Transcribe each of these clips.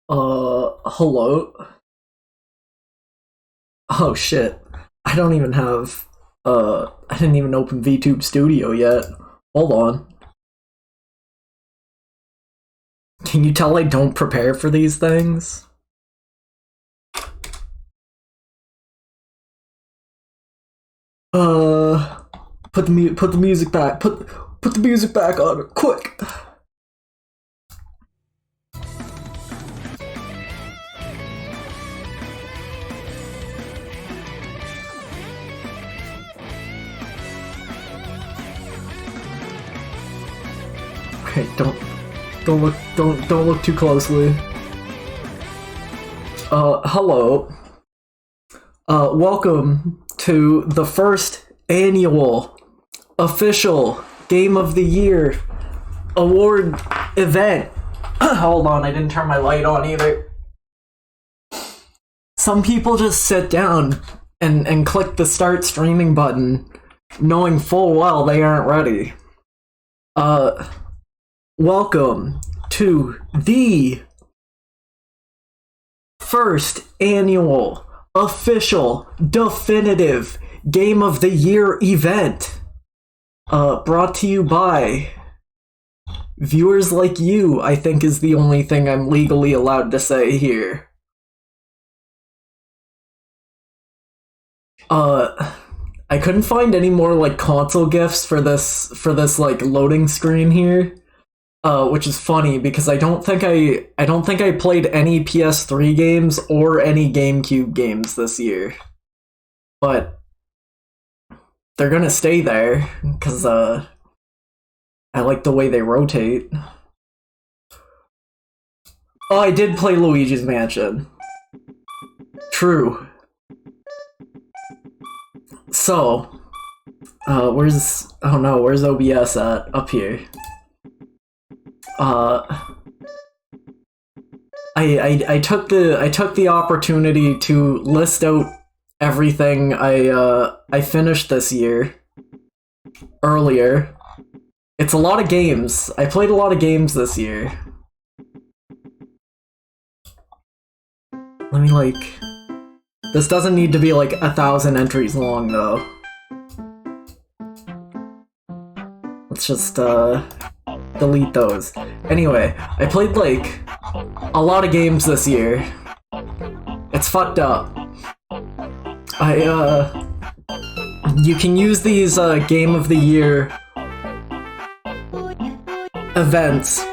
Hello? Oh shit. I don't even have, I didn't even open VTube Studio yet. Hold on. Can you tell I don't prepare for these things? Uh, put the music back. Put the music back on, quick. Okay, don't look too closely. Hello. Welcome to the first annual official Game of the Year award event. Hold on, I didn't turn my light on either. Some people just sit down and click the start streaming button knowing full well they aren't ready. Welcome to the first annual official definitive Game of the Year event. Brought to you by viewers like you, I think is the only thing I'm legally allowed to say here. I couldn't find any more like console gifs for this like loading screen here. Which is funny because I don't think I played any PS3 games or any GameCube games this year. But they're gonna stay there because I like the way they rotate. Oh, I did play Luigi's Mansion. True. So, where's OBS at? Up here. I took the opportunity to list out everything I finished this year earlier. It's a lot of games. I played a lot of games this year. Let me like... This doesn't need to be like 1,000 entries long though. Let's just delete those. Anyway, I played like a lot of games this year. It's fucked up. You can use these Game of the Year events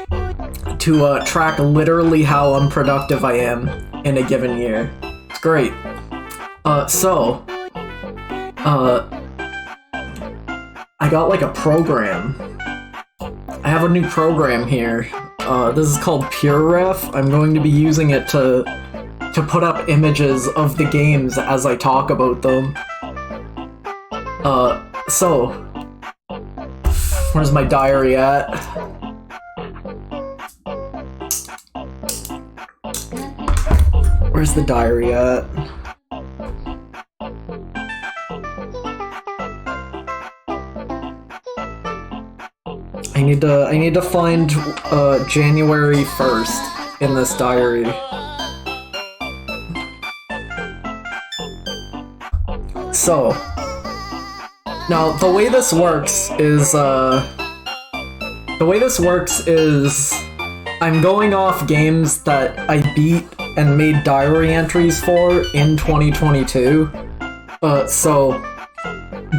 to track literally how unproductive I am in a given year. It's great. I got like a program. I have a new program here. This is called PureRef. I'm going to be using it to put up images of the games as I talk about them. Where's my diary at? Where's the diary at? I need to find January 1st in this diary. So now the way this works is I'm going off games that I beat and made diary entries for in 2022. So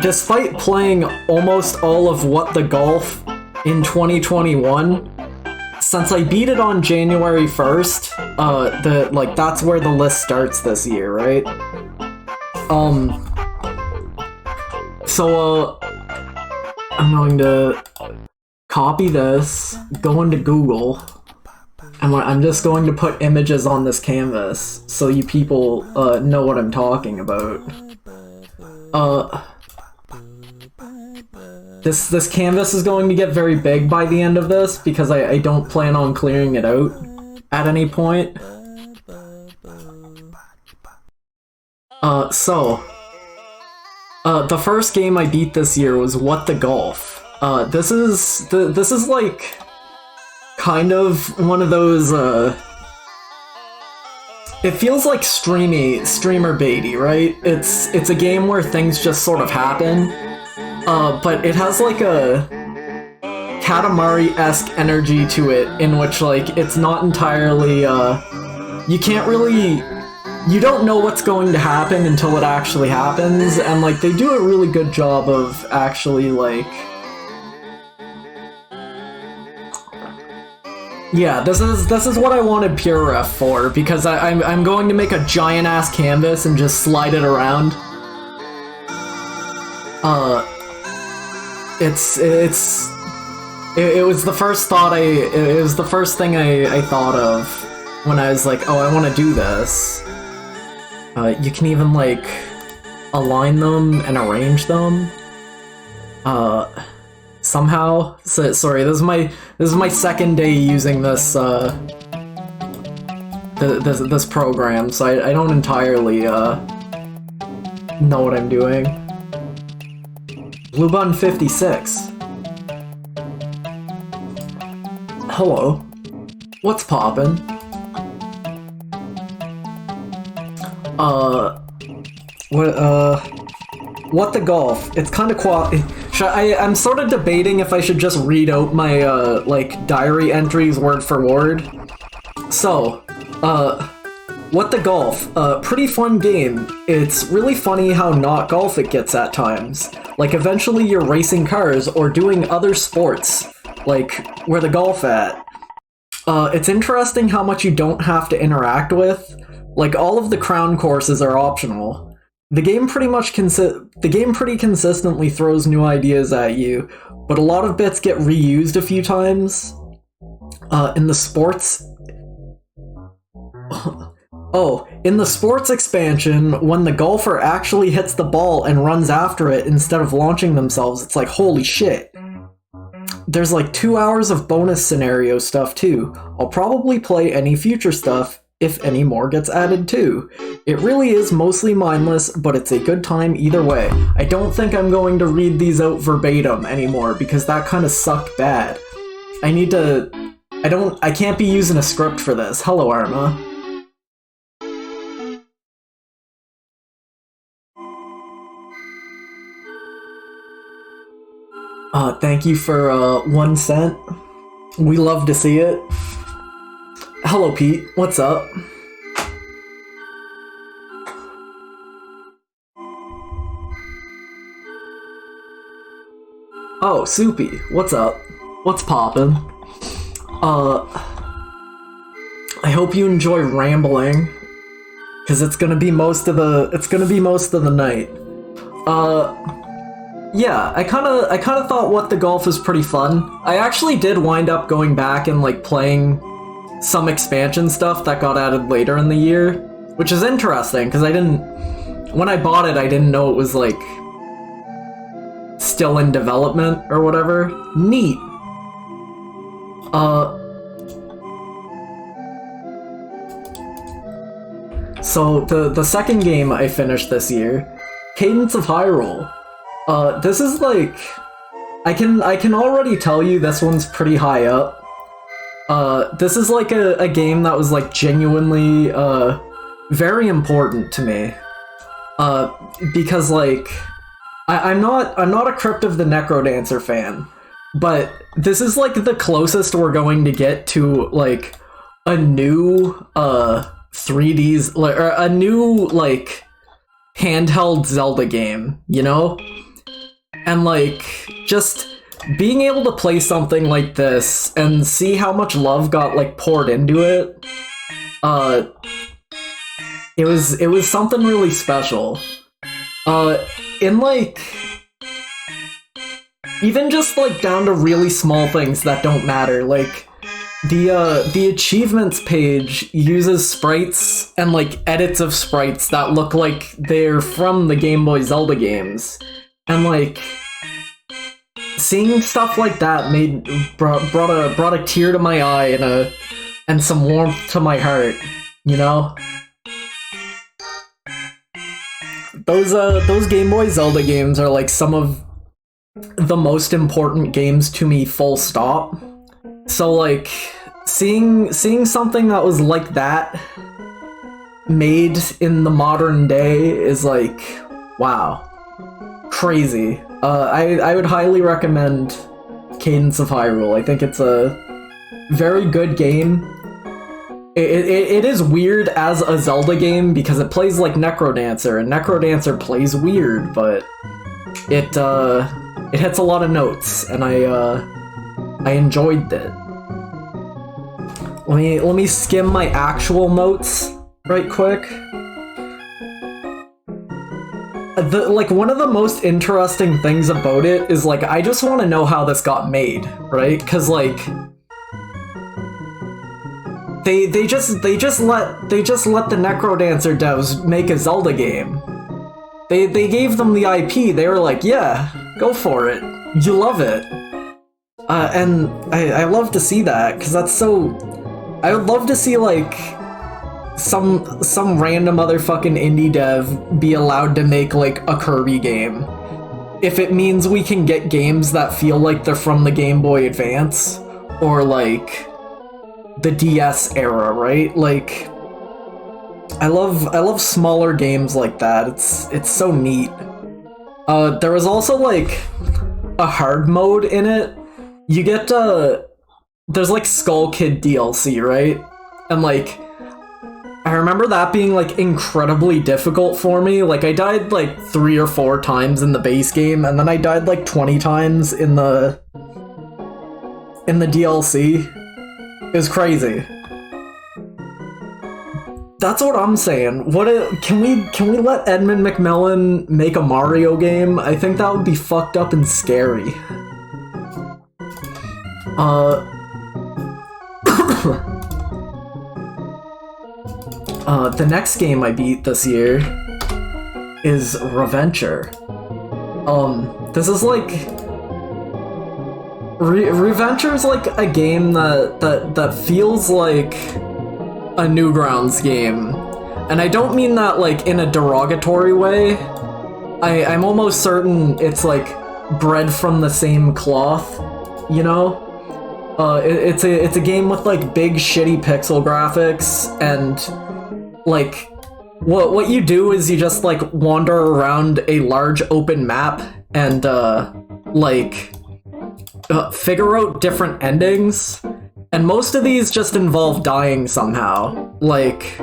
despite playing almost all of What the Golf in 2021, since I beat it on January 1st, that's where the list starts this year, right? I'm going to copy this, go into Google, and I'm just going to put images on this canvas so you people know what I'm talking about. This canvas is going to get very big by the end of this because I don't plan on clearing it out at any point. The first game I beat this year was What the Golf. This is like kind of one of those it feels like streamer baity, right? It's a game where things just sort of happen, but it has like a Katamari-esque energy to it, in which like it's not entirely you can't really, you don't know what's going to happen until it actually happens, and like they do a really good job of actually like, yeah, this is what I wanted Pure Ref for, because I'm going to make a giant ass canvas and just slide it around. It was the first thought it was the first thing I thought of when I was like, oh, I want to do this. You can even like align them and arrange them. Somehow. So, sorry, this is my second day using this this program, so I don't entirely know what I'm doing. Blue Button 56. Hello. What's poppin'? What the golf? It's kind of I'm sort of debating if I should just read out my, like, diary entries word for word. So, what the golf? Pretty fun game. It's really funny how not golf it gets at times. Like, eventually you're racing cars or doing other sports. Like, where the golf at? It's interesting how much you don't have to interact with. Like, all of the crown courses are optional. The game pretty consistently throws new ideas at you, but a lot of bits get reused a few times. In the sports... Oh, in the sports expansion, when the golfer actually hits the ball and runs after it instead of launching themselves, it's like, holy shit. There's like 2 hours of bonus scenario stuff too. I'll probably play any future stuff, if any more gets added too. It really is mostly mindless, but it's a good time either way. I don't think I'm going to read these out verbatim anymore, because that kind of sucked bad. I can't be using a script for this. Hello, Arma. Thank you for, 1 cent. We love to see it. Hello, Pete. What's up? Oh, Soupy. What's up? What's poppin'? I hope you enjoy rambling, because it's gonna be most of the night. Yeah, I kinda thought What the Golf was pretty fun. I actually did wind up going back and like playing some expansion stuff that got added later in the year, which is interesting, because when I bought it, I didn't know it was like still in development or whatever. Neat. So the second game I finished this year, Cadence of Hyrule. This is like, I can already tell you this one's pretty high up. This is like a game that was like genuinely, very important to me. Because like, I'm not a Crypt of the Necrodancer fan, but this is like the closest we're going to get to like a new, 3Ds, or a new like handheld Zelda game, you know? And like, just being able to play something like this and see how much love got like poured into it, it was something really special. In like, even just like down to really small things that don't matter, like the achievements page uses sprites and like edits of sprites that look like they're from the Game Boy Zelda games. And like, seeing stuff like that brought a tear to my eye and some warmth to my heart, you know? Those Game Boy Zelda games are like some of the most important games to me, full stop. So like, seeing something that was like that made in the modern day is like, wow, crazy. I would highly recommend Cadence of Hyrule. I think it's a very good game. It is weird as a Zelda game because it plays like Necrodancer, and Necrodancer plays weird, but it hits a lot of notes, and I enjoyed it. Let me skim my actual notes right quick. Like, one of the most interesting things about it is, like, I just want to know how this got made, right? Because, like, they just let the Necrodancer devs make a Zelda game. They gave them the IP. They were like, yeah, go for it. You love it. And I love to see that, because that's so... I would love to see, like, some random motherfucking indie dev be allowed to make, like, a Kirby game. If it means we can get games that feel like they're from the Game Boy Advance, or, like, the DS era, right? Like, I love smaller games like that. It's so neat. There was also, like, a hard mode in it. You get, there's, like, Skull Kid DLC, right? And, like, I remember that being, like, incredibly difficult for me. Like, I died, like, 3 or 4 times in the base game, and then I died, like, 20 times in the DLC. It was crazy. That's what I'm saying. Can we let Edmund McMillan make a Mario game? I think that would be fucked up and scary. The next game I beat this year is Reventure. This is like... Reventure is like a game that feels like a Newgrounds game. And I don't mean that, like, in a derogatory way. I'm almost certain it's, like, bred from the same cloth, you know? It's a game with, like, big shitty pixel graphics, and, like, what you do is you just, like, wander around a large open map and figure out different endings, and most of these just involve dying somehow. Like,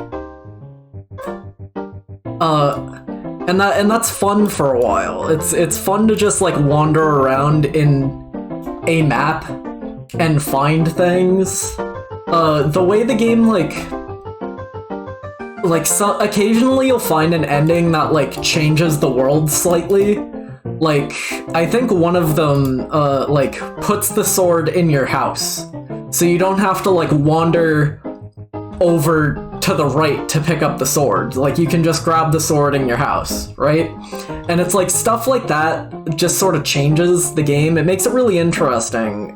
and that's fun for a while. It's fun to just, like, wander around in a map and find things. The way the game, so occasionally you'll find an ending that, like, changes the world slightly. Like, I think one of them, like, puts the sword in your house, so you don't have to, like, wander over to the right to pick up the sword. Like, you can just grab the sword in your house, right? And it's, like, stuff like that just sort of changes the game. It makes it really interesting.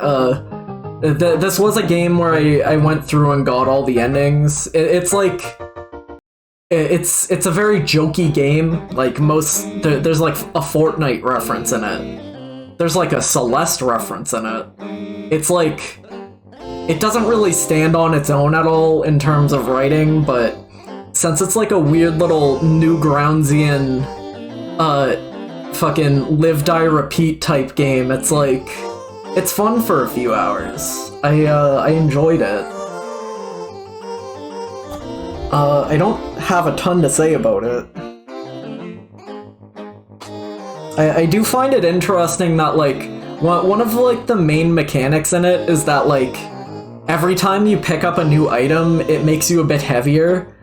This was a game where I went through and got all the endings. It's like... It's a very jokey game. Like, there's like a Fortnite reference in it. There's like a Celeste reference in it. It's like, it doesn't really stand on its own at all in terms of writing, but since it's like a weird little Newgroundsian, fucking live, die, repeat type game, it's like, it's fun for a few hours. I enjoyed it. I don't have a ton to say about it. I do find it interesting that, like, one of, like, the main mechanics in it is that, like, every time you pick up a new item, it makes you a bit heavier.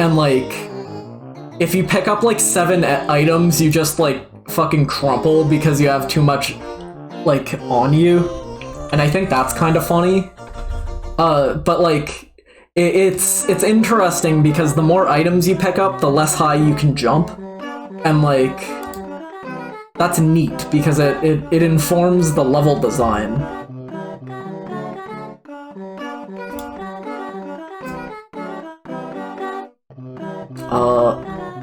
And, like, if you pick up, like, 7 items, you just, like, fucking crumple because you have too much, like, on you. And I think that's kind of funny. But, like... It's interesting because the more items you pick up, the less high you can jump. And, like, that's neat because it informs the level design.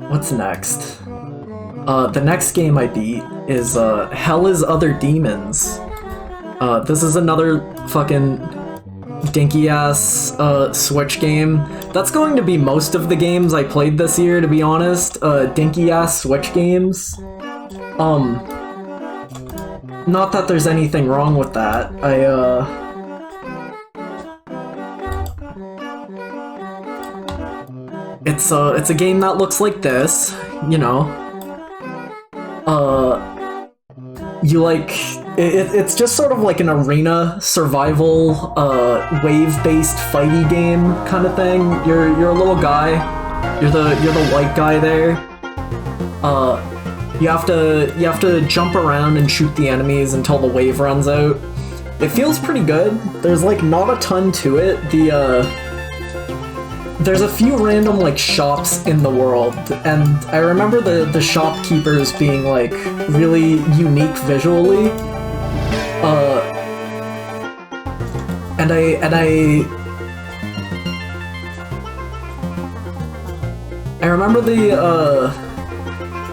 What's next? The next game I beat is Hell is Other Demons. This is another fucking dinky ass Switch game. That's going to be most of the games I played this year, to be honest. Dinky ass Switch games. Not that there's anything wrong with that. It's a game that looks like this, you know. You like it's just sort of like an arena survival wave-based fighty game kind of thing. You're a little guy. You're the white guy there. You have to jump around and shoot the enemies until the wave runs out. It feels pretty good. There's like not a ton to it. There's a few random like shops in the world, and I remember the shopkeepers being like really unique visually. And I remember the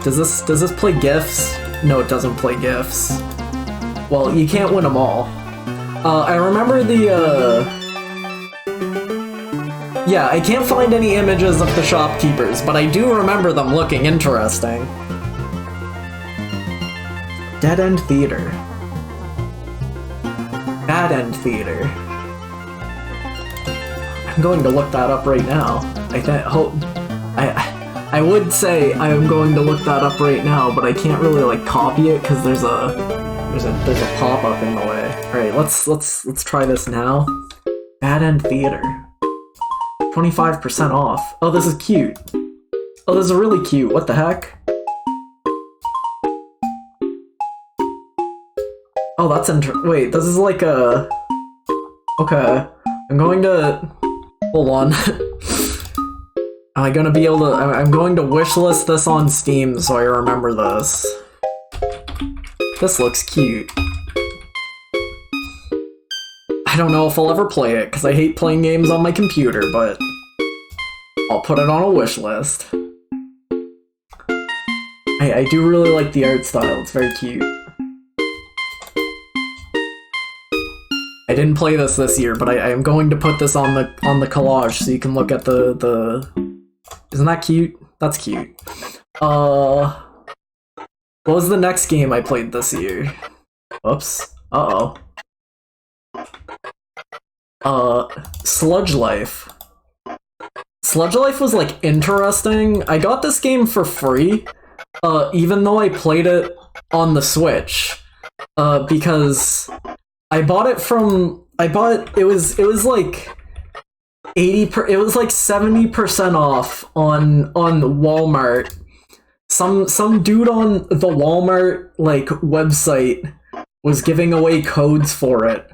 does this play GIFs? No, it doesn't play GIFs. Well, you can't win them all. I remember yeah, I can't find any images of the shopkeepers, but I do remember them looking interesting. Dead End Theater. Bad End Theater. I'm going to look that up right now. I would say I am going to look that up right now, but I can't really like copy it because there's a pop-up in the way. Alright, let's try this now. Bad End Theater. 25% off. Oh, this is cute. Oh, this is really cute. What the heck? Oh, that's wait, this is like a... Okay. I'm going to... Hold on. Am I gonna be able to... I'm going to wishlist this on Steam so I remember this. This looks cute. I don't know if I'll ever play it, because I hate playing games on my computer, but I'll put it on a wish list. I do really like the art style, it's very cute. I didn't play this year, but I am going to put this on the collage so you can look at the... Isn't that cute? That's cute. What was the next game I played this year? Whoops. Uh-oh. Sludge Life. Sludge Life was like interesting. I got this game for free, even though I played it on the Switch, because I bought it it was like 80 it was like 70% off on Walmart. Some dude on the Walmart like website was giving away codes for it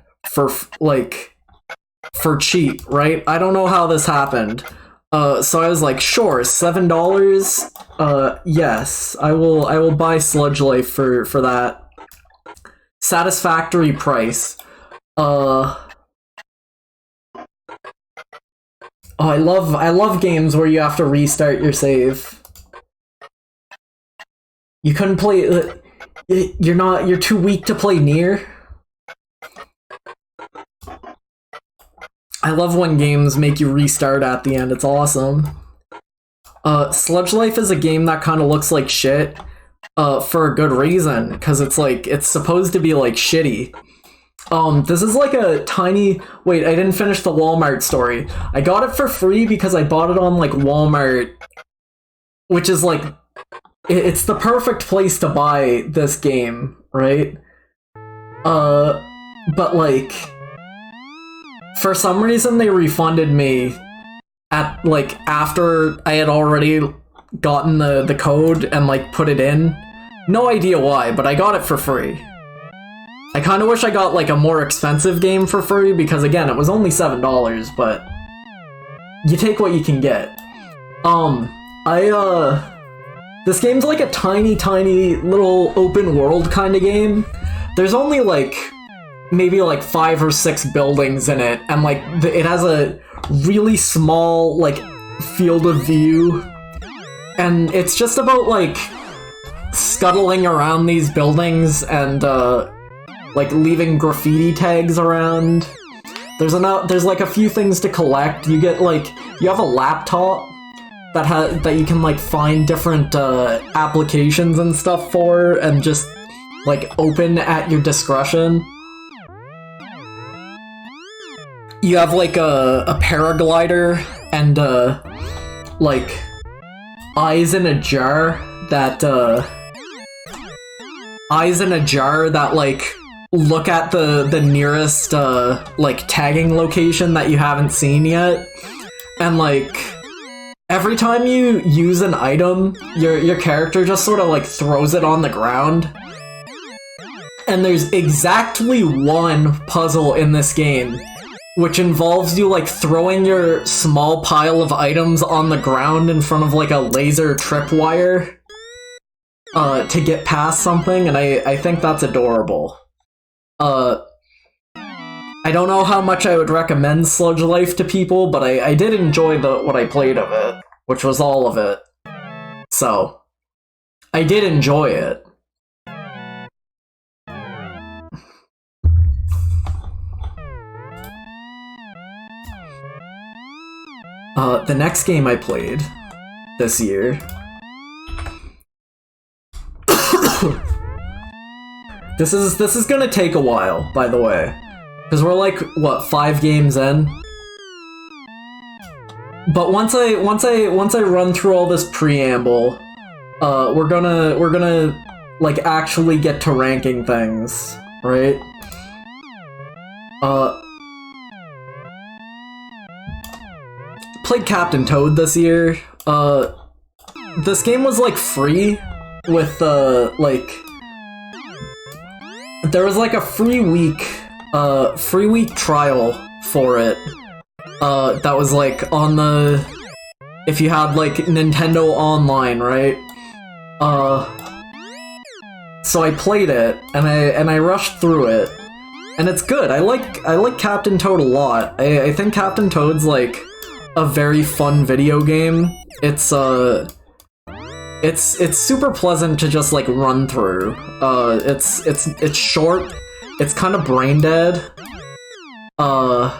for cheap, right? I don't know how this happened. So I was like, sure, $7. Yes, I will buy Sludge Life for that satisfactory price. Oh, I love games where you have to restart your save. You couldn't play. You're too weak to play Nier. I love when games make you restart at the end, it's awesome. Sludge Life is a game that kind of looks like shit, for a good reason, because it's supposed to be like shitty. This is like a tiny... Wait, I didn't finish the Walmart story. I got it for free because I bought it on like Walmart, which is like... It's the perfect place to buy this game, right? But like... For some reason, they refunded me at like after I had already gotten the code and like put it in. No idea why, but I got it for free. I kind of wish I got like a more expensive game for free because again, it was only $7, but you take what you can get. This game's like a tiny little open world kind of game. There's only like maybe like 5 or 6 buildings in it, and like it has a really small like field of view, and it's just about like scuttling around these buildings and like leaving graffiti tags around. there's like a few things to collect. You get like, you have a laptop that you can like find different applications and stuff for, and just like open at your discretion. You have like a paraglider and like eyes in a jar that like look at the nearest like tagging location that you haven't seen yet, and like every time you use an item, your character just sort of like throws it on the ground. And there's exactly one puzzle in this game which involves you like throwing your small pile of items on the ground in front of like a laser tripwire to get past something, and I think that's adorable. I don't know how much I would recommend Sludge Life to people, but I did enjoy what I played of it, which was all of it. So, I did enjoy it. The next game I played this year This is gonna take a while, by the way, because we're like, what, 5 games in? But once I run through all this preamble, we're gonna like actually get to ranking things, right? Played Captain Toad this year. This game was like free with like, there was like a free week trial for it. That was like on the, if you had like Nintendo Online, right? So I played it and I rushed through it, and it's good. I like Captain Toad a lot. I think Captain Toad's like a very fun video game. It's super pleasant to just like run through. It's short. It's kind of brain dead. I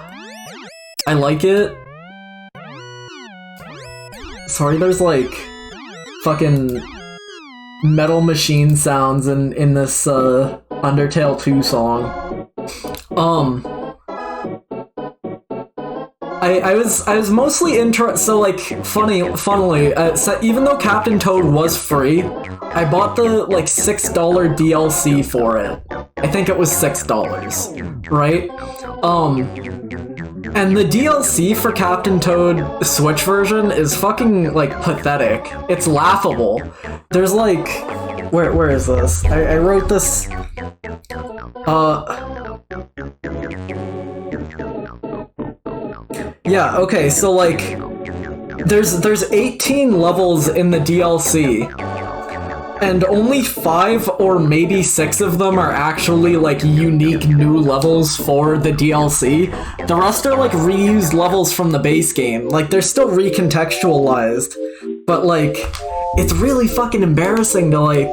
like it. Sorry, there's like fucking metal machine sounds in this Undertale 2 song. I was mostly interested. So like, funnily, so even though Captain Toad was free, I bought the like $6 DLC for it. I think it was $6, right? And the DLC for Captain Toad Switch version is fucking like pathetic. It's laughable. There's like, where is this? I wrote this. Yeah, okay, so like, there's 18 levels in the DLC, and only 5 or maybe 6 of them are actually like unique new levels for the DLC. The rest are like reused levels from the base game. Like, they're still recontextualized, but like, it's really fucking embarrassing to like,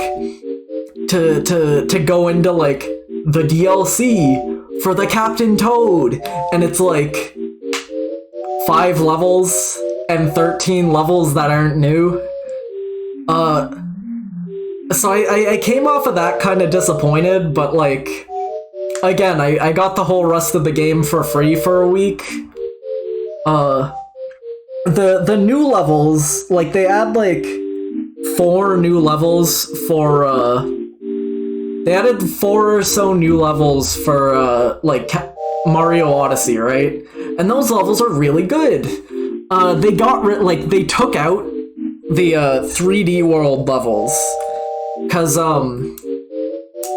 to go into like the DLC for the Captain Toad, and it's like 5 levels and 13 levels that aren't new. So I came off of that kind of disappointed, but like, again, I got the whole rest of the game for free for a week. The new levels, like, they add like 4 new levels for they added 4 or so new levels for like Mario Odyssey, right? And those levels are really good. They took out the 3D world levels, cause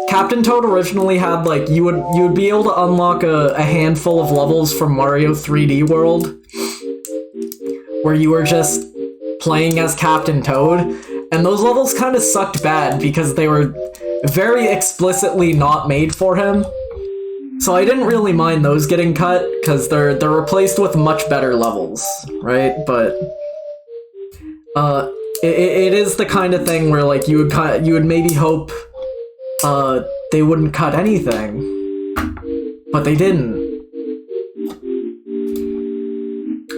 Captain Toad originally had like, you would be able to unlock a handful of levels from Mario 3D World, where you were just playing as Captain Toad, and those levels kind of sucked bad because they were very explicitly not made for him. So I didn't really mind those getting cut, because they're replaced with much better levels, right? But it is the kind of thing where like you would maybe hope they wouldn't cut anything, but they didn't.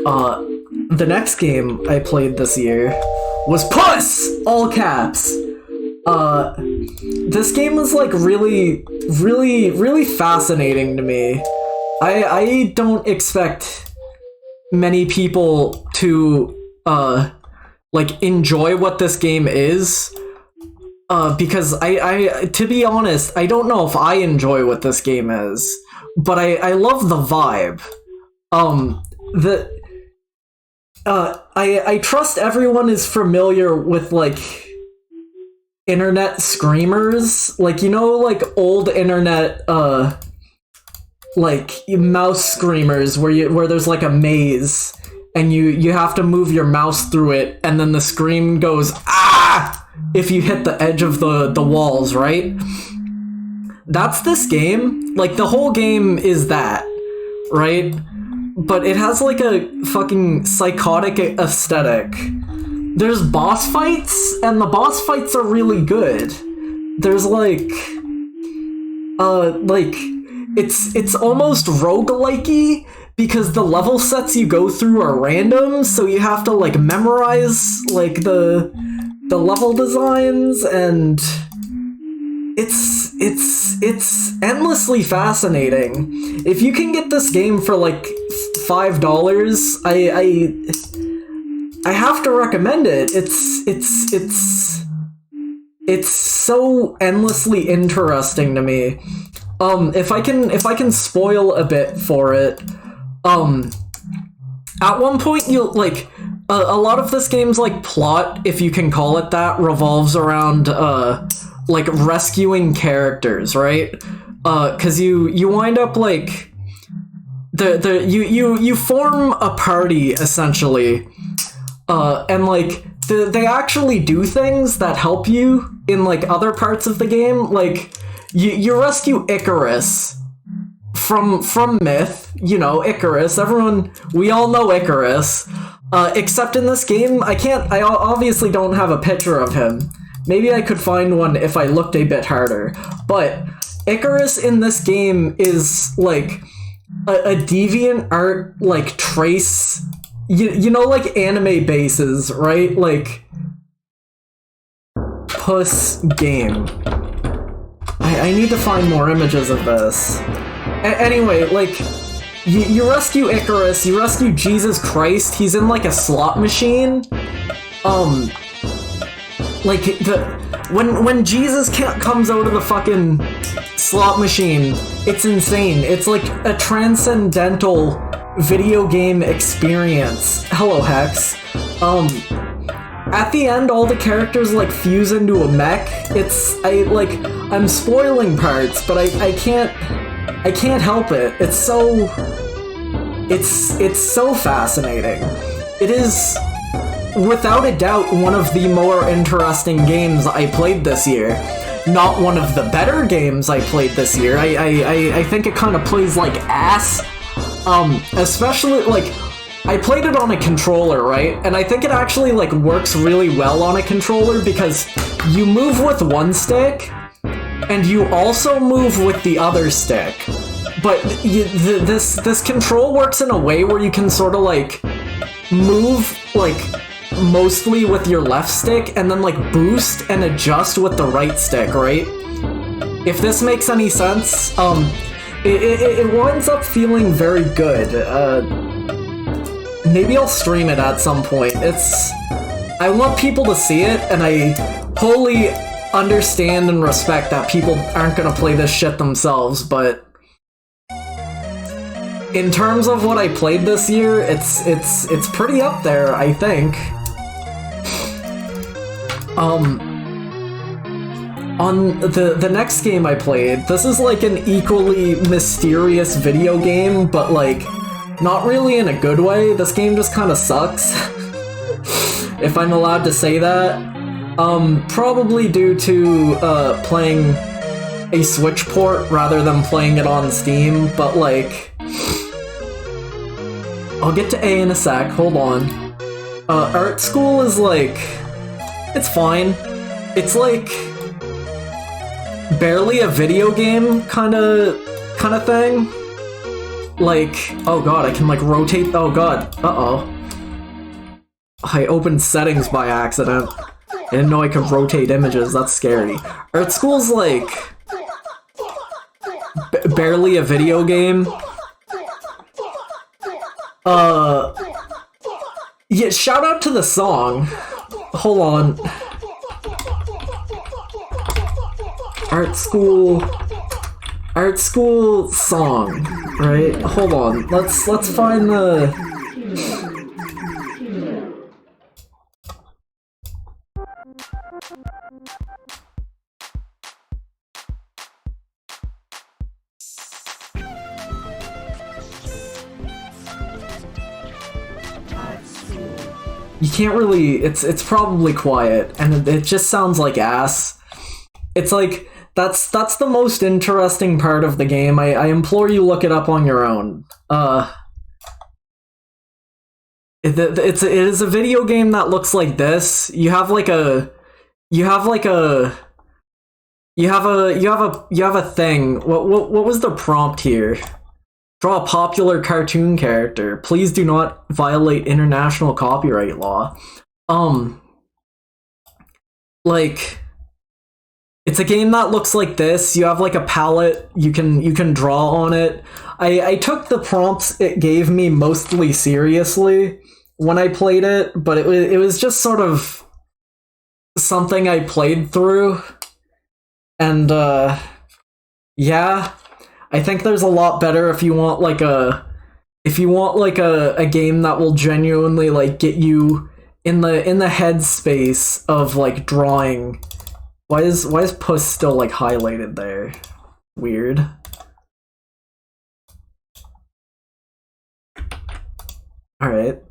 The next game I played this year was Puss! All caps. This game was like really fascinating to me. I don't expect many people to like enjoy what this game is, because I to be honest, I don't know if I enjoy what this game is, but I love the vibe. I trust everyone is familiar with like internet screamers, like, you know, like old internet like mouse screamers where there's like a maze and you have to move your mouse through it and then the scream goes ah if you hit the edge of the walls, right? That's this game. Like the whole game is that, right? But it has like a fucking psychotic aesthetic. There's boss fights, and the boss fights are really good. There's like it's almost roguelike-y because the level sets you go through are random, so you have to like memorize like the level designs, and it's endlessly fascinating. If you can get this game for like $5, I have to recommend it. It's so endlessly interesting to me. If I can spoil a bit for it, at one point you like a lot of this game's like plot, if you can call it that, revolves around like rescuing characters, right? Cause you wind up like you form a party essentially, and like they actually do things that help you in like other parts of the game. Like you rescue Icarus from Myth, you know, Icarus. We all know Icarus. Except in this game, I obviously don't have a picture of him. Maybe I could find one if I looked a bit harder. But Icarus in this game is like a deviant art like trace. You know, like anime bases, right? Like Puss game. I need to find more images of this. Anyway, like you rescue Icarus, you rescue Jesus Christ. He's in like a slot machine. Like when Jesus comes out of the fucking slot machine, it's insane. It's like a transcendental video game experience. Hello, Hex. At the end, all the characters like fuse into a mech. I'm spoiling parts, but I can't help it. It's so fascinating. It is without a doubt one of the more interesting games I played this year. Not one of the better games I played this year. I think it kind of plays like ass. Especially like I played it on a controller, right? And I think it actually like works really well on a controller because you move with one stick and you also move with the other stick. But this control works in a way where you can sort of like move like mostly with your left stick and then like boost and adjust with the right stick, right? If this makes any sense, it winds up feeling very good. Maybe I'll stream it at some point. I want people to see it, and I wholly understand and respect that people aren't gonna play this shit themselves, but in terms of what I played this year, it's pretty up there, I think. On the next game I played, this is like an equally mysterious video game, but like not really in a good way. This game just kind of sucks, if I'm allowed to say that. Probably due to playing a Switch port rather than playing it on Steam, but like I'll get to A in a sec, hold on. Art School is like, it's fine. It's like barely a video game kind of thing. like, oh god, I can like rotate, oh god, uh-oh. I opened settings by accident. I didn't know I could rotate images, that's scary. Art School's like barely a video game. Yeah, shout out to the song. Hold on. Art School song, right? Hold on. Let's find the you can't really, it's probably quiet, and it just sounds like ass. It's like, that's the most interesting part of the game. I implore you look it up on your own. It is a video game that looks like this. You have a thing. What was the prompt here? Draw a popular cartoon character. Please do not violate international copyright law. Like, it's a game that looks like this. You have like a palette. You can draw on it. I took the prompts it gave me mostly seriously when I played it, but it was just sort of something I played through. And yeah, I think there's a lot better if you want like a game that will genuinely like get you in the headspace of like drawing. Why is puss still like highlighted there? Weird. Alright.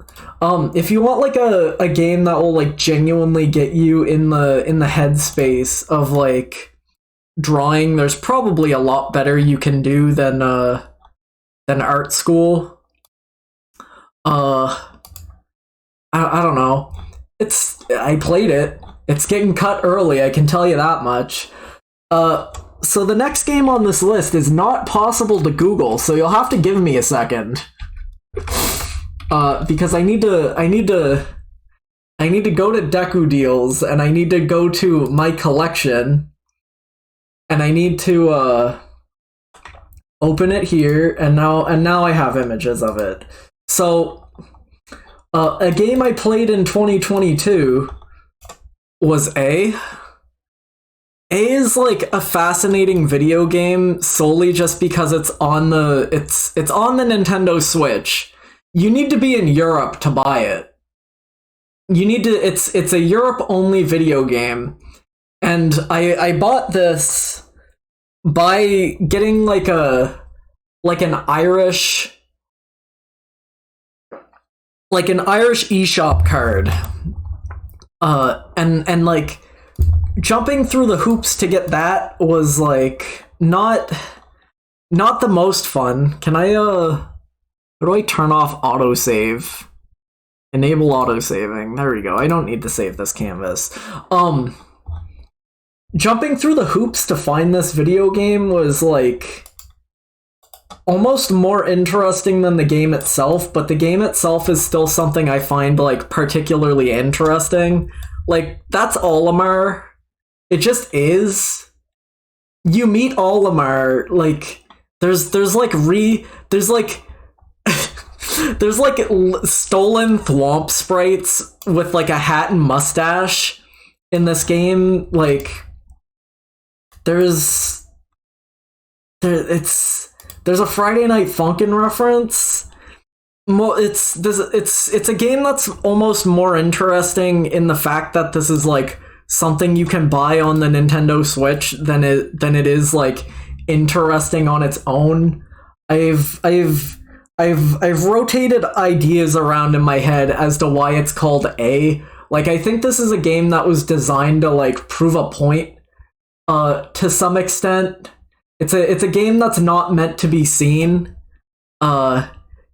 If you want like a game that will like genuinely get you in the headspace of like drawing, there's probably a lot better you can do than Art School. I don't know. I played it. It's getting cut early, I can tell you that much. So the next game on this list is not possible to Google, so you'll have to give me a second. Because I need to go to Deku Deals, and I need to go to my collection, and I need to open it here, and now I have images of it. So a game I played in 2022 was A. A is like a fascinating video game solely just because it's on the Nintendo Switch. You need to be in Europe to buy it. You need to it's a Europe only video game. And I bought this by getting like an Irish eShop card. And like jumping through the hoops to get that was like not the most fun. Can I how do I turn off autosave? Enable autosaving. There we go. I don't need to save this canvas. Jumping through the hoops to find this video game was like almost more interesting than the game itself, but the game itself is still something I find like particularly interesting. Like, that's Olimar. It just is. You meet Olimar, like there's like stolen Thwomp sprites with like a hat and mustache in this game. Like there's a Friday Night Funkin' reference. It's a game that's almost more interesting in the fact that this is like something you can buy on the Nintendo Switch than it is like interesting on its own. I've rotated ideas around in my head as to why it's called A. Like, I think this is a game that was designed to like prove a point to some extent. It's a game that's not meant to be seen.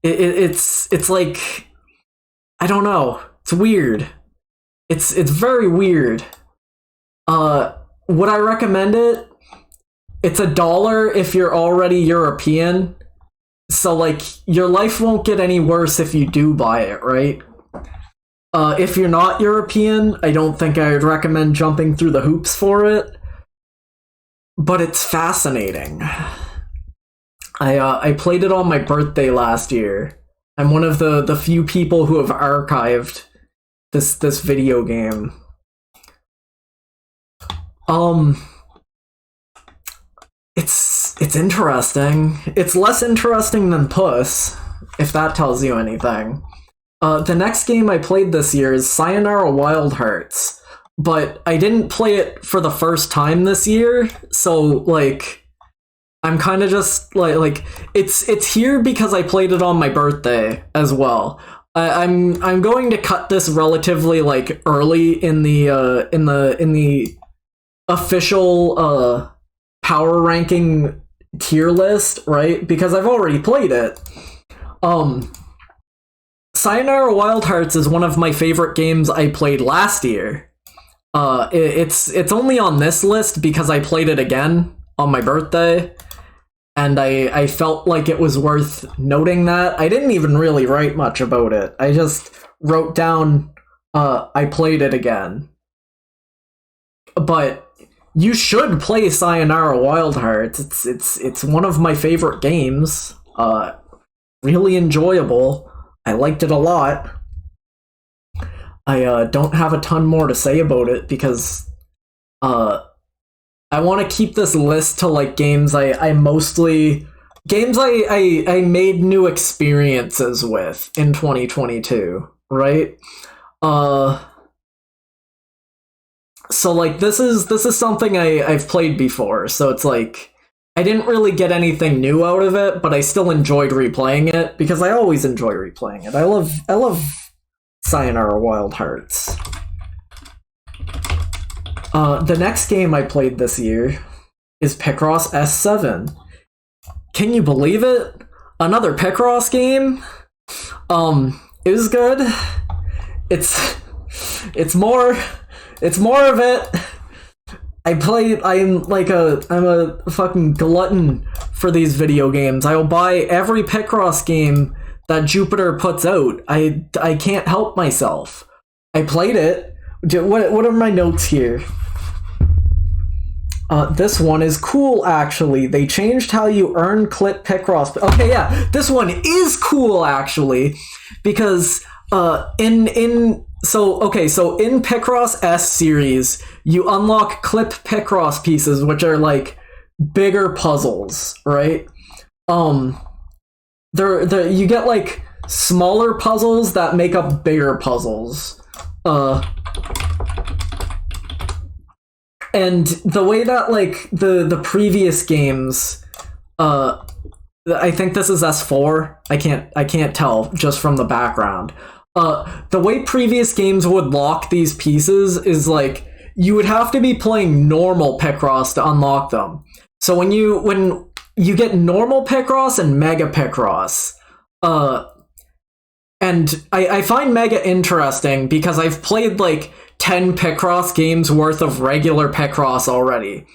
It's like, I don't know. It's weird. It's very weird. Would I recommend it? It's $1 if you're already European. So, like, your life won't get any worse if you do buy it, right? If you're not European, I don't think I would recommend jumping through the hoops for it. But it's fascinating. I played it on my birthday last year. I'm one of the few people who have archived this video game. It's interesting. It's less interesting than Puss, if that tells you anything. The next game I played this year is Sayonara Wild Hearts, but I didn't play it for the first time this year, so like I'm kind of just like it's here because I played it on my birthday as well. I'm going to cut this relatively like early in the official power ranking tier list, right? Because I've already played it. Sayonara Wild Hearts is one of my favorite games I played last year. It's only on this list because I played it again on my birthday, and I felt like it was worth noting that. I didn't even really write much about it. I just wrote down, I played it again. But you should play Sayonara Wild Hearts. It's one of my favorite games. Really enjoyable. I liked it a lot. I don't have a ton more to say about it because I want to keep this list to like games I mostly made new experiences with in 2022, right? So like this is something I've played before, so it's like I didn't really get anything new out of it, but I still enjoyed replaying it because I always enjoy replaying it. I love Sayonara Wild Hearts. The next game I played this year is Picross S7. Can you believe it? Another Picross game? It was good. It's more of it. I'm a fucking glutton for these video games. I'll buy every Picross game that Jupiter puts out. I can't help myself. I played it. What are my notes here? This one is cool, actually. They changed how you earn clip Picross. Okay, yeah, this one is cool, actually, because in Picross S series, you unlock clip Picross pieces, which are like bigger puzzles, right? You get like smaller puzzles that make up bigger puzzles. And the way that like the previous games, I think this is S4. I can't tell just from the background. The way previous games would lock these pieces is like you would have to be playing normal Picross to unlock them. So when you get normal Picross and Mega Picross, and I find Mega interesting because I've played like 10 Picross games worth of regular Picross already.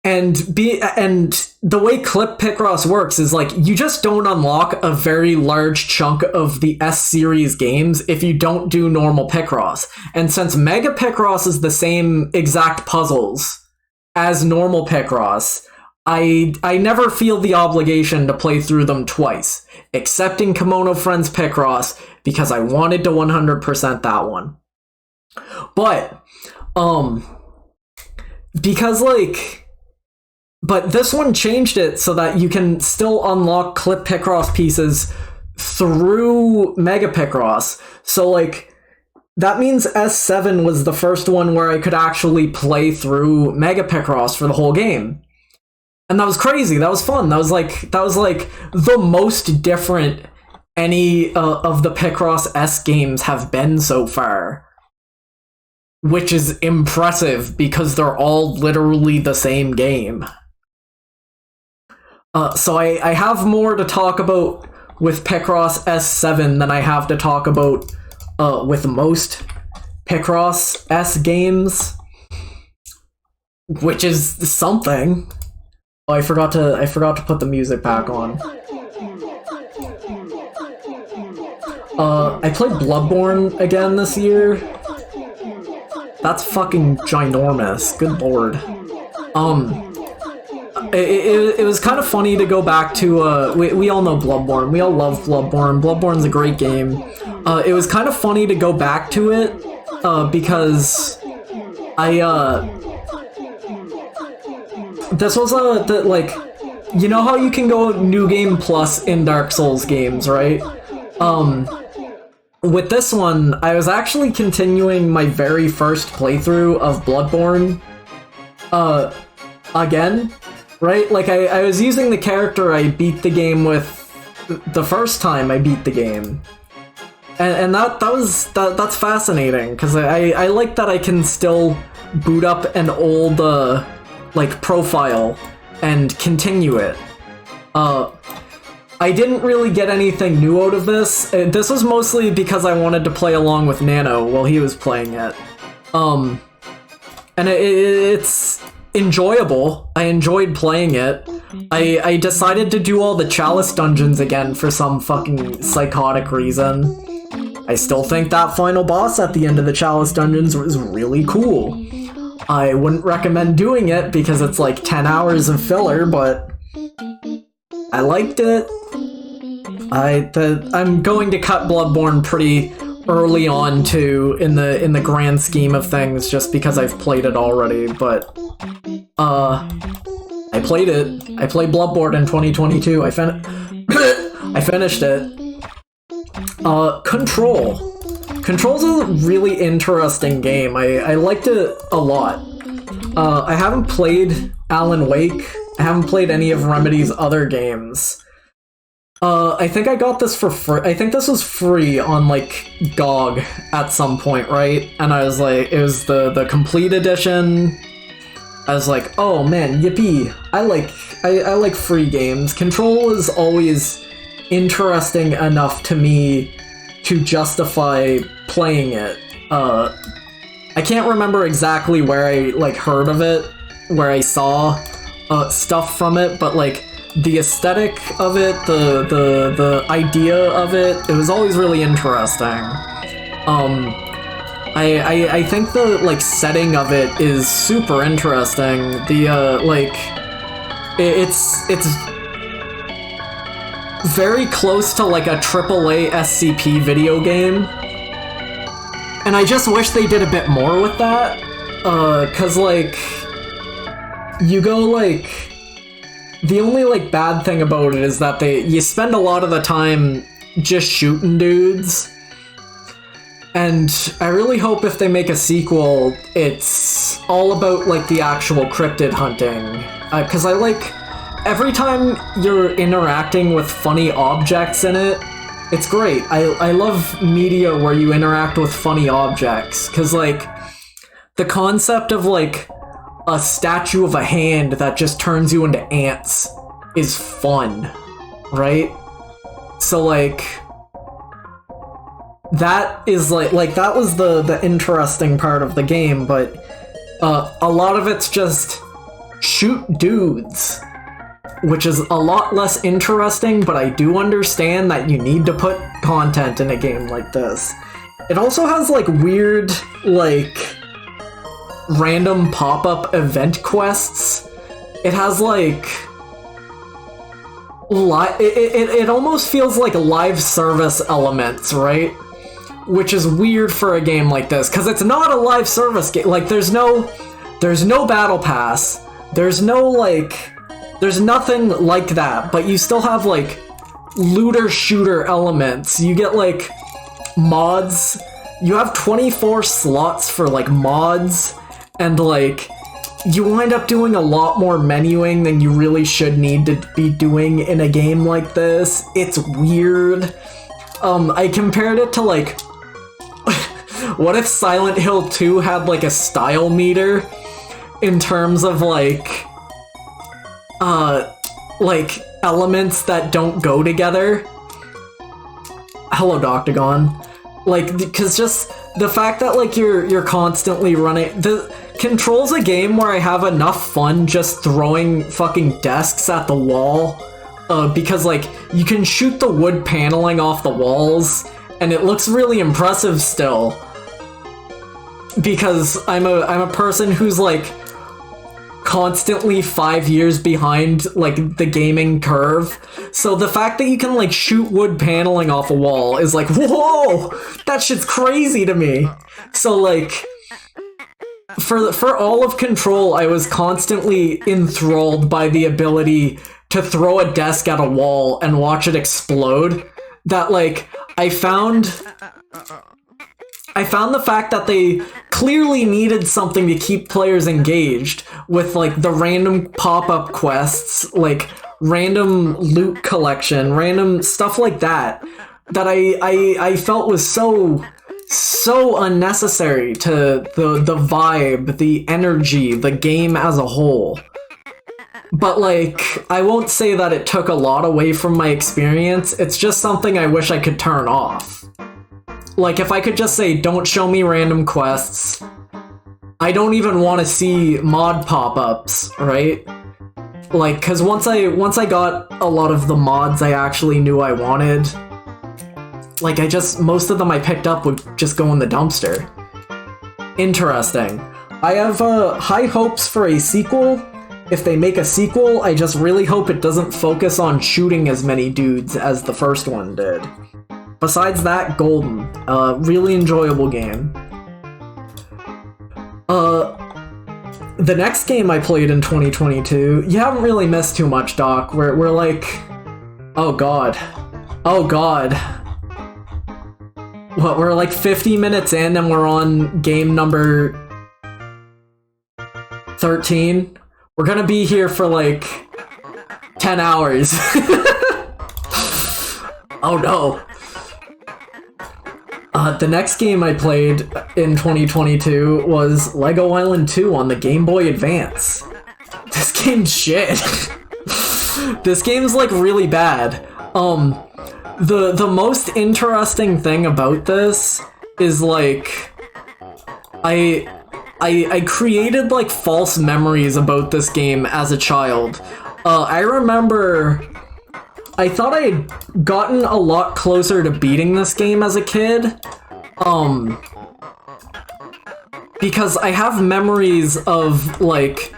And the way clip Picross works is like you just don't unlock a very large chunk of the S series games if you don't do normal Picross. And since Mega Picross is the same exact puzzles as normal Picross, I never feel the obligation to play through them twice, except in Kimono Friends Picross because I wanted to 100% that one. But because like. But this one changed it so that you can still unlock clip Picross pieces through Mega Picross. So, like, that means S7 was the first one where I could actually play through Mega Picross for the whole game. And that was crazy. That was fun. That was like the most different any of the Picross S games have been so far. Which is impressive because they're all literally the same game. So I have more to talk about with Picross S7 than I have to talk about with most Picross S games, which is something. Oh, I forgot to put the music back on. I played Bloodborne again this year. That's fucking ginormous. Good lord. It was kind of funny to go back to, we all know Bloodborne. We all love Bloodborne. Bloodborne's a great game. It was kind of funny to go back to it, because this was like, you know how you can go New Game Plus in Dark Souls games, right? With this one, I was actually continuing my very first playthrough of Bloodborne, again, right? Like, I was using the character I beat the game with the first time I beat the game. And that's fascinating, because I like that I can still boot up an old, like, profile and continue it. I didn't really get anything new out of this. This was mostly because I wanted to play along with Nano while he was playing it. And it's enjoyable. I enjoyed playing it. I decided to do all the Chalice dungeons again for some fucking psychotic reason. I still think that final boss at the end of the Chalice dungeons was really cool. I wouldn't recommend doing it because it's like 10 hours of filler, but I liked it. I'm going to cut Bloodborne pretty early on too in the grand scheme of things, just because I've played it already. But I played it. I played Bloodborne in 2022. I finished it. Control. Control's a really interesting game. I liked it a lot. I haven't played Alan Wake. I haven't played any of Remedy's other games. I think I got this for free. I think this was free on, like, GOG at some point, right? And I was like, it was the complete edition. I was like, oh man, yippee. I like free games. Control is always interesting enough to me to justify playing it. I can't remember exactly where I, like, heard of it, where I saw stuff from it, but, like, the aesthetic of it, the idea of it, it was always really interesting. I think the, like, setting of it is super interesting. The, like, it's very close to, like, a AAA SCP video game. And I just wish they did a bit more with that. 'Cause, like, you go, like... The only, like, bad thing about it is that you spend a lot of the time just shooting dudes. And I really hope if they make a sequel, it's all about, like, the actual cryptid hunting. 'Cause I like... Every time you're interacting with funny objects in it, it's great. I love media where you interact with funny objects. 'Cause, like, the concept of, like, a statue of a hand that just turns you into ants is fun, right? So, like, that is, like that was the interesting part of the game, but a lot of it's just shoot dudes, which is a lot less interesting, but I do understand that you need to put content in a game like this. It also has, like, weird, like, random pop-up event quests. It has, like, it almost feels like live service elements, right? Which is weird for a game like this, because it's not a live service game. Like, there's no battle pass, there's no, like, there's nothing like that, but you still have, like, looter shooter elements. You get, like, mods. You have 24 slots for, like, mods. And, like, you wind up doing a lot more menuing than you really should need to be doing in a game like this. It's weird. I compared it to, like, what if Silent Hill 2 had, like, a style meter in terms of, like, elements that don't go together? Hello, Doctagon. Like, because just the fact that, like, you're constantly running... Control's a game where I have enough fun just throwing fucking desks at the wall, because, like, you can shoot the wood paneling off the walls, and it looks really impressive still. Because I'm a person who's like constantly 5 years behind like the gaming curve. So the fact that you can like shoot wood paneling off a wall is like, whoa, that shit's crazy to me. So like for all of Control, I was constantly enthralled by the ability to throw a desk at a wall and watch it explode. That like I found the fact that they clearly needed something to keep players engaged with like the random pop-up quests, like random loot collection, random stuff like that, that I felt was so unnecessary to the vibe, the energy, the game as a whole. But like, I won't say that it took a lot away from my experience, it's just something I wish I could turn off. Like, if I could just say, don't show me random quests, I don't even want to see mod pop-ups, right? Like, cause once I got a lot of the mods I actually knew I wanted, like most of them I picked up would just go in the dumpster. Interesting. I have high hopes for a sequel. If they make a sequel, I just really hope it doesn't focus on shooting as many dudes as the first one did. Besides that, golden. Really enjoyable game. The next game I played in 2022, you haven't really missed too much, Doc. We're like... Oh god. Oh god. What, we're like 50 minutes in and we're on game number 13? We're gonna be here for like 10 hours. Oh no. The next game I played in 2022 was Lego Island 2 on the Game Boy Advance. This game's shit. This game's like really bad. The most interesting thing about this is like I created like false memories about this game as a child. I remember I thought I had gotten a lot closer to beating this game as a kid. Because I have memories of like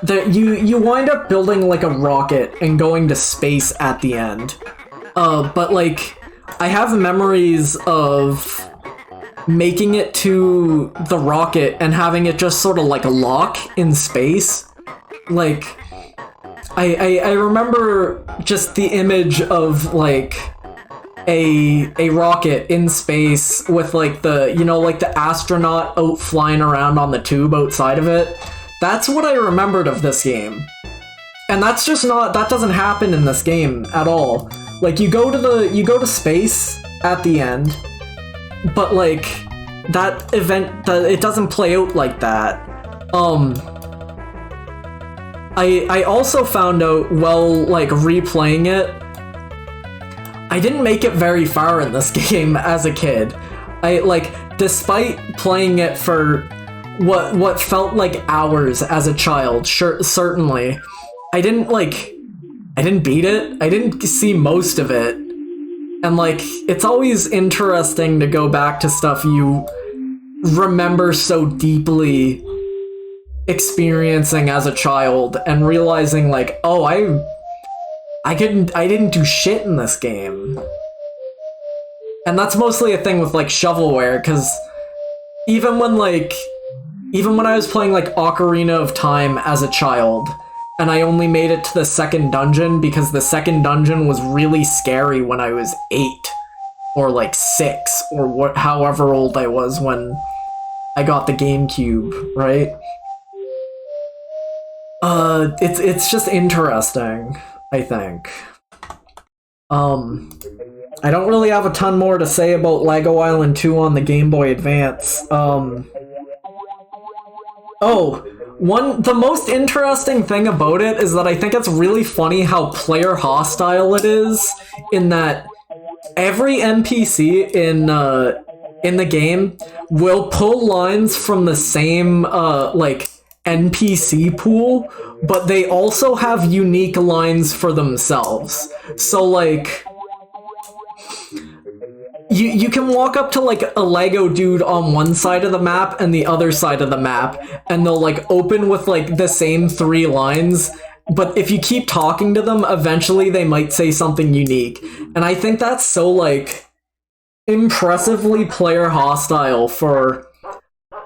that you wind up building like a rocket and going to space at the end. But like I have memories of making it to the rocket and having it just sort of like lock in space. Like I remember just the image of like a rocket in space with like the, you know, like the astronaut out flying around on the tube outside of it. That's what I remembered of this game. And that's just not, that doesn't happen in this game at all. Like you go to space at the end, but like that event, it doesn't play out like that. I also found out while like replaying it, I didn't make it very far in this game as a kid. I like, despite playing it for what felt like hours as a child, sure, certainly, I didn't beat it. I didn't see most of it. And like, it's always interesting to go back to stuff you remember so deeply experiencing as a child and realizing like, oh, I didn't do shit in this game. And that's mostly a thing with like shovelware, because even when I was playing like Ocarina of Time as a child, and I only made it to the second dungeon because the second dungeon was really scary when I was 8 or like 6 or however old I was when I got the GameCube, right? It's just interesting, I think. I don't really have a ton more to say about Lego Island 2 on the Game Boy Advance. The most interesting thing about it is that I think it's really funny how player hostile it is, in that every NPC in the game will pull lines from the same like NPC pool, but they also have unique lines for themselves. So like you can walk up to like a Lego dude on one side of the map and the other side of the map, and they'll like open with like the same 3 lines, but if you keep talking to them, eventually they might say something unique. And I think that's so like impressively player hostile for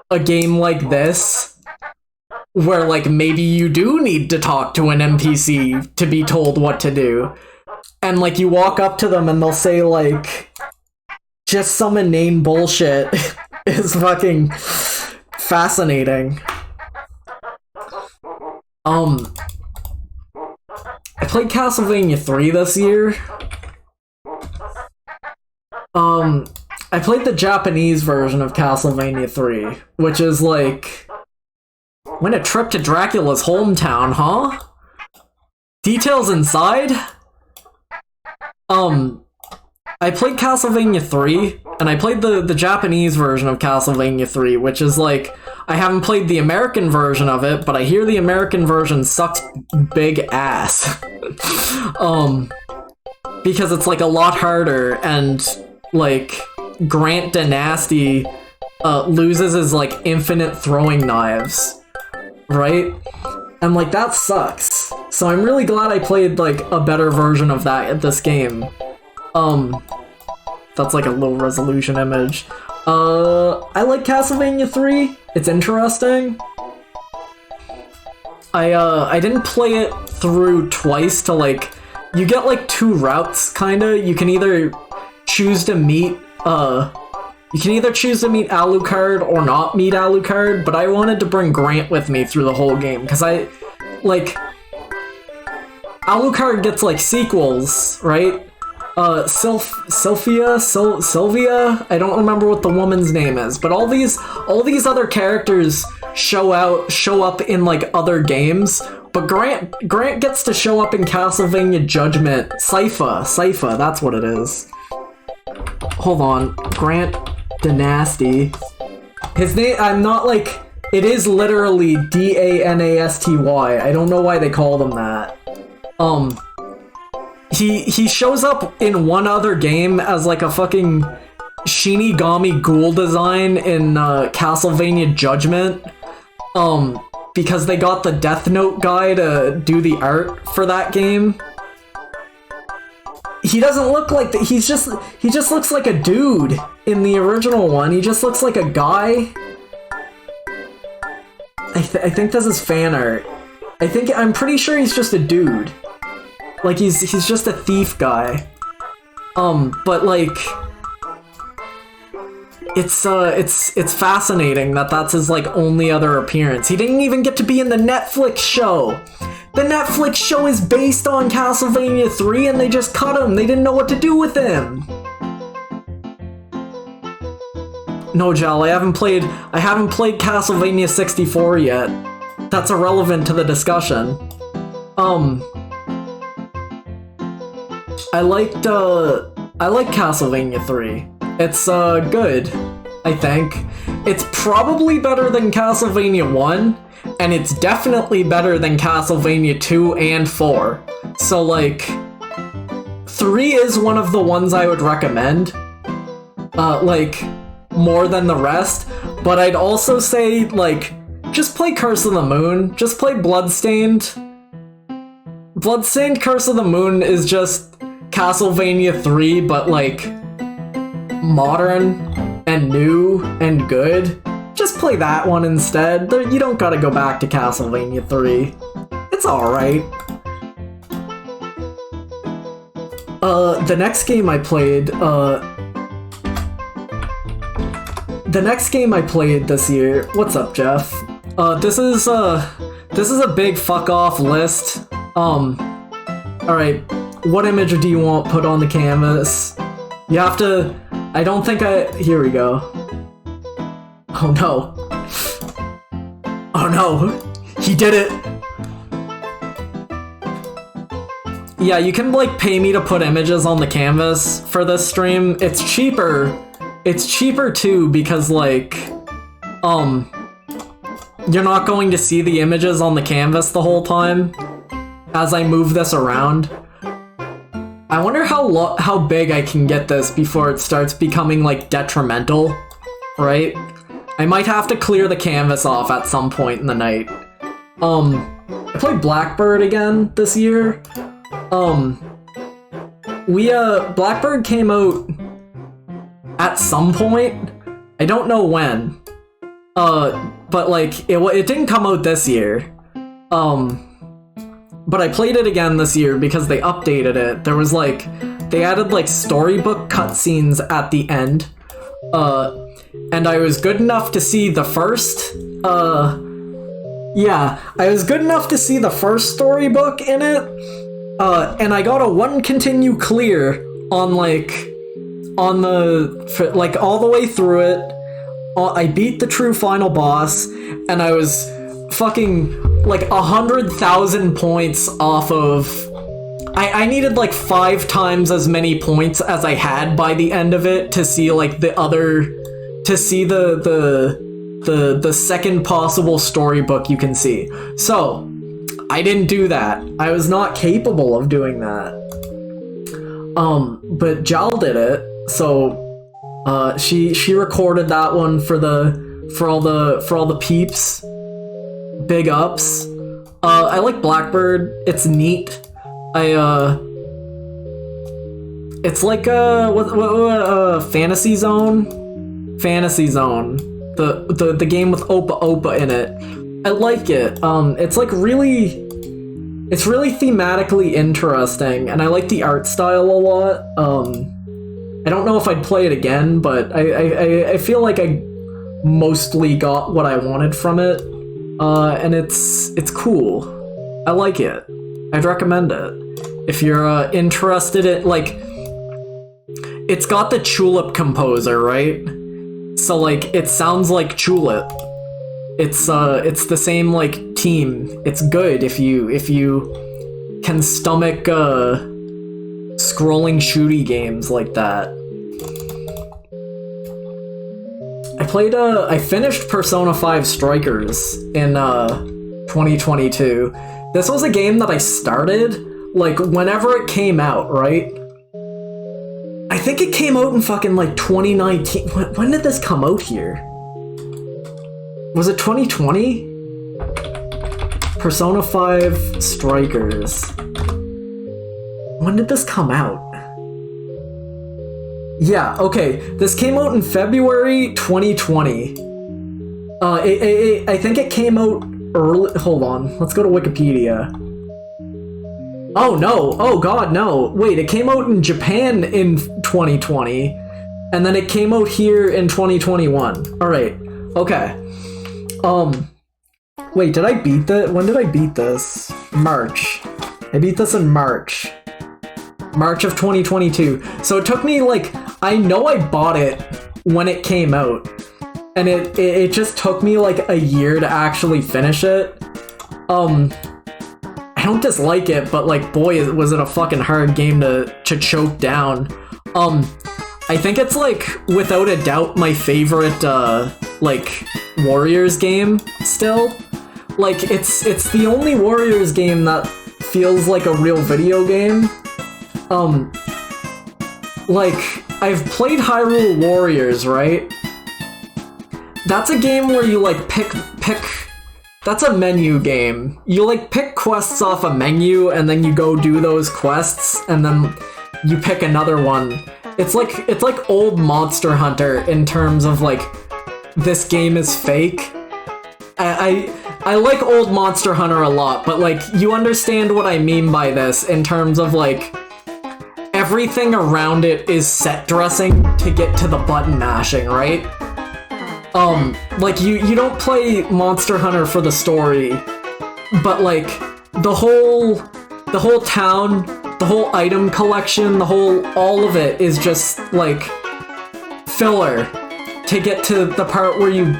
a game like this, where like maybe you do need to talk to an NPC to be told what to do. And like you walk up to them and they'll say like just some inane bullshit is fucking fascinating. I played Castlevania 3 this year. I played the Japanese version of Castlevania 3, which is like, win a trip to Dracula's hometown, huh? Details inside? I played Castlevania 3, and I played the Japanese version of Castlevania 3, which is like, I haven't played the American version of it, but I hear the American version sucks big ass. Because it's like a lot harder, and like Grant Dynasty loses his like infinite throwing knives, right? And like that sucks. So I'm really glad I played like a better version of that at this game. That's like a low resolution image. I like Castlevania 3. It's interesting. I didn't play it through twice to like, you get like 2 routes kinda. You can either choose to meet Alucard or not meet Alucard, but I wanted to bring Grant with me through the whole game, because I like Alucard gets like sequels, right? Sylvia, I don't remember what the woman's name is, but all these other characters show up in like other games, but Grant gets to show up in Castlevania Judgment. Sypha, that's what it is. Hold on, Grant Dynasty. His name, I'm not like, it is literally Danasty. I don't know why they call him that. He shows up in one other game as like a fucking Shinigami ghoul design in Castlevania Judgment. Because they got the Death Note guy to do the art for that game. He doesn't look like that. He just looks like a dude in the original one. He just looks like a guy. I think this is fan art. I'm pretty sure he's just a dude. Like he's just a thief guy. But like it's fascinating that that's his like only other appearance. He didn't even get to be in the Netflix show. The Netflix show is based on Castlevania 3 and they just cut him. They didn't know what to do with him. No, Jal, I haven't played Castlevania 64 yet. That's irrelevant to the discussion. I like Castlevania 3. It's good, I think. It's probably better than Castlevania 1, and it's definitely better than Castlevania 2 and 4. So like 3 is one of the ones I would recommend. Like more than the rest, but I'd also say like just play Curse of the Moon. Just play Bloodstained. Bloodstained Curse of the Moon is just Castlevania 3, but like modern and new and good. Just play that one instead. You don't gotta go back to Castlevania 3. It's alright. The next game I played this year. What's up, Jeff? This is a big fuck off list. Alright, what image do you want put on the canvas? You have to, here we go. Oh no. Oh no, he did it. Yeah, you can like pay me to put images on the canvas for this stream. It's cheaper. It's cheaper too because like, you're not going to see the images on the canvas the whole time as I move this around. I wonder how big I can get this before it starts becoming, like, detrimental, right? I might have to clear the canvas off at some point in the night. I played Blackbird again this year. Blackbird came out at some point. I don't know when. But, like, it didn't come out this year. But I played it again this year because they updated it. There was, like, they added, like, storybook cutscenes at the end. And I was good enough to see the first, yeah, I was good enough to see the first storybook in it. And I got a 1 continue clear on, like, on the, like, all the way through it. I beat the true final boss, and I was fucking, like, 100,000 points off of... I needed, like, 5 times as many points as I had by the end of it to see, like, the other... to see the second possible storybook you can see. So, I didn't do that. I was not capable of doing that. But Jal did it, so... she recorded that one for all the peeps. Big ups. I like Blackbird. It's neat. It's like Fantasy Zone. Fantasy Zone. The game with Opa Opa in it. I like it. It's like really. It's really thematically interesting, and I like the art style a lot. I don't know if I'd play it again, but I feel like I mostly got what I wanted from it, and it's cool. I like it. I'd recommend it. If you're interested in, like, it's got the Tulip composer, right? So, like, it sounds like Tulip. It's the same, like, team. It's good if you can stomach, scrolling shooty games like that. I finished Persona 5 Strikers in 2022. This was a game that I started, like, whenever it came out, right? I think it came out in fucking, like, 2019. When did this come out here? Was it 2020? Persona 5 Strikers. When did this come out? Yeah, okay. This came out in February 2020. I think it came out early. Hold on. Let's go to Wikipedia. Oh, no. Oh, God, no. Wait, it came out in Japan in 2020. And then it came out here in 2021. Alright. Okay. Wait, did I beat that? When did I beat this? March. I beat this in March. March of 2022. So it took me, like, I know I bought it when it came out, and it just took me, like, a year to actually finish it. I don't dislike it, but, like, boy, was it a fucking hard game to choke down. I think it's, like, without a doubt my favorite, like, Warriors game still. Like, it's the only Warriors game that feels like a real video game. Like, I've played Hyrule Warriors, right? That's a game where you, like, pick... That's a menu game. You, like, pick quests off a menu, and then you go do those quests, and then you pick another one. It's like old Monster Hunter in terms of, like, this game is fake. I like old Monster Hunter a lot, but, like, you understand what I mean by this in terms of, like, everything around it is set dressing to get to the button mashing, right? Like, you don't play Monster Hunter for the story, but, like, the whole town, the whole item collection, all of it is just, like, filler to get to the part where you,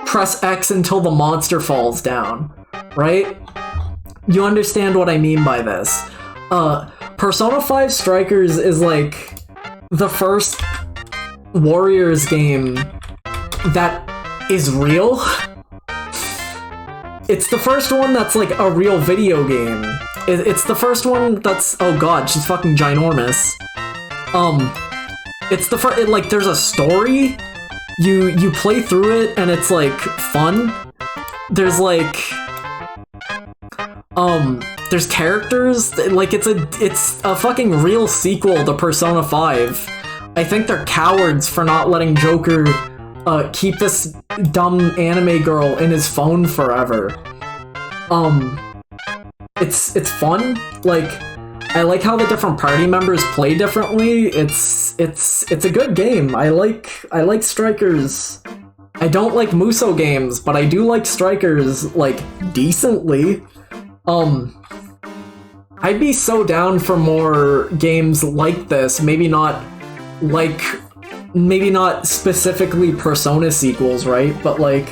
press X until the monster falls down, right? You understand what I mean by this. Persona 5 Strikers is, like, the first Warriors game that is real. It's the first one that's, like, a real video game. It's the first one that's... Oh god, she's fucking ginormous. It's the first... Like, there's a story. You play through it, and it's, like, fun. There's, like... There's characters. Like, it's a fucking real sequel to Persona 5. I think they're cowards for not letting Joker, keep this dumb anime girl in his phone forever. It's fun. Like, I like how the different party members play differently. It's a good game. I like Strikers. I don't like Muso games, but I do like Strikers, like, decently. I'd be so down for more games like this. Maybe not specifically Persona sequels, right? But, like,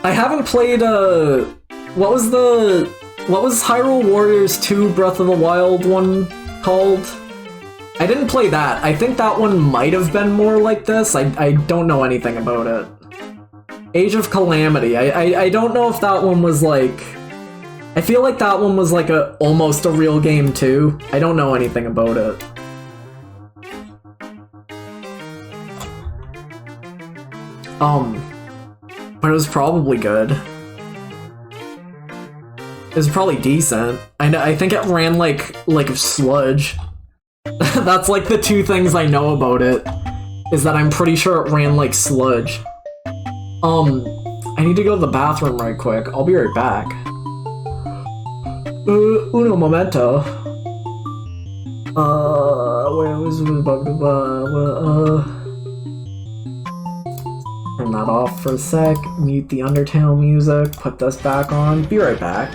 I haven't played, what was Hyrule Warriors 2 Breath of the Wild one called? I didn't play that. I think that one might have been more like this. I don't know anything about it. Age of Calamity. I don't know if that one was like... I feel like that one was like almost a real game too. I don't know anything about it. But it was probably good. It was probably decent. I think it ran like sludge. That's like the two things I know about it. Is that I'm pretty sure it ran like sludge. I need to go to the bathroom right quick. I'll be right back. Uno momento. Where was turn that off for a sec. Mute the Undertale music. Put this back on. Be right back.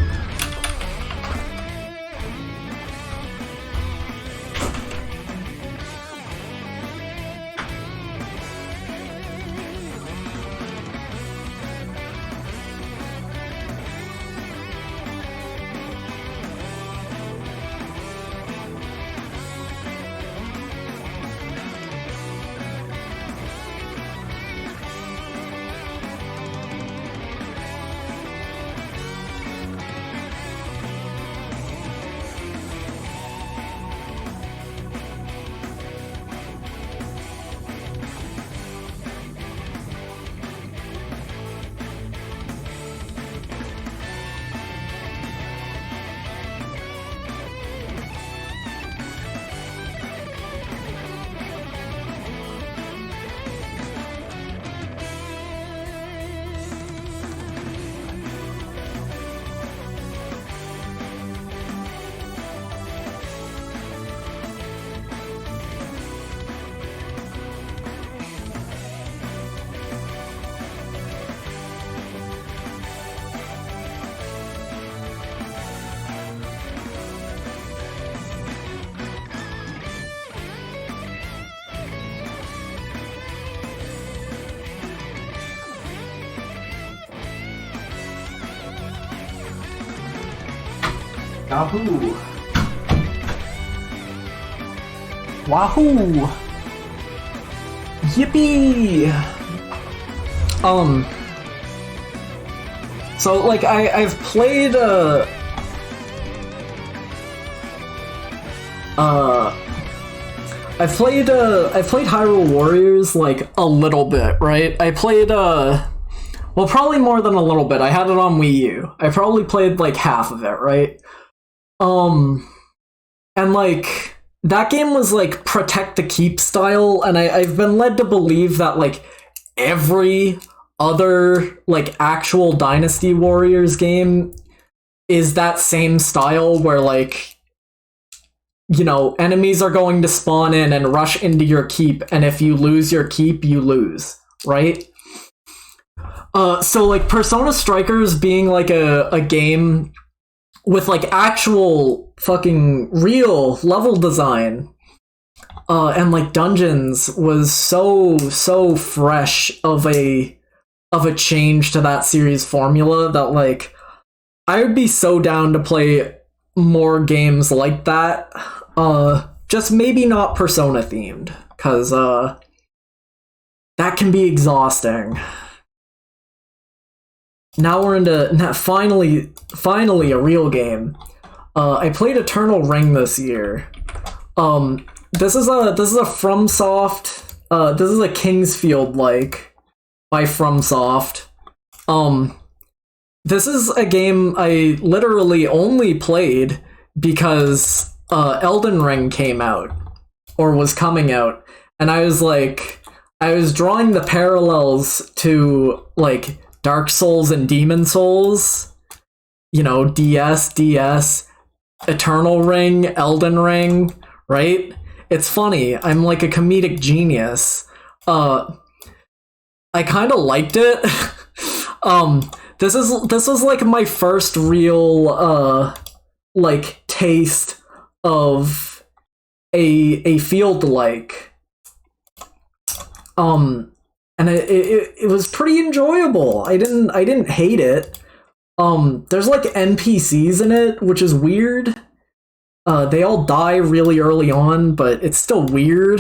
Yahoo! Wahoo! Yippee! So, like, I've played, I've played Hyrule Warriors, like, a little bit, right? I played, well, probably more than a little bit. I had it on Wii U. I probably played, like, half of it, right? And, like, that game was, like, protect to keep style, and I've been led to believe that, like, every other, like, actual Dynasty Warriors game is that same style where, like, you know, enemies are going to spawn in and rush into your keep, and if you lose your keep, you lose, right? So, like, Persona Strikers being, like, a game with, like, actual fucking real level design and, like, dungeons was so fresh of a change to that series formula that, like, I would be so down to play more games like that. Just maybe not Persona themed, because that can be exhausting. Now we're into finally a real game. I played Eternal Ring this year. This is a FromSoft. This is a Kingsfield like by FromSoft. This is a game I literally only played because Elden Ring came out or was coming out, and I was drawing the parallels to like Dark Souls and Demon Souls. You know, DS, Eternal Ring, Elden Ring, right? It's funny. I'm like a comedic genius. I kind of liked it. This was like my first real like taste of a field like. And it was pretty enjoyable. I didn't hate it. There's like NPCs in it, which is weird. They all die really early on, but it's still weird.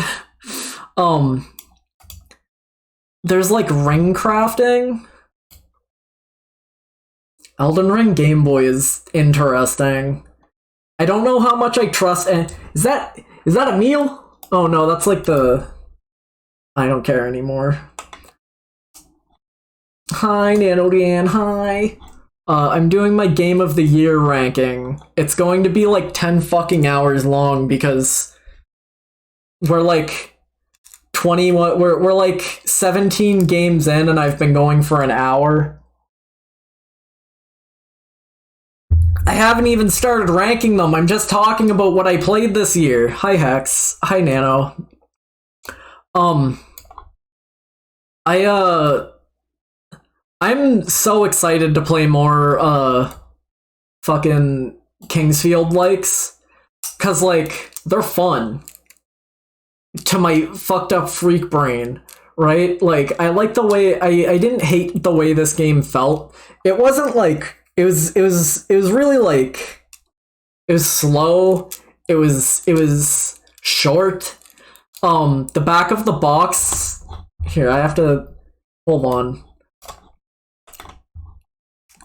There's like ring crafting. Elden Ring Game Boy is interesting. I don't know how much I trust. Is that a meal? Oh no, that's like the. I don't care anymore. Hi, NanoDan. Hi. I'm doing my Game of the Year ranking. It's going to be like 10 fucking hours long because we're like 20. We're like 17 games in, and I've been going for an hour. I haven't even started ranking them. I'm just talking about what I played this year. Hi Hex. Hi Nano. I'm so excited to play more fucking Kingsfield likes, cause like they're fun to my fucked up freak brain, right? Like I like the way I didn't hate the way this game felt. It wasn't like it was really like it was slow. It was short. The back of the box. Here, I have to hold on.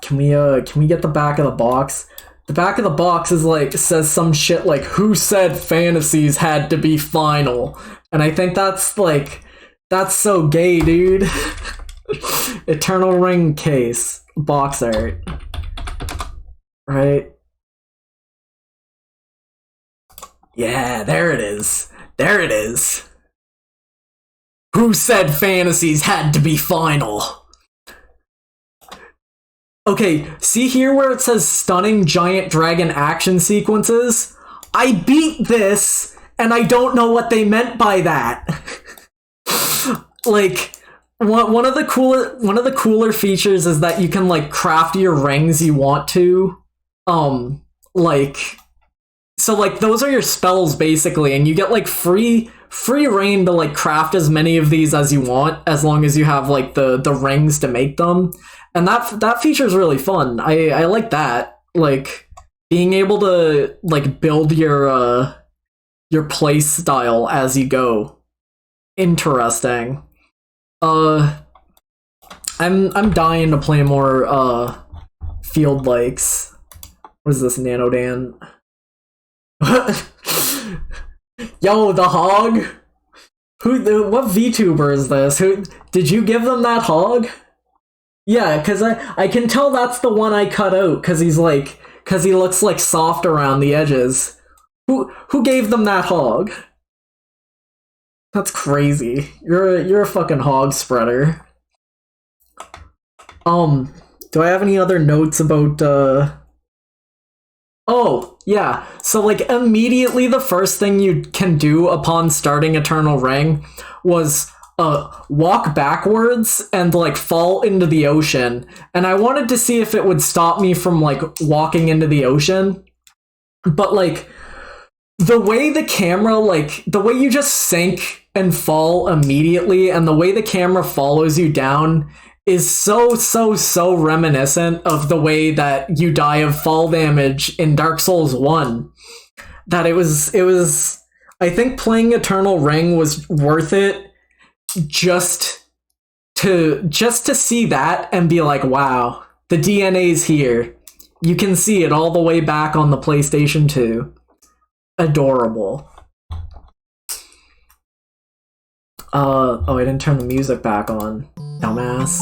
Can we get the back of the box? The back of the box is like says some shit like who said fantasies had to be final? And I think that's so gay, dude. Eternal Ring case box art. Right? Yeah, there it is. There it is. Who said fantasies had to be final? Okay, see here where it says stunning giant dragon action sequences? I beat this, and I don't know what they meant by that. Like, one of the cooler features is that you can like craft your rings you want to. So like those are your spells basically, and you get like free reign to like craft as many of these as you want, as long as you have like the rings to make them. And that feature is really fun. I like that. Like being able to like build your play style as you go. Interesting. I'm dying to play more field likes. What is this, NanoDan? Yo, the hog? What VTuber is this? Who did you give them that hog? Yeah, because I can tell that's the one I cut out, because he looks like soft around the edges. Who gave them that hog? That's crazy. You're a fucking hog spreader. Do I have any other notes about Oh, yeah. So like immediately the first thing you can do upon starting Eternal Ring was walk backwards and like fall into the ocean. And I wanted to see if it would stop me from like walking into the ocean. But like the way the camera, like the way you just sink and fall immediately, and the way the camera follows you down is so reminiscent of the way that you die of fall damage in Dark Souls 1. That it was I think playing Eternal Ring was worth it just to see that and be like, wow, the DNA's here. You can see it all the way back on the PlayStation 2. Adorable. Oh, I didn't turn the music back on. Dumbass.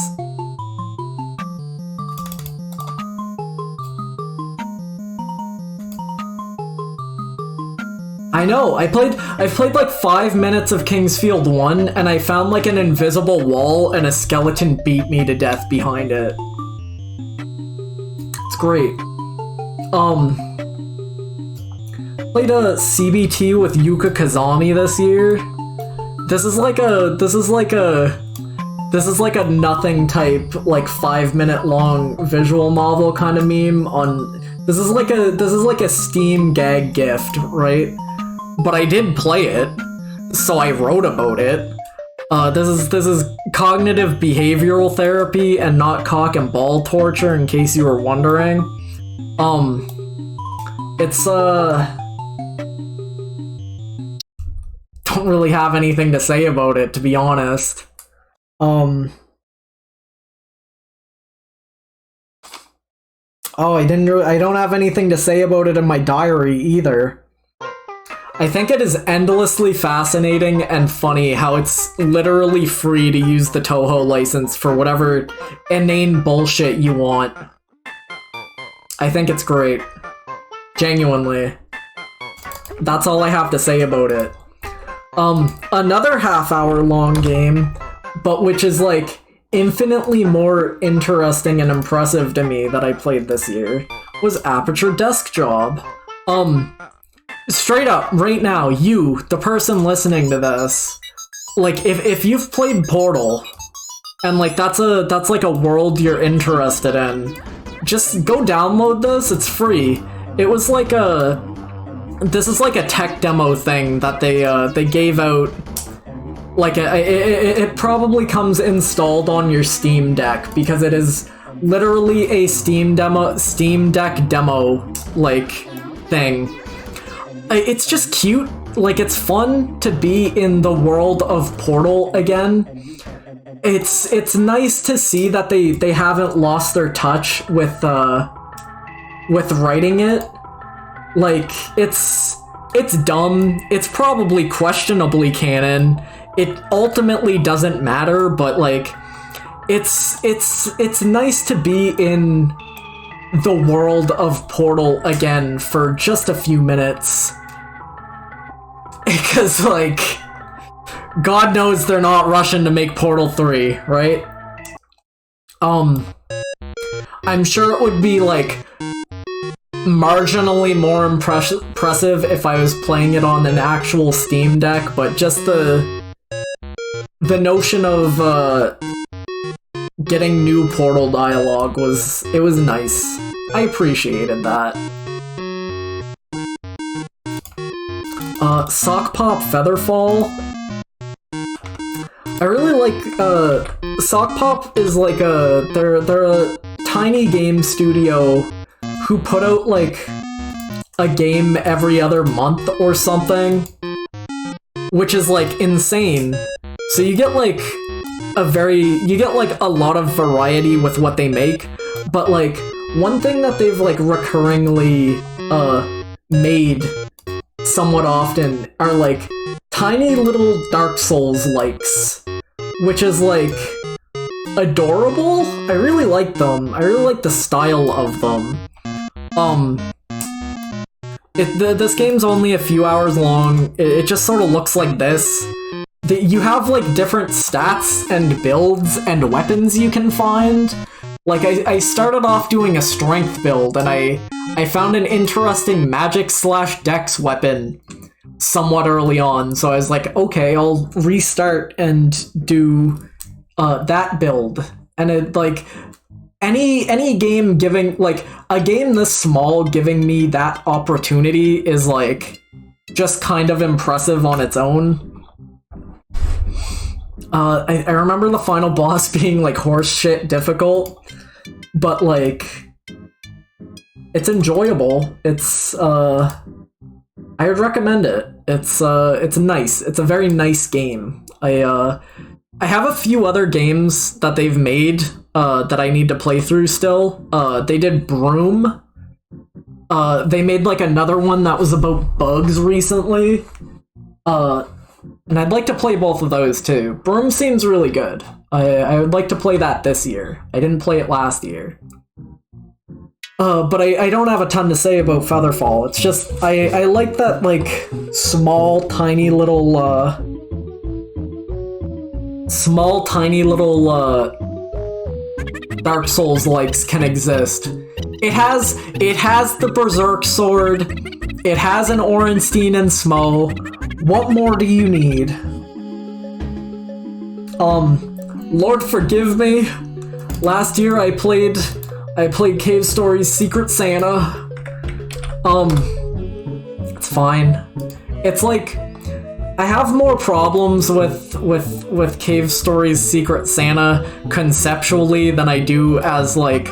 I know, I played like 5 minutes of King's Field 1, and I found like an invisible wall and a skeleton beat me to death behind it. It's great. Played a CBT with Yuka Kazami this year. This is like a nothing type, like 5-minute long visual novel kind of meme on. This is like a Steam gag gift, right? But I did play it, so I wrote about it. This is cognitive behavioral therapy and not cock and ball torture, in case you were wondering. It's don't really have anything to say about it, to be honest. Oh, I don't have anything to say about it in my diary either. I think it is endlessly fascinating and funny how it's literally free to use the Toho license for whatever inane bullshit you want. I think it's great. Genuinely. That's all I have to say about it. Another half-hour long game, but which is like infinitely more interesting and impressive to me that I played this year, was Aperture Desk Job. Straight up, right now, you, the person listening to this, like, if you've played Portal, and like that's like a world you're interested in, just go download this, it's free. It was like this is like a tech demo thing that they gave out, like it probably comes installed on your Steam Deck, because it is literally a Steam Deck demo, like, thing. It's just cute, like it's fun to be in the world of Portal again. It's nice to see that they haven't lost their touch with writing it. Like, it's dumb, it's probably questionably canon, it ultimately doesn't matter, but like, it's nice to be in the world of Portal again for just a few minutes. Because, like, God knows they're not rushing to make Portal 3, right? I'm sure it would be, like, marginally more impressive if I was playing it on an actual Steam Deck, but just the notion of, getting new Portal dialogue was nice. I appreciated that. Sock Pop Featherfall. I really like, Sock Pop is like they're a tiny game studio who put out like a game every other month or something, which is like insane. So you get like a lot of variety with what they make, but like one thing that they've like recurringly made somewhat often are like tiny little Dark Souls likes, which is like adorable. I really like them. I really like the style of them. This game's only a few hours long. It just sort of looks like this. You have like different stats and builds and weapons you can find. Like I started off doing a strength build, and I found an interesting magic/dex weapon somewhat early on, so I was like, okay, I'll restart and do that build. And it like any game giving, like a game this small giving me that opportunity is like just kind of impressive on its own. I remember the final boss being like horse shit difficult, but like it's enjoyable. It's I would recommend it. It's nice. It's a very nice game. I have a few other games that they've made that I need to play through still. They did Broom, They made like another one that was about bugs recently. And I'd like to play both of those too. Broom seems really good. I would like to play that this year. I didn't play it last year. But I don't have a ton to say about Featherfall. It's just, I like that, like, small, tiny little, Dark Souls likes can exist. It has the Berserk sword. It has an Orenstein and Smo. What more do you need? Lord forgive me. Last year I played Cave Story's Secret Santa. It's fine. It's like, I have more problems with Cave Story's Secret Santa conceptually than I do as, like,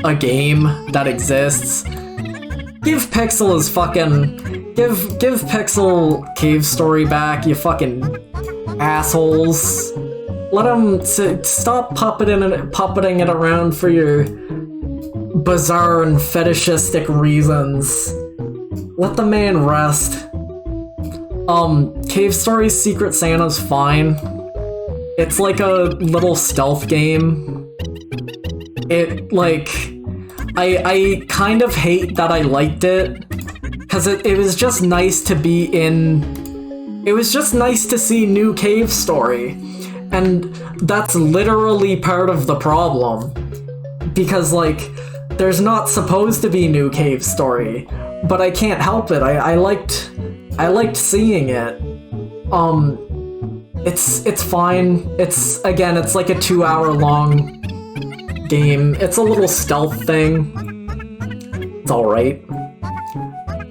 a game that exists. Give Pixel his fucking... Give Pixel Cave Story back, you fucking assholes. Let him stop puppeting it around for your bizarre and fetishistic reasons. Let the man rest. Cave Story's Secret Santa's fine. It's like a little stealth game. It, like... I kind of hate that I liked it, because it was just nice to be in... It was just nice to see new Cave Story, and that's literally part of the problem. Because, like, there's not supposed to be new Cave Story, but I can't help it. I liked seeing it. It's fine. It's like a 2-hour long game. It's a little stealth thing. It's alright.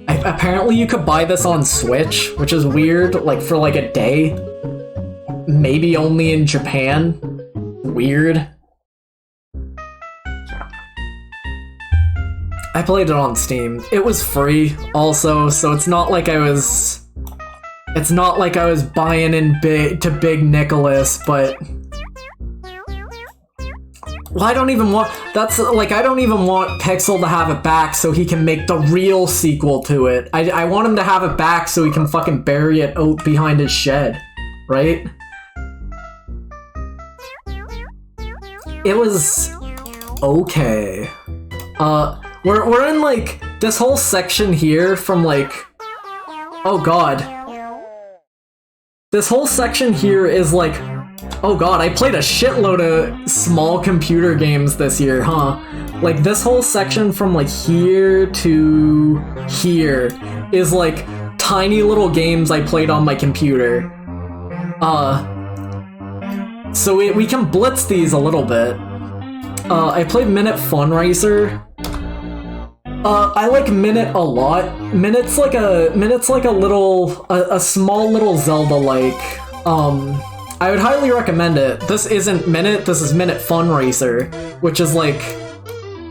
Apparently you could buy this on Switch, which is weird, like for like a day. Maybe only in Japan. Weird. I played it on Steam. It was free also, so it's not like I was buying in to Big Nicholas, but well, I don't even want Pixel to have it back so he can make the real sequel to it. I want him to have it back so he can fucking bury it out behind his shed, right? It was okay. We're in like this whole section here from like, oh god. This whole section here is like, oh god, I played a shitload of small computer games this year, huh? Like, this whole section from, like, here to here is, like, tiny little games I played on my computer. So we can blitz these a little bit. I played Minute Fun Racer. I like Minute a lot. Minute's like a small little Zelda-like. I would highly recommend it. This isn't Minute, this is Minute Fun Racer, which is like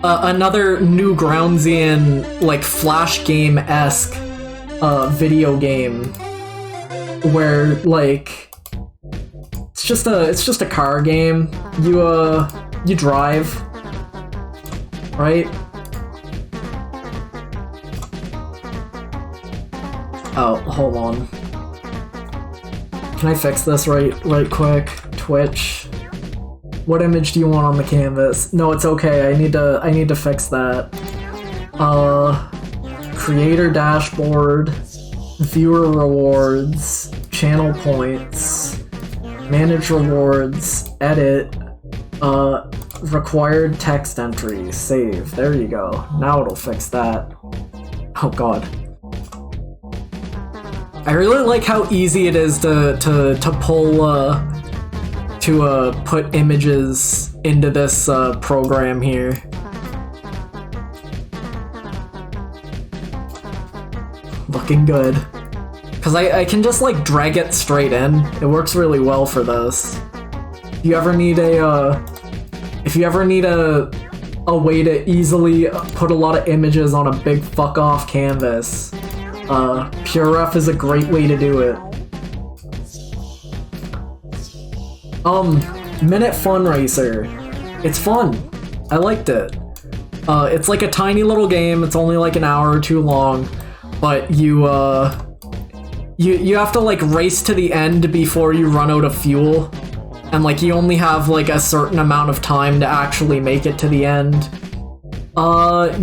another New Groundsian, like Flash game-esque video game where like it's just a car game. You drive, right? Oh, hold on. Can I fix this right quick? Twitch. What image do you want on the canvas? No, it's okay. I need to fix that. Creator dashboard, viewer rewards, channel points, manage rewards, edit, required text entry, save. There you go. Now it'll fix that. Oh god. I really like how easy it is to put images into this program here. Looking good. Cause I can just like drag it straight in. It works really well for this. If you ever need a way to easily put a lot of images on a big fuck off canvas, PureRef is a great way to do it. Minute Fun Racer. It's fun. I liked it. It's like a tiny little game. It's only like an hour or two long, but you have to like race to the end before you run out of fuel, and like you only have like a certain amount of time to actually make it to the end.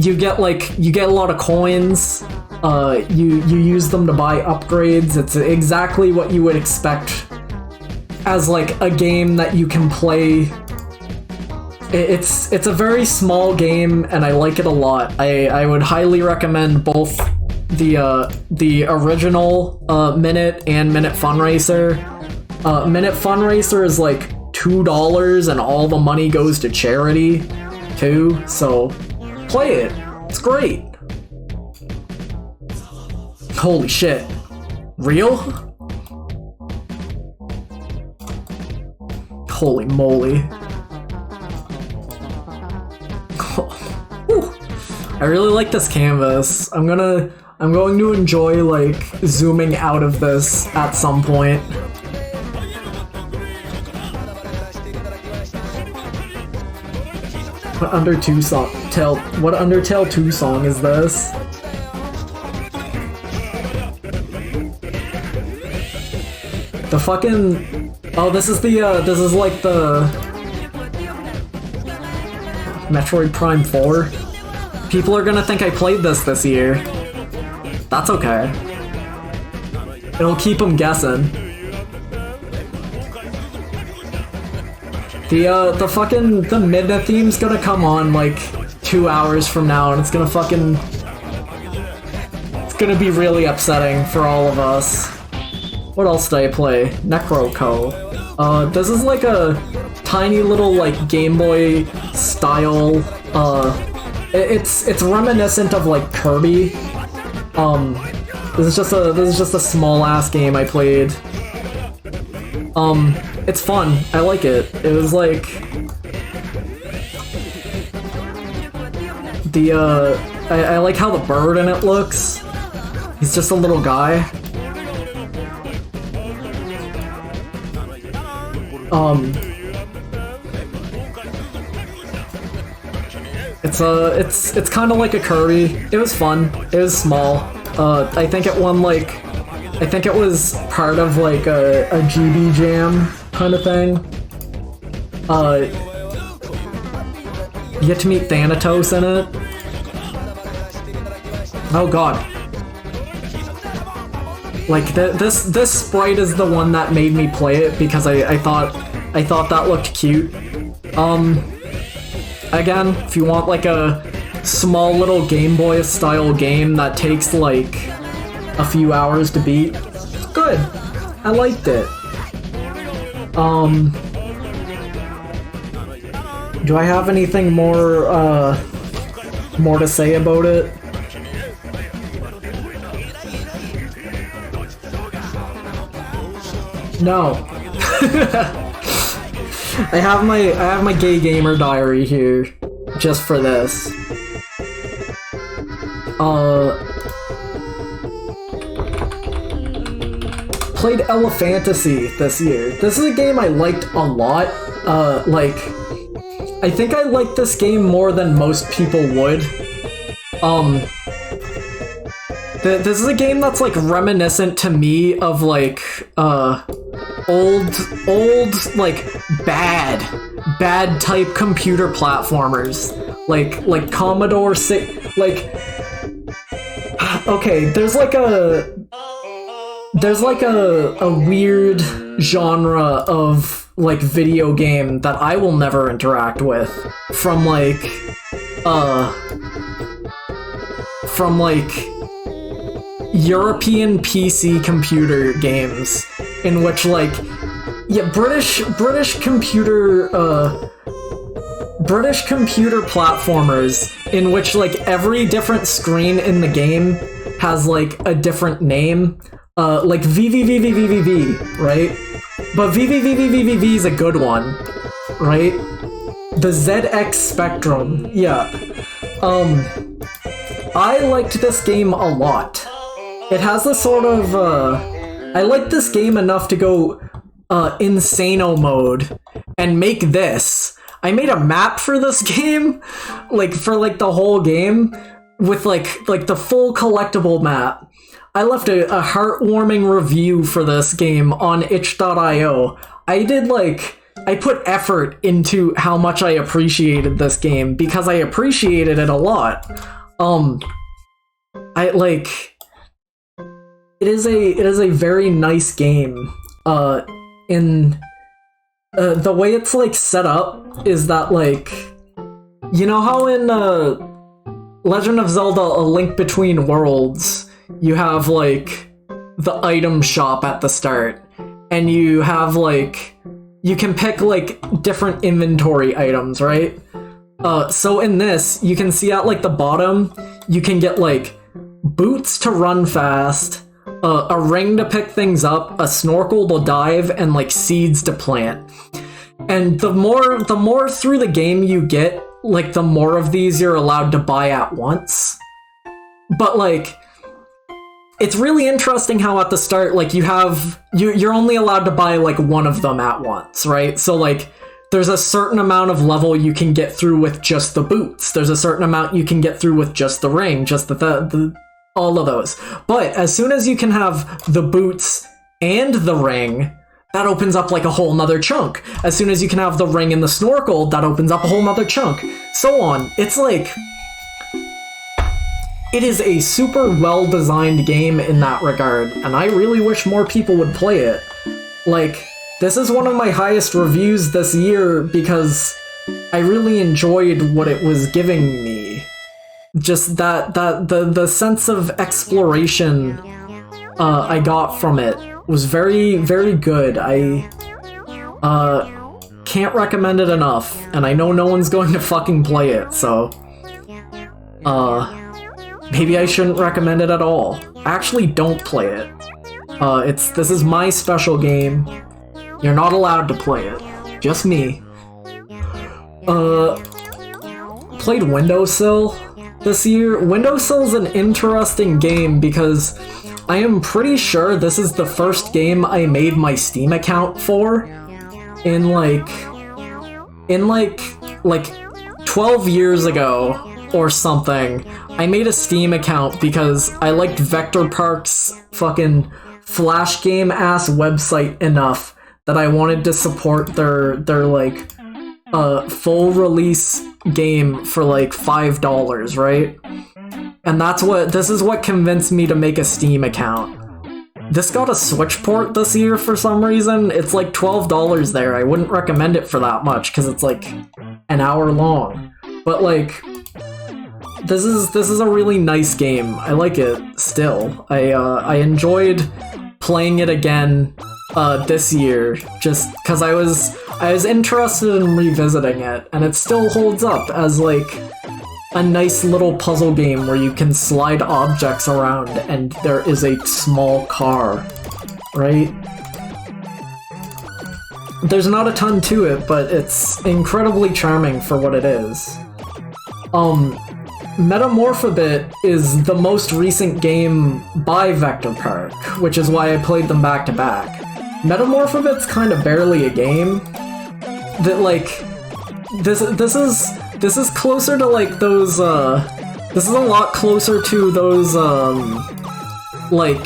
You get a lot of coins. You use them to buy upgrades. It's exactly what you would expect as like a game that you can play. It's a very small game, and I like it a lot. I would highly recommend both the original Minute and Minute Funracer. Minute Funracer is like $2, and all the money goes to charity too. So play it. It's great. Holy shit. Real? Holy moly. I really like this canvas. I'm going to enjoy like zooming out of this at some point. What Undertale 2 song is this? The fucking... Oh, this is like the... Metroid Prime 4? People are gonna think I played this year. That's okay. It'll keep them guessing. The Midna theme's gonna come on like 2 hours from now, and it's gonna be really upsetting for all of us. What else did I play? Necroco. This is like a tiny little like Game Boy style. It's reminiscent of like Kirby. This is just a small ass game I played. It's fun. I like it. It was like I like how the bird in it looks. He's just a little guy. It's kind of like a Kirby. It was fun. It was small. I think it won like, I think it was part of like a GB Jam kind of thing. You get to meet Thanatos in it. Oh god. Like this sprite is the one that made me play it because I thought that looked cute. Again, if you want like a small little Game Boy style game that takes like a few hours to beat, it's good. I liked it. Do I have anything more to say about it? No. I have my gay gamer diary here just for this. Played Elephantasy this year. This is a game I liked a lot. Like, I think I liked this game more than most people would. This is a game that's like reminiscent to me of like old like bad type computer platforms, like Commodore 6. Like, okay, there's like a weird genre of like video game that I will never interact with from like European PC computer games, in which like, yeah, British computer platformers in which like every different screen in the game has like a different name, like VVVVVVV, right? But VVVVVVV is a good one, right? The ZX Spectrum, yeah. I liked this game a lot. It has this sort of, I liked this game enough to go Insano mode and make this. I made a map for this game, like for like the whole game, with like the full collectible map. I left a heartwarming review for this game on itch.io. I put effort into how much I appreciated this game because I appreciated it a lot. It is a very nice game. In the way it's like set up is that, like, you know how in Legend of Zelda: A Link Between Worlds you have like the item shop at the start, and you have like you can pick like different inventory items, right? So in this, you can see at like the bottom, you can get like boots to run fast, a ring to pick things up, a snorkel to dive, and like seeds to plant. And the more through the game you get, like the more of these you're allowed to buy at once. But like, it's really interesting how at the start, like you're only allowed to buy like one of them at once, right? So like, there's a certain amount of level you can get through with just the boots. There's a certain amount you can get through with just the ring, just the all of those. But as soon as you can have the boots and the ring, that opens up like a whole nother chunk. As soon as you can have the ring and the snorkel, that opens up a whole nother chunk. So on. It's like, it is a super well-designed game in that regard, and I really wish more people would play it. Like, this is one of my highest reviews this year because I really enjoyed what it was giving me. Just the sense of exploration I got from it was very, very good. I can't recommend it enough, and I know no one's going to fucking play it, so maybe I shouldn't recommend it at all. Actually, don't play it. This is my special game. You're not allowed to play it. Just me. Played Windowsill this year. Windowsill's an interesting game because I am pretty sure this is the first game I made my Steam account for in like 12 years ago or something. I made a Steam account because I liked Vector Park's fucking flash game ass website enough that I wanted to support their like full release game for like $5, right? And this is what convinced me to make a Steam account. This got a Switch port this year for some reason. It's like $12 there. I wouldn't recommend it for that much because it's like an hour long. But like, this is a really nice game. I like it still. I enjoyed playing it again this year just because I was interested in revisiting it, and it still holds up as like a nice little puzzle game where you can slide objects around and there is a small car, right? There's not a ton to it, but it's incredibly charming for what it is. Metamorphobit is the most recent game by Vector Park, which is why I played them back to back. Metamorphobit's kind of barely a game. That like, this is closer to like those this is a lot closer to those like,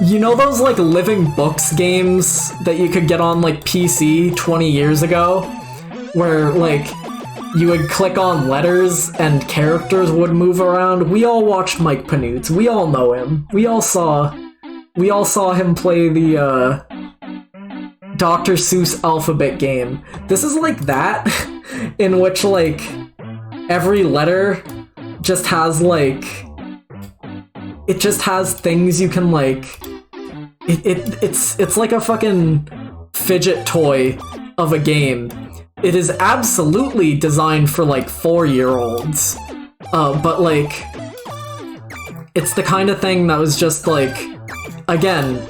you know those like living books games that you could get on like PC 20 years ago, where like you would click on letters and characters would move around? We all watched Mike Panutes. We all know him. We all saw him play the Dr. Seuss alphabet game. This is like that, in which like every letter just has like, it just has things you can like, it's like a fucking fidget toy of a game. It is absolutely designed for like 4-year-olds, but like, it's the kind of thing that was just like, again,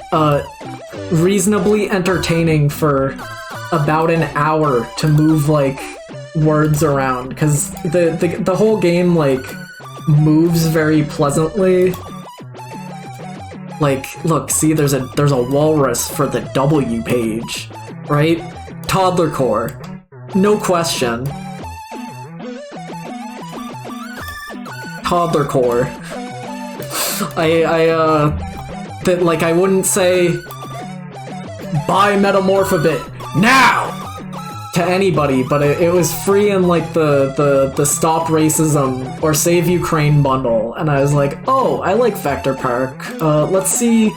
reasonably entertaining for about an hour to move like words around, because the whole game like moves very pleasantly. Like, look, see, there's a walrus for the W page, right? Toddler core. No question. Toddler core. I wouldn't say buy Metamorphobit now to anybody, but it was free in like the Stop Racism or Save Ukraine bundle, and I was like, oh, I like Vector Park. Let's see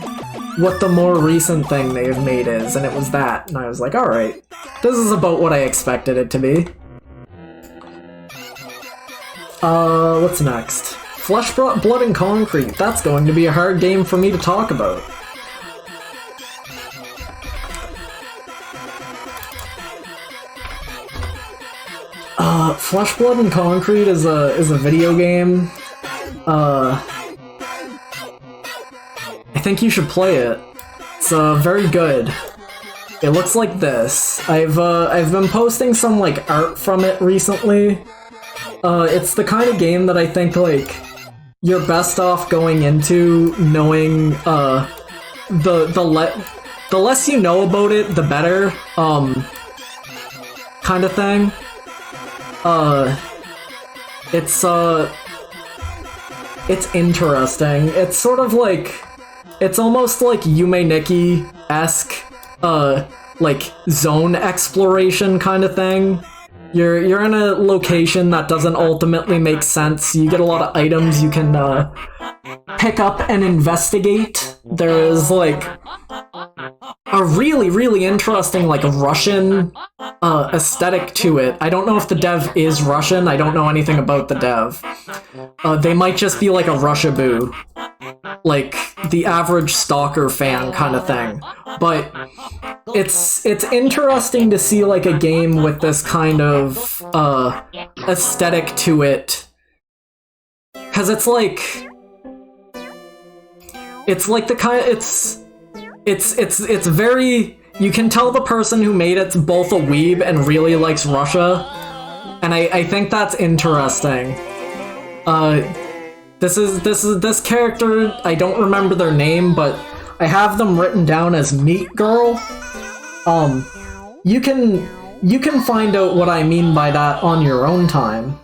what the more recent thing they've made is, and it was that, and I was like, alright, this is about what I expected it to be. What's next? Flesh, Blood, and Concrete. That's going to be a hard game for me to talk about. Flesh, Blood, and Concrete is a video game. I think you should play it. It's very good. It looks like this. I've been posting some like art from it recently. It's the kind of game that I think like you're best off going into knowing the less you know about it, the better. Kind of thing. It's interesting. It's sort of like, it's almost like Yume Nikki-esque, like zone exploration kind of thing. You're in a location that doesn't ultimately make sense. You get a lot of items you can pick up and investigate. There is like a really, really interesting like Russian aesthetic to it. I don't know if the dev is Russian. I don't know anything about the dev. They might just be like a Rushaboo, like the average Stalker fan kind of thing. But it's interesting to see like a game with this kind of aesthetic to it, because it's like the kind of, it's very, you can tell the person who made it's both a weeb and really likes Russia, and I think that's interesting. This character, I don't remember their name, but I have them written down as Meat Girl. You can find out what I mean by that on your own time.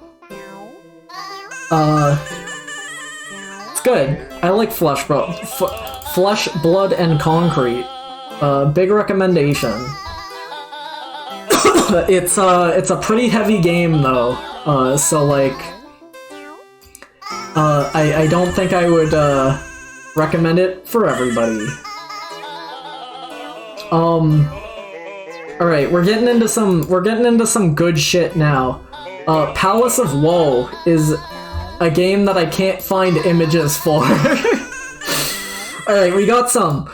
It's good. I like Flesh, Blood, and Concrete. Big recommendation. It's a pretty heavy game though. So like, I don't think I would recommend it for everybody. Alright, we're getting into some good shit now. Palace of Woe is a game that I can't find images for. Alright, we got some.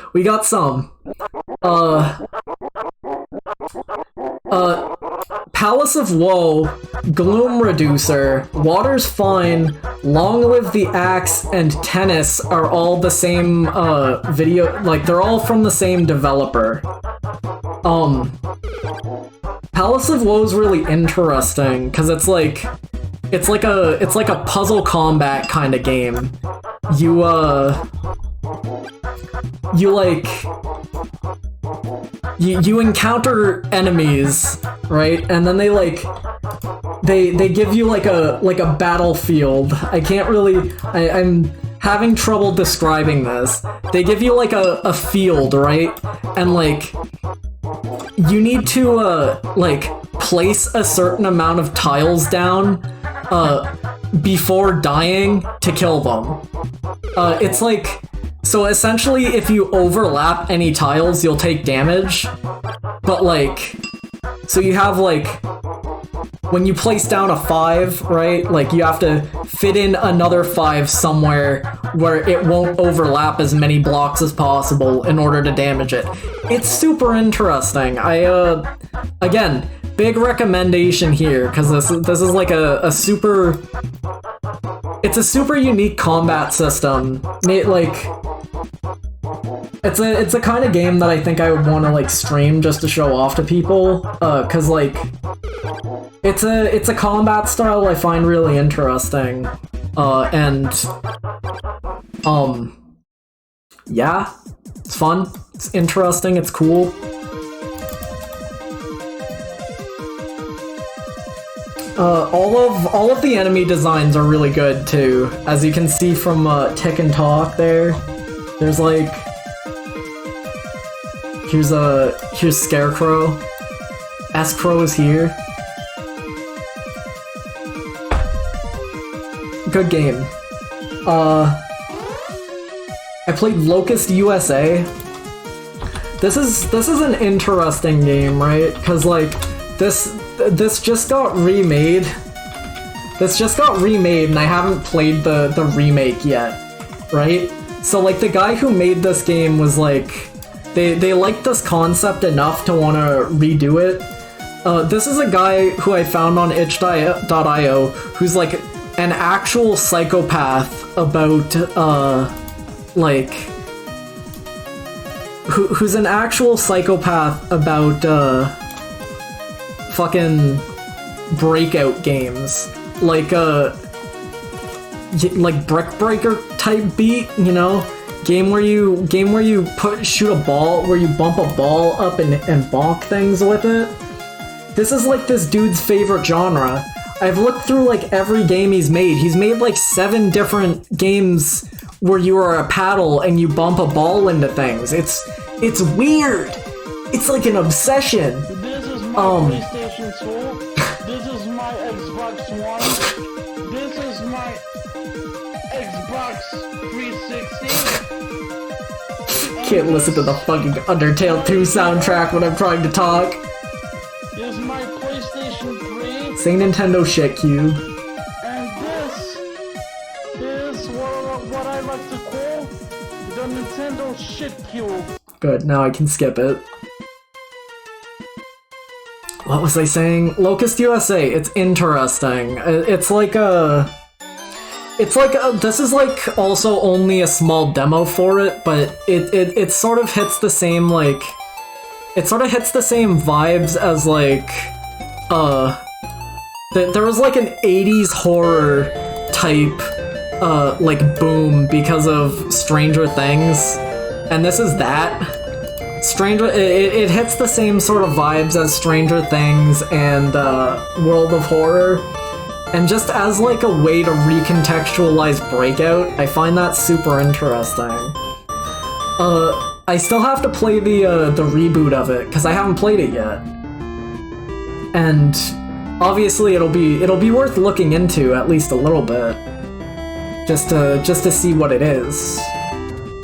Palace of Woe, Gloom Reducer, Water's Fine, Long Live the Axe, and Tennis are all the same video, like they're all from the same developer. Palace of Woe is really interesting because it's like a puzzle combat kind of game. You encounter enemies, right? And then they give you like a battlefield. I can't really, I'm having trouble describing this. They give you like a field, right? And like you need to like place a certain amount of tiles down before dying to kill them. It's like, so essentially if you overlap any tiles you'll take damage, but like, so you have like, when you place down a 5, right, like you have to fit in another 5 somewhere where it won't overlap as many blocks as possible in order to damage it. It's super interesting. Again, big recommendation here, because this is like a super, it's a super unique combat system. It's a kind of game that I think I would want to like stream just to show off to people, cause like it's a combat style I find really interesting, and yeah, it's fun, it's interesting, it's cool. all of the enemy designs are really good too. As you can see from Tick and Talk there, there's like here's Scarecrow. S-Crow is here. Good game. I played Locust USA. This is an interesting game, right? Cause like this just got remade. This just got remade and I haven't played the remake yet, right? So like the guy who made this game was like, they liked this concept enough to want to redo it. This is a guy who I found on itch.io who's like an actual psychopath about like who's an actual psychopath about fucking breakout games, like Brick Breaker type beat, you know, game where you shoot a ball, where you bump a ball up and bonk things with it. This is like this dude's favorite genre. I've looked through like every game he's made. He's made like 7 different games where you are a paddle and you bump a ball into things. It's weird. It's like an obsession. This is my PlayStation 2. This is my Xbox One. This is my Xbox 360. Can't listen to the fucking Undertale 2 soundtrack when I'm trying to talk. This is my PlayStation 3. Say Nintendo shit, Cube. And this is what I like to call the Nintendo shit cube. Good, now I can skip it. What was I saying? Locust USA, it's interesting. It's like this is like also only a small demo for it, but it sort of hits the same like, it sort of hits the same vibes as like, there was like an 80s horror type, like boom because of Stranger Things, and this is that. It hits the same sort of vibes as Stranger Things and World of Horror, and just as like a way to recontextualize Breakout, I find that super interesting. I still have to play the reboot of it because I haven't played it yet, and obviously it'll be worth looking into at least a little bit, just to see what it is.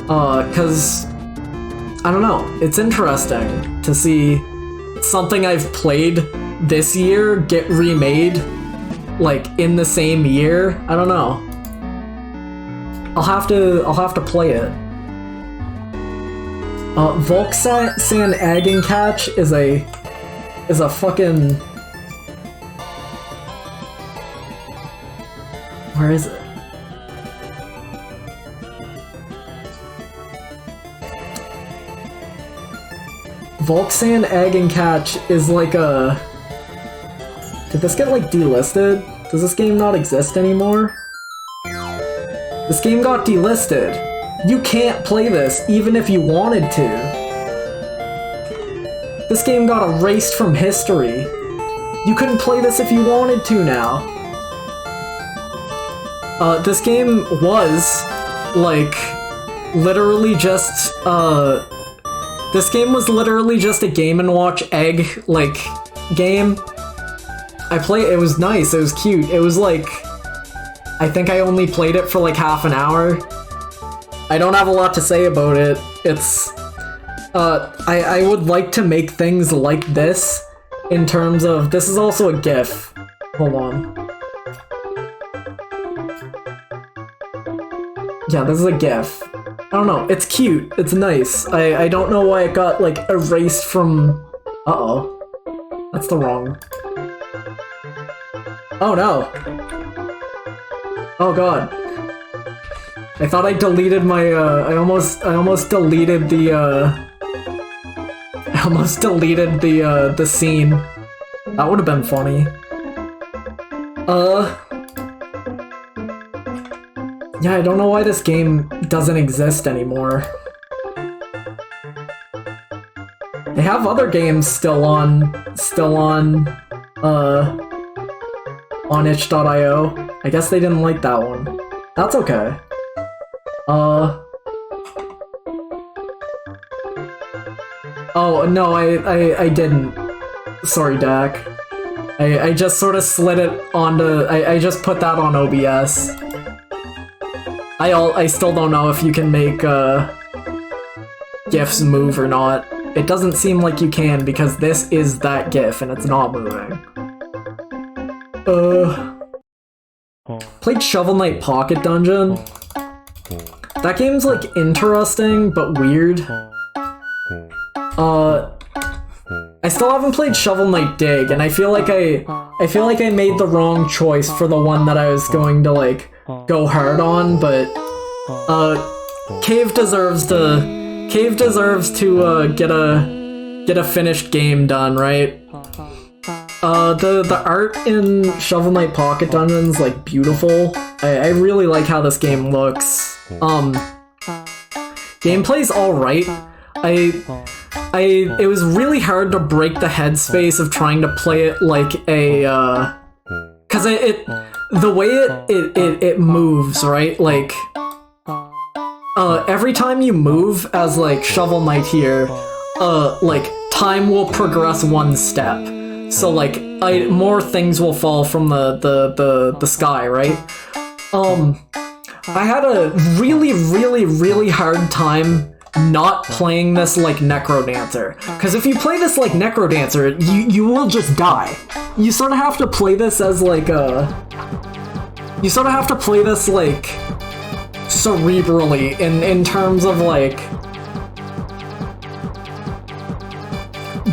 Because I don't know, it's interesting to see something I've played this year get remade, like, in the same year. I don't know. I'll have to play it. Volksan Aggencatch is a fucking... Where is it? Volksan Aggencatch is like a... Did this get like delisted? Does this game not exist anymore? This game got delisted. You can't play this even if you wanted to. This game got erased from history. You couldn't play this if you wanted to now. This game was, like, literally just, this game was literally just a Game & Watch egg, like, game. It was nice, it was cute. It was like, I think I only played it for like half an hour. I don't have a lot to say about it. It's, I would like to make things like this in terms of, this is also a GIF. Hold on. Yeah, this is a GIF. I don't know, it's cute, it's nice. I don't know why it got, like, erased from... Uh-oh. That's the wrong... Oh no! Oh god. I thought I deleted my, I almost deleted the, I almost deleted the scene. That would've been funny. Yeah, I don't know why this game doesn't exist anymore. They have other games still on on itch.io. I guess they didn't like that one. That's okay. Oh, no, I didn't. Sorry, Dak. I just sort of slid it onto... I just put that on OBS. I still don't know if you can make, GIFs move or not. It doesn't seem like you can, because this is that GIF, and it's not moving. Played Shovel Knight Pocket Dungeon. That game's, like, interesting, but weird. I still haven't played Shovel Knight Dig, and I feel like I made the wrong choice for the one that I was going to, like, go hard on, but, Cave deserves to get a finished game done, right? The art in Shovel Knight Pocket Dungeon's, like, beautiful. I really like how this game looks. Gameplay's alright. It was really hard to break the headspace of trying to play it like a, cause the way it moves, right? Like, every time you move as, like, Shovel Knight here, like, time will progress one step. So, like, more things will fall from the sky, right? I had a really hard time not playing this like Necrodancer. Because if you play this like Necrodancer, you will just die. You sort of have to play this as like you sort of have to play this like cerebrally in terms of like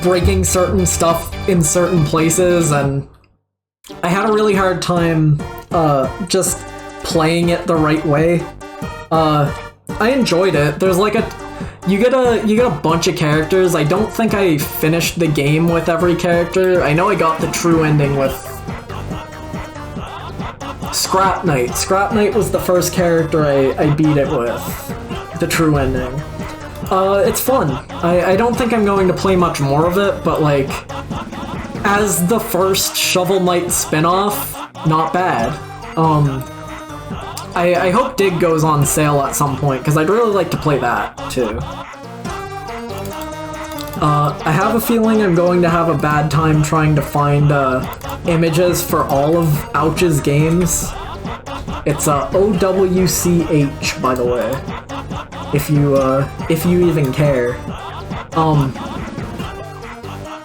breaking certain stuff in certain places, and I had a really hard time just playing it the right way. I enjoyed it. There's like you get a bunch of characters. I don't think I finished the game with every character. I know I got the true ending with Scrap Knight. Scrap Knight was the first character I beat it with. The true ending. It's fun. I don't think I'm going to play much more of it, but like, as the first Shovel Knight spin-off, not bad. I hope Dig goes on sale at some point, because I'd really like to play that, too. I have a feeling I'm going to have a bad time trying to find images for all of Ouch's games. It's OWCH, by the way, if you even care.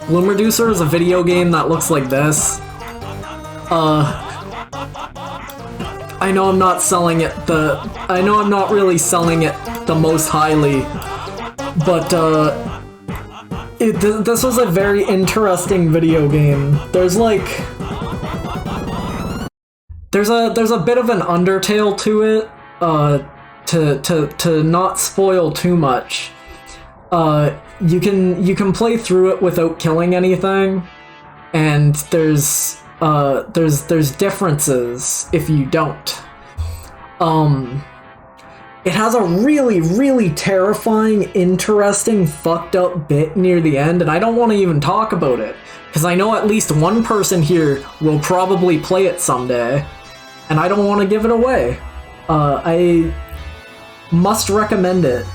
Bloom Reducer is a video game that looks like this. I know I'm not selling it I know I'm not really selling it the most highly, but this was a very interesting video game. There's like there's a bit of an Undertale to it. To not spoil too much. You can play through it without killing anything, and there's differences if you don't. It has a really terrifying, interesting, fucked up bit near the end, and I don't want to even talk about it, because I know at least one person here will probably play it someday, and I don't want to give it away. I must recommend it.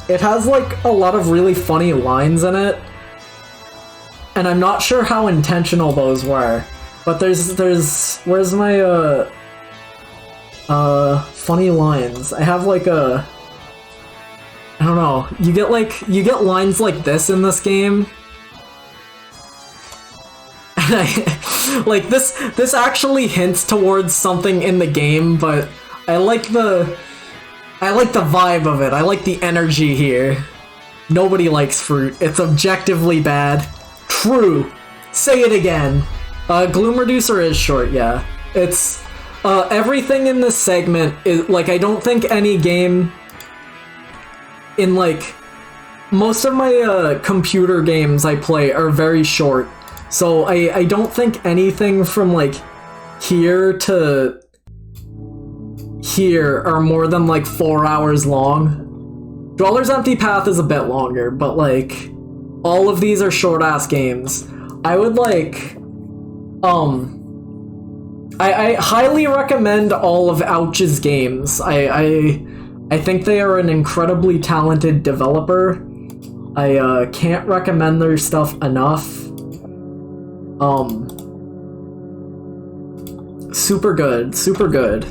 It has like a lot of really funny lines in it, and I'm not sure how intentional those were, but there's where's my funny lines? I have like I don't know, you get lines like this in this game, and I like this actually hints towards something in the game, but I like the vibe of it. I like the energy here. Nobody likes fruit. It's objectively bad. True. Say it again. Gloom Reducer is short, yeah. It's, everything in this segment is, like, I don't think any game in, like, most of my, computer games I play are very short. So I don't think anything from, like, here to here are more than, like, 4 hours long. Dweller's Empty Path is a bit longer, but, like, all of these are short-ass games. I would, like, I highly recommend all of Ouch's games. I think they are an incredibly talented developer. I can't recommend their stuff enough. Super good, super good.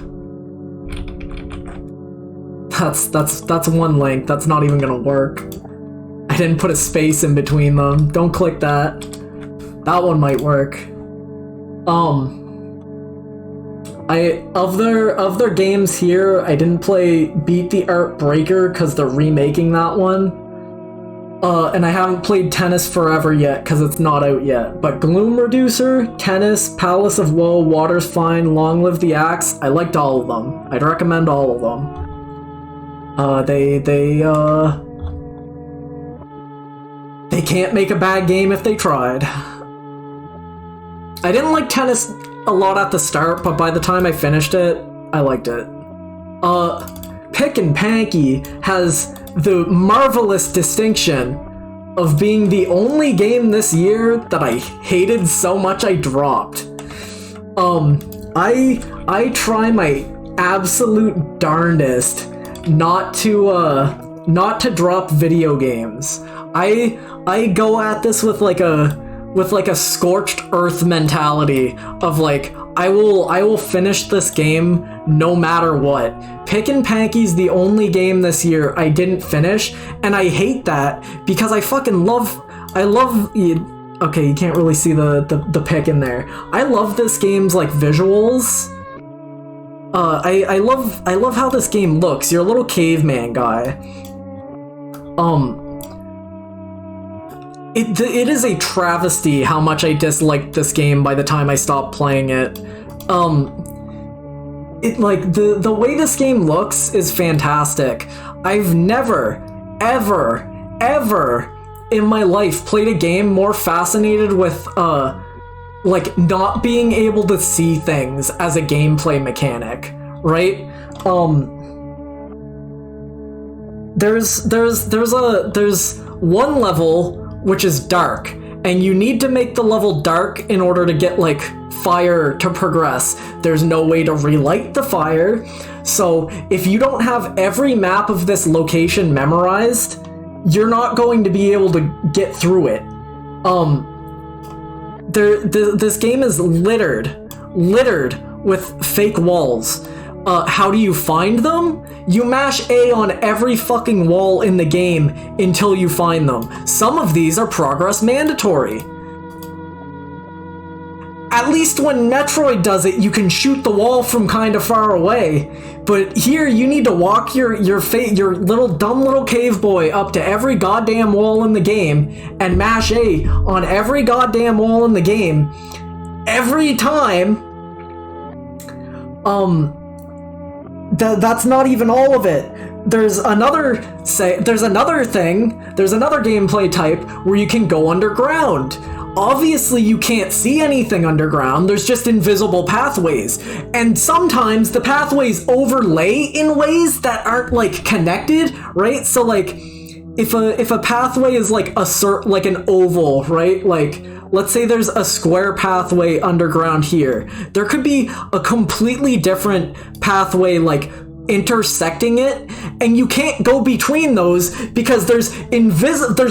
That's one link. That's not even gonna work. I didn't put a space in between them. Don't click that. That one might work. Of their games here, I didn't play Beat the Art Breaker because they're remaking that one. And I haven't played Tennis Forever yet because it's not out yet. But Gloom Reducer, Tennis, Palace of Woe, Water's Fine, Long Live the Axe, I liked all of them. I'd recommend all of them. They can't make a bad game if they tried. I didn't like Tennis a lot at the start, but by the time I finished it, I liked it. Pick and Panky has the marvelous distinction of being the only game this year that I hated so much I dropped. I try my absolute darndest not to drop video games. I go at this with like a scorched earth mentality of like, I will finish this game no matter what. Pick and Panky's the only game this year I didn't finish, and I hate that because I love okay, you can't really see the pick in there. I love this game's like visuals. I love how this game looks. You're a little caveman guy. It is a travesty how much I disliked this game by the time I stopped playing it. It like the way this game looks is fantastic. I've never, ever in my life played a game more fascinated with like not being able to see things as a gameplay mechanic, right? There's one level which is dark, and you need to make the level dark in order to get like fire to progress. There's no way to relight the fire, so if you don't have every map of this location memorized, you're not going to be able to get through it. This game is littered with fake walls. How do you find them? You mash A on every fucking wall in the game until you find them. Some of these are progress mandatory. At least when Metroid does it, you can shoot the wall from kind of far away. But here, you need to walk your little dumb little cave boy up to every goddamn wall in the game and mash A on every goddamn wall in the game every time. That's not even all of it. There's another gameplay type where you can go underground. Obviously, you can't see anything underground. There's just invisible pathways. And sometimes the pathways overlay in ways that aren't like connected, right? So like if a pathway is like like an oval, right? Like let's say there's a square pathway underground here. There could be a completely different pathway like intersecting it, and you can't go between those because there's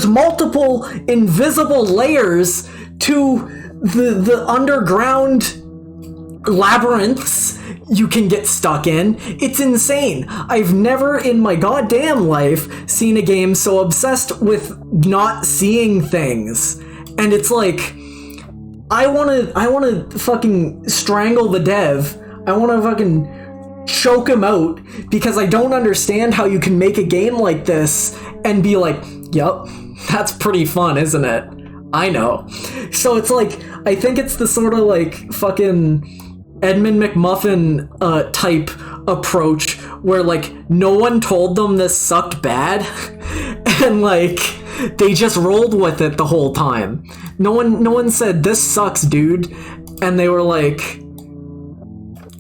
multiple invisible layers to the underground labyrinths you can get stuck in. It's insane. I've never in my goddamn life seen a game so obsessed with not seeing things. And it's like, I wanna fucking strangle the dev. I wanna fucking choke him out because I don't understand how you can make a game like this and be like, yep, that's pretty fun, isn't it? I know. So it's like, I think it's the sort of like fucking Edmund McMuffin type approach where like no one told them this sucked bad and like they just rolled with it the whole time. No one said this sucks, dude, and they were like,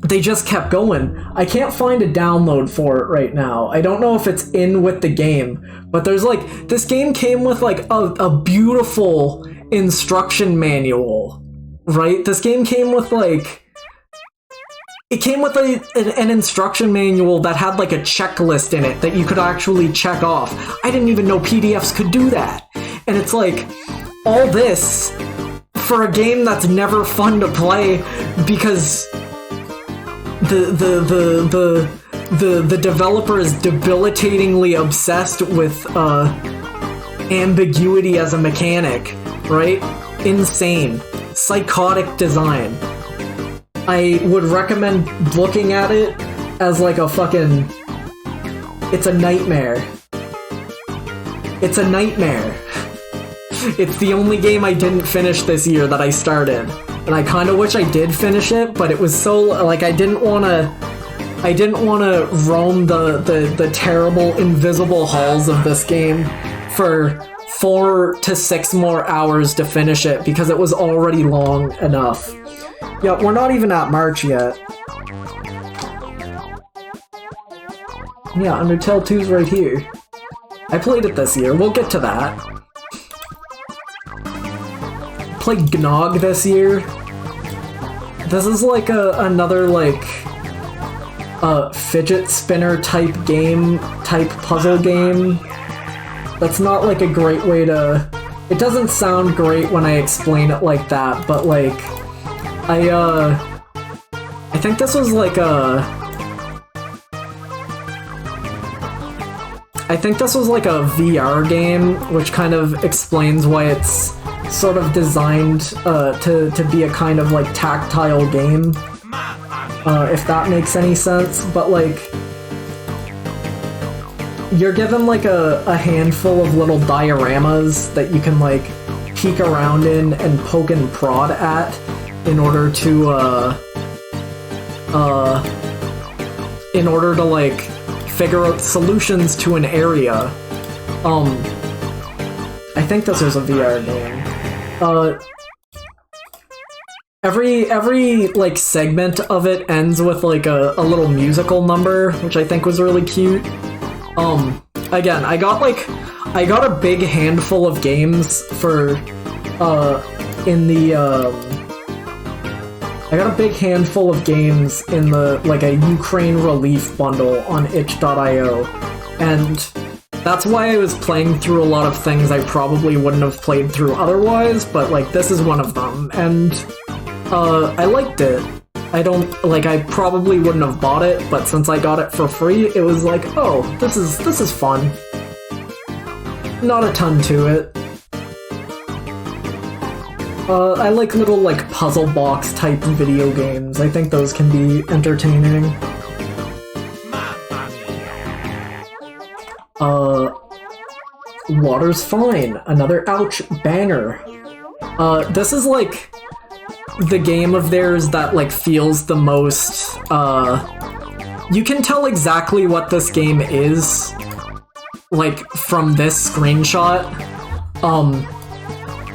they just kept going. I can't find a download for it right now. I don't know if it's in with the game, but there's like, this game came with like a beautiful instruction manual, right? This game came with like it came with an instruction manual that had like a checklist in it that you could actually check off. I didn't even know PDFs could do that. And it's like, all this for a game that's never fun to play because the developer is debilitatingly obsessed with ambiguity as a mechanic, right? Insane. Psychotic design. I would recommend looking at it as like a fucking... It's a nightmare. It's a nightmare. It's the only game I didn't finish this year that I started. And I kind of wish I did finish it, but it was so... Like, I didn't want to roam the terrible invisible halls of this game for 4 to 6 more hours to finish it because it was already long enough. Yeah, we're not even at March yet. Yeah, Undertale 2's right here. I played it this year, we'll get to that. Played Gnog this year. This is like another like fidget spinner type game, type puzzle game. That's not like a great way to... It doesn't sound great when I explain it like that, but like... I think this was like a... I think this was like a VR game, which kind of explains why it's sort of designed to be a kind of like tactile game. If that makes any sense, but like... You're given like a handful of little dioramas that you can like peek around in and poke and prod at in order to like figure out solutions to an area. I think this was a VR game. Every like segment of it ends with like a little musical number, which I think was really cute. Again, I got a big handful of games for I got a big handful of games in the, like, a Ukraine relief bundle on itch.io, and that's why I was playing through a lot of things I probably wouldn't have played through otherwise, but, like, this is one of them, and, I liked it. I probably wouldn't have bought it, but since I got it for free, it was like, oh, this is fun. Not a ton to it. I like little, like, puzzle box type video games. I think those can be entertaining. Water's Fine. Another ouch banger. This is, like, the game of theirs that, like, feels the most, you can tell exactly what this game is, like, from this screenshot.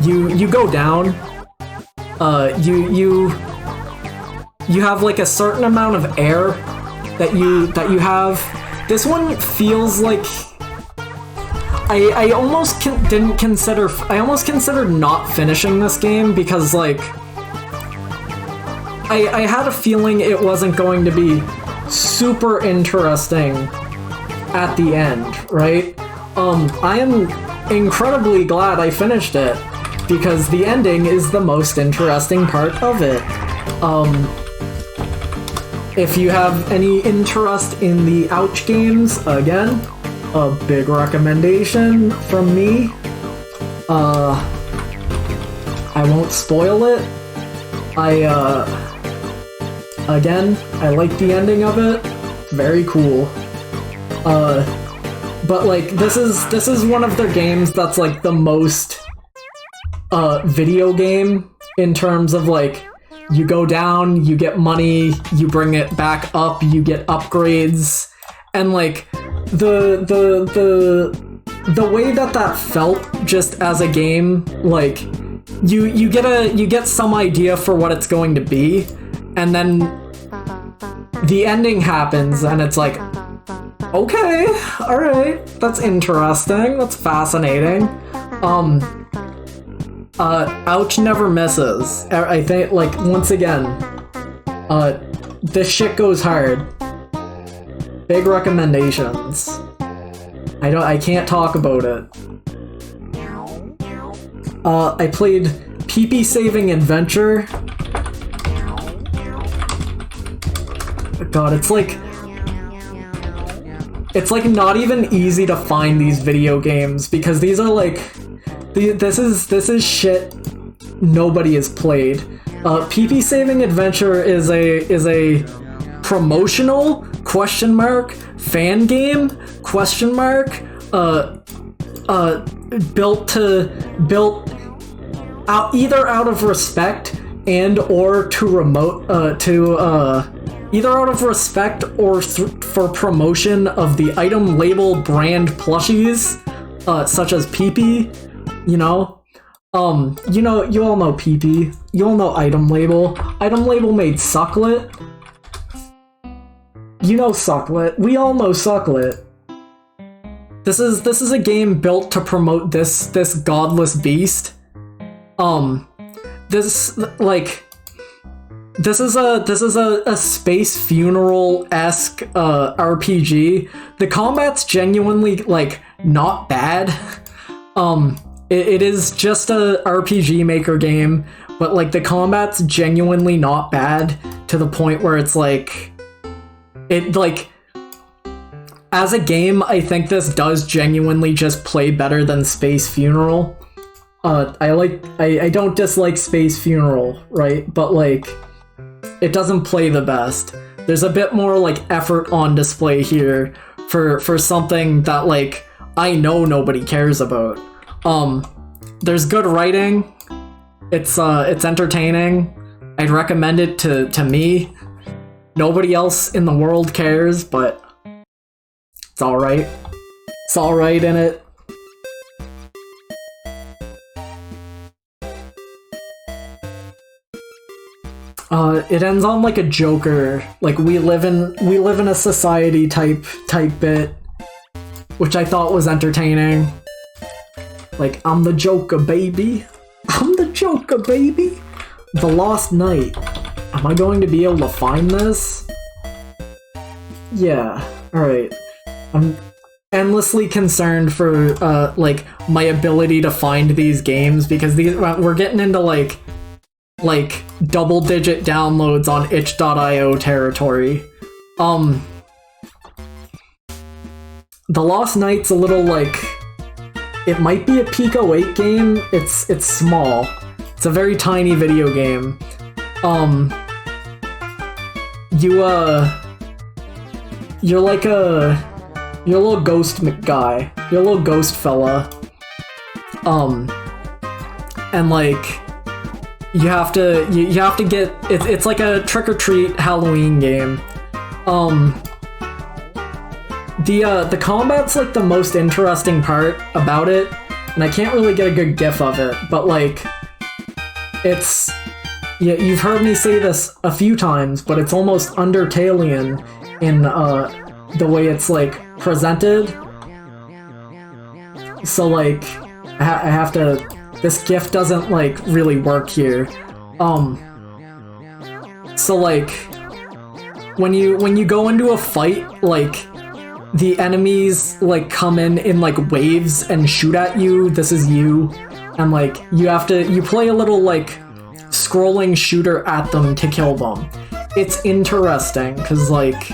You go down, you have like a certain amount of air that you have. This one feels like I almost considered not finishing this game because like I had a feeling it wasn't going to be super interesting at the end, right? I am incredibly glad I finished it, because the ending is the most interesting part of it. If you have any interest in the Ouch games, again, a big recommendation from me. I won't spoil it. Again, I like the ending of it. It's very cool. But like, this is one of their games that's like the most video game in terms of like, you go down, you get money, you bring it back up, you get upgrades, and like the way that felt just as a game, like you get some idea for what it's going to be, and then the ending happens and it's like, okay, alright, that's interesting, that's fascinating. Ouch never misses. I think, like, once again, this shit goes hard. Big recommendations. I can't talk about it. I played PP Saving Adventure. God, it's like not even easy to find these video games because these are like this is shit nobody has played. PP Saving Adventure is a promotional ? Fan game ? Built out either out of respect and or either out of respect or for promotion of the item label brand plushies, such as PP, you know? You all know PP. You all know Item Label. Item Label made Sucklet. You know Sucklet. We all know Sucklet. This is a game built to promote this godless beast. This is a space funeral-esque RPG. The combat's genuinely like not bad. It is just a RPG Maker game, but like the combat's genuinely not bad to the point where it's like as a game, I think this does genuinely just play better than Space Funeral. I don't dislike Space Funeral, right? But like, it doesn't play the best. There's a bit more like effort on display here for something that like I know nobody cares about. There's good writing. It's entertaining. I'd recommend it to me. Nobody else in the world cares, but it's alright. It's alright in it. It ends on like a Joker, like we live in a society type bit, which I thought was entertaining. Like, I'm the Joker, baby. I'm the Joker, baby. The Lost Night. Am I going to be able to find this? Yeah, alright. I'm endlessly concerned for, like, my ability to find these games, because we're getting into, like double-digit downloads on itch.io territory. The Lost Night's a little, like... It might be a Pico 8 game. It's small. It's a very tiny video game. You're a little ghost guy. You're a little ghost fella. And like, you have to get, it's like a trick-or-treat Halloween game. The combat's like the most interesting part about it, and I can't really get a good gif of it, but like, it's, yeah, you've heard me say this a few times, but it's almost Undertalean in the way it's like presented. So like, I have to, this gif doesn't like really work here. So like, when you go into a fight, like, the enemies like come in like waves and shoot at you. This is you, and like you play a little like scrolling shooter at them to kill them. It's interesting because like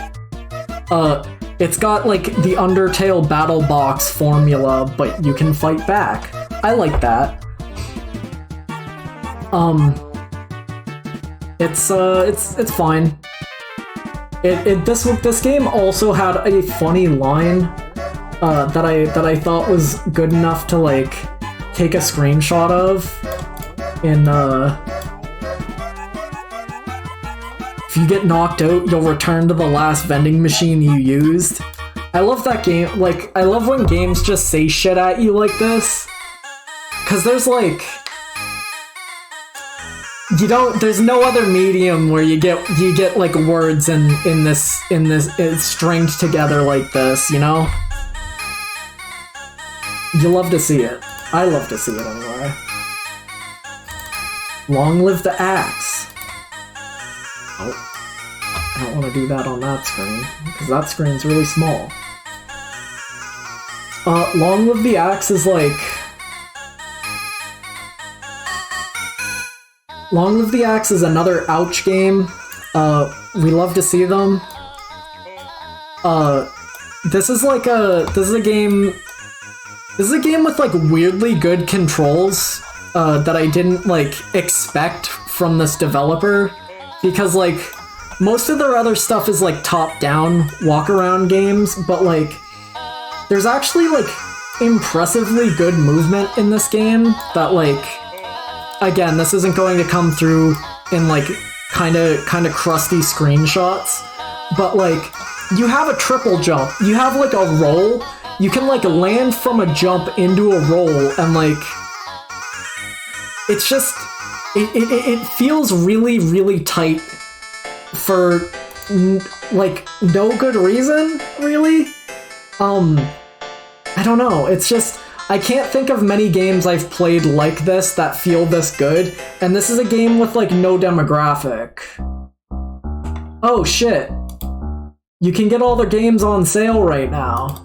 it's got like the Undertale battle box formula, but you can fight back. I like that. It's fine. This game also had a funny line that I thought was good enough to like take a screenshot of. If you get knocked out, you'll return to the last vending machine you used. I love that game. Like, I love when games just say shit at you like this, cause there's like, there's no other medium where you get like words in this it's stringed together like this, you know? You love to see it. I love to see it anyway. Long live the axe. Oh. I don't want to do that on that screen, because that screen's really small. Long Live the Axe is like... Long Live the Axe is another ouch game. We love to see them. This is a game with like weirdly good controls that I didn't like expect from this developer, because like most of their other stuff is like top-down walk-around games, but like there's actually like impressively good movement in this game that like, again, this isn't going to come through in like kind of crusty screenshots, but like you have a triple jump, you have like a roll, you can like land from a jump into a roll, and like it's just it feels really, really tight for like no good reason, really. I don't know, it's just, I can't think of many games I've played like this that feel this good, and this is a game with like no demographic. Oh shit. You can get all the games on sale right now.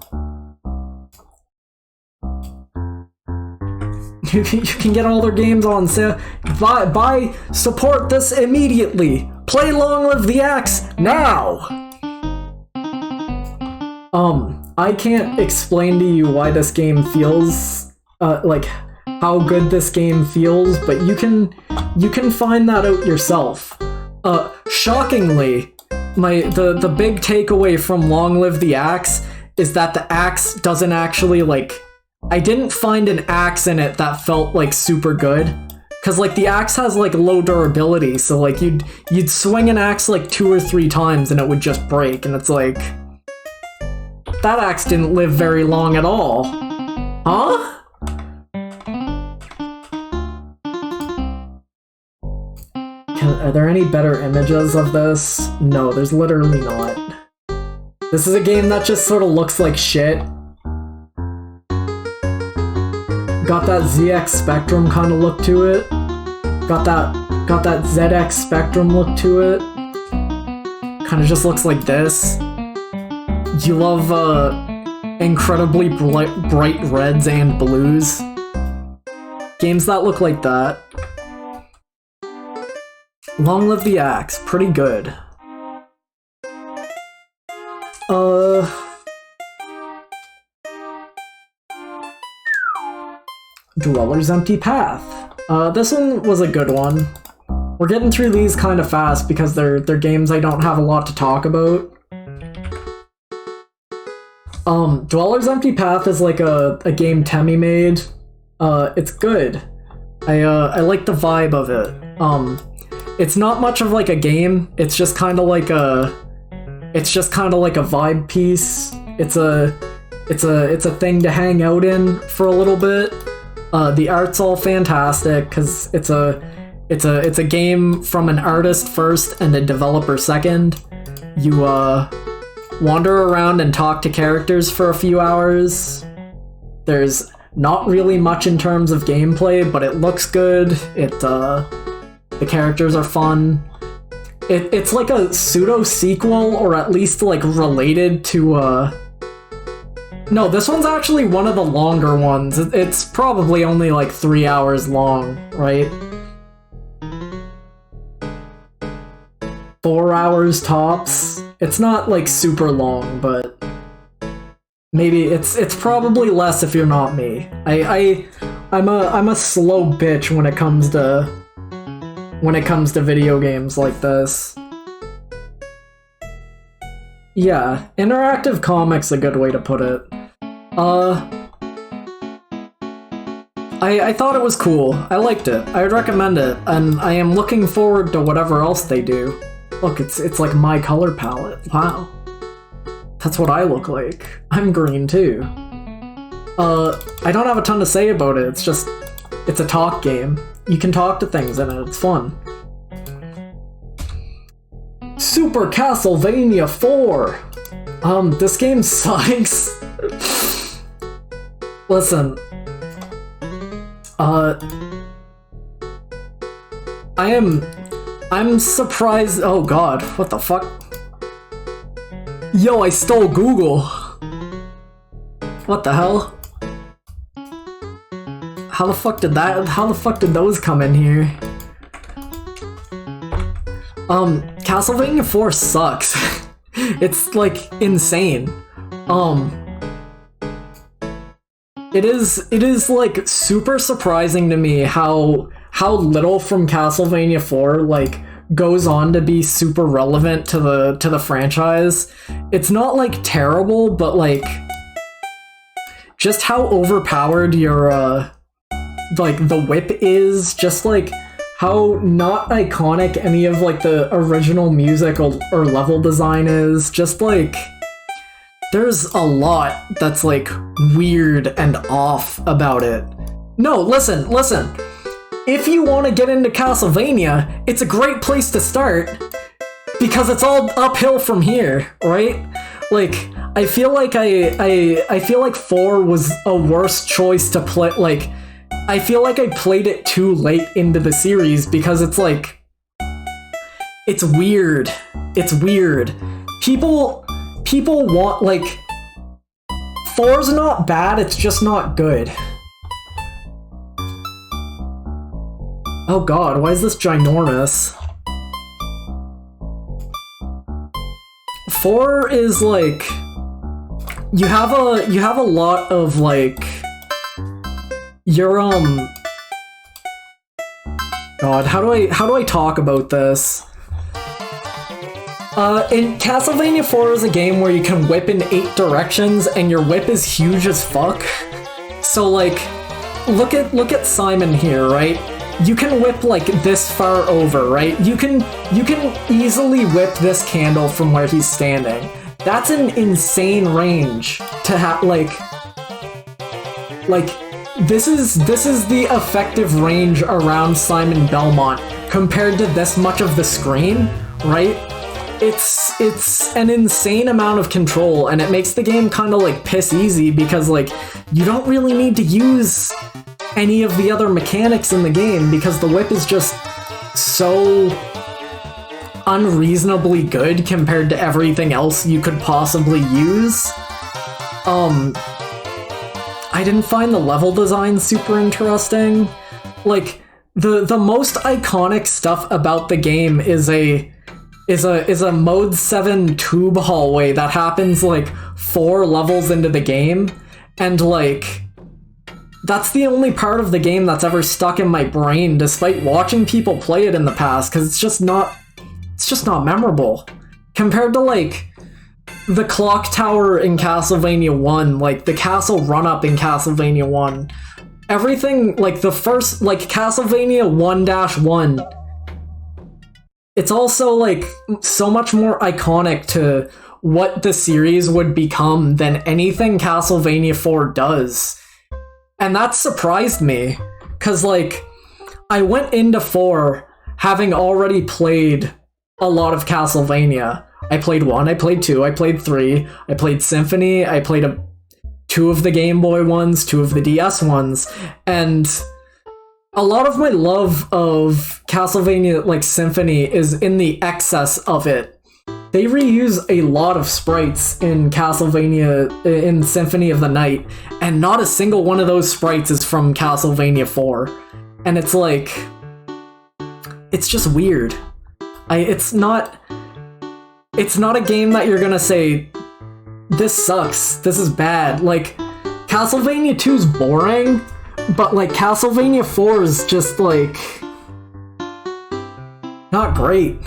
You can get all their games on sale. Buy, support this immediately. Play Long Live the Axe now! I can't explain to you why this game feels, like, how good this game feels, but you can find that out yourself. Shockingly, the big takeaway from Long Live the Axe is that the axe doesn't actually, like, I didn't find an axe in it that felt like super good, cause like the axe has like low durability, so like you'd swing an axe like 2 or 3 times and it would just break, and it's like, that axe didn't live very long at all. Huh? Are there any better images of this? No, there's literally not. This is a game that just sort of looks like shit. Got that ZX Spectrum kind of look to it. Got that ZX Spectrum look to it. Kind of just looks like this. You love incredibly bright reds and blues. Games that look like that. Long Live the Axe, pretty good. Dweller's Empty Path. This one was a good one. We're getting through these kind of fast because they're games I don't have a lot to talk about. Dweller's Empty Path is like a game Temmie made. It's good. I like the vibe of it. It's not much of like a game. It's just kind of like a vibe piece. It's a thing to hang out in for a little bit. The art's all fantastic because it's a game from an artist first and a developer second. You wander around and talk to characters for a few hours. There's not really much in terms of gameplay, but it looks good. The characters are fun. It's like a pseudo sequel, or at least like related to No, this one's actually one of the longer ones. It's probably only like 3 hours long, right? 4 hours tops. It's not like super long, but maybe it's probably less if you're not me. I'm a slow bitch when it comes to video games like this. Yeah, interactive comic's a good way to put it. I thought it was cool. I liked it. I would recommend it, and I am looking forward to whatever else they do. Look, it's like my color palette. Wow. That's what I look like. I'm green too. I don't have a ton to say about it. It's a talk game. You can talk to things in it. It's fun. Super Castlevania 4! This game sucks. Listen. I'm surprised. Oh god, what the fuck? Yo, I stole Google. What the hell? How the fuck did those come in here? Castlevania 4 sucks. It's like insane. It is like super surprising to me how little from Castlevania 4 like goes on to be super relevant to the franchise. It's not like terrible, but like just how overpowered your like the whip is, just like how not iconic any of like the original music or level design is, just like there's a lot that's like weird and off about it. No, listen. If you want to get into Castlevania, it's a great place to start because it's all uphill from here, right? Like I feel like I feel like 4 was a worse choice to play. Like I feel like I played it too late into the series because it's like it's weird. It's weird. People want like 4's not bad, it's just not good. Oh god, why is this ginormous? 4 is like you have a lot of like your God, how do I talk about this? In Castlevania 4 is a game where you can whip in 8 directions and your whip is huge as fuck. So like look at Simon here, right? You can whip like this far over, right? You can easily whip this candle from where he's standing. That's an insane range to have like this is the effective range around Simon Belmont compared to this much of the screen, right? It's an insane amount of control, and it makes the game kind of like piss easy because like you don't really need to use any of the other mechanics in the game because the whip is just so unreasonably good compared to everything else you could possibly use. I didn't find the level design super interesting. Like the most iconic stuff about the game is a mode 7 tube hallway that happens like 4 levels into the game, and like that's the only part of the game that's ever stuck in my brain despite watching people play it in the past, because it's just not memorable compared to like the clock tower in Castlevania 1, like the castle run-up in Castlevania 1. Everything, like the first, like Castlevania 1-1, it's also like so much more iconic to what the series would become than anything Castlevania 4 does. And that surprised me, because like I went into 4 having already played a lot of Castlevania. I played 1, I played 2, I played 3, I played Symphony, I played 2 of the Game Boy ones, 2 of the DS ones, and a lot of my love of Castlevania like Symphony is in the excess of it. They reuse a lot of sprites in Castlevania, in Symphony of the Night, and not a single one of those sprites is from Castlevania 4. And it's like, it's just weird. It's not a game that you're gonna say, this sucks, this is bad. Like, Castlevania 2's boring, but like Castlevania 4 is just like not great.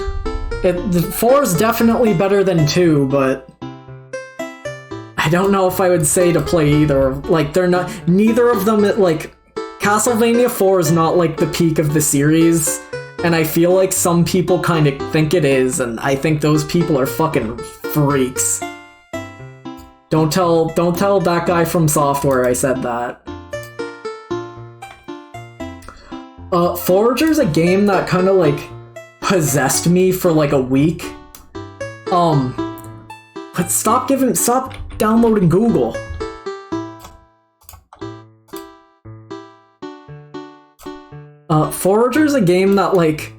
4 is definitely better than 2, but I don't know if I would say to play either. Like they're not, neither of them, like Castlevania 4 is not like the peak of the series, and I feel like some people kind of think it is, and I think those people are fucking freaks. Don't tell that guy from Software I said that. Forager's a game that kind of like possessed me for like a week. But stop downloading Google. Forager's a game that like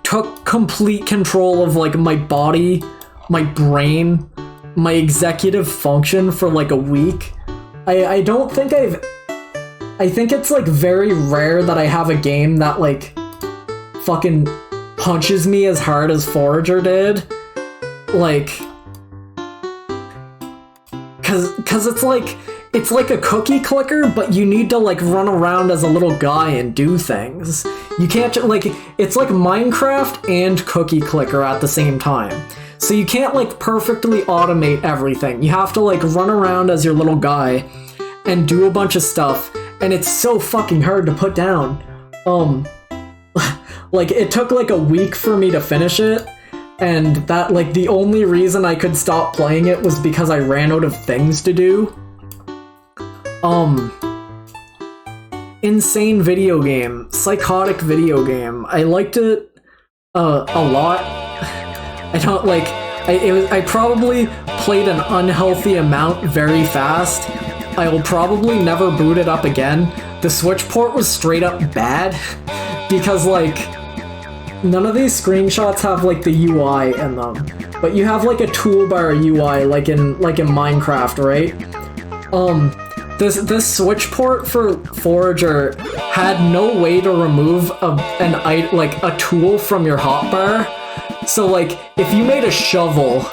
took complete control of like my body, my brain, my executive function for like a week. I don't think I think it's like very rare that I have a game that like fucking punches me as hard as Forager did. Like, cause it's like a cookie clicker, but you need to like run around as a little guy and do things. You can't like, it's like Minecraft and cookie clicker at the same time. So you can't like perfectly automate everything. You have to like run around as your little guy and do a bunch of stuff, and it's so fucking hard to put down. Like it took like a week for me to finish it, and that like the only reason I could stop playing it was because I ran out of things to do. Insane video game, psychotic video game. I liked it a lot. I don't like. I probably played an unhealthy amount very fast. I will probably never boot it up again. The Switch port was straight up bad because like none of these screenshots have like the UI in them, but you have like a toolbar UI like in Minecraft, right? This Switch port for Forager had no way to remove a tool from your hotbar. So like if you made a shovel,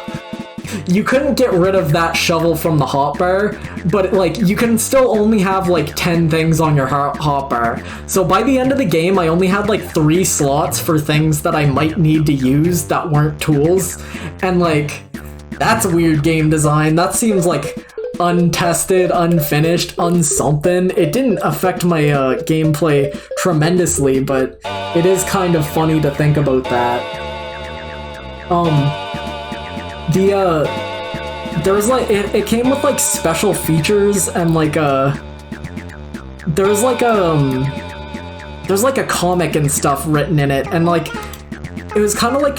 you couldn't get rid of that shovel from the hotbar, but like you can still only have like 10 things on your hotbar. So by the end of the game, I only had like 3 slots for things that I might need to use that weren't tools. And like, that's weird game design. That seems like untested, unfinished, unsomething. It didn't affect my gameplay tremendously, but it is kind of funny to think about that. There was like it came with like special features and like there's like a comic and stuff written in it, and like it was kind of like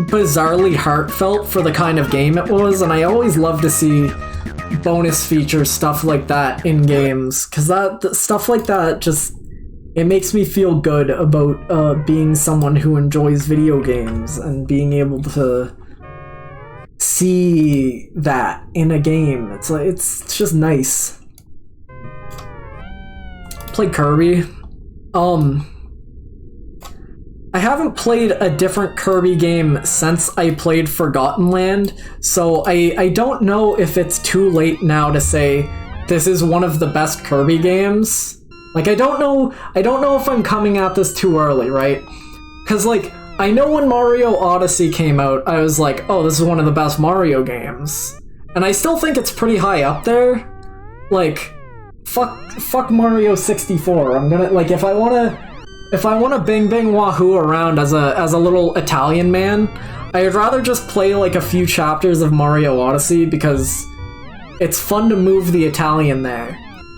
bizarrely heartfelt for the kind of game it was, and I always love to see bonus features, stuff like that in games, because that stuff like that just, it makes me feel good about being someone who enjoys video games and being able to see that in a game. It's like, it's just nice. Played Kirby. I haven't played a different Kirby game since I played Forgotten Land, so I don't know if it's too late now to say this is one of the best Kirby games. Like, I don't know if I'm coming at this too early, right? Because, like, I know when Mario Odyssey came out, I was like, oh, this is one of the best Mario games. And I still think it's pretty high up there. Like, fuck Mario 64. I'm gonna, like, if I wanna bing bing wahoo around as a little Italian man, I'd rather just play like a few chapters of Mario Odyssey because it's fun to move the Italian there.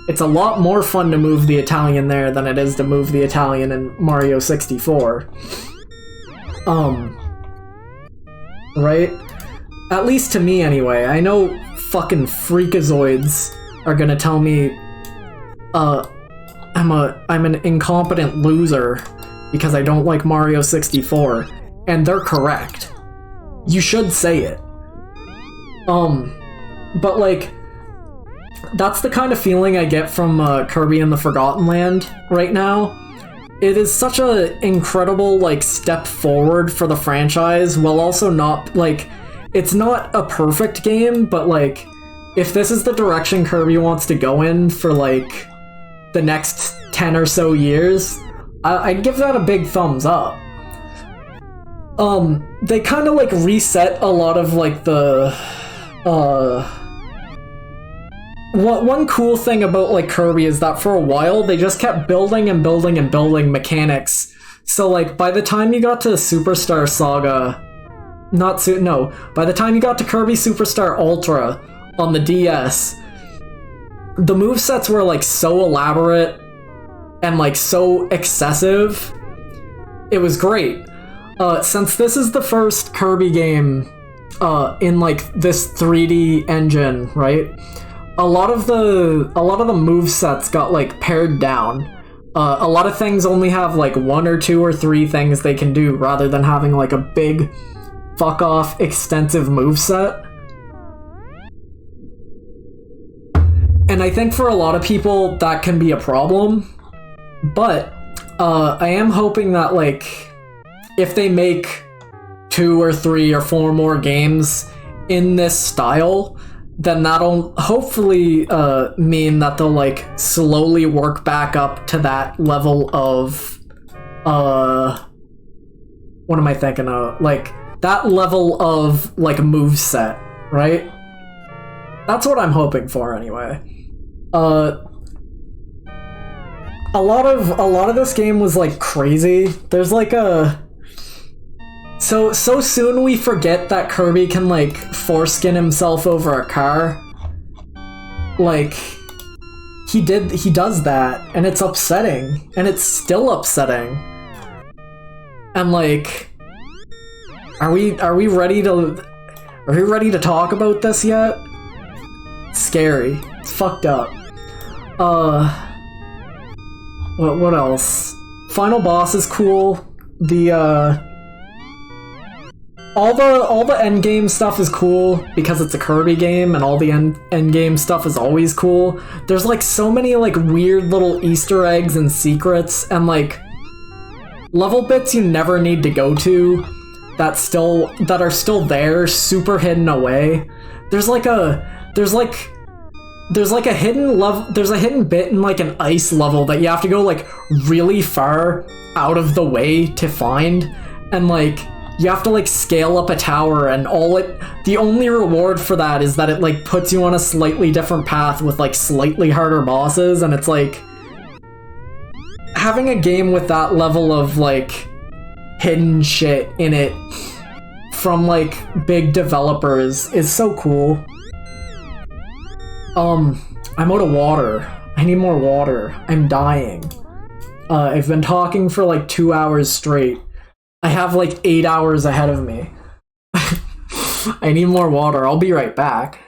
It's a lot more fun to move the Italian there than it is to move the Italian in Mario 64. Right? At least to me anyway. I know fucking freakazoids are gonna tell me I'm an incompetent loser because I don't like Mario 64, and they're correct. You should say it. But like, that's the kind of feeling I get from Kirby and the Forgotten Land right now. It is such an incredible like step forward for the franchise, while also not like, it's not a perfect game, but like, if this is the direction Kirby wants to go in for like the next 10 or so years, I'd give that a big thumbs up. They kind of like reset a lot of like the one cool thing about like Kirby is that for a while they just kept building and building and building mechanics. So like by the time you got to Superstar Saga, by the time you got to Kirby Superstar Ultra on the DS, the movesets were like so elaborate and like so excessive. It was great. Since this is the first Kirby game in like this 3D engine, right? A lot of the movesets got like pared down. A lot of things only have like 1 or 2 or 3 things they can do rather than having like a big fuck off extensive moveset. And I think for a lot of people that can be a problem, but I am hoping that, like, if they make 2 or 3 or 4 more games in this style, then that'll hopefully mean that they'll, like, slowly work back up to that level of what am I thinking of? Like, that level of, like, moveset, right? That's what I'm hoping for anyway. A lot of this game was, like, crazy. There's like a so soon we forget that Kirby can, like, foreskin himself over a car. Like, he does that, and it's upsetting, and it's still upsetting. And, like, are we ready to talk about this yet? It's scary. It's fucked up. What else? Final boss is cool. All the end game stuff is cool because it's a Kirby game, and all the end game stuff is always cool. There's, like, so many, like, weird little Easter eggs and secrets and, like, level bits you never need to go to that are still there, super hidden away. There's a hidden bit in, like, an ice level that you have to go, like, really far out of the way to find, and, like, you have to, like, scale up a tower, and the only reward for that is that it, like, puts you on a slightly different path with, like, slightly harder bosses, and it's like, having a game with that level of, like, hidden shit in it from, like, big developers is so cool. I'm out of water. I need more water. I'm dying. I've been talking for, like, 2 hours straight. I have, like, 8 hours ahead of me. I need more water. I'll be right back.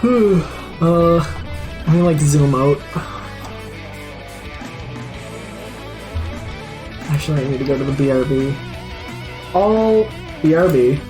Let me, like, zoom out. Actually, I need to go to the BRB. Oh, BRB.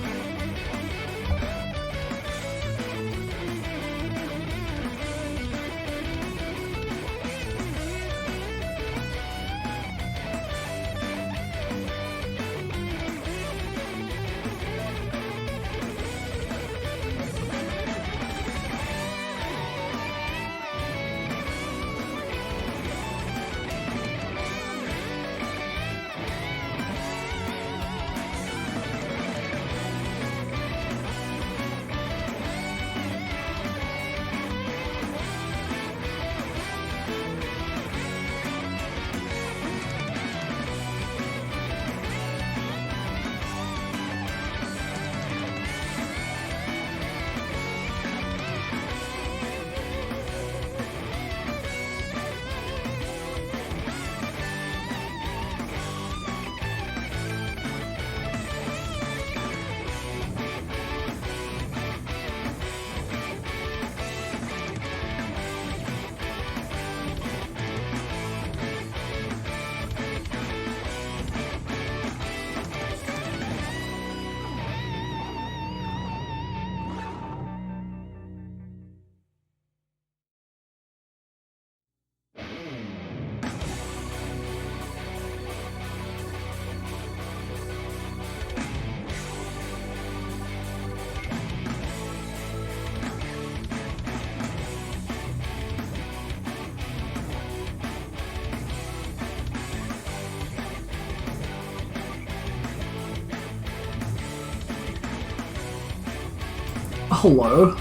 Hello.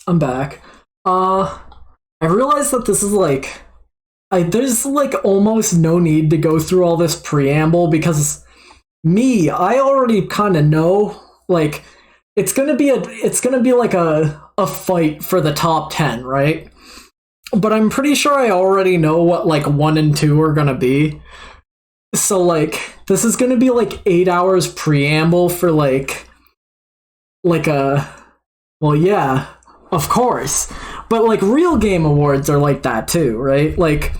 I'm back. I realized that this is like, there's like almost no need to go through all this preamble because I already kind of know, like, it's gonna be like a fight for the top 10, right? But I'm pretty sure I already know what, like, 1 and 2 are gonna be. So, like, this is gonna be like 8 hours preamble for like well, yeah, of course. But, like, real game awards are like that too, right? Like,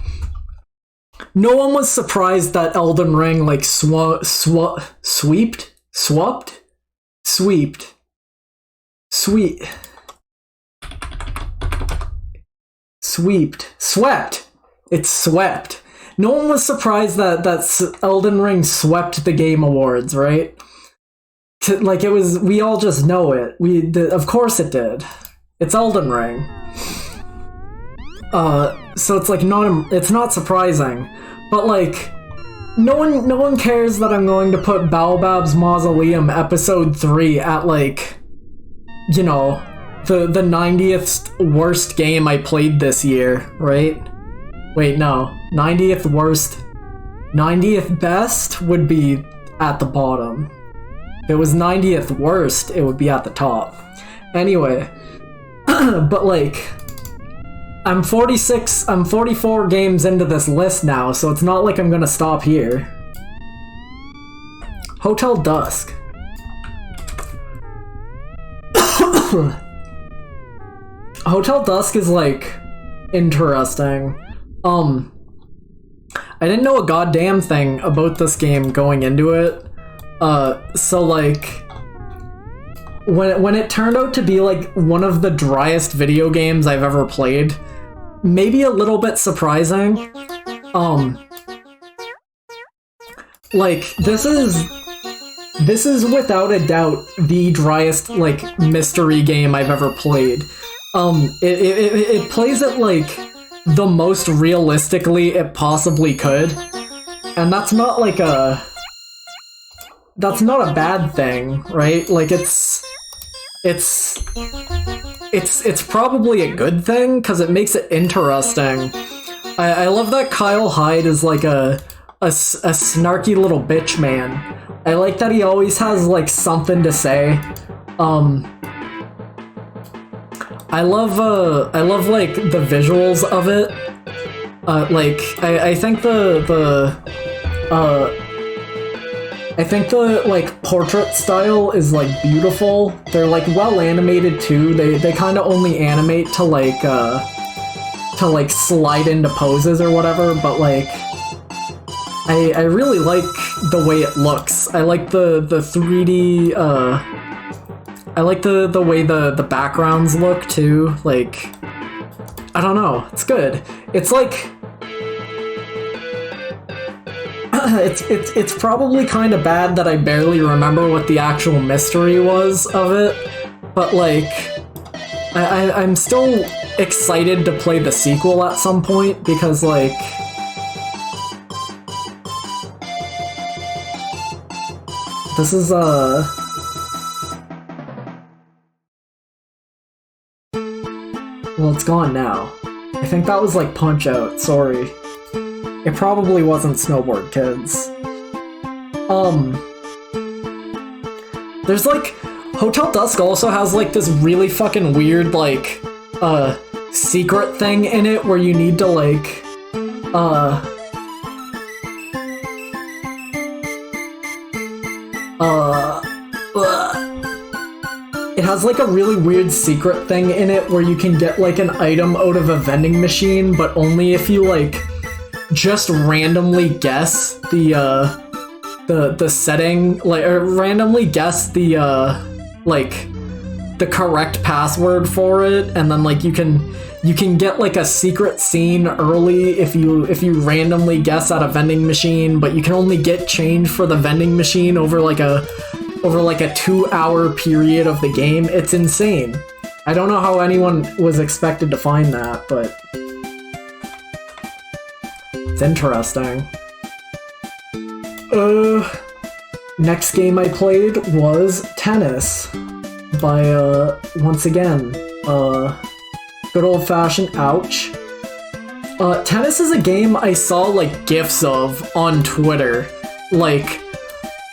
no one was surprised that Elden Ring like swept, It's swept. No one was surprised that Elden Ring swept the Game Awards, right? Like it was, we all just know it. Of course it did. It's Elden Ring. So it's like it's not surprising, but like no one cares that I'm going to put Baobab's Mausoleum Episode 3 at like, you know, the 90th worst game I played this year, right? Wait, no. 90th worst. 90th best would be at the bottom. If it was 90th worst, it would be at the top. Anyway, but like, I'm 44 games into this list now, so it's not like I'm gonna stop here. Hotel Dusk. Hotel Dusk is like interesting. I didn't know a goddamn thing about this game going into it. So like when it turned out to be like one of the driest video games I've ever played, maybe a little bit surprising. Like this is without a doubt the driest like mystery game I've ever played. It plays it like the most realistically it possibly could, and that's not a bad thing, right? Like it's probably a good thing because it makes it interesting. I love that Kyle Hyde is like a snarky little bitch man. I like that he always has like something to say. I love like the visuals of it. Like I think I think the like portrait style is like beautiful. They're like well animated too. They kind of only animate to like slide into poses or whatever, but like I really like the way it looks. I like the 3D I like the way the backgrounds look too. Like I don't know, it's good. It's like it's probably kind of bad that I barely remember what the actual mystery was of it, but like I'm still excited to play the sequel at some point because like this is well, it's gone now. I think that was like Punch Out, sorry. It probably wasn't Snowboard Kids. There's like, Hotel Dusk also has like this really fucking weird like, secret thing in it where you need to like, it has like a really weird secret thing in it where you can get like an item out of a vending machine, but only if you like just randomly guess the setting, like, or randomly guess the like the correct password for it, and then like you can get like a secret scene early if you randomly guess at a vending machine, but you can only get change for the vending machine over like a 2-hour period of the game. It's insane. I don't know how anyone was expected to find that, but it's interesting. Next game I played was Tennis by once again good old-fashioned Ouch. Tennis is a game I saw like GIFs of on Twitter like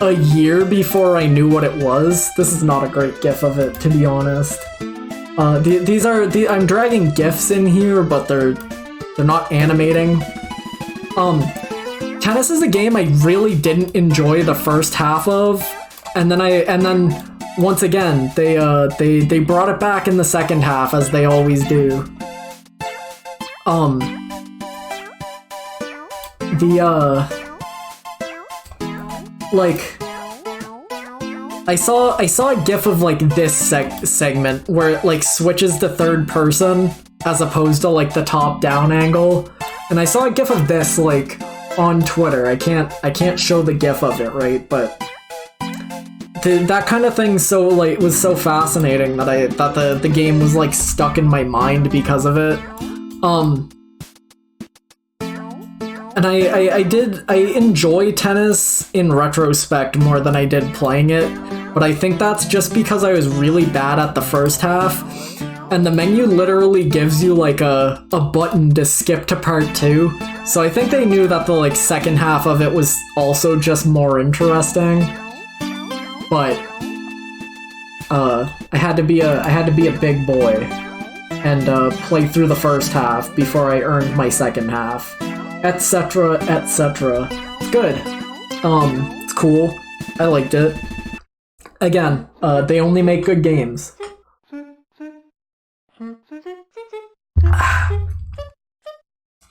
a year before I knew what it was. This is not a great GIF of it, to be honest. I'm dragging GIFs in here, but they're not animating. Tennis is a game I really didn't enjoy the first half of, and then once again they brought it back in the second half, as they always do. like, I saw a gif of like this segment where it like switches to third person as opposed to like the top down angle, and I saw a gif of this like on Twitter. I can't show the gif of it, right? But that kind of thing was so fascinating that the game was like stuck in my mind because of it. And I enjoy tennis in retrospect more than I did playing it, but I think that's just because I was really bad at the first half, and the menu literally gives you like a button to skip to part 2, so I think they knew that the like second half of it was also just more interesting. But I had to be a big boy and play through the first half before I earned my second half. Etc. etc. It's good. It's cool. I liked it. Again, they only make good games.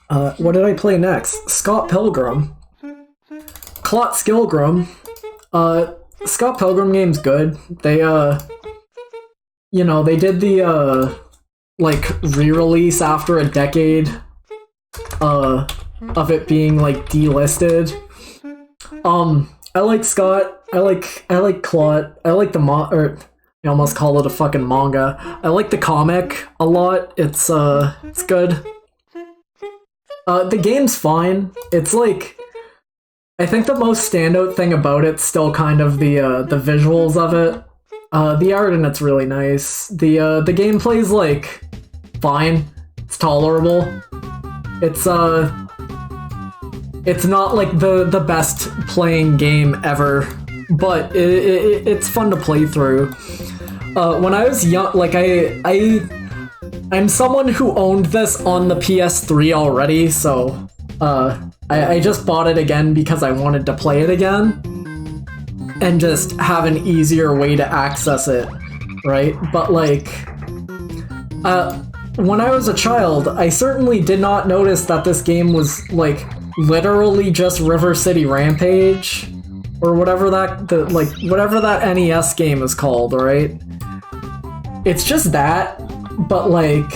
What did I play next? Scott Pilgrim. Clot Skilgrim. Scott Pilgrim game's good. They, you know, they did the, like, re-release after a decade, of it being like delisted. I like Scott. I like Clot. I like the I almost call it a fucking manga. I like the comic a lot. It's good. The game's fine. It's like, I think the most standout thing about it's still kind of the visuals of it. The art in it's really nice. The gameplay's like fine. It's tolerable. It's not like the best playing game ever, but it's fun to play through. When I was young, like I'm someone who owned this on the PS3 already, so I just bought it again because I wanted to play it again and just have an easier way to access it, right? But like, when I was a child, I certainly did not notice that this game was like literally just River City Rampage or whatever whatever that NES game is called, right? It's just that, but like,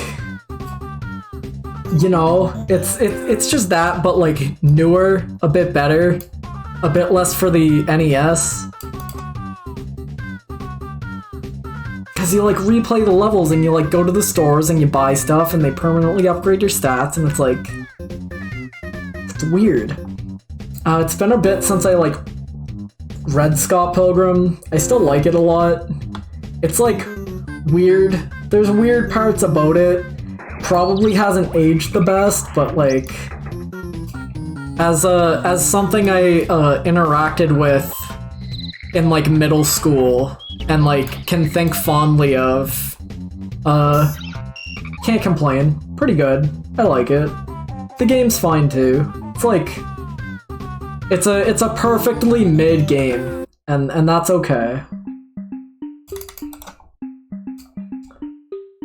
you know, it's just that, but like newer, a bit better, a bit less for the NES. Because you like replay the levels and you like go to the stores and you buy stuff and they permanently upgrade your stats, and it's like, it's weird. It's been a bit since I like read Scott Pilgrim. I still like it a lot. It's like weird. There's weird parts about it. Probably hasn't aged the best, but like as something I interacted with in like middle school and like can think fondly of, can't complain. Pretty good. I like it. The game's fine too. It's like, it's a perfectly mid game, and that's okay.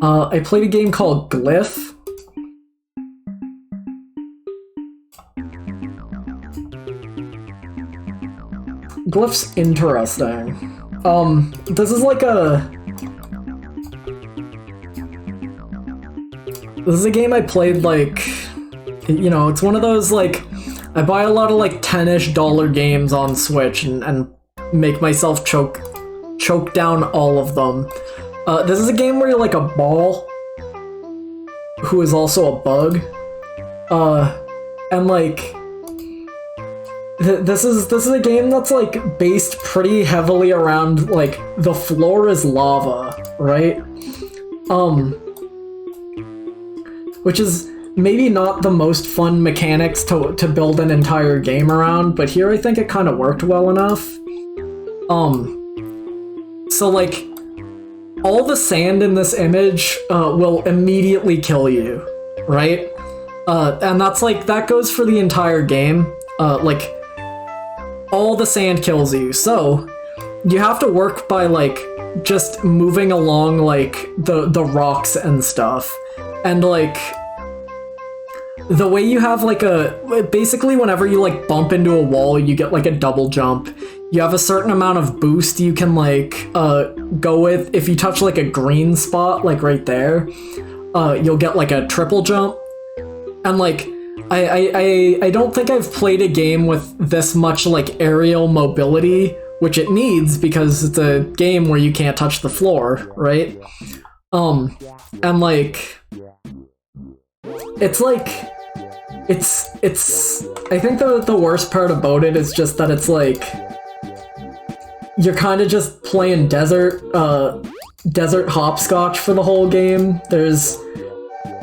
I played a game called Glyph. Glyph's interesting. This is like this is a game I played like, you know, it's one of those like, I buy a lot of like $10-ish games on Switch and make myself choke down all of them. This is a game where you're like a ball who is also a bug. And like, this is a game that's like based pretty heavily around like the floor is lava, right? Which is maybe not the most fun mechanics to build an entire game around, but here I think it kind of worked well enough. So like, all the sand in this image will immediately kill you, right? And that's like, that goes for the entire game. Like, all the sand kills you, so you have to work by like just moving along like the rocks and stuff. And like, the way you have like basically whenever you like bump into a wall, you get like a double jump. You have a certain amount of boost you can like go with. If you touch like a green spot, like right there, you'll get like a triple jump. And like, I don't think I've played a game with this much like aerial mobility, which it needs because it's a game where you can't touch the floor, right? And like, it's like, it's I think the worst part about it is just that it's like, you're kind of just playing desert hopscotch for the whole game.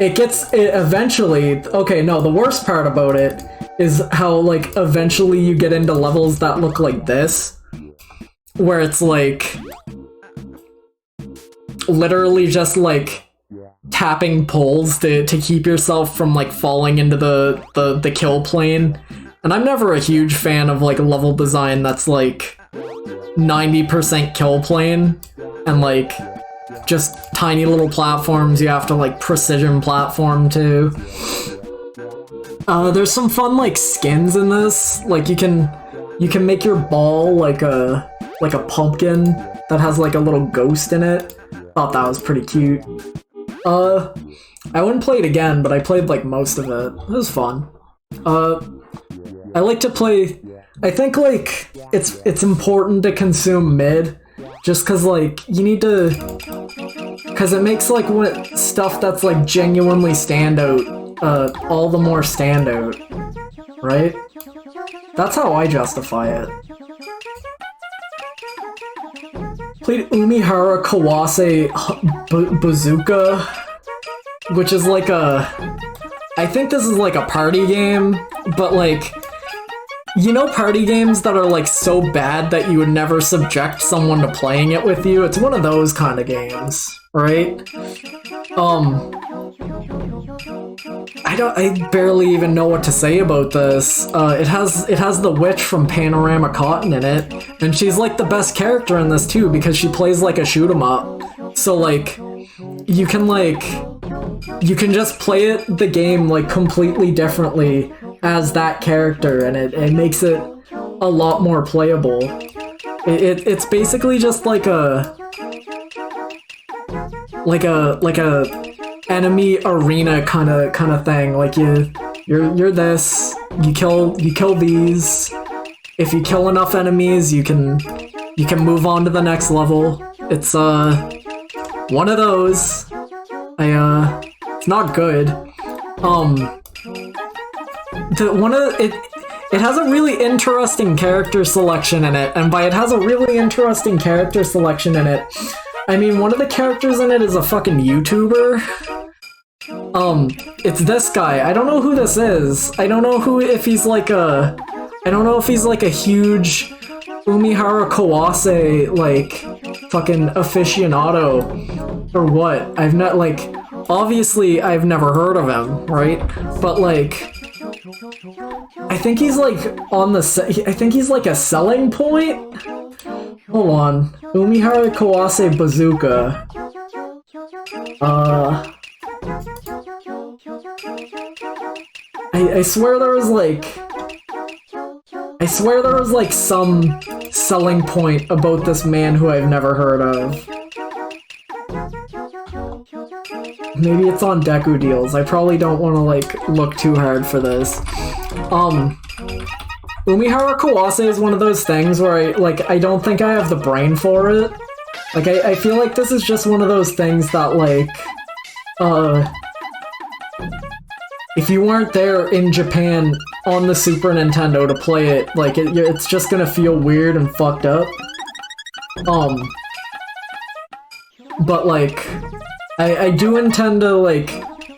Eventually, okay, no, the worst part about it is how, like, eventually you get into levels that look like this, where it's, like, literally just, like, tapping poles to keep yourself from, like, falling into the kill plane. And I'm never a huge fan of, like, level design that's, like, 90% kill plane, and, like, just tiny little platforms you have to like precision platform to. There's some fun like skins in this. Like you can make your ball like a pumpkin that has like a little ghost in it. Thought that was pretty cute. I wouldn't play it again, but I played like most of it. It was fun. I like to play. I think like it's important to consume mid. Just cause like, you need to, cause it makes like stuff that's like genuinely standout, all the more standout, right? That's how I justify it. Played Umihara Kawase Bazooka, which is like I think this is like a party game, but like, you know party games that are like so bad that you would never subject someone to playing it with you? It's one of those kind of games, right? I barely even know what to say about this. It has the witch from Panorama Cotton in it, and she's like the best character in this too because she plays like a shoot 'em up. So like, you can just play the game like completely differently as that character, and it makes it a lot more playable. It's basically just like a enemy arena kind of thing. Like you're this, you kill these. If you kill enough enemies, you can move on to the next level. It's one of those. It's not good. It has a really interesting character selection in it, and by it has a really interesting character selection in it, I mean one of the characters in it is a fucking YouTuber. It's this guy. I don't know who this is. I don't know if he's like a huge Umihara Kawase like fucking aficionado or what. Obviously I've never heard of him, right? But like, I think he's like I think he's like a selling point. Hold on, Umihara Kawase Bazooka. I swear there was like some selling point about this man who I've never heard of. Maybe it's on Deku Deals. I probably don't want to like look too hard for this. Umihara Kawase is one of those things where I don't think I have the brain for it. Like I feel like this is just one of those things that like if you weren't there in Japan on the Super Nintendo to play it, like it's just gonna feel weird and fucked up. But like, I do intend to like,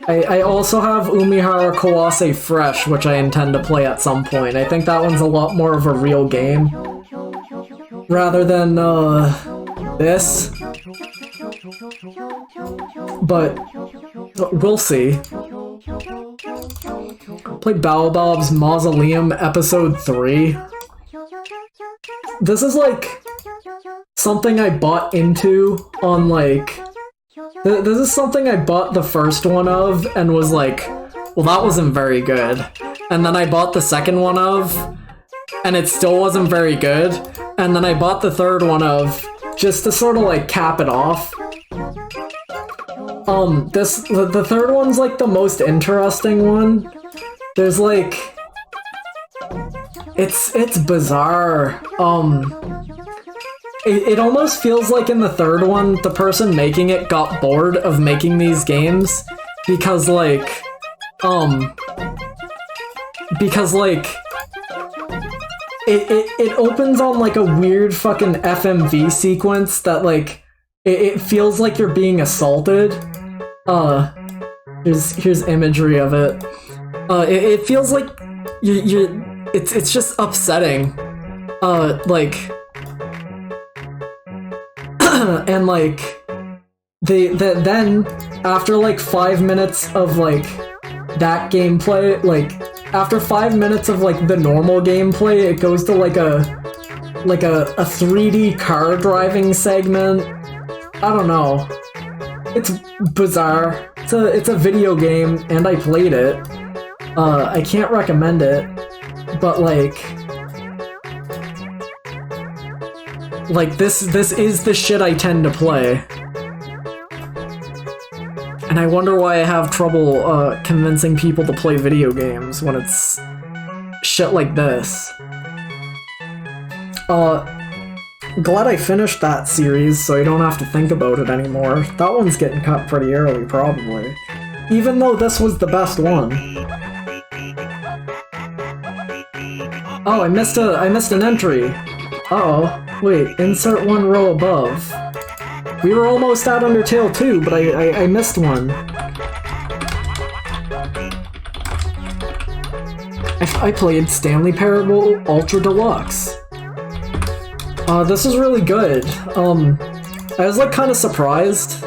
I also have Umihara Kawase Fresh, which I intend to play at some point. I think that one's a lot more of a real game, rather than this. But we'll see. Play Baobab's Mausoleum Episode 3. This is like something I bought into on like... This is something I bought the first one of and was like, well, that wasn't very good. And then I bought the second one of, and it still wasn't very good. And then I bought the third one of, just to sort of like cap it off. The third one's like the most interesting one. There's like, it's bizarre. It almost feels like in the third one, the person making it got bored of making these games because like, it opens on like a weird fucking FMV sequence that like, it feels like you're being assaulted. Here's imagery of it. It feels like it's just upsetting. And like then after like 5 minutes of like that gameplay, like after 5 minutes of like the normal gameplay, it goes to like a 3D car driving segment. I don't know. It's bizarre. It's a video game and I played it. I can't recommend it, but like this is the shit I tend to play. And I wonder why I have trouble convincing people to play video games when it's shit like this. Glad I finished that series so I don't have to think about it anymore. That one's getting cut pretty early, probably. Even though this was the best one. Oh, I missed an entry. Uh-oh. Wait, insert one row above. We were almost at Undertale 2, but I missed one. I played Stanley Parable Ultra Deluxe. This is really good. I was like kind of surprised.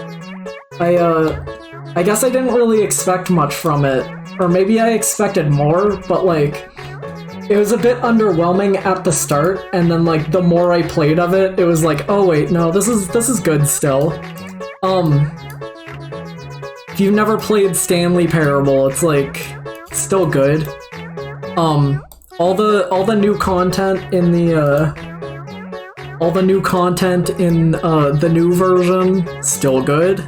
I guess I didn't really expect much from it. Or maybe I expected more, but like, it was a bit underwhelming at the start, and then like the more I played of it, it was like, oh wait, no, this is good still. If you've never played Stanley Parable, it's like still good. All the new content in the the new version, still good.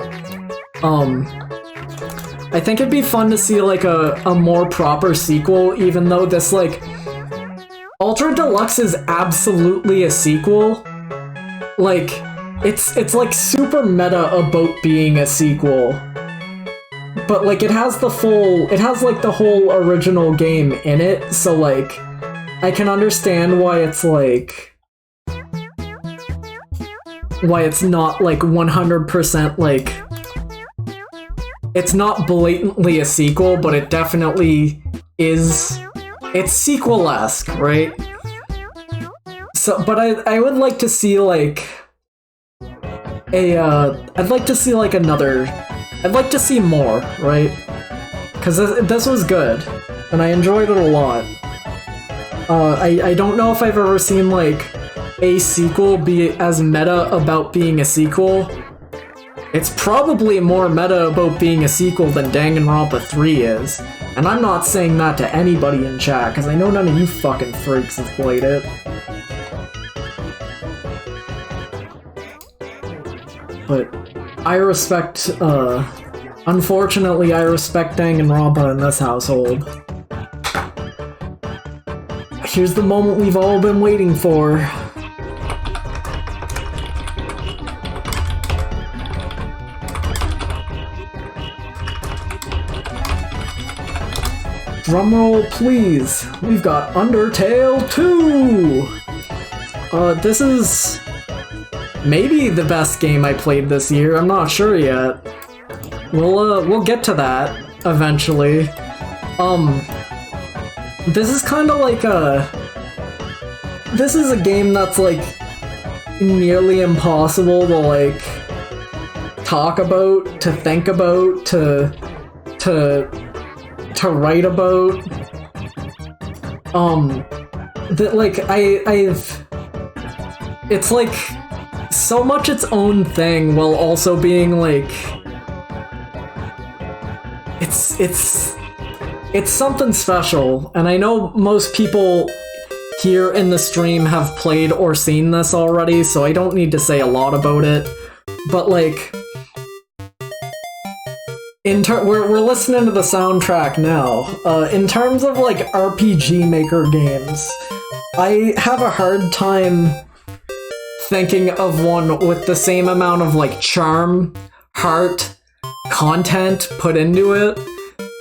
I think it'd be fun to see like a more proper sequel, even though this like Ultra Deluxe is absolutely a sequel. Like, it's like super meta about being a sequel. But like it has like the whole original game in it, so like I can understand why it's like why it's not like 100% like it's not blatantly a sequel, but it definitely is. It's sequel-esque, right? So, but I would like to see like I'd like to see like I'd like to see more, right? Because this was good, and I enjoyed it a lot. I don't know if I've ever seen like a sequel be as meta about being a sequel. It's probably more meta about being a sequel than Danganronpa 3 is. And I'm not saying that to anybody in chat, because I know none of you fucking freaks have played it. But I respect, unfortunately I respect Danganronpa in this household. Here's the moment we've all been waiting for. Drumroll, please. We've got Undertale 2! This is maybe the best game I played this year. I'm not sure yet. We'll get to that eventually. This is kind of like this is a game that's like nearly impossible to like talk about, to think about, to write about. That like I've it's like so much its own thing while also being like it's it's something special, and I know most people here in the stream have played or seen this already, so I don't need to say a lot about it. But like, we're listening to the soundtrack now. In terms of like RPG Maker games, I have a hard time thinking of one with the same amount of like charm, heart, content put into it.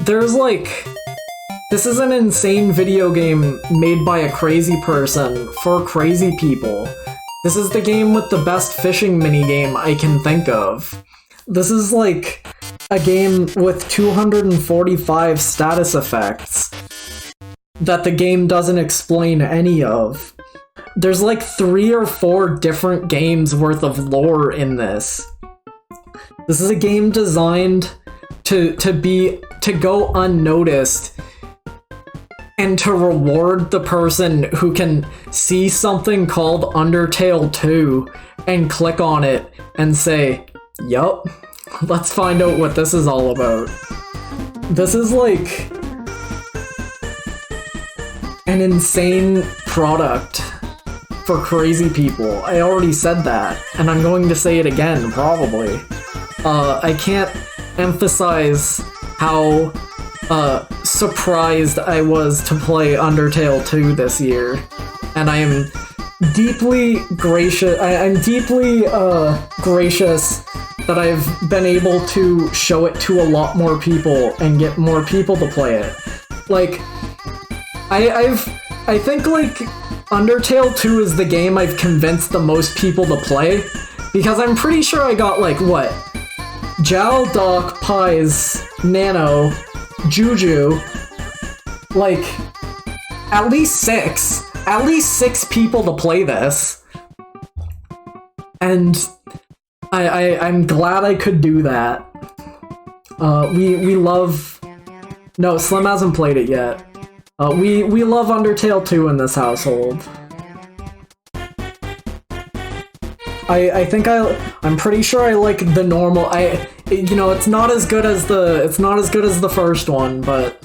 There's like, this is an insane video game made by a crazy person for crazy people. This is the game with the best fishing minigame I can think of. This is like a game with 245 status effects that the game doesn't explain any of. There's like 3 or 4 different games worth of lore in this. This is a game designed to go unnoticed and to reward the person who can see something called Undertale 2 and click on it and say, yup, let's find out what this is all about. This is like an insane product for crazy people. I already said that, and I'm going to say it again, probably. I can't emphasize how surprised I was to play Undertale 2 this year, and I am deeply gracious. I'm deeply gracious that I've been able to show it to a lot more people and get more people to play it. Like, I think like Undertale 2 is the game I've convinced the most people to play, because I'm pretty sure I got like what? Jal, Doc, Pies, Nano, Juju, like at least six people to play this, and I'm glad I could do that. We love. No, Slim hasn't played it yet. We love Undertale 2 in this household. I'm pretty sure I like the normal. You know, it's not as good as the first one, but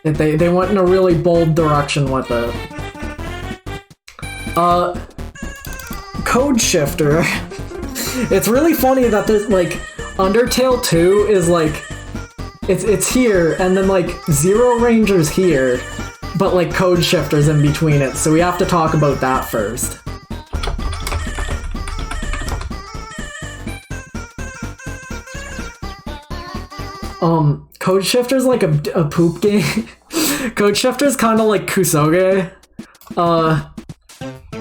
they went in a really bold direction with it. Code Shifter. It's really funny that this like Undertale 2 is like it's here, and then like Zeroranger's here, but like Code Shifter's in between it, so we have to talk about that first. Code Shifter's like a poop game. Code Shifter's kind of like Kusoge.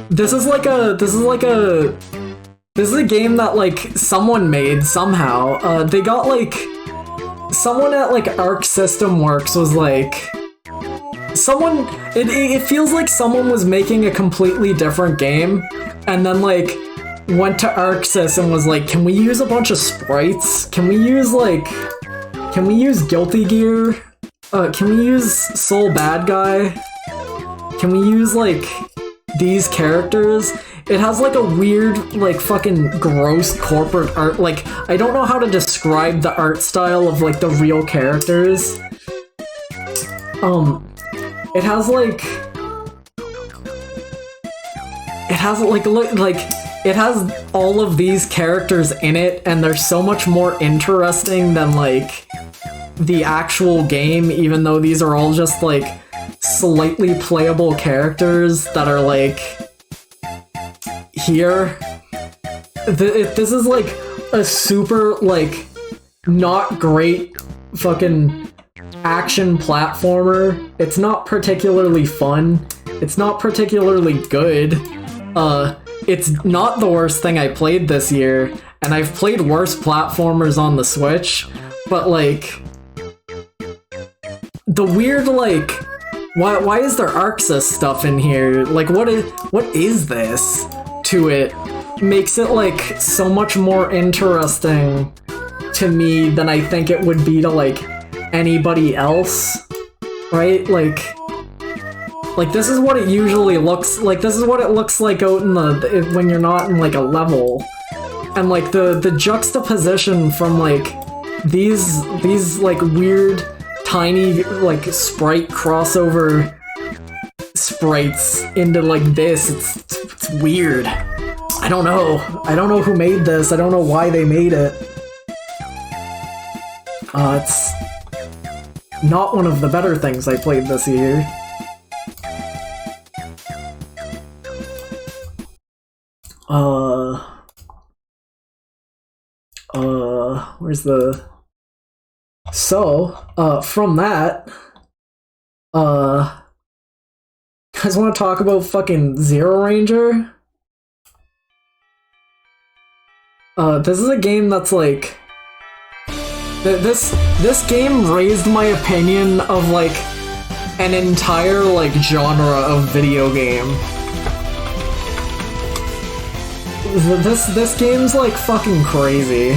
This is a game that like someone made somehow. They got like someone at like Arc System Works was like it feels like someone was making a completely different game and then like went to ArcSys and was like, can we use a bunch of sprites? Can we use Guilty Gear? Can we use Soul Bad Guy? Can we use like these characters? It has like a weird, like fucking gross corporate art. Like, I don't know how to describe the art style of like the real characters. It has like it has all of these characters in it, and they're so much more interesting than like the actual game, even though these are all just like slightly playable characters that are like here. This is like a super like not great fucking action platformer. It's not particularly fun. It's not particularly good. It's not the worst thing I played this year, and I've played worse platformers on the Switch, but like the weird like why is there ArcSys stuff in here? Like what is this to it? Makes it like so much more interesting to me than I think it would be to like anybody else, right? Like this is what it usually looks like. This is what it looks like out in the when you're not in like a level, and like the juxtaposition from like these like weird tiny, like, sprite crossover sprites into, like, this. It's weird. I don't know. I don't know who made this. I don't know why they made it. It's not one of the better things I played this year. Where's the... So, from that, guys wanna talk about fucking Zeroranger? This is a game that's like... This game raised my opinion of, like, an entire, like, genre of video game. This game's, like, fucking crazy.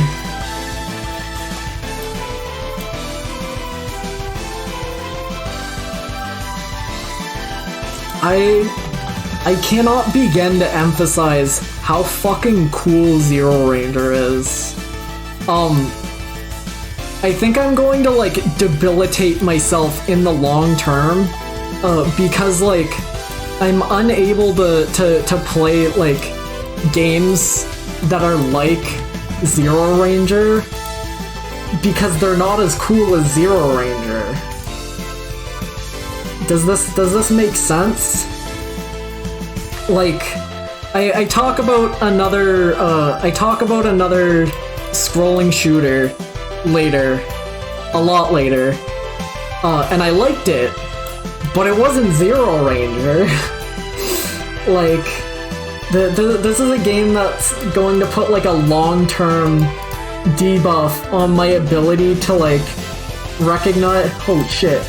I cannot begin to emphasize how fucking cool Zeroranger is. I think I'm going to, like, debilitate myself in the long term, because, like, I'm unable to play, like, games that are like Zeroranger, because they're not as cool as Zeroranger. Does this make sense? Like, I talk about another scrolling shooter later, a lot later, and I liked it, but it wasn't Zeroranger. Like, this is a game that's going to put, like, a long-term debuff on my ability to, like, recognize... Holy shit.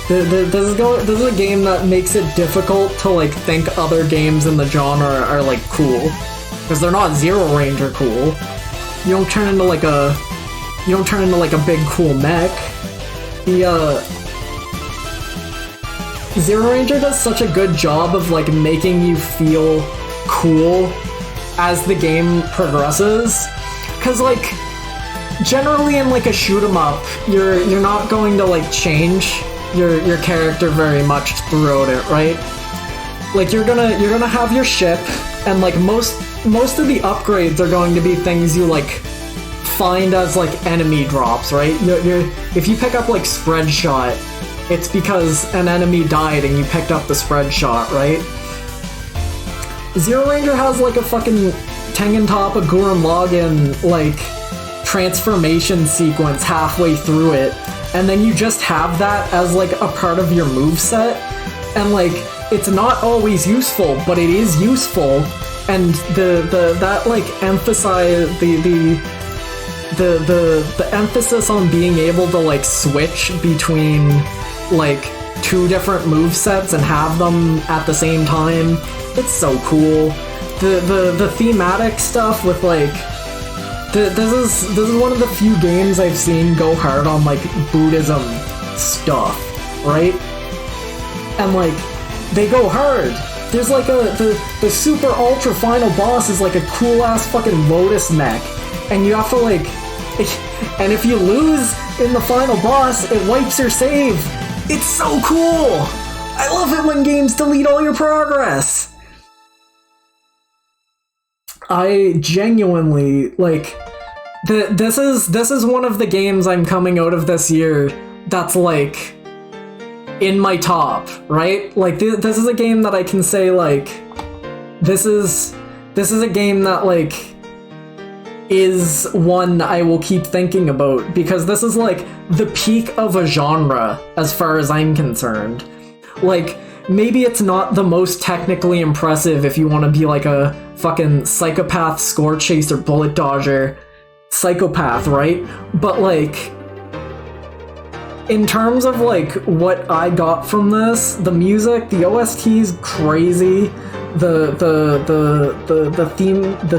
This is a game that makes it difficult to, like, think other games in the genre are, like, cool. Because they're not Zeroranger cool. You don't turn into, like, a big cool mech. Zeroranger does such a good job of, like, making you feel cool as the game progresses. Cause, like, generally in, like, a shoot-'em-up, you're not going to, like, change your character very much throughout it, right? Like, you're gonna have your ship, and, like, most of the upgrades are going to be things you, like, find as, like, enemy drops, right? If you pick up, like, spread shot, it's because an enemy died and you picked up the spread shot, right? Zeroranger has, like, a fucking Tengen Toppa Gurren Lagann, like, transformation sequence halfway through it, and then you just have that as, like, a part of your moveset, and, like, it's not always useful, but it is useful, and that, like, emphasize the emphasis on being able to, like, switch between, like, two different movesets and have them at the same time, it's so cool. The thematic stuff with, like, this is one of the few games I've seen go hard on, like, Buddhism stuff, right? And, like, they go hard. There's, like, the super ultra final boss is, like, a cool ass fucking lotus mech, and you have to, like, and if you lose in the final boss, it wipes your save. It's so cool! I love it when games delete all your progress! I genuinely, like, this is one of the games I'm coming out of this year that's, like, in my top, right? Like, this is a game that I can say, like, this is a game that, like, is one I will keep thinking about, because this is, like, the peak of a genre, as far as I'm concerned. Like, maybe it's not the most technically impressive if you want to be, like, a fucking psychopath score chaser bullet dodger psychopath, right? But, like, in terms of, like, what I got from this, the music, the OST's crazy, the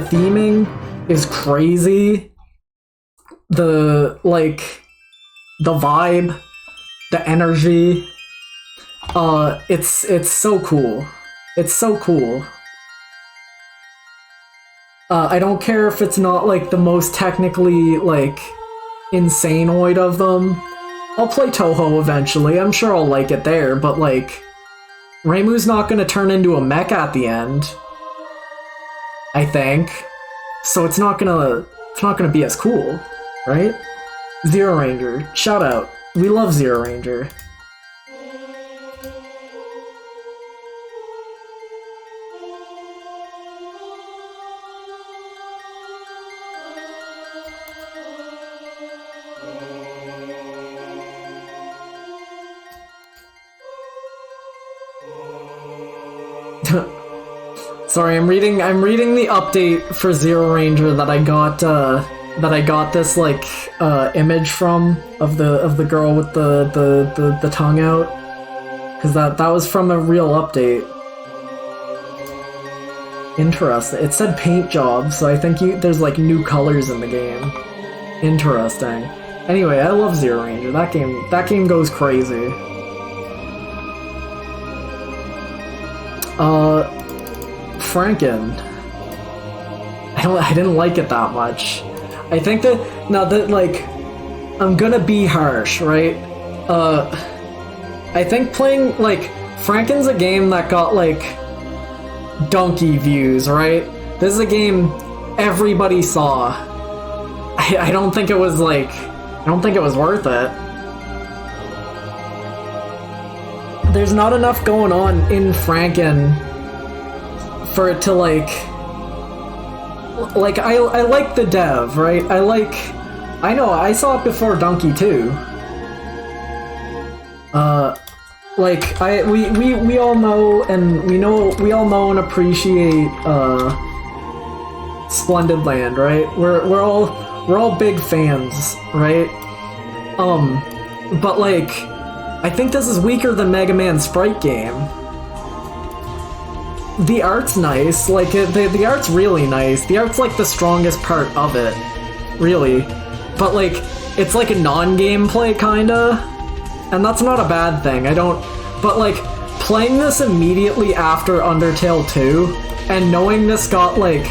theming is crazy, the vibe, the energy, it's so cool. It's so cool. I don't care if it's not, like, the most technically, like, insanoid of them. I'll play Toho eventually. I'm sure I'll like it there, but like, Reimu's not gonna turn into a mech at the end. I think. So it's not gonna be as cool, right? Zeroranger, shout out. We love Zeroranger. Sorry, I'm reading the update for Zeroranger that I got this like image from of the girl with the tongue out, because that was from a real update. Interesting. It said paint job, so I think there's like new colors in the game. Interesting. Anyway, I love Zeroranger. That game goes crazy. Franken. I didn't like it that much. I think that, now that, like, I'm gonna be harsh, right? I think playing, like, Franken's a game that got, like, donkey views, right? This is a game everybody saw. I don't think it was, like, I don't think it was worth it. There's not enough going on in Franken for it to like I like the dev, right? I know I saw it before Donkey 2. Like we all know we all know and appreciate Splendid Land, right? We're all big fans, right? But like, I think this is weaker than Mega Man Sprite Game. The art's nice, like, the art's really nice. The art's, like, the strongest part of it, really. But, like, it's like a non-gameplay, kinda. And that's not a bad thing, but, like, playing this immediately after Undertale 2, and knowing this got, like,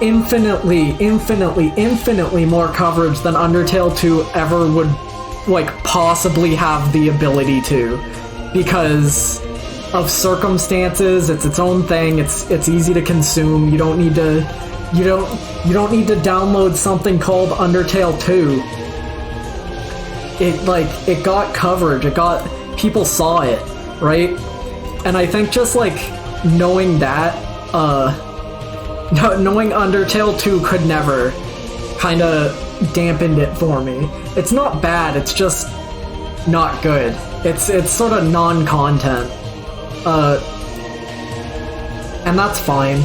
infinitely more coverage than Undertale 2 ever would, like, possibly have the ability to. Because of circumstances, it's its own thing. It's easy to consume. You don't need to download something called Undertale 2. It got coverage. People saw it, right? And I think just like knowing that, knowing Undertale 2 could never kind of dampened it for me. It's not bad. It's just not good. It's sort of non-content. And that's fine.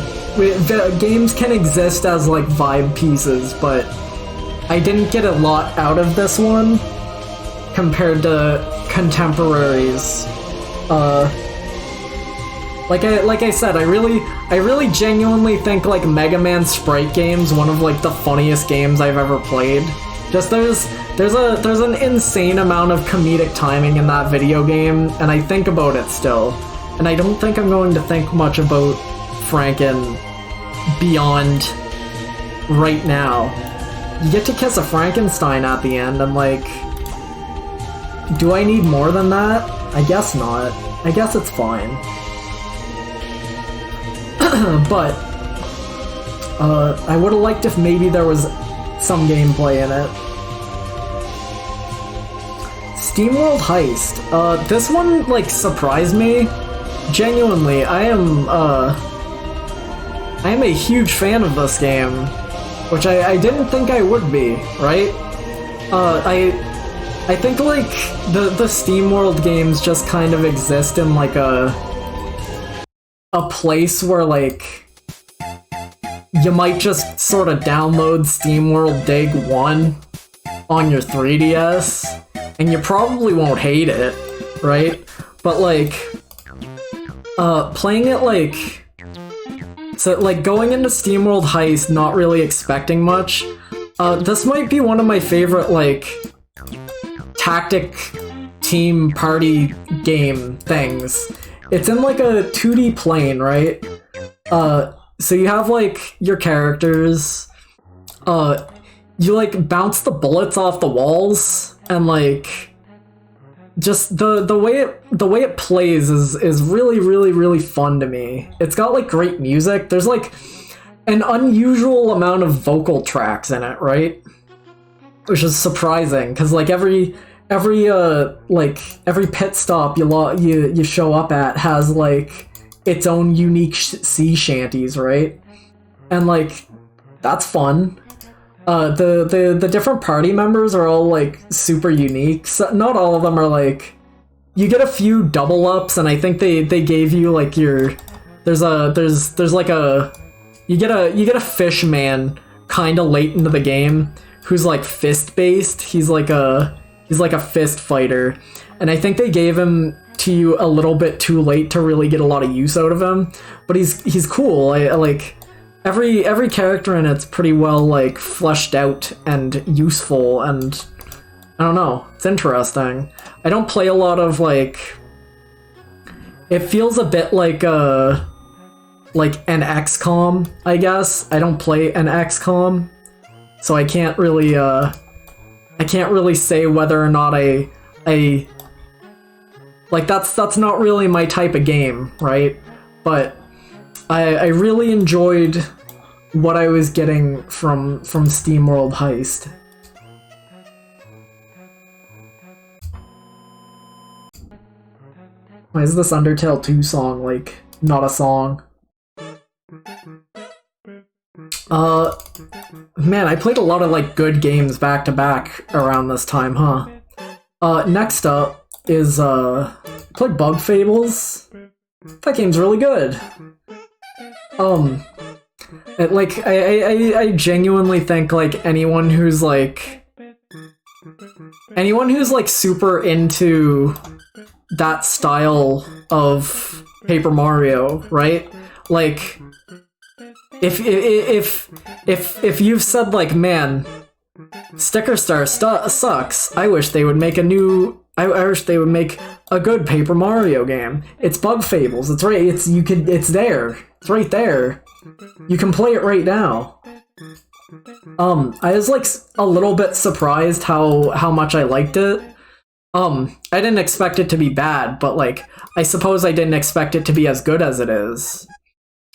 Games can exist as, like, vibe pieces, but I didn't get a lot out of this one compared to contemporaries. Like I said, I really genuinely think, like, Mega Man Sprite Game's one of, like, the funniest games I've ever played. Just there's an insane amount of comedic timing in that video game, and I think about it still. And I don't think I'm going to think much about Franken beyond right now. You get to kiss a Frankenstein at the end, and like, do I need more than that? I guess not. I guess it's fine. But, I would've liked if maybe there was some gameplay in it. SteamWorld Heist. This one, like, surprised me. Genuinely, I am a huge fan of this game, which I didn't think I would be, right? I think, like, the SteamWorld games just kind of exist in, like, a place where, like, you might just sort of download SteamWorld Dig 1 on your 3DS, and you probably won't hate it, right? But, like, playing it, like, so, like, going into SteamWorld Heist not really expecting much, this might be one of my favorite, like, tactic team party game things. It's in, like, a 2D plane, right? So you have, like, your characters, you like bounce the bullets off the walls, and like just the way it plays is really fun to me. It's got like great music. There's like an unusual amount of vocal tracks in it, right? Which is surprising because like every pit stop you show up at has like its own unique sea shanties, right? And like that's fun. The different party members are all like super unique. So not all of them are like, you get a few double ups, and I think they gave you like your there's like a you get a fish man kind of late into the game who's like fist based. He's like a fist fighter, and I think they gave him to you a little bit too late to really get a lot of use out of him. But he's cool. I like. Every character in it's pretty well like fleshed out and useful, and I don't know, it's interesting. I don't play a lot of like. It feels a bit like an XCOM, I guess. I don't play an XCOM, so I can't really say whether or not I like that's not really my type of game, right? But I really enjoyed what I was getting from SteamWorld Heist. Why is this Undertale 2 song like not a song? Man, I played a lot of like good games back to back around this time, huh? Next up is played Bug Fables. That game's really good. Like I genuinely think like anyone who's like super into that style of Paper Mario, right? Like if you've said like, man, Sticker Star sucks, I wish they would make I wish they would make a good Paper Mario game. It's Bug Fables. It's right. It's there. It's right there. You can play it right now. I was like a little bit surprised how much I liked it. I didn't expect it to be bad, but like I suppose I didn't expect it to be as good as it is.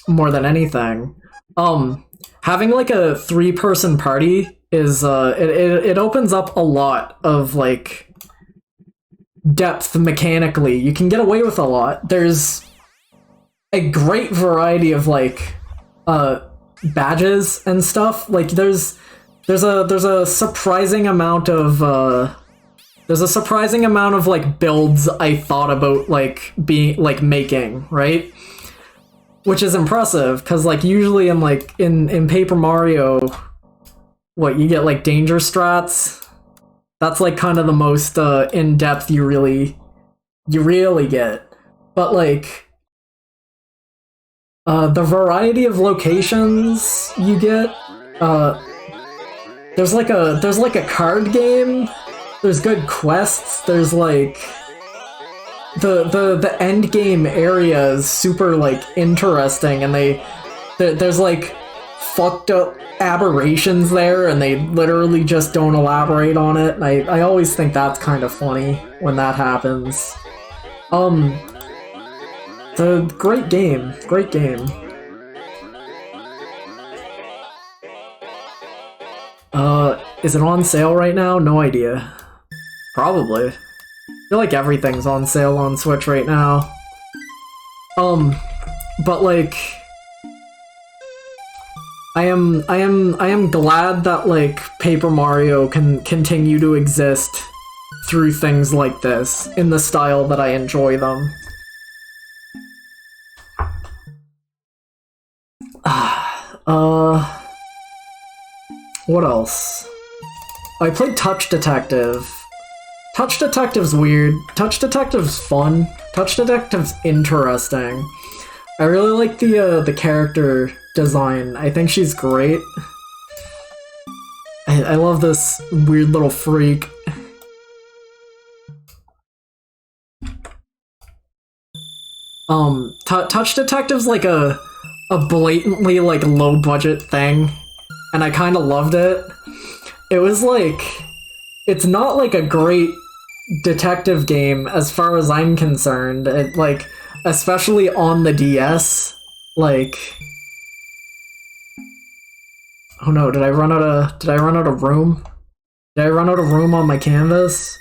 More than anything. Having like a 3-person party is it opens up a lot of like depth mechanically. You can get away with a lot. There's a great variety of like badges and stuff. Like there's a surprising amount of like builds I thought about like making, right? Which is impressive because like usually in Paper Mario, what you get like danger strats. That's like kind of the most in-depth you really get. But like the variety of locations you get, there's like a card game, there's good quests, there's like the end game area is super like interesting, and there's like fucked up aberrations there, and they literally just don't elaborate on it. And I always think that's kind of funny when that happens. The great game. Is it on sale right now? No idea. Probably. I feel like everything's on sale on Switch right now. But like I am glad that like Paper Mario can continue to exist through things like this in the style that I enjoy them. What else? I played Touch Detective. Touch Detective's weird. Touch Detective's fun. Touch Detective's interesting. I really like the character design. I think she's great. I love this weird little freak. Touch Detective's like a blatantly like low budget thing, and I kind of loved it. it was like, it's not like a great detective game as far as I'm concerned. It, like, especially on the DS, like, oh no, did I run out of room? Did I run out of room on my canvas?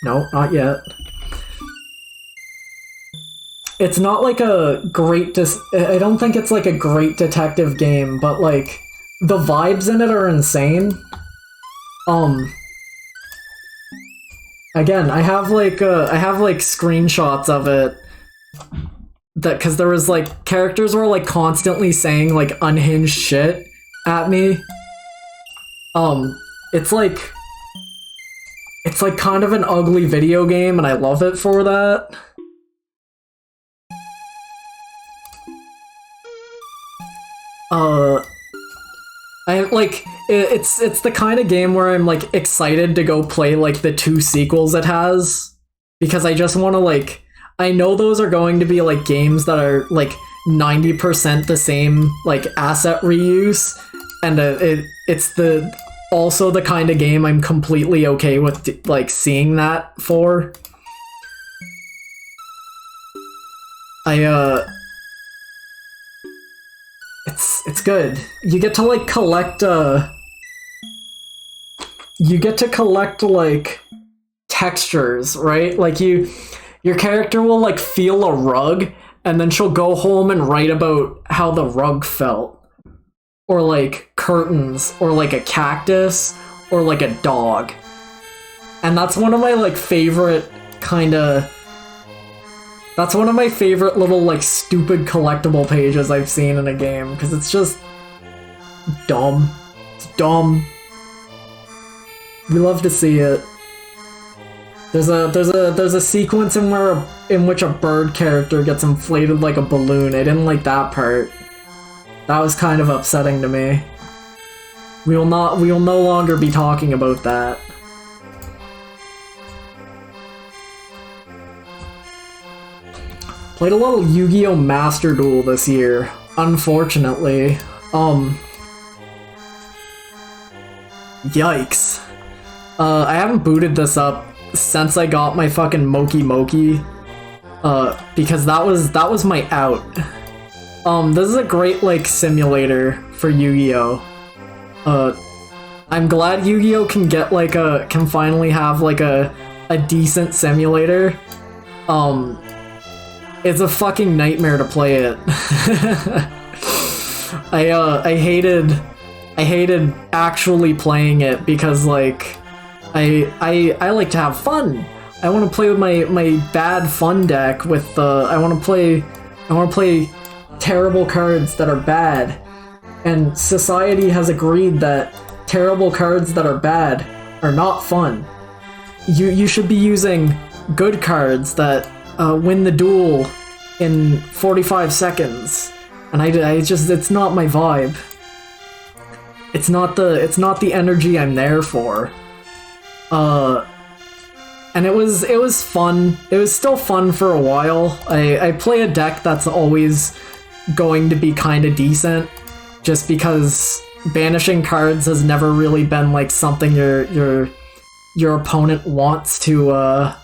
No, not yet. It's not like a great I don't think it's like a great detective game, but like the vibes in it are insane. Again, I have like screenshots of it that cuz there was like characters were like constantly saying like unhinged shit at me. It's like kind of an ugly video game and I love it for that. I like it's the kind of game where I'm like excited to go play like the 2 sequels it has because I just want to like I know those are going to be like games that are like 90% the same like asset reuse and it's the also the kind of game I'm completely okay with like seeing that for. It's good. You get to like collect like textures, right? Like your character will like feel a rug and then she'll go home and write about how the rug felt. Or like curtains or like a cactus or like a dog. And that's one of my like favorite that's one of my favorite little like stupid collectible pages I've seen in a game because it's just dumb. It's dumb. We love to see it. There's a sequence in which a bird character gets inflated like a balloon. I didn't like that part. That was kind of upsetting to me. We will no longer be talking about that. Played a little Yu-Gi-Oh! Master Duel this year, unfortunately. Yikes. I haven't booted this up since I got my fucking Moki Moki. Because that was my out. This is a great, like, simulator for Yu-Gi-Oh! I'm glad Yu-Gi-Oh! Can finally have, like, a decent simulator. It's a fucking nightmare to play it. I hated actually playing it because like I like to have fun. I want to play with my bad fun deck with I want to play terrible cards that are bad. And society has agreed that terrible cards that are bad are not fun. You should be using good cards that win the duel in 45 seconds, and I just it's not my vibe. It's not the energy I'm there for. And it was fun. It was still fun for a while. I play a deck that's always going to be kind of decent, just because banishing cards has never really been like something your opponent wants to.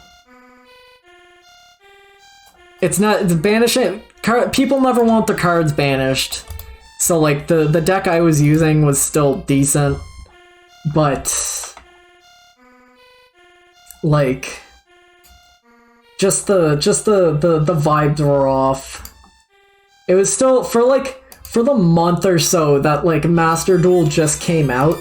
It's not the banishing card. People never want their cards banished, so like the deck I was using was still decent, but like just the vibes were off. It was still for the month or so that like Master Duel just came out.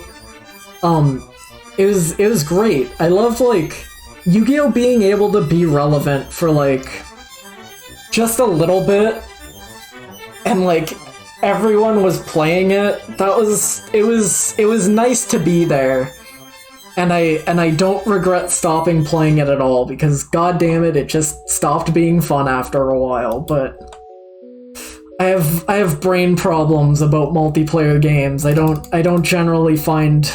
It was great. I love like Yu-Gi-Oh! Being able to be relevant for like just a little bit, and like everyone was playing it. It was nice to be there, and I don't regret stopping playing it at all because god damn it, it just stopped being fun after a while. But I have brain problems about multiplayer games. I don't generally find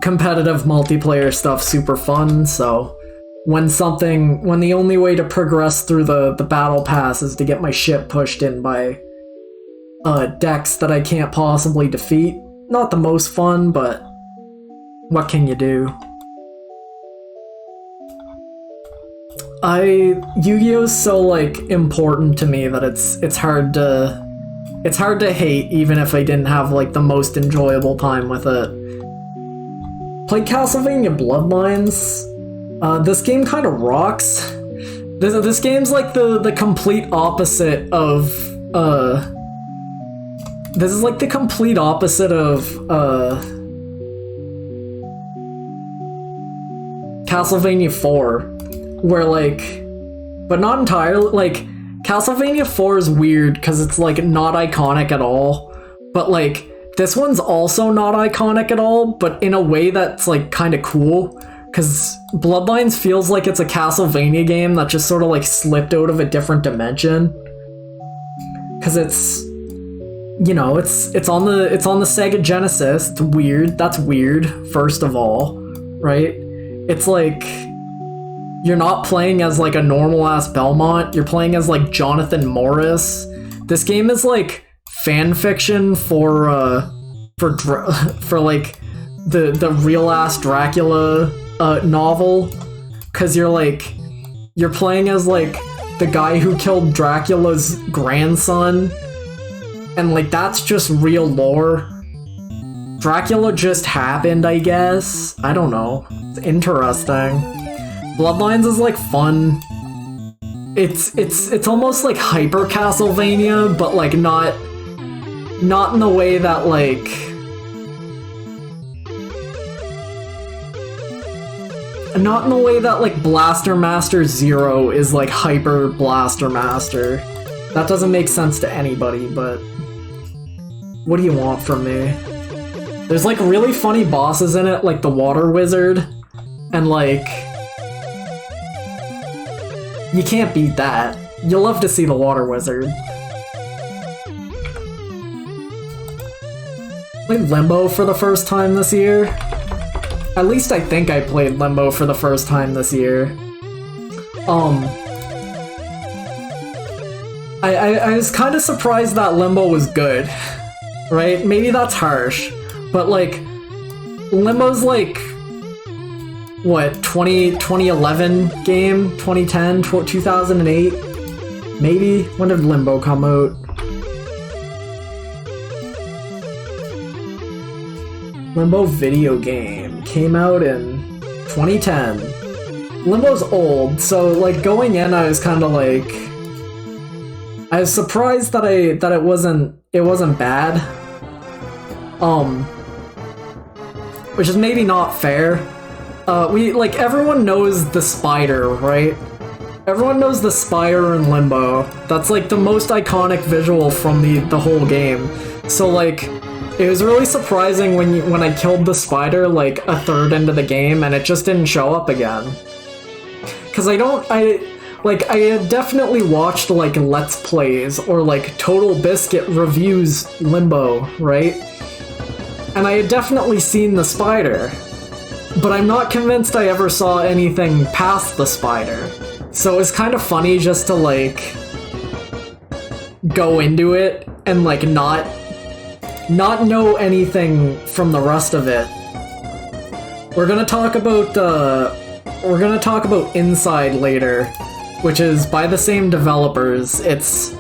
competitive multiplayer stuff super fun, so when the only way to progress through the battle pass is to get my shit pushed in by decks that I can't possibly defeat, not the most fun, but what can you do? Yu-Gi-Oh's so like important to me that it's hard to hate, even if I didn't have like the most enjoyable time with it. Played Castlevania Bloodlines. This game kind of rocks. This game's like the complete opposite of this is like the complete opposite of Castlevania 4. Where like, but not entirely, like, Castlevania 4 is weird because it's like not iconic at all, but like, this one's also not iconic at all, but in a way that's like kind of cool, because Bloodlines feels like it's a Castlevania game that just sort of like slipped out of a different dimension, because it's, you know, it's on the Sega Genesis. It's weird. That's weird, first of all, right? It's like, you're not playing as like a normal ass Belmont, you're playing as like Jonathan Morris. This game is like fan fiction for like the real ass Dracula novel, cuz you're playing as like the guy who killed Dracula's grandson, and like that's just real lore. Dracula just happened, I guess. I don't know. It's interesting. Bloodlines is like fun. It's almost like hyper Castlevania, but like not in the way that like Blaster Master Zero is like hyper Blaster Master. That doesn't make sense to anybody, but what do you want from me? There's like really funny bosses in it, like the Water Wizard, and like, you can't beat that. You'll love to see the Water Wizard. Played Limbo for the first time this year. At least I think I played Limbo for the first time this year. I was kind of surprised that Limbo was good, right? Maybe that's harsh, but like, Limbo's like, what, 2011 game? 2010? 2008? Maybe? When did Limbo come out? Limbo video game came out in 2010. Limbo's old, so like going in I was kind of like, I was surprised that it wasn't bad. Which is maybe not fair. Everyone knows the spider, right? Everyone knows the spider in Limbo. That's like the most iconic visual from the whole game. So like, it was really surprising when I killed the spider like a third into the game and it just didn't show up again. Cause I had definitely watched like Let's Plays or like Total Biscuit reviews Limbo, right? And I had definitely seen the spider. But I'm not convinced I ever saw anything past the spider. So it's kind of funny just to like go into it and like not know anything from the rest of it. We're gonna talk about Inside later, which is by the same developers. It's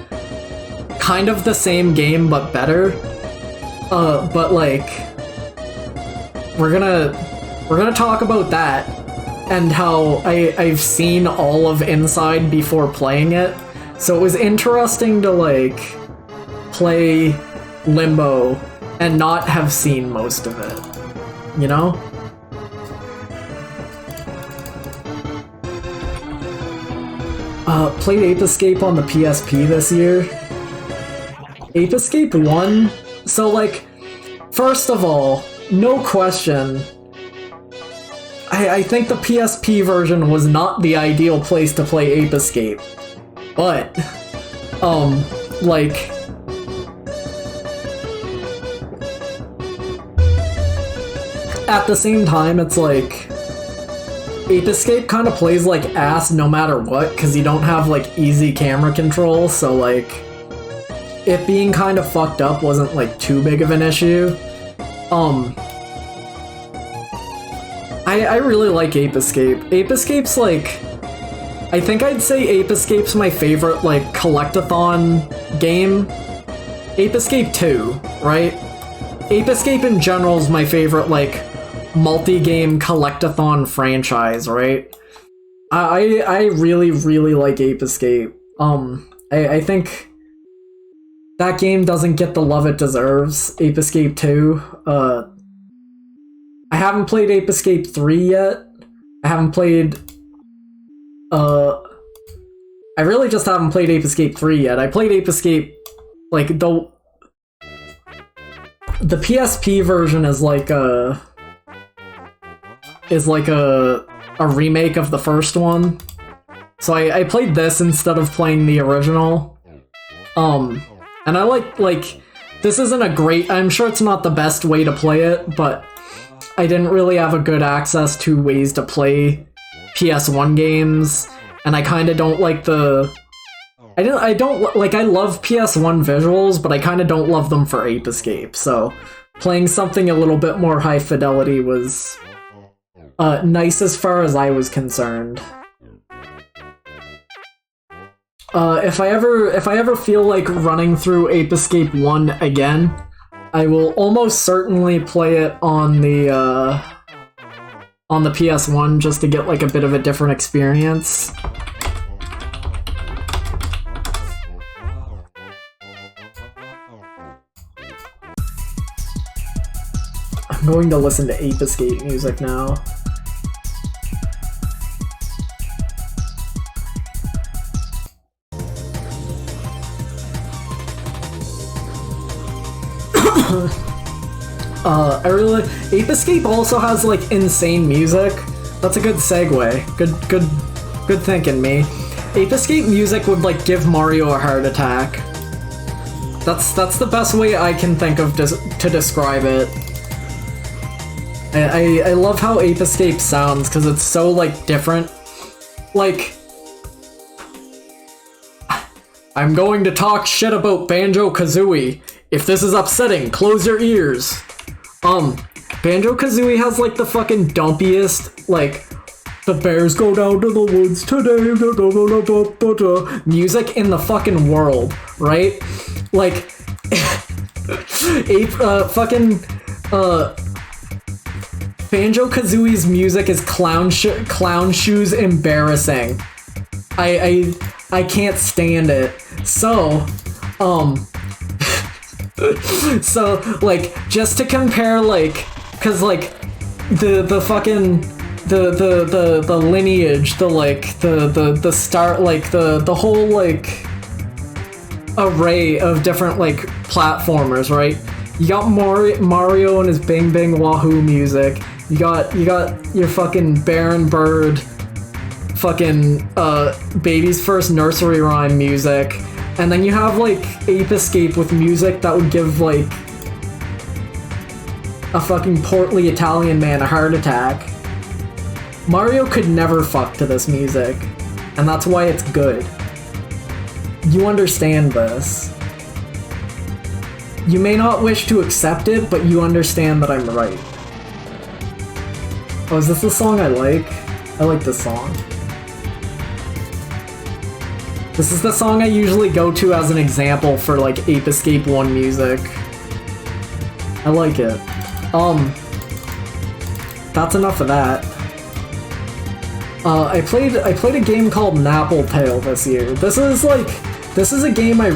kind of the same game but better. But like, we're gonna talk about that and how I've seen all of Inside before playing it. So it was interesting to like play Limbo and not have seen most of it, you know? Played Ape Escape on the PSP this year. Ape Escape 1? So like, first of all, no question, I think the PSP version was not the ideal place to play Ape Escape. But, like, at the same time, it's like, Ape Escape kind of plays like ass no matter what, because you don't have like easy camera control, so like, it being kind of fucked up wasn't like too big of an issue. I really like Ape Escape. Ape Escape's like, I think I'd say Ape Escape's my favorite like collectathon game. Ape Escape 2, right? Ape Escape in general is my favorite like multi-game collectathon franchise, right? I really like Ape Escape. I think that game doesn't get the love it deserves. Ape Escape 2. I haven't played Ape Escape 3 yet. I haven't played I really just haven't played Ape Escape 3 yet. I played Ape Escape like the PSP version is like a remake of the first one. So I played this instead of playing the original. And I like this isn't a great, I'm sure it's not the best way to play it, but I didn't really have a good access to ways to play PS1 games, and I kind of don't like the I love PS1 visuals, but I kind of don't love them for Ape Escape. So playing something a little bit more high fidelity was nice as far as I was concerned. If I ever feel like running through Ape Escape 1 again, I will almost certainly play it on the PS1 just to get like a bit of a different experience. I'm going to listen to Ape Escape music now. Ape Escape also has like insane music. That's a good segue. Good thinking, me. Ape Escape music would like give Mario a heart attack. That's the best way I can think of to describe it. I love how Ape Escape sounds because it's so like different. Like, I'm going to talk shit about Banjo-Kazooie. If this is upsetting, close your ears. Banjo-Kazooie has like the fucking dumpiest, like, the bears go down to the woods today, music in the fucking world, right? Like, Banjo-Kazooie's music is clown shoes embarrassing. I can't stand it. So, so, like, just to compare, like, cause, like, the fucking, the lineage, the start, like, the whole, like, array of different, like, platformers, right? You got Mario and his Bing Bing Wahoo music. You got your fucking Baron Bird, fucking, Baby's First Nursery Rhyme music. And then you have, like, Ape Escape with music that would give, like, a fucking portly Italian man a heart attack. Mario could never fuck to this music, and that's why it's good. You understand this. You may not wish to accept it, but you understand that I'm right. Oh, is this the song I like? I like this song. This is the song I usually go to as an example for, like, Ape Escape 1 music. I like it. That's enough of that. I played a game called Nappletail this year. This is a game I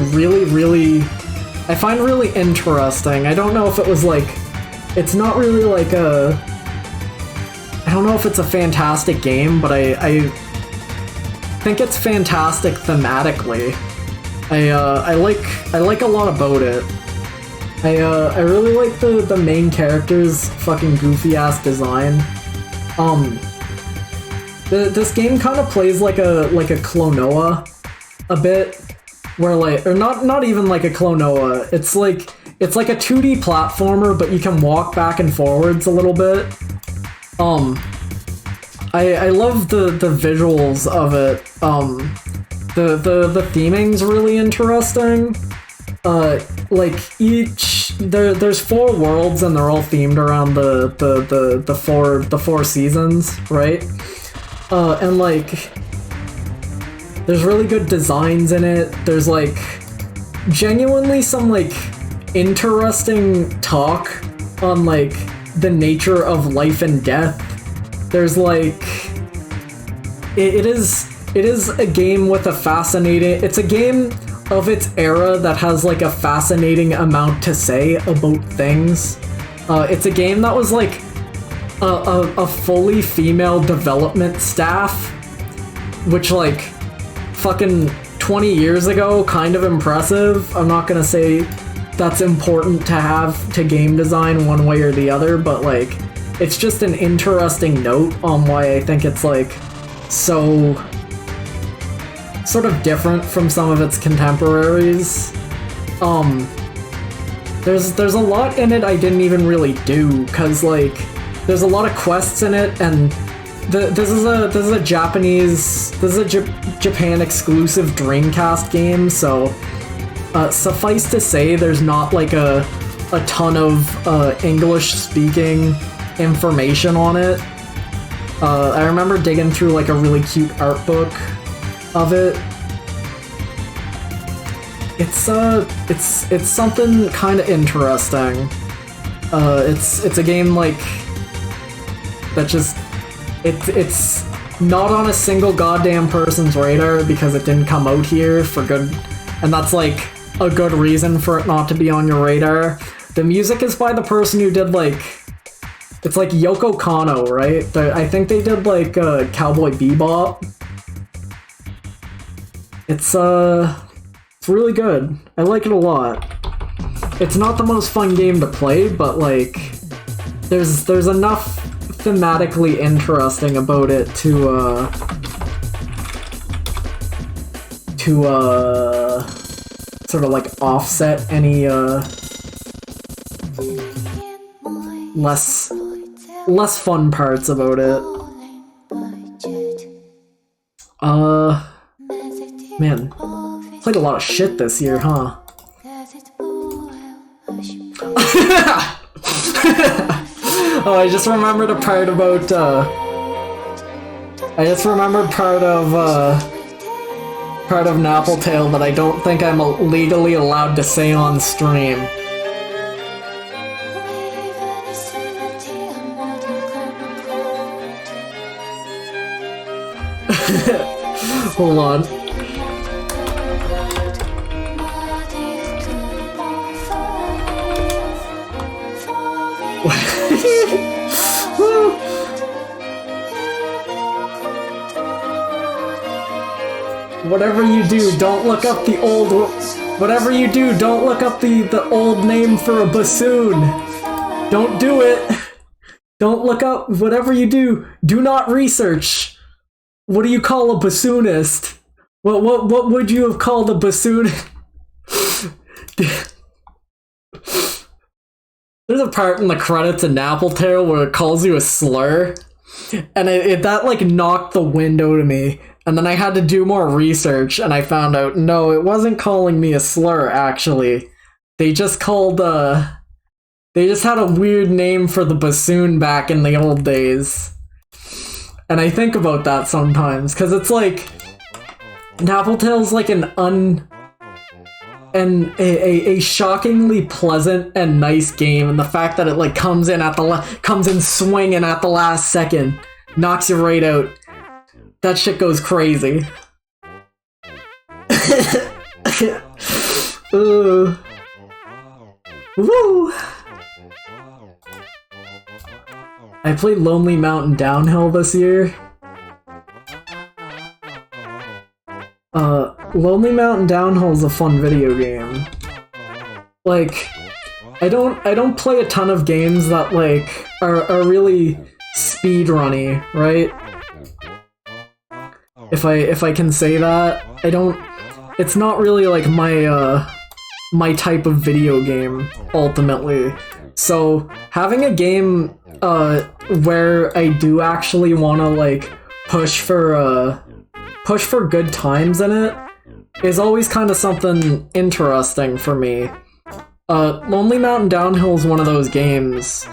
I find really interesting. I don't know if it was, like, it's not really, like, I don't know if it's a fantastic game, but I think it's fantastic thematically. I like a lot about it. I really like the main character's fucking goofy ass design. This game kind of plays like a Klonoa a bit, where like, or not even like a Klonoa. It's like a 2D platformer, but you can walk back and forwards a little bit. I love the visuals of it. The theming's really interesting. Like each there's 4 worlds and they're all themed around the four seasons, right? And like there's really good designs in it. There's like genuinely some like interesting talk on like the nature of life and death. There's like it is a game with a fascinating, it's a game of its era that has like a fascinating amount to say about things. It's a game that was like a fully female development staff, which like fucking 20 years ago, kind of impressive. I'm not gonna say that's important to have to game design one way or the other, but like it's just an interesting note on why I think it's like so sort of different from some of its contemporaries. There's a lot in it I didn't even really do, cause like there's a lot of quests in it, and this is a Japan exclusive Dreamcast game, so suffice to say there's not like a ton of English speaking information on it. I remember digging through like a really cute art book of it. It's something kind of interesting. It's a game like that just it's not on a single goddamn person's radar because it didn't come out here for good, and that's like a good reason for it not to be on your radar. The music is by the person who did like, it's like Yoko Kanno, right? I think they did like Cowboy Bebop. It's really good. I like it a lot. It's not the most fun game to play, but like there's enough thematically interesting about it to sort of like offset any less fun parts about it. Man, played a lot of shit this year, huh? Oh, I just remembered a part about, I just remembered part of Nappletail that I don't think I'm legally allowed to say on stream. Hold on. Whatever you do, don't look up the old. Whatever you do, don't look up the old name for a bassoon. Don't do it. Don't look up. Whatever you do, do not research. What do you call a bassoonist? What would you have called a bassoon? There's a part in the credits of Nappletail where it calls you a slur, and that like knocked the wind out of me. And then I had to do more research, and I found out, no, it wasn't calling me a slur, actually. They just had a weird name for the bassoon back in the old days. And I think about that sometimes, because it's like, Nappletail's like a shockingly pleasant and nice game, and the fact that it like comes in swinging at the last second, knocks you right out. That shit goes crazy. Woo! I played Lonely Mountain Downhill this year. Lonely Mountain Downhill is a fun video game. Like, I don't play a ton of games that like are really speedrunny, right? If I can say that, it's not really like my type of video game ultimately. So having a game where I do actually want to like push for good times in it is always kind of something interesting for me. Lonely Mountain Downhill is one of those games.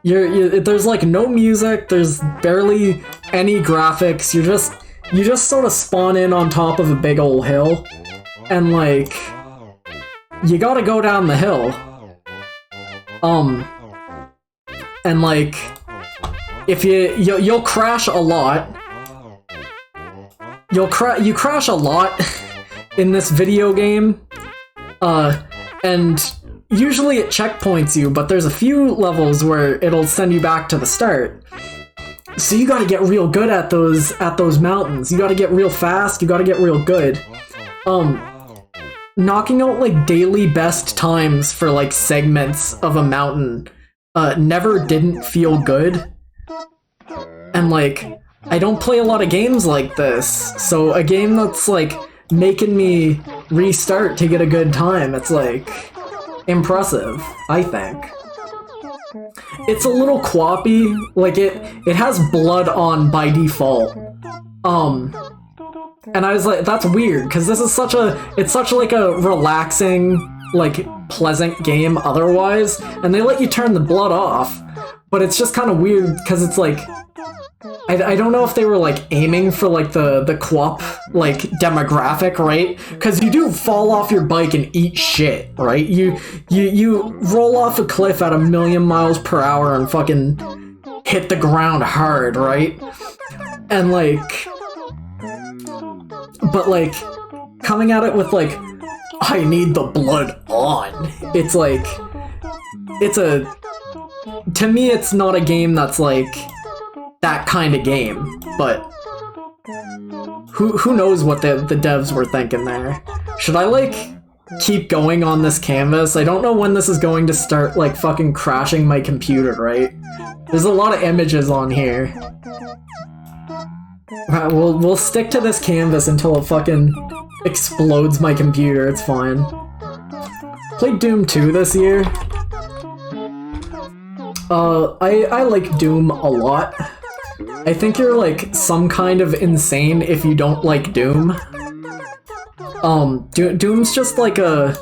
There's like no music, there's barely any graphics, you just sort of spawn in on top of a big old hill, and like, you gotta go down the hill. And like, if you'll crash a lot. You crash a lot in this video game, and usually it checkpoints you, but there's a few levels where it'll send you back to the start. So you gotta get real good at those mountains. You gotta get real fast, you gotta get real good. Knocking out like daily best times for like segments of a mountain never didn't feel good. And like, I don't play a lot of games like this, so a game that's like making me restart to get a good time, it's like impressive, I think. It's a little quappy, like it has blood on by default. And I was like, that's weird, because this is such like a relaxing, like pleasant game otherwise, and they let you turn the blood off, but it's just kind of weird because it's like, I don't know if they were like aiming for like the QWOP like demographic, right? Because you do fall off your bike and eat shit, right? You roll off a cliff at 1,000,000 miles per hour and fucking hit the ground hard, right? And like, but like coming at it with like, I need the blood on. It's like, to me it's not a game that's like that kind of game, but who knows what the devs were thinking there. Should I like keep going on this canvas? I don't know when this is going to start like fucking crashing my computer, right? There's a lot of images on here. We'll stick to this canvas until it fucking explodes my computer, it's fine. Played Doom 2 this year. I like Doom a lot. I think you're like some kind of insane if you don't like Doom. Doom's just like a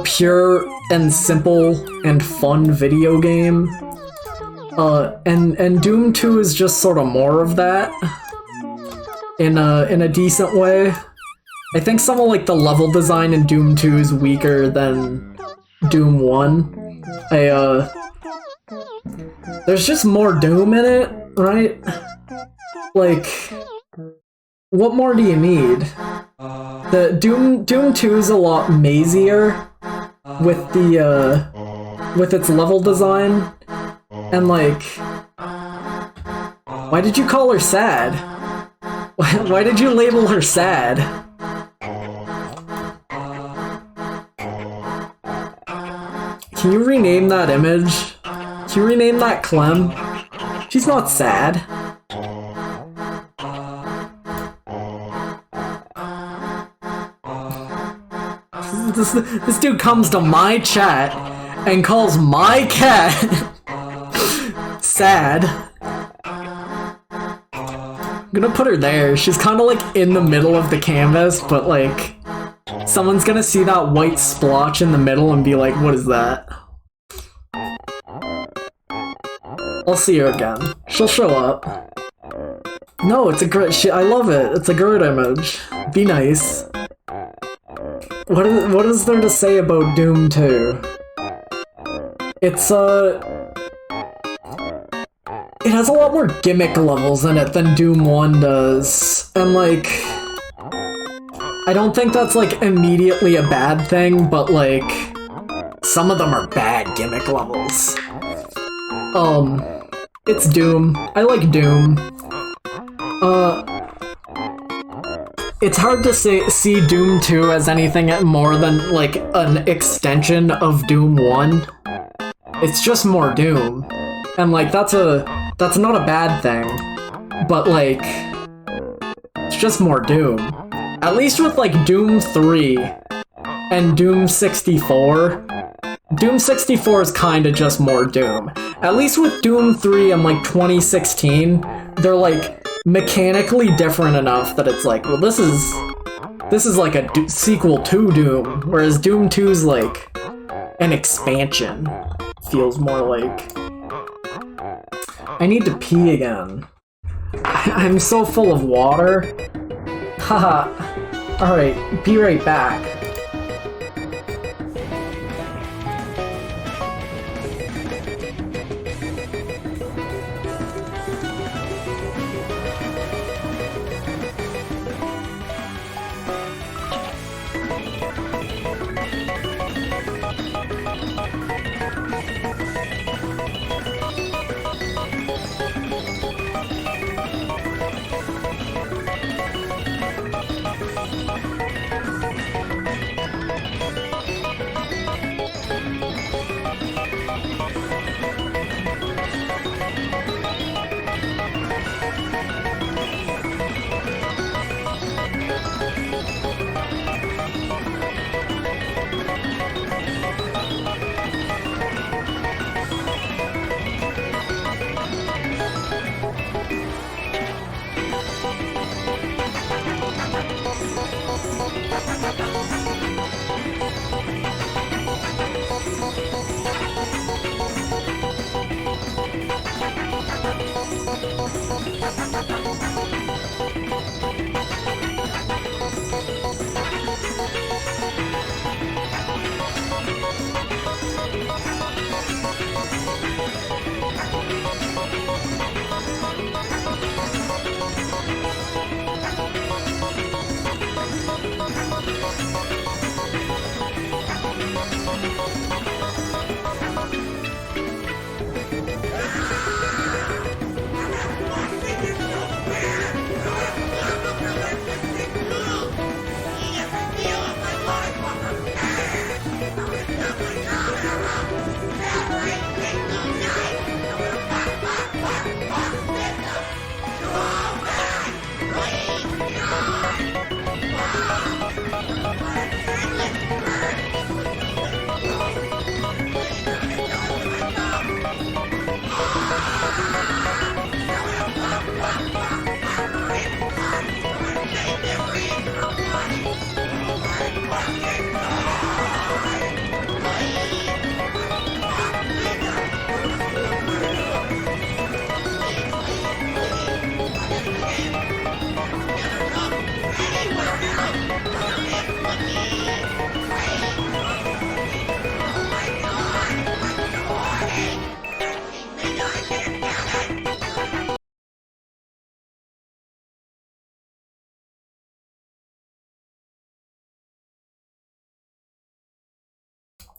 pure and simple and fun video game. And Doom 2 is just sort of more of that in a decent way. I think some of like the level design in Doom 2 is weaker than Doom 1. There's just more Doom in it, right? Like, what more do you need? The Doom 2 is a lot mazier with its level design, and like, why did you call her sad? Why did you label her sad? Can you rename that image? Can you rename that Clem? She's not sad. This dude comes to my chat and calls my cat sad. I'm gonna put her there. She's kind of like in the middle of the canvas, but like someone's gonna see that white splotch in the middle and be like, what is that? I'll see her again. She'll show up. No, it's a great I love it. It's a great image. Be nice. What is there to say about Doom 2? It's it has a lot more gimmick levels in it than Doom 1 does. And like, I don't think that's like immediately a bad thing, but like, some of them are bad gimmick levels. It's Doom. I like Doom. It's hard to see Doom 2 as anything more than like an extension of Doom 1. It's just more Doom. And like, that's not a bad thing. But like, it's just more Doom. At least with like Doom 3 and Doom 64, Doom 64 is kinda just more Doom. At least with Doom 3 and like 2016, they're like mechanically different enough that it's like, well, this is like a sequel to Doom, whereas Doom 2's like, an expansion. Feels more like. I need to pee again. I'm so full of water. Haha. Alright, be right back.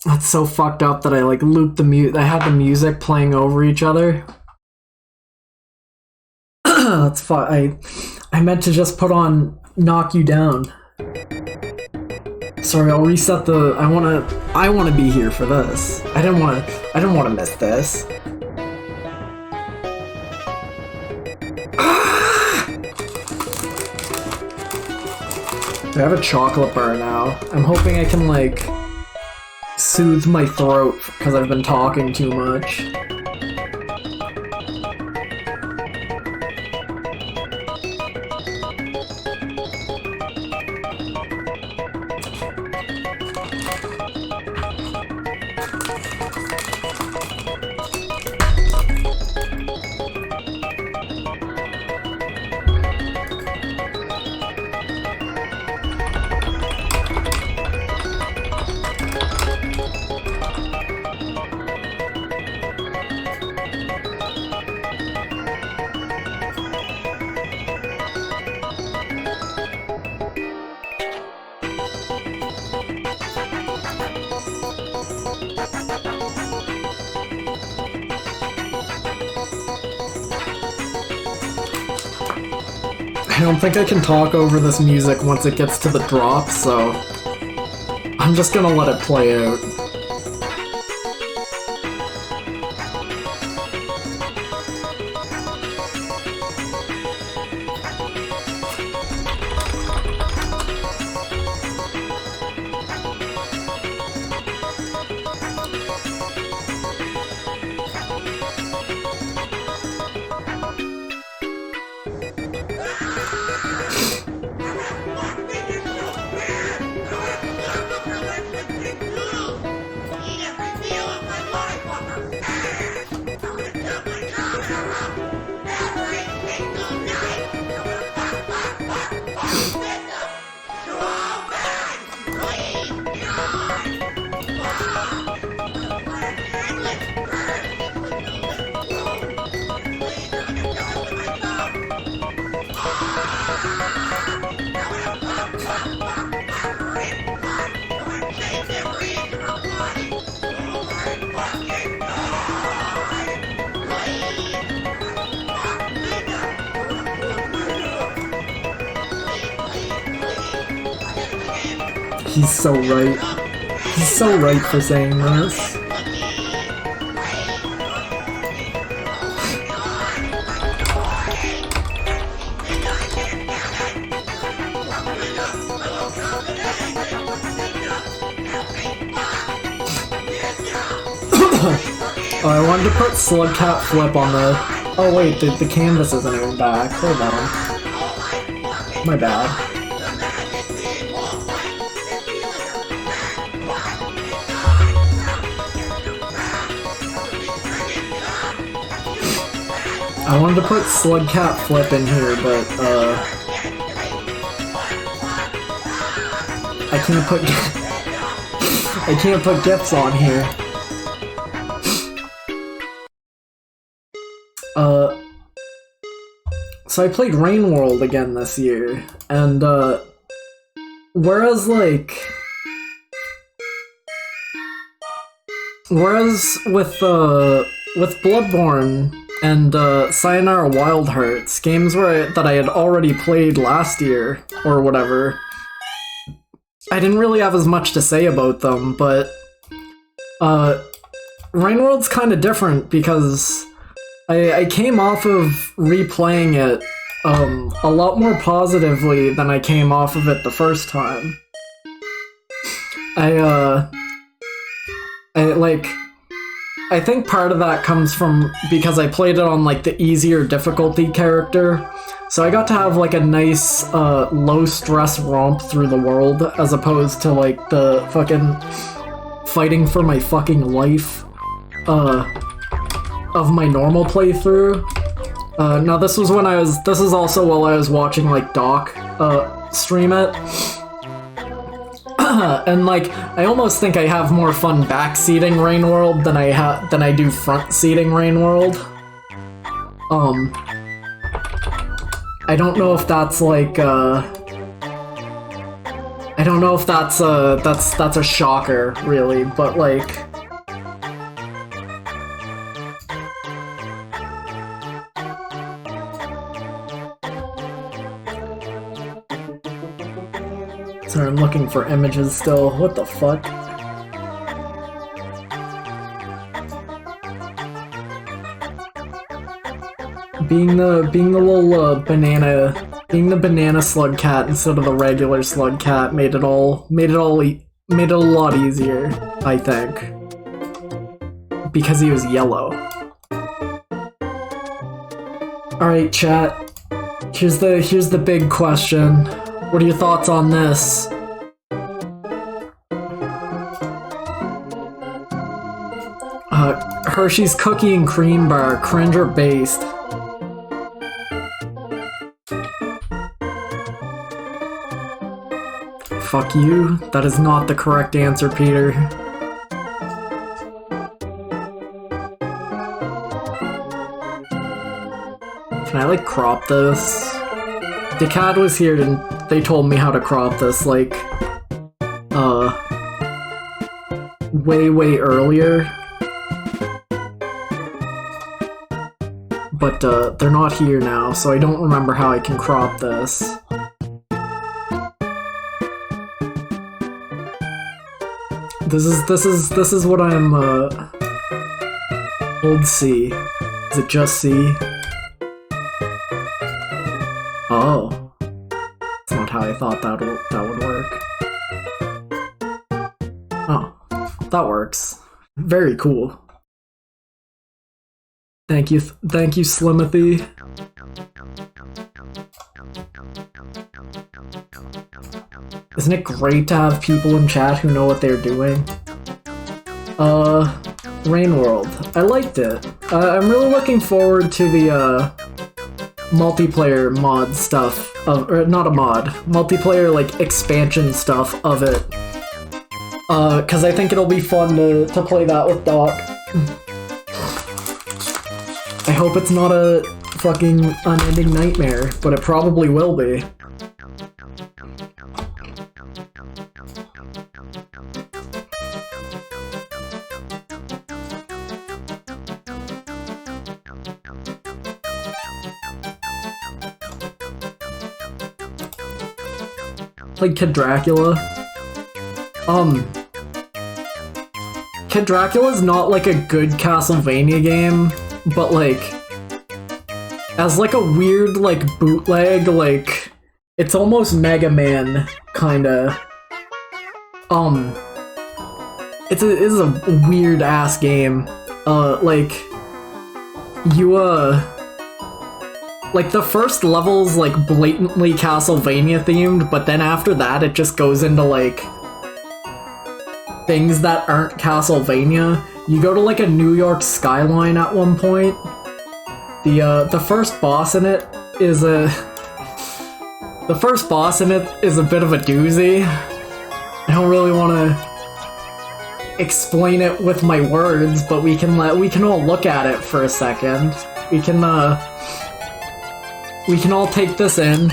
That's so fucked up that I like looped the mute. I had the music playing over each other. That's fine. I meant to just put on "Knock You Down." Sorry, I'll reset the. I wanna be here for this. I didn't wanna miss this. I have a chocolate bar now. I'm hoping I can like soothe my throat because I've been talking too much. I don't think I can talk over this music once it gets to the drop, so I'm just gonna let it play out. He's so right. He's so right for saying this. Oh, I wanted to put Slug Cat Flip on the... Oh wait, the canvas isn't even back. Hold on. My bad. I wanted to put Slug Cat Flip in here, but, I can't put... I can't put gifts on here. So I played Rain World again this year, and, whereas with Bloodborne and, Sayonara Wild Hearts, games that I had already played last year, or whatever, I didn't really have as much to say about them, but, Rain World's kinda different because I came off of replaying it a lot more positively than I came off of it the first time. I think part of that comes from because I played it on like the easier difficulty character, so I got to have like a nice low stress romp through the world as opposed to like the fucking fighting for my fucking life of my normal playthrough. Now this is also while I was watching like Doc stream it. And like I almost think I have more fun backseating Rain World than I do front-seating Rain World. I don't know if that's like I don't know if that's a shocker really, but like sorry, I'm looking for images still. What the fuck? Being the little banana slug cat instead of the regular slug cat made it a lot easier, I think. Because he was yellow. Alright, chat. Here's the big question. What are your thoughts on this? Hershey's Cookie and Cream Bar, cringe or based? Fuck you. That is not the correct answer, Peter. Can I, like, crop this? The cat was here and they told me how to crop this, like, way earlier. But, they're not here now, so I don't remember how I can crop this. This is what I'm, Old C. Is it just C? Oh. That's not how I thought that would work. Oh. That works. Very cool. Thank you, Slimothy. Isn't it great to have people in chat who know what they're doing? Rain World. I liked it. I'm really looking forward to the, multiplayer mod stuff or not a mod, multiplayer, like, expansion stuff of it. Cause I think it'll be fun to play that with Doc. I hope it's not a fucking unending nightmare, but it probably will be. Played Kid Dracula. Kid Dracula's not like a good Castlevania game, but like as like a weird like bootleg, like it's almost Mega Man kinda. It is a weird ass game. Like you like the first level's like blatantly Castlevania themed, but then after that it just goes into like things that aren't Castlevania. You go to like a New York skyline at one point. The first boss in it is a bit of a doozy. I don't really want to explain it with my words, but we can all look at it for a second. We can all take this in.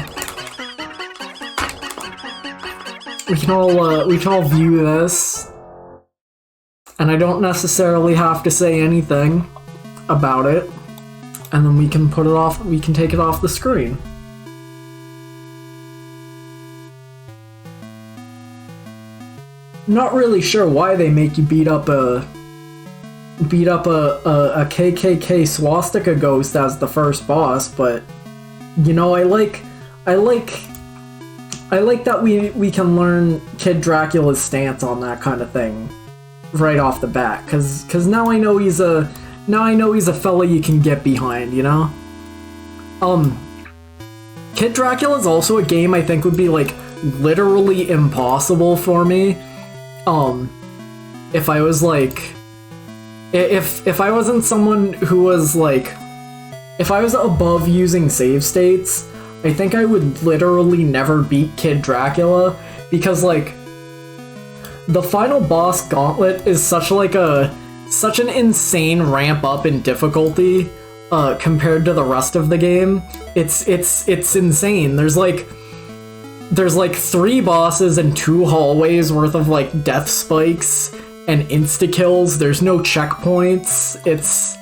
We can all view this. And I don't necessarily have to say anything about it. And then we can take it off the screen. Not really sure why they make you beat up a KKK swastika ghost as the first boss, but you know, I like that we can learn Kid Dracula's stance on that kind of thing right off the bat, cause now I know he's a fella you can get behind, you know? Kid Dracula's also a game I think would be like literally impossible for me. If I was like if I wasn't someone who was like, if I was above using save states, I think I would literally never beat Kid Dracula, because like the final boss gauntlet is such an insane ramp up in difficulty compared to the rest of the game. It's insane. There's like 3 bosses and 2 hallways worth of like death spikes and insta-kills. There's no checkpoints. It's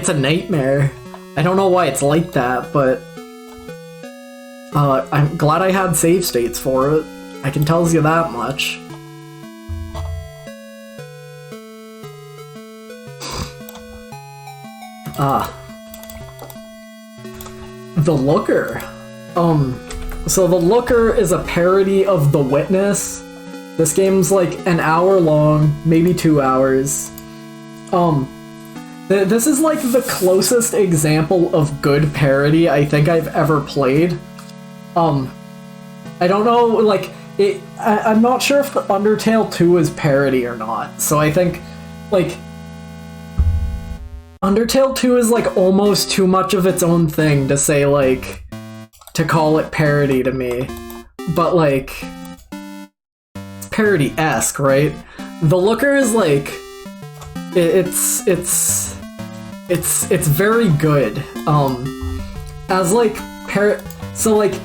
a nightmare. I don't know why it's like that, but I'm glad I had save states for it. I can tell you that much. The Looker. So The Looker is a parody of The Witness. This game's like an hour long, maybe 2 hours. This is like the closest example of good parody I think I've ever played. I don't know, like, I'm not sure if Undertale 2 is parody or not, so I think, like, Undertale 2 is like almost too much of its own thing to say, like, to call it parody to me. But like, it's parody-esque, right? The Looker is like, it's very good. As like so like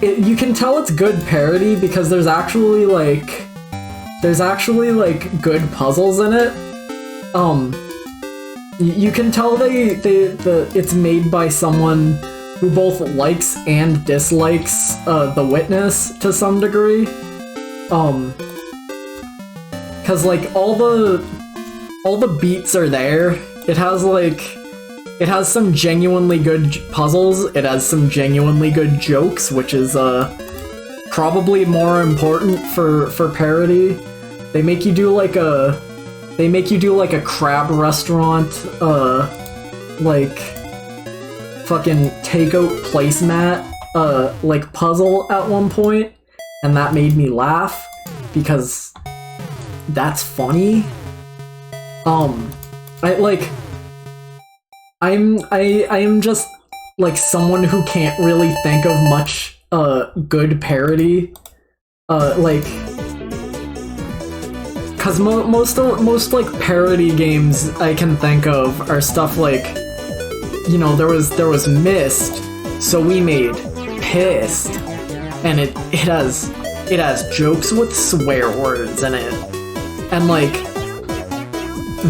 you can tell it's good parody because there's actually like good puzzles in it. You can tell it's made by someone who both likes and dislikes The Witness to some degree. Cause like all the beats are there. It has some genuinely good puzzles. It has some genuinely good jokes, which is probably more important for parody. They make you do like a crab restaurant like fucking takeout placemat like puzzle at one point, and that made me laugh because that's funny. I am just like someone who can't really think of much good parody, like, cause most like parody games I can think of are stuff like, you know, there was Myst, so we made Pissed, and it has jokes with swear words in it, and like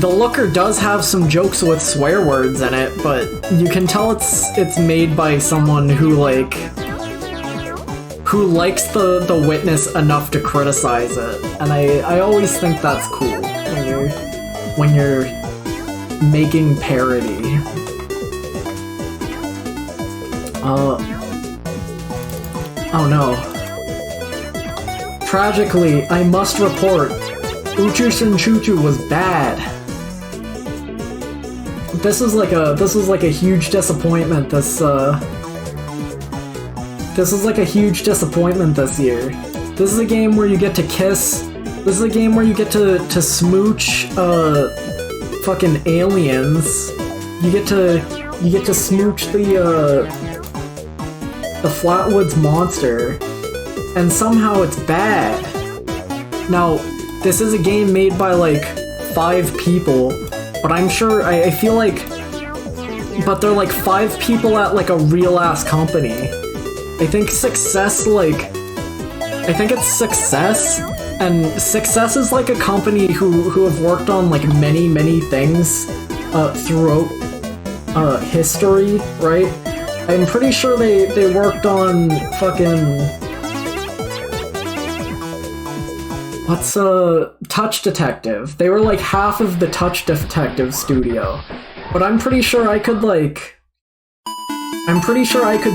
The Looker does have some jokes with swear words in it, but you can tell it's made by someone who who likes the Witness enough to criticize it, and I always think that's cool when you're making parody. Oh no. Tragically, I must report, Uchu Chuchu was bad. This was like a huge disappointment this is like a huge disappointment this year. This is a game where you get to kiss. This is a game where you get to smooch fucking aliens. You get to smooch the Flatwoods monster, and somehow it's bad. Now, this is a game made by like 5 people, but I'm sure I feel like, but they're like 5 people at like a real ass company. I think Success it's Success, and Success is like a company who have worked on like many things throughout history, right? I'm pretty sure they worked on fucking what's Touch Detective. They were like half of the Touch Detective studio, but I'm pretty sure I could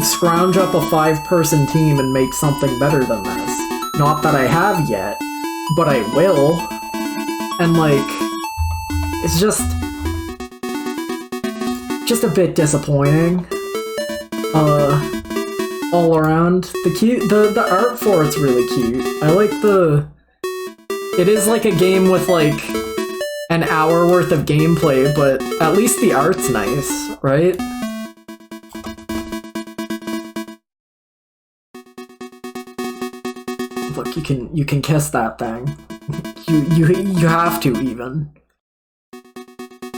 scrounge up a 5-person team and make something better than this. Not that I have yet, but I will. And like, it's just a bit disappointing. All around. The art for it's really cute. I like it is like a game with like an hour worth of gameplay, but at least the art's nice, right? Look, you can kiss that thing. You have to even.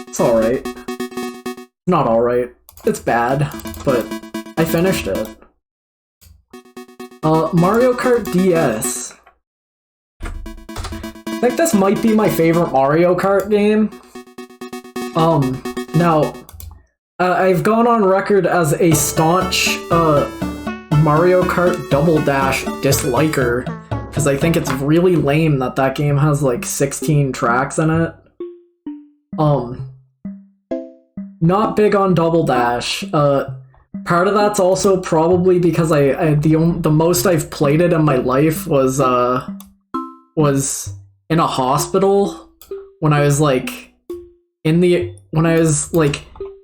It's alright. Not alright. It's bad, but I finished it. Mario Kart DS. I think this might be my favorite Mario Kart game. Now, I've gone on record as a staunch, Mario Kart Double Dash disliker, because I think it's really lame that game has like 16 tracks in it. Not big on Double Dash. Part of that's also probably because the most I've played it in my life was in a hospital when I was like in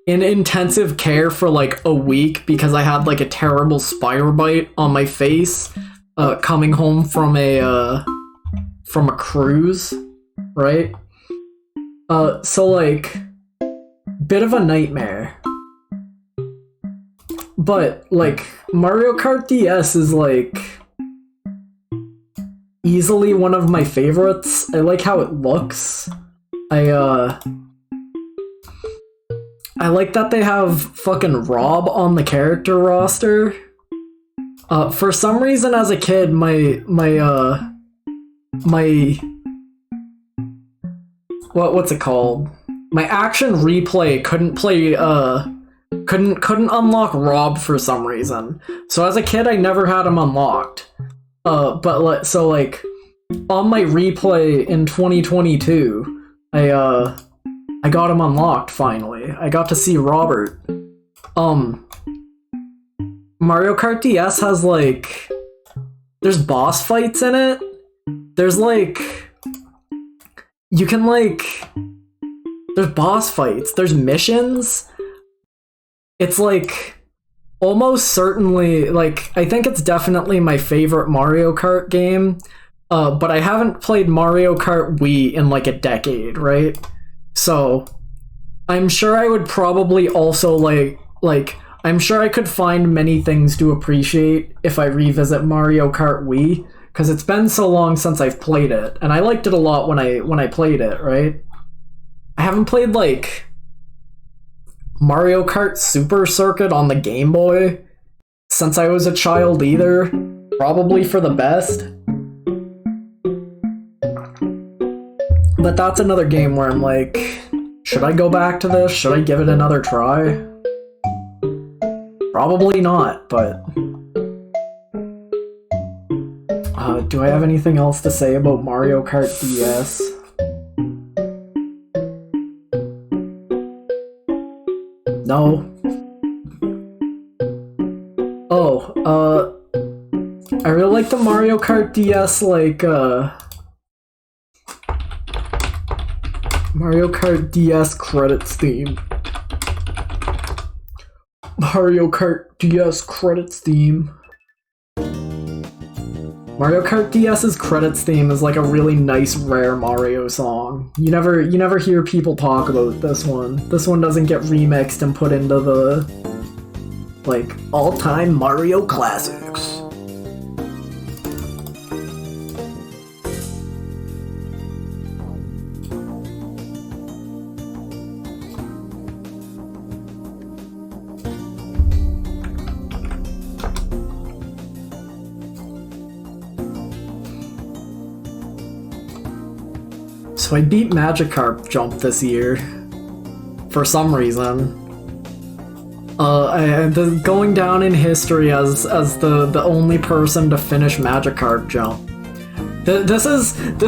intensive care for like a week because I had like a terrible spider bite on my face coming home from a cruise, right? So like bit of a nightmare. But like Mario Kart DS is like easily one of my favorites. I like how it looks. I like that they have fucking Rob on the character roster. For some reason as a kid, my what's it called? My action replay couldn't unlock Rob for some reason. So as a kid, I never had him unlocked. But so like on my replay in 2022, I got him unlocked finally. I got to see Robert. Mario Kart DS has like there's boss fights in it. There's like you can like there's boss fights, there's missions. It's like almost certainly like I think it's definitely my favorite Mario Kart game. But I haven't played Mario Kart Wii in like a decade, right? So I'm sure I would probably also like I'm sure I could find many things to appreciate if I revisit Mario Kart Wii, because it's been so long since I've played it, and I liked it a lot when I played it, right? I haven't played like Mario Kart Super Circuit on the Game Boy since I was a child either. Probably for the best. But that's another game where I'm like, should I go back to this? Should I give it another try? Probably not, but Do I have anything else to say about Mario Kart DS? No. Oh, I really like the Mario Kart DS, like, Mario Kart DS credits theme. Mario Kart DS credits theme. Mario Kart DS's credits theme is like a really nice, rare Mario song. You never hear people talk about this one. This one doesn't get remixed and put into the, like, all-time Mario classics. So I beat Magikarp Jump this year, for some reason. Going down in history as the only person to finish Magikarp Jump. This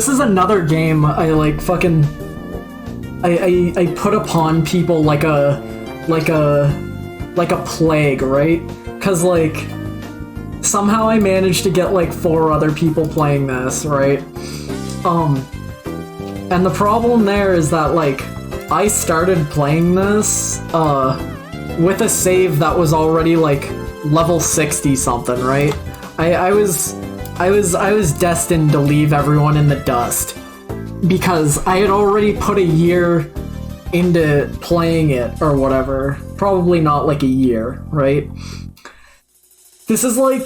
is another game I like fucking I put upon people like a plague, right? Cause like somehow I managed to get like 4 other people playing this, right? And the problem there is that, like, I started playing this, with a save that was already, like, level 60 something, right? I was destined to leave everyone in the dust. Because I had already put a year into playing it, or whatever. Probably not, like, a year, right? This is like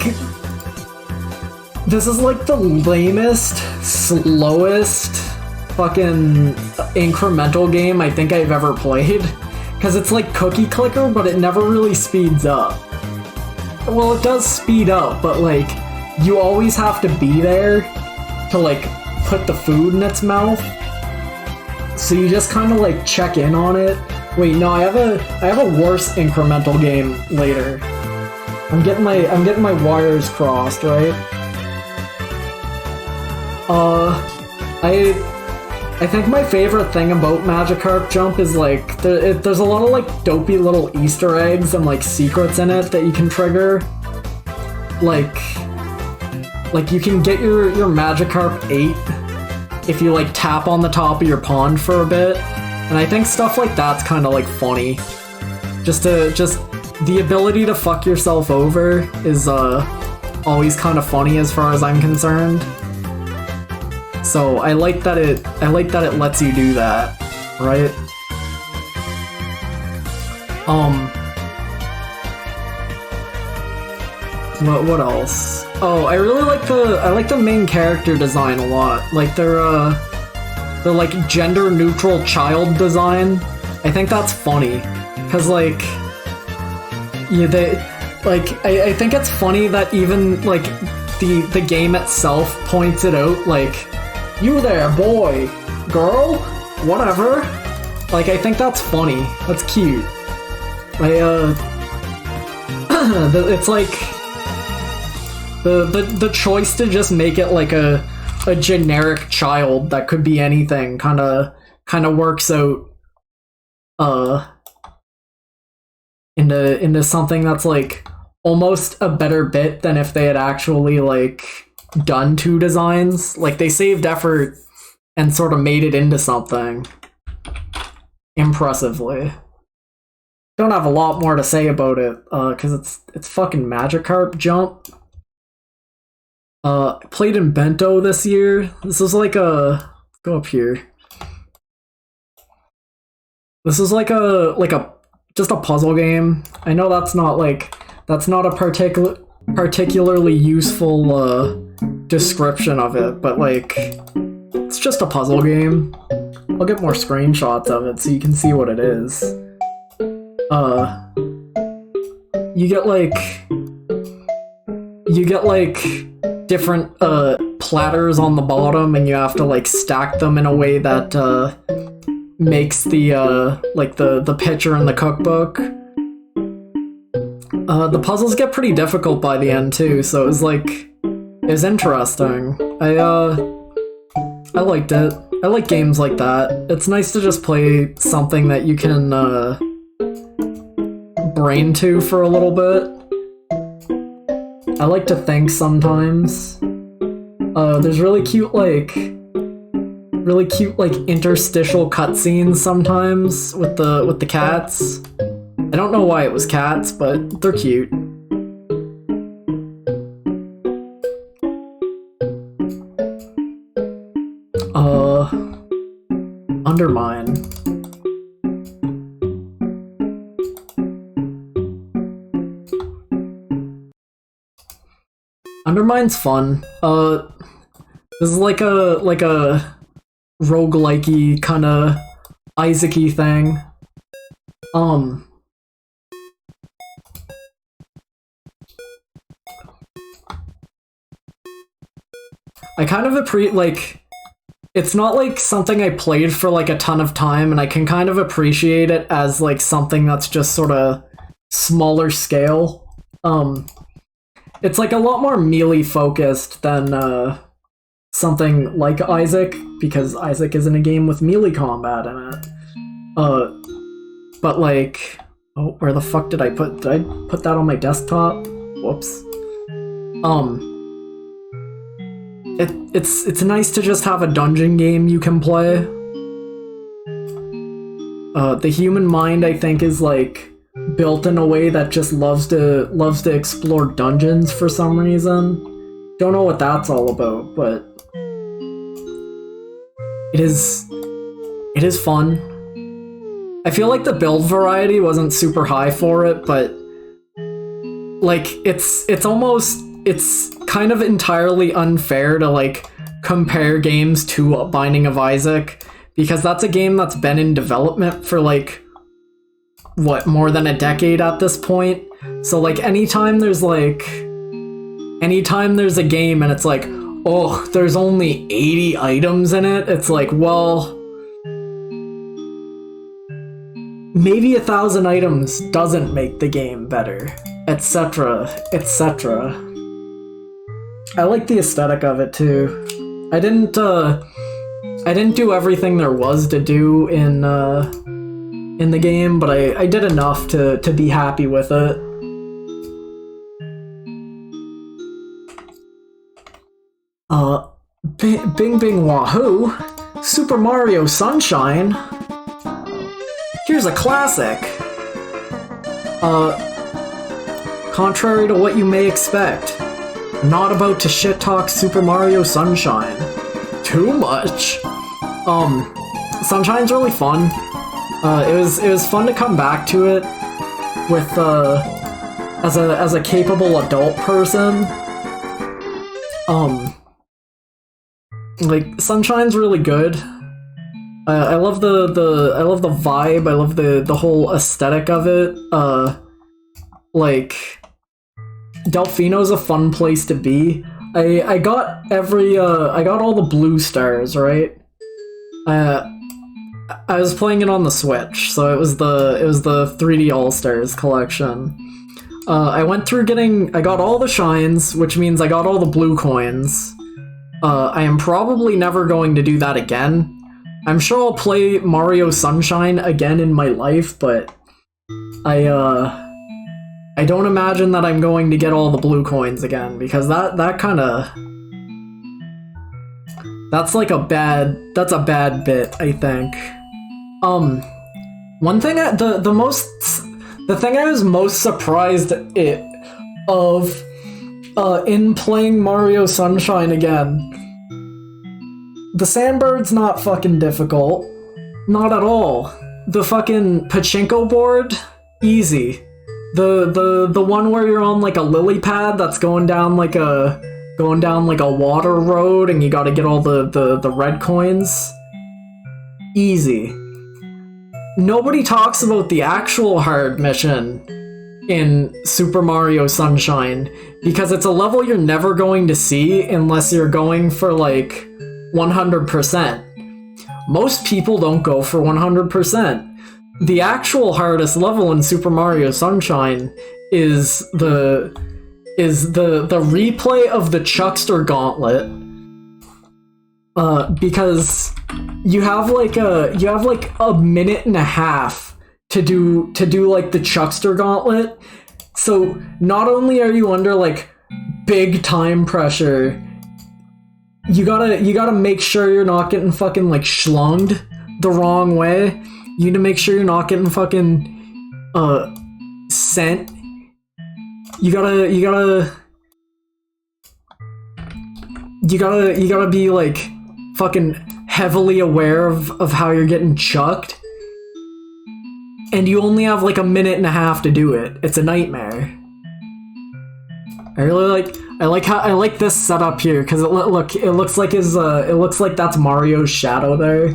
the lamest, slowest fucking incremental game I think I've ever played. Because it's like Cookie Clicker, but it never really speeds up. Well, it does speed up, but like, you always have to be there to like put the food in its mouth. So you just kind of like check in on it. Wait, no, I have a worse incremental game later. I'm getting my wires crossed, right? I think my favorite thing about Magikarp Jump is like there's a lot of like dopey little Easter eggs and like secrets in it that you can trigger. Like you can get your Magikarp 8 if you like tap on the top of your pond for a bit, and I think stuff like that's kind of like funny. Just the ability to fuck yourself over is always kind of funny as far as I'm concerned. So I like that it lets you do that, right? What else? Oh, I really like the main character design a lot. Like their like gender neutral child design. I think that's funny, cause like I think it's funny that even like the game itself points it out, like, you there, boy, girl, whatever. Like, I think that's funny. That's cute. It's like the choice to just make it like a generic child that could be anything kind of works out into something that's like almost a better bit than if they had actually like done 2 designs. Like, they saved effort and sort of made it into something impressively. Don't have a lot more to say about it, because it's fucking Magikarp Jump. Played in Bento this year. This is like a... Go up here. This is like a just a puzzle game. I know that's not a particularly useful description of it, but like, it's just a puzzle game. I'll get more screenshots of it so you can see what it is. You get like different platters on the bottom, and you have to like stack them in a way that makes the like the picture in the cookbook. The puzzles get pretty difficult by the end too, so it was like is interesting. I liked it. I like games like that. It's nice to just play something that you can brain to for a little bit. I like to think sometimes. There's really cute like interstitial cutscenes sometimes with the cats. I don't know why it was cats, but they're cute. Undermine. Undermine's fun. This is like a roguelike-y kinda Isaac-y thing. I kind of like, it's not like something I played for like a ton of time, and I can kind of appreciate it as like something that's just sort of smaller scale. It's like a lot more melee focused than something like Isaac, because Isaac isn't a game with melee combat in it. But like, oh, where the fuck did I put that on my desktop? Whoops. It's nice to just have a dungeon game you can play. The human mind, I think, is like built in a way that just loves to explore dungeons for some reason. Don't know what that's all about, but it is fun. I feel like the build variety wasn't super high for it, but like it's kind of entirely unfair to like compare games to A Binding of Isaac, because that's a game that's been in development for like what, more than a decade at this point. So like anytime there's a game and it's like, oh, there's only 80 items in it, it's like, well, maybe 1,000 items doesn't make the game better, etc., etc. I like the aesthetic of it too. I didn't do everything there was to do in the game, but I did enough to be happy with it. Bing Bing Wahoo! Super Mario Sunshine! Here's a classic! Contrary to what you may expect, I'm not about to shit-talk Super Mario Sunshine. Too much! Sunshine's really fun. It was fun to come back to it with, as a capable adult person. Like, Sunshine's really good. I love the vibe, I love the whole aesthetic of it. Like, Delfino's a fun place to be. I got all the blue stars, right? I was playing it on the Switch, so it was the 3D All-Stars collection. I went through I got all the shines, which means I got all the blue coins. I am probably never going to do that again. I'm sure I'll play Mario Sunshine again in my life, but I don't imagine that I'm going to get all the blue coins again, because that kinda... That's a bad bit, I think. One thing the thing I was most surprised of in playing Mario Sunshine again, the sandbird's not fucking difficult. Not at all. The fucking pachinko board, easy. The one where you're on like a lily pad that's going down like a water road and you gotta get all the red coins, easy. Nobody talks about the actual hard mission in Super Mario Sunshine, because it's a level you're never going to see unless you're going for like 100%. Most people don't go for 100%. The actual hardest level in Super Mario Sunshine is the is the replay of the Chuckster Gauntlet. Because you have like a minute and a half to do like the Chuckster Gauntlet. So not only are you under like big time pressure, you gotta make sure you're not getting fucking like schlunged the wrong way. You need to make sure you're not getting fucking sent. You gotta be like fucking heavily aware of how you're getting chucked. And you only have like a minute and a half to do it. It's a nightmare. I like this setup here because it looks like that's Mario's shadow there.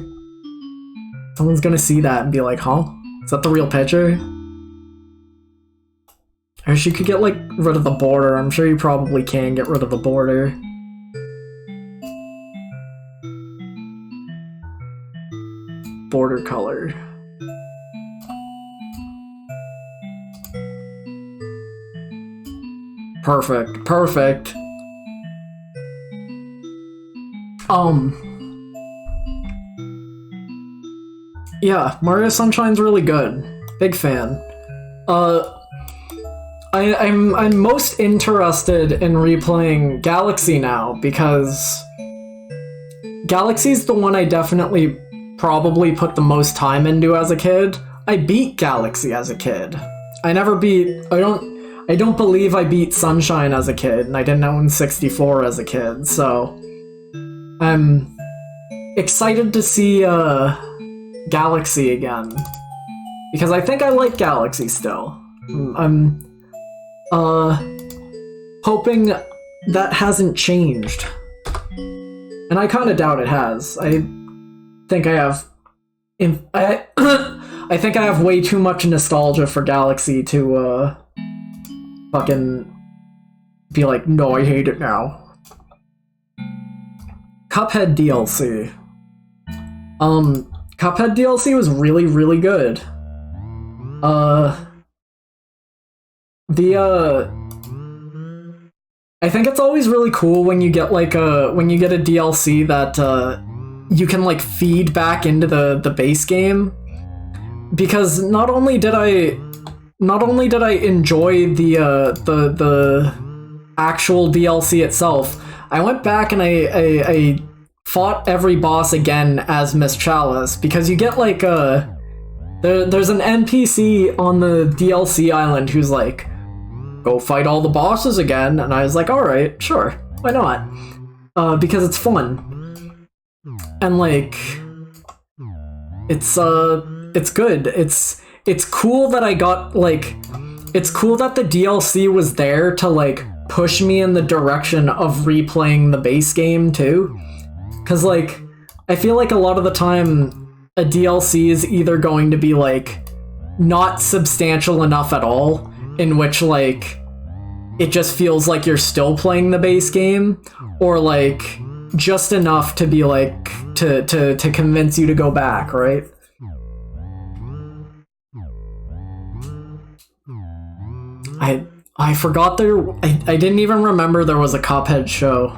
Someone's gonna see that and be like, huh? Is that the real picture? I wish you could get like rid of the border. I'm sure you probably can get rid of the border. Border color. Perfect. Yeah, Mario Sunshine's really good. Big fan. I'm most interested in replaying Galaxy now because Galaxy's the one I definitely probably put the most time into as a kid. I beat Galaxy as a kid. I don't believe I beat Sunshine as a kid, and I didn't own 64 as a kid, so I'm excited to see Galaxy again. Because I think I like Galaxy still. I'm hoping that hasn't changed. And I kinda doubt it has. I think I have I think I have way too much nostalgia for Galaxy to fucking be like, no, I hate it now. Cuphead DLC. Cuphead DLC was really, really good. I think it's always really cool when you get like a DLC that you can like feed back into the base game, because not only did I enjoy the actual DLC itself, I went back and I fought every boss again as Miss Chalice, because you get like there's an NPC on the DLC island who's like, go fight all the bosses again, and I was like, alright, sure, why not? Because it's fun. And like, it's good. It's cool that I got like, it's cool that the DLC was there to like push me in the direction of replaying the base game too. Cause like, I feel like a lot of the time a DLC is either going to be like not substantial enough at all, in which like it just feels like you're still playing the base game, or like just enough to be like to convince you to go back, right? I forgot I didn't even remember there was a Cuphead show.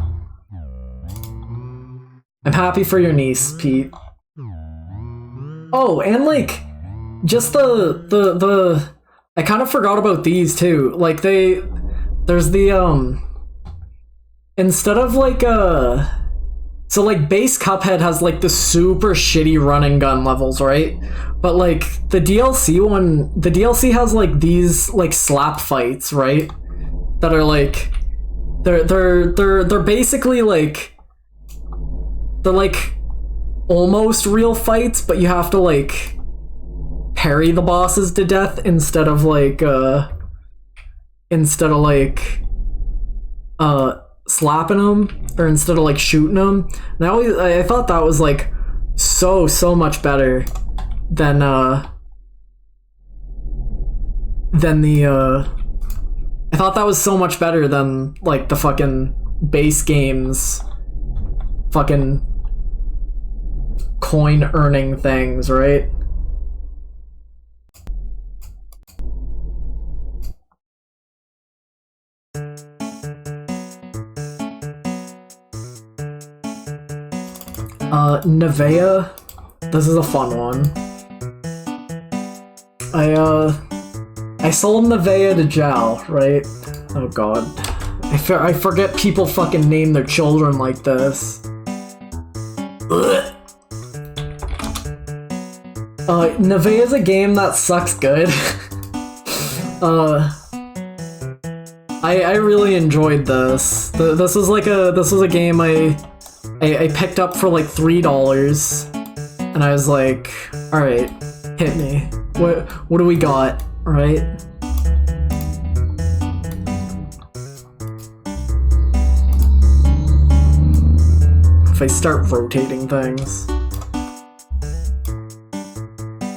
I'm happy for your niece, Pete. Oh, and like just the I kind of forgot about these too. Like there's the instead of like so like base Cuphead has like the super shitty run and gun levels, right? But like the DLC has like these like slap fights, right? That are like they're basically like, they're like almost real fights, but you have to like parry the bosses to death instead of like slapping them, or instead of like shooting them. And I thought that was like so much better than the I thought that was so much better than like the fucking base games fucking coin earning things, right? Nevea. This is a fun one. I sold Nevea to Jal, right? Oh god. I forget people fucking name their children like this. Ugh. Nevea is a game that sucks good. I really enjoyed this. This was a game I picked up for like $3, and I was like, all right, hit me. What do we got, right? If I start rotating things.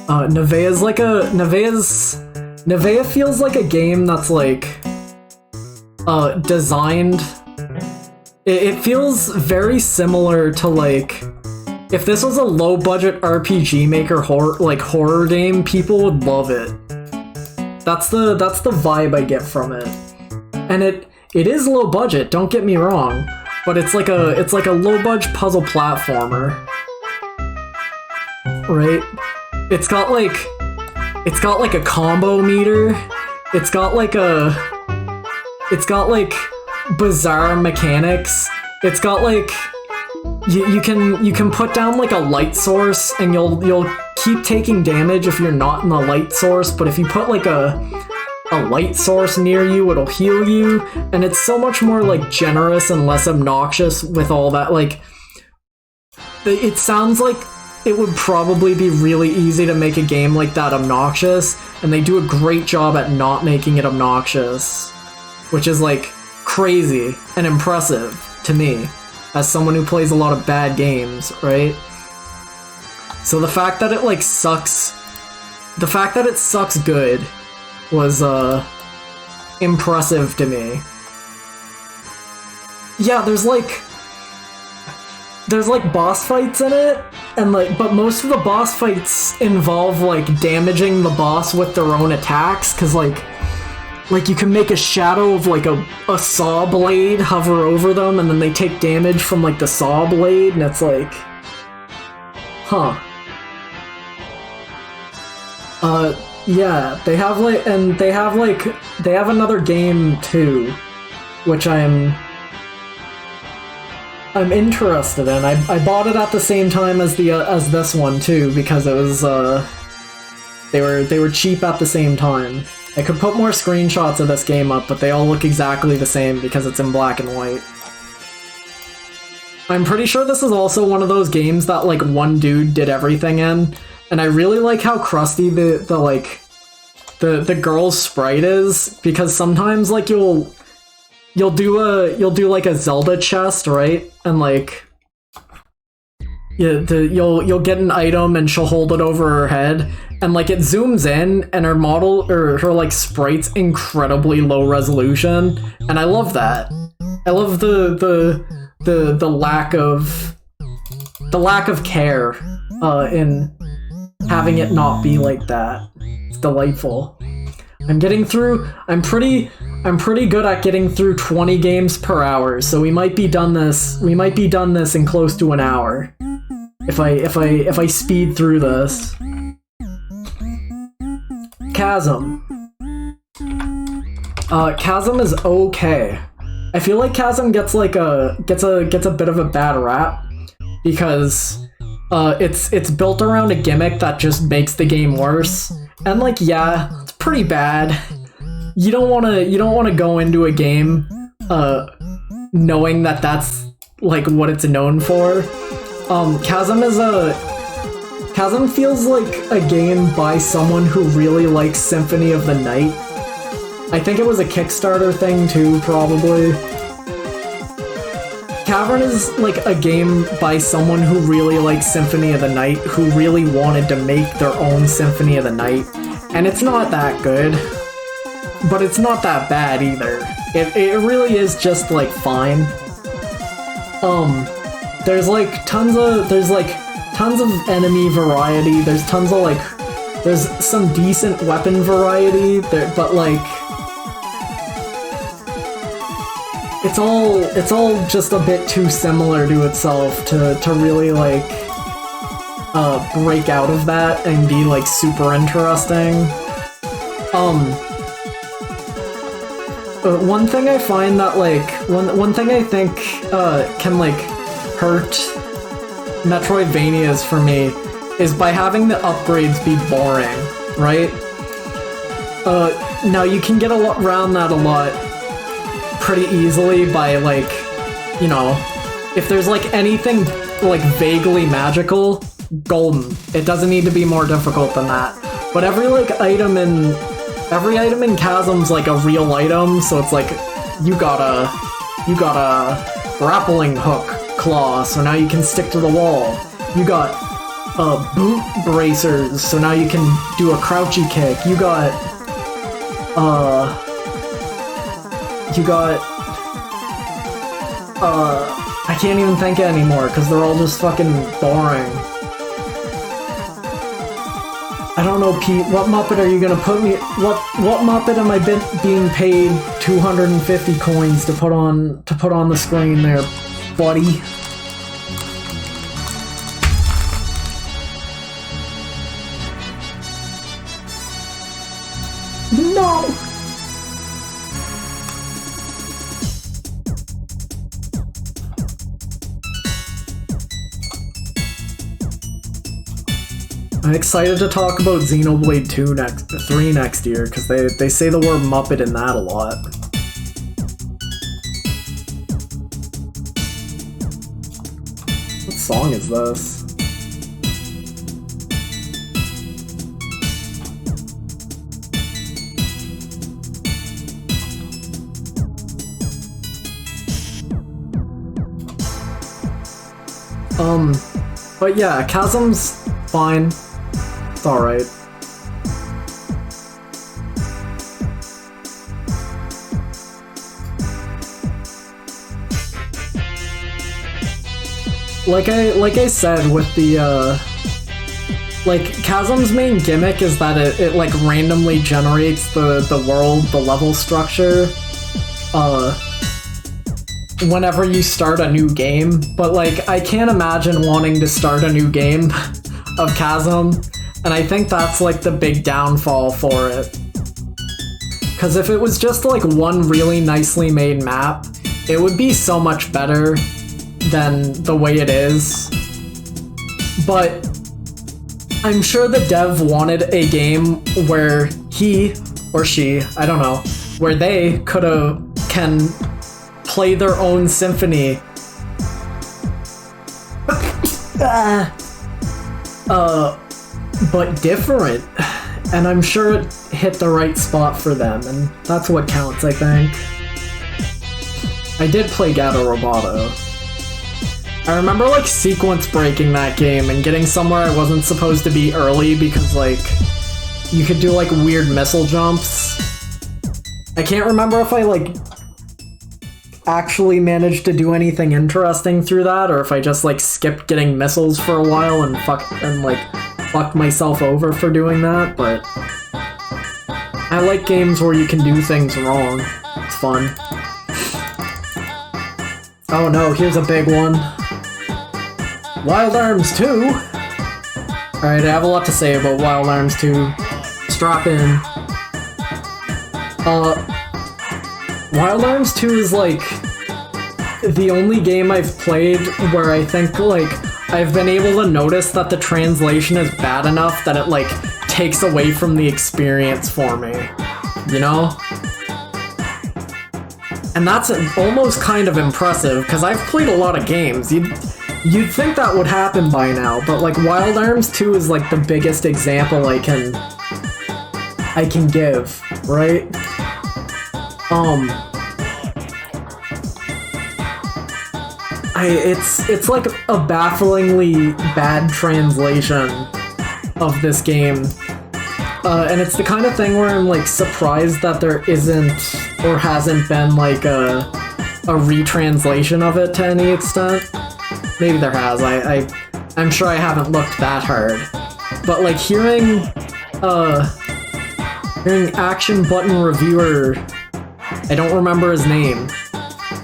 Nevea feels like a game that's like designed. It feels very similar to like if this was a low budget RPG Maker horror game, people would love it. That's the vibe I get from it. And it is low budget, don't get me wrong, but it's like a low budget puzzle platformer. Right? It's got like a combo meter. It's got like bizarre mechanics. It's got like you can put down like a light source and you'll keep taking damage if you're not in the light source, but if you put like a light source near you, it'll heal you, and it's so much more like generous and less obnoxious with all that. Like it sounds like it would probably be really easy to make a game like that obnoxious, and they do a great job at not making it obnoxious, which is like crazy and impressive to me as someone who plays a lot of bad games, right? So the fact that it like sucks, the fact that it sucks good was impressive to me. Yeah, there's like boss fights in it, and but most of the boss fights involve like damaging the boss with their own attacks, cause like you can make a shadow of like a saw blade hover over them, and then they take damage from like the saw blade, and it's like, huh. Yeah, they have another game too, which I'm interested in. I bought it at the same time as this one too, because it was they were cheap at the same time. I could put more screenshots of this game up, but they all look exactly the same because it's in black and white. I'm pretty sure this is also one of those games that like one dude did everything in, and I really like how crusty the girl's sprite is, because sometimes like you'll do like a Zelda chest, right? And like you'll get an item and she'll hold it over her head, and like it zooms in and her model or her like sprite's incredibly low resolution, and I love that. I love the lack of care in having it not be like that. It's delightful. I'm pretty good at getting through 20 games per hour, so we might be done this in close to an hour if I speed through this. Chasm. Chasm is okay. I feel like Chasm gets a bit of a bad rap because it's built around a gimmick that just makes the game worse. And like, yeah, it's pretty bad. You don't want to go into a game knowing that that's like what it's known for. Chasm feels like a game by someone who really likes Symphony of the Night. I think it was a Kickstarter thing too, probably. Cavern is like a game by someone who really likes Symphony of the Night, who really wanted to make their own Symphony of the Night. And it's not that good, but it's not that bad either. It really is just like fine. There's tons of enemy variety. There's some decent weapon variety there, but like it's all just a bit too similar to itself to really like break out of that and be like super interesting. One thing I find that like one thing I think can like hurt Metroidvanias for me is by having the upgrades be boring, right? Now you can get around that a lot pretty easily by like, you know, if there's like anything like vaguely magical, golden. It doesn't need to be more difficult than that. But every item in Chasm's like a real item, so it's like you got a grappling hook claw, so now you can stick to the wall. You got boot bracers, so now you can do a crouchy kick. You got I can't even think anymore because they're all just fucking boring. I don't know, Pete. What Muppet are you gonna put me? What Muppet am I being paid 250 coins to put on the screen there, buddy? No. I'm excited to talk about Xenoblade 3 next year, because they say the word Muppet in that a lot. What song is this? But yeah, Chasm's fine. It's alright. Like I said with the like Chasm's main gimmick is that it like randomly generates the world, the level structure whenever you start a new game, but like I can't imagine wanting to start a new game of Chasm, and I think that's like the big downfall for it. Because if it was just like one really nicely made map, it would be so much better than the way it is. But I'm sure the dev wanted a game where he or she, I don't know, where they can play their own symphony. But different. And I'm sure it hit the right spot for them, and that's what counts, I think. I did play Gato Roboto. I remember like sequence breaking that game and getting somewhere I wasn't supposed to be early because like you could do like weird missile jumps. I can't remember if I like actually managed to do anything interesting through that, or if I just like skipped getting missiles for a while and fucked myself over for doing that, but I like games where you can do things wrong. It's fun. Oh no, here's a big one. Wild Arms 2! Alright, I have a lot to say about Wild Arms 2. Strap in. Wild Arms 2 is like the only game I've played where I think like I've been able to notice that the translation is bad enough that it like takes away from the experience for me, you know? And that's almost kind of impressive because I've played a lot of games. You'd think that would happen by now, but like Wild Arms 2 is like the biggest example I can give, right? It's like a bafflingly bad translation of this game. And it's the kind of thing where I'm like surprised that there isn't or hasn't been like a retranslation of it to any extent. Maybe there has. I'm sure I haven't looked that hard. But like hearing Action Button Reviewer, I don't remember his name,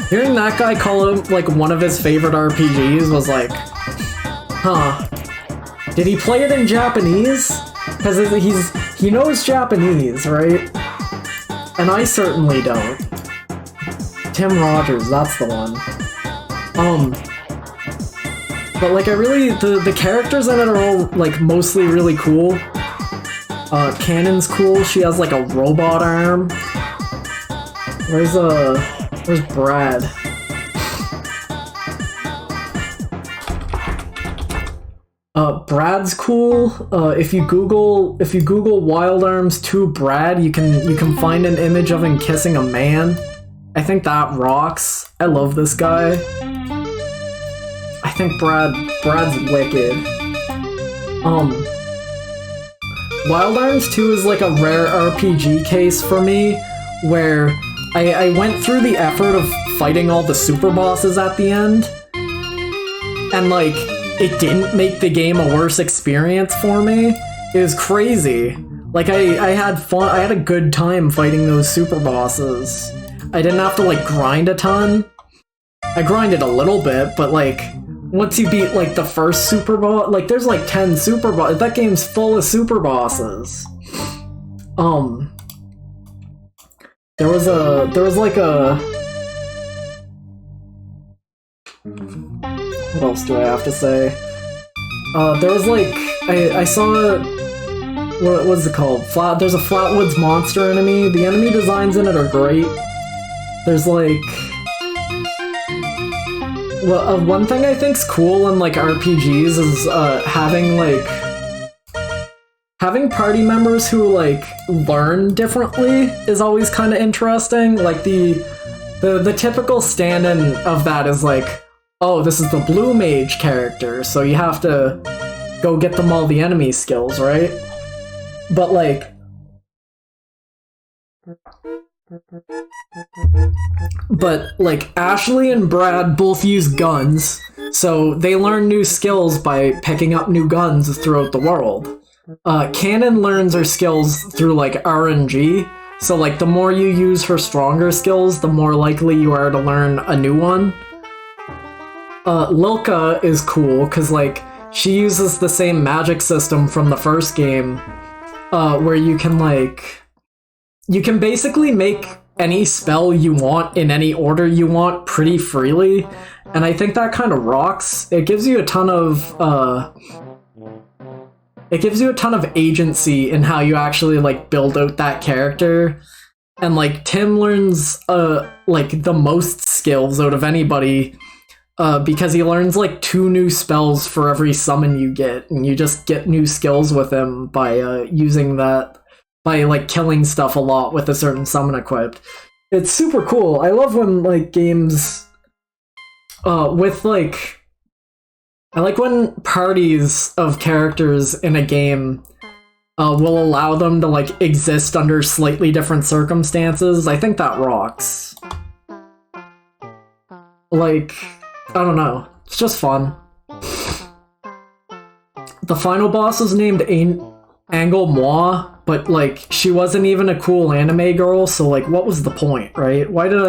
Hearing that guy call him, like, one of his favorite RPGs was like, huh. Did he play it in Japanese? Because he knows Japanese, right? And I certainly don't. Tim Rogers, that's the one. But like, the characters in it are all, like, mostly really cool. Cannon's cool, she has, like, a robot arm. Where's Brad? Brad's cool. If you Google Wild Arms 2 Brad, you can find an image of him kissing a man. I think that rocks. I love this guy. I think Brad's wicked. Wild Arms 2 is like a rare RPG case for me, where I went through the effort of fighting all the super bosses at the end, and like, it didn't make the game a worse experience for me. It was crazy. Like, I had fun, I had a good time fighting those super bosses. I didn't have to, like, grind a ton. I grinded a little bit, but like, once you beat, like, the first super boss, like, there's like 10 super bosses. That game's full of super bosses. There was like a... What else do I have to say? There was like... I saw... What was it called? There's a Flatwoods monster enemy. The enemy designs in it are great. There's like... Well, one thing I think's cool in like RPGs is having party members who like learn differently is always kind of interesting. Like the typical stand-in of that is like, oh, this is the blue mage character, so you have to go get them all the enemy skills, right? But like, Ashley and Brad both use guns, so they learn new skills by picking up new guns throughout the world. Cannon learns her skills through like RNG, so like the more you use her stronger skills, the more likely you are to learn a new one. Lilka is cool because like she uses the same magic system from the first game, where you can basically make any spell you want in any order you want pretty freely, and I think that kind of rocks. It gives you a ton of agency in how you actually like build out that character. And like Tim learns like the most skills out of anybody, because he learns like 2 new spells for every summon you get, and you just get new skills with him by using that, by like killing stuff a lot with a certain summon equipped. It's super cool. I love when like games with like, I like when parties of characters in a game will allow them to like exist under slightly different circumstances. I think that rocks. Like, I don't know. It's just fun. The final boss was named Angle Moi, but like she wasn't even a cool anime girl, so like what was the point, right? Why did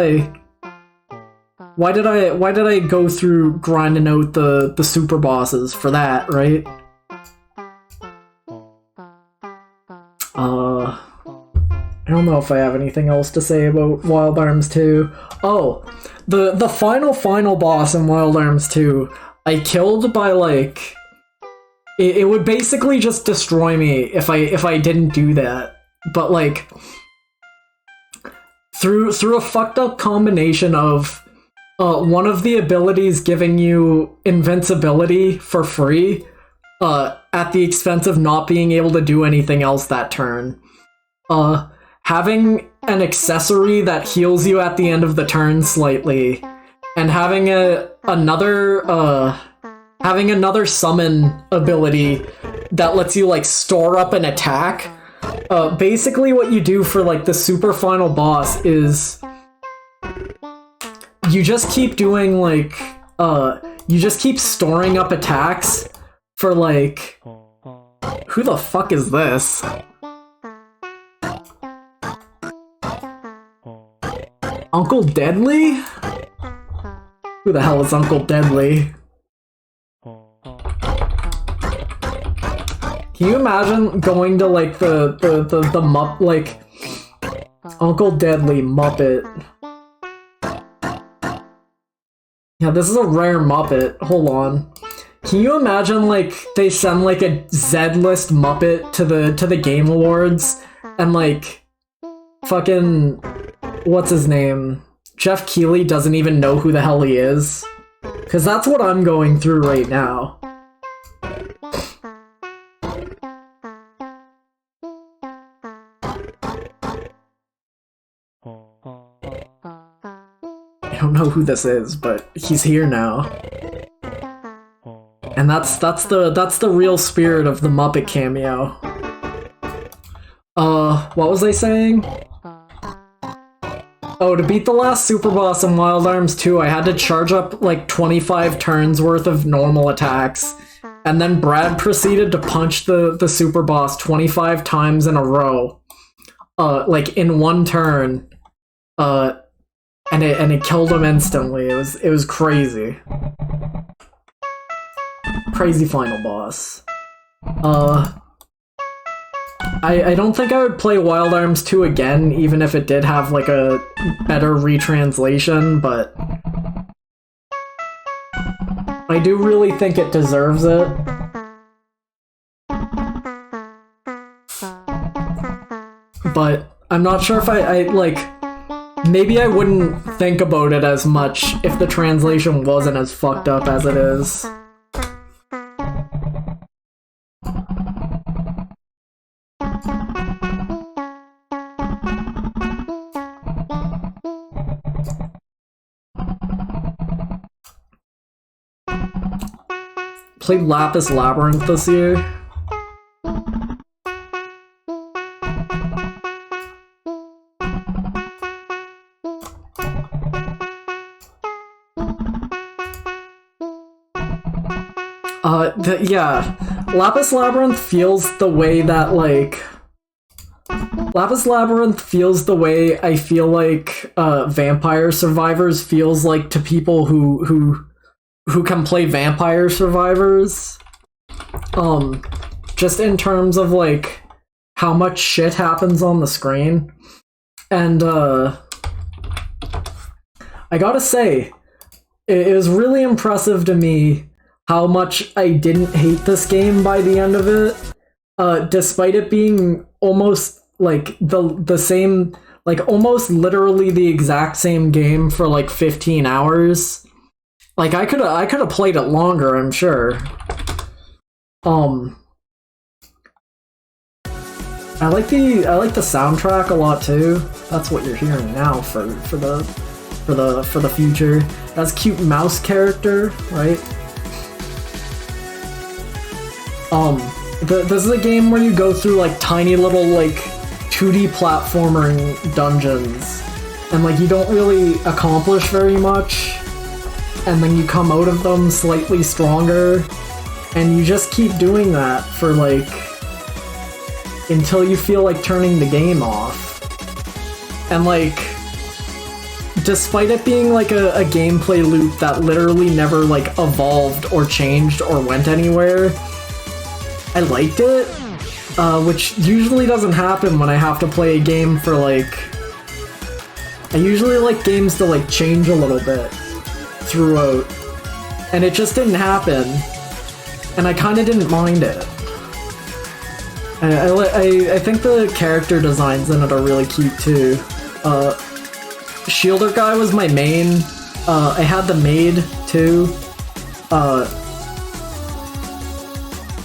I go through grinding out the super bosses for that, right? I don't know if I have anything else to say about Wild Arms 2. Oh, the final boss in Wild Arms 2, I killed by like... It would basically just destroy me if I didn't do that. But like, through a fucked up combination of one of the abilities giving you invincibility for free, at the expense of not being able to do anything else that turn. Having an accessory that heals you at the end of the turn slightly, and having another summon ability that lets you like store up an attack. Basically what you do for like the super final boss is you just keep doing like you just keep storing up attacks for like, who the fuck is this? Uncle Deadly? Who the hell is Uncle Deadly? Can you imagine going to like the Mupp, like Uncle Deadly Muppet? Yeah, this is a rare Muppet. Hold on. Can you imagine like they send like a Z-list Muppet to the Game Awards and like fucking what's his name? Jeff Keighley doesn't even know who the hell he is? Cause that's what I'm going through right now. I don't know who this is, but he's here now. And that's the real spirit of the Muppet cameo. What was I saying? Oh, to beat the last super boss in Wild Arms 2, I had to charge up like 25 turns worth of normal attacks. And then Brad proceeded to punch the super boss 25 times in a row. Like in one turn. And it killed him instantly. It was crazy. Crazy final boss. I don't think I would play Wild Arms 2 again, even if it did have like a better retranslation, but I do really think it deserves it. But I'm not sure if I like, maybe I wouldn't think about it as much if the translation wasn't as fucked up as it is. Played Lapis Labyrinth this year. Yeah, Lapis Labyrinth feels the way that, like... Lapis Labyrinth feels the way I feel like Vampire Survivors feels like to people who can play Vampire Survivors. Just in terms of, like, how much shit happens on the screen. And, I gotta say, it was really impressive to me how much I didn't hate this game by the end of it, despite it being almost like the same, like almost literally the exact same game for like 15 hours. Like I could have played it longer, I'm sure. I like the soundtrack a lot too. That's what you're hearing now for the future. That's cute mouse character, right? This is a game where you go through like tiny little like 2D platforming dungeons, and like you don't really accomplish very much, and then you come out of them slightly stronger, and you just keep doing that for like until you feel like turning the game off. And like, despite it being like a gameplay loop that literally never like evolved or changed or went anywhere, I liked it, which usually doesn't happen when I have to play a game for like... I usually like games to like change a little bit throughout, and it just didn't happen, and I kind of didn't mind it. I think the character designs in it are really cute too. Shielder guy was my main. I had the maid too.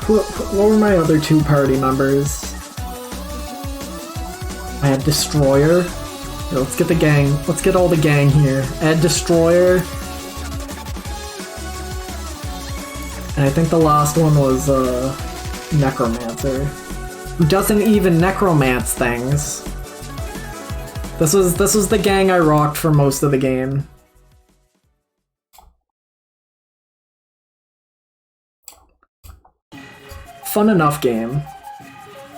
What were my other two party members? I had Destroyer. Here, let's get the gang. Let's get all the gang here. I had Destroyer. And I think the last one was Necromancer, who doesn't even necromance things. This was the gang I rocked for most of the game. Fun enough game.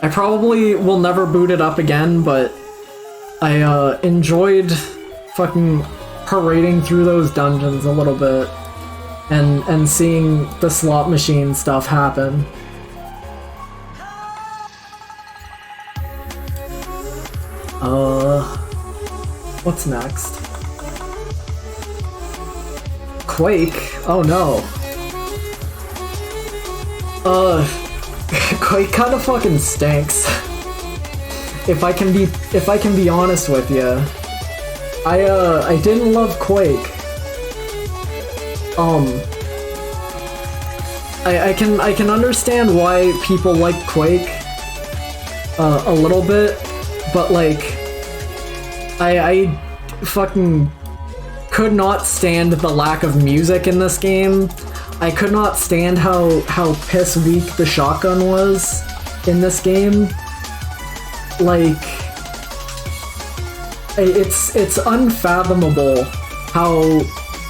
I probably will never boot it up again, but I enjoyed fucking parading through those dungeons a little bit and seeing the slot machine stuff happen. What's next? Quake? Oh no. Quake kinda fucking stinks. If I can be honest with you. I didn't love Quake. I can understand why people like Quake a little bit, but like I fucking could not stand the lack of music in this game. I could not stand how piss weak the shotgun was in this game. Like, it's unfathomable how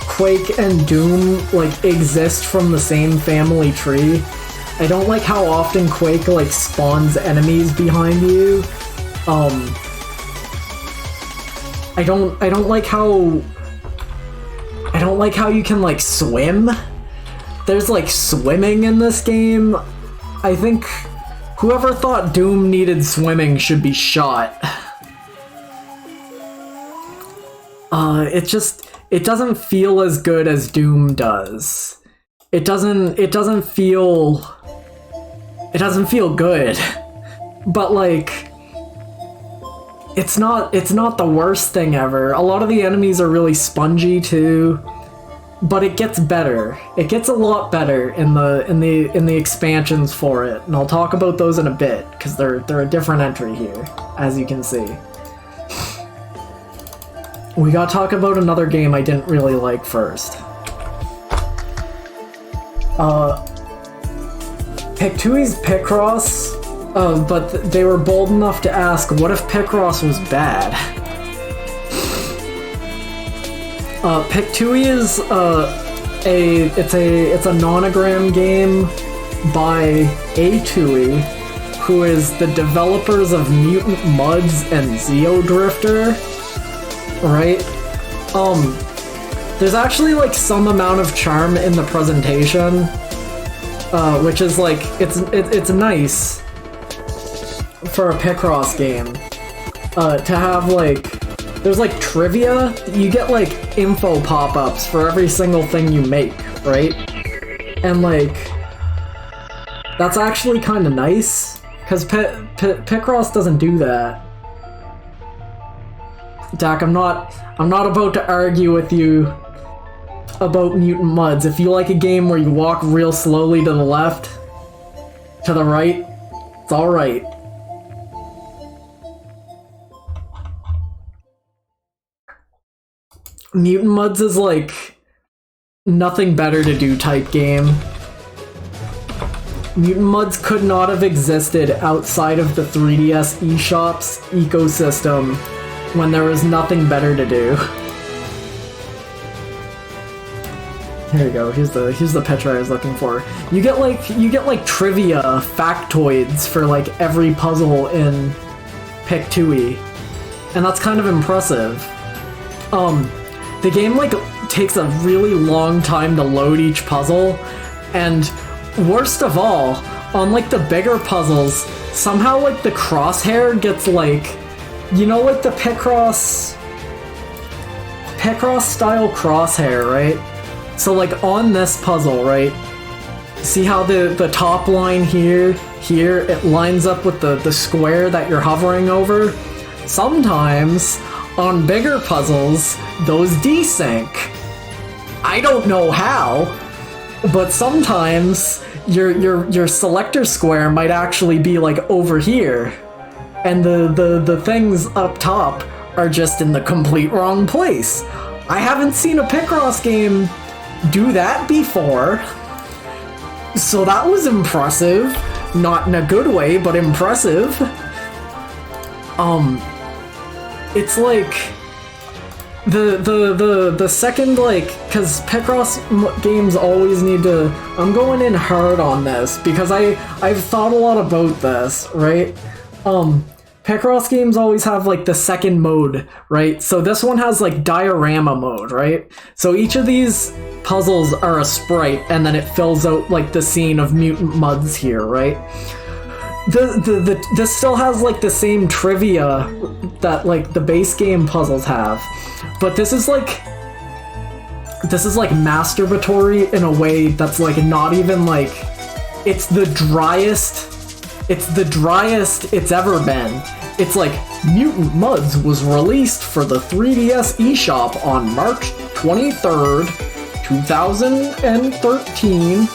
Quake and Doom like exist from the same family tree. I don't like how often Quake like spawns enemies behind you. I don't like how you can like swim. There's like swimming in this game. I think whoever thought Doom needed swimming should be shot. It doesn't feel as good as Doom does. It doesn't feel good. But like it's not the worst thing ever. A lot of the enemies are really spongy too, but it gets better. It gets a lot better in the expansions for it, and I'll talk about those in a bit because they're a different entry here, as you can see. We gotta talk about another game I didn't really like first. Pictui's Picross. But they were bold enough to ask, what if Picross was bad? Pictui is it's a nonogram game by Atui, who is the developers of Mutant Muds and Zeodrifter, right? There's actually like some amount of charm in the presentation, which is like it's nice for a Picross game, to have like, there's like trivia, you get like info pop-ups for every single thing you make, right? And like, that's actually kind of nice, because Picross doesn't do that. Dak, I'm not about to argue with you about Mutant Muds. If you like a game where you walk real slowly to the left, to the right, it's alright. Mutant Muds is like nothing better to do type game. Mutant Muds could not have existed outside of the 3DS eShop's ecosystem when there was nothing better to do. Here we go. Here's the picture I was looking for. You get like trivia factoids for like every puzzle in Pictui, and that's kind of impressive. The game like takes a really long time to load each puzzle, and worst of all, on like the bigger puzzles, somehow like the crosshair gets like, you know, like the Picross style crosshair, right? So like on this puzzle, right? See how the top line here, it lines up with the square that you're hovering over? Sometimes on bigger puzzles, those desync. I don't know how, but sometimes your selector square might actually be like over here, and the things up top are just in the complete wrong place. I haven't seen a Picross game do that before, so that was impressive. Not in a good way, but impressive. It's like the second, like, because Picross games always need to, I'm going in hard on this because I've thought a lot about this, right? Picross games always have like the second mode, right? So this one has like diorama mode, right? So each of these puzzles are a sprite, and then it fills out like the scene of Mutant Muds here, right? This still has like the same trivia that like the base game puzzles have, but this is like masturbatory in a way that's like not even like, it's the driest it's ever been. It's like, Mutant Muds was released for the 3DS eShop on March 23rd, 2013,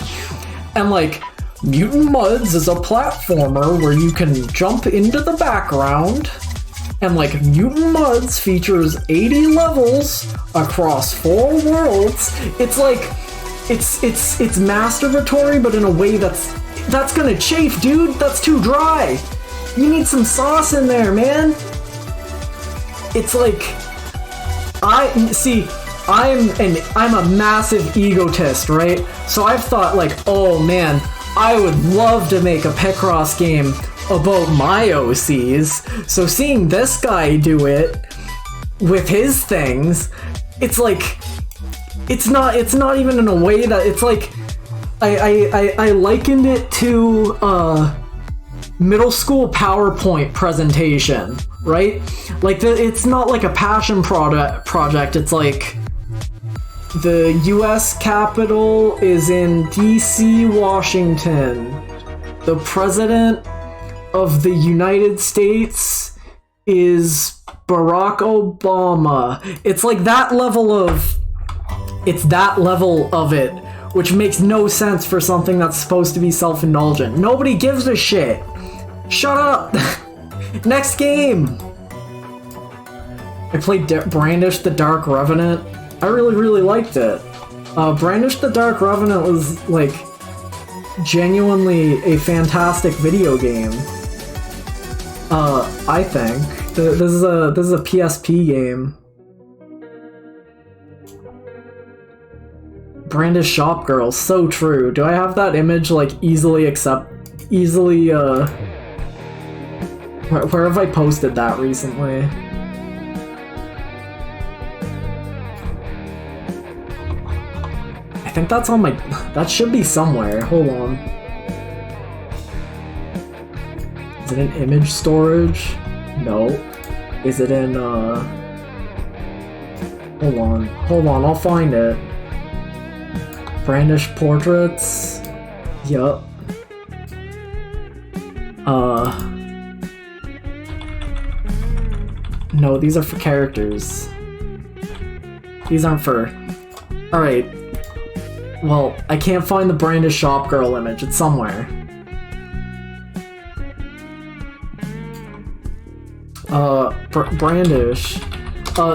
and like, Mutant Muds is a platformer where you can jump into the background, and like, Mutant Muds features 80 levels across 4 worlds. It's like, it's masturbatory, but in a way that's gonna chafe, dude. That's too dry. You need some sauce in there, man. It's like, I'm a massive egotist, right? So I've thought like, oh man, I would love to make a Picross game about my OCs. So seeing this guy do it with his things, it's like, it's not even in a way that it's like, I likened it to middle school PowerPoint presentation, right? Like it's not like a passion project. It's like, the US Capitol is in DC, Washington. The President of the United States is Barack Obama. It's like that level of it, which makes no sense for something that's supposed to be self-indulgent. Nobody gives a shit. Shut up. Next game. I played Brandish the Dark Revenant. I really liked it. Brandish the Dark Revenant was like genuinely a fantastic video game. I think this is a PSP game. Brandish Shop Girl, so true. Do I have that image like easily? Where have I posted that recently? I think that's on my... That should be somewhere. Hold on. Is it in image storage? No. Is it in, Hold on, I'll find it. Brandish portraits? Yup. No, these are for characters. These aren't for... Alright. Well, I can't find the Brandish Shop Girl image. It's somewhere. Brandish.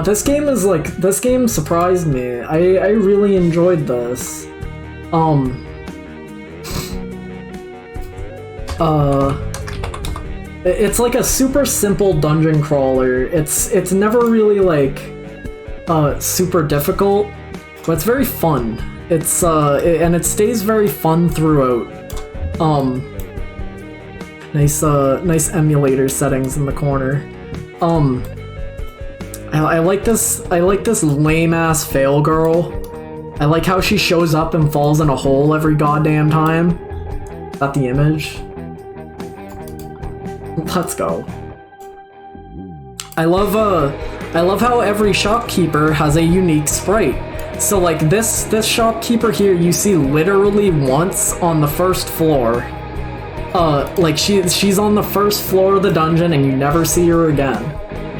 This game is like... This game surprised me. I really enjoyed this. It's like a super simple dungeon crawler. It's never really like super difficult, but it's very fun. It's and it stays very fun throughout. Nice emulator settings in the corner. I like this lame ass fail girl. I like how she shows up and falls in a hole every goddamn time. Is that the image? Let's go. I love how every shopkeeper has a unique sprite. So like this shopkeeper here you see literally once on the first floor. Like she's on the first floor of the dungeon and you never see her again.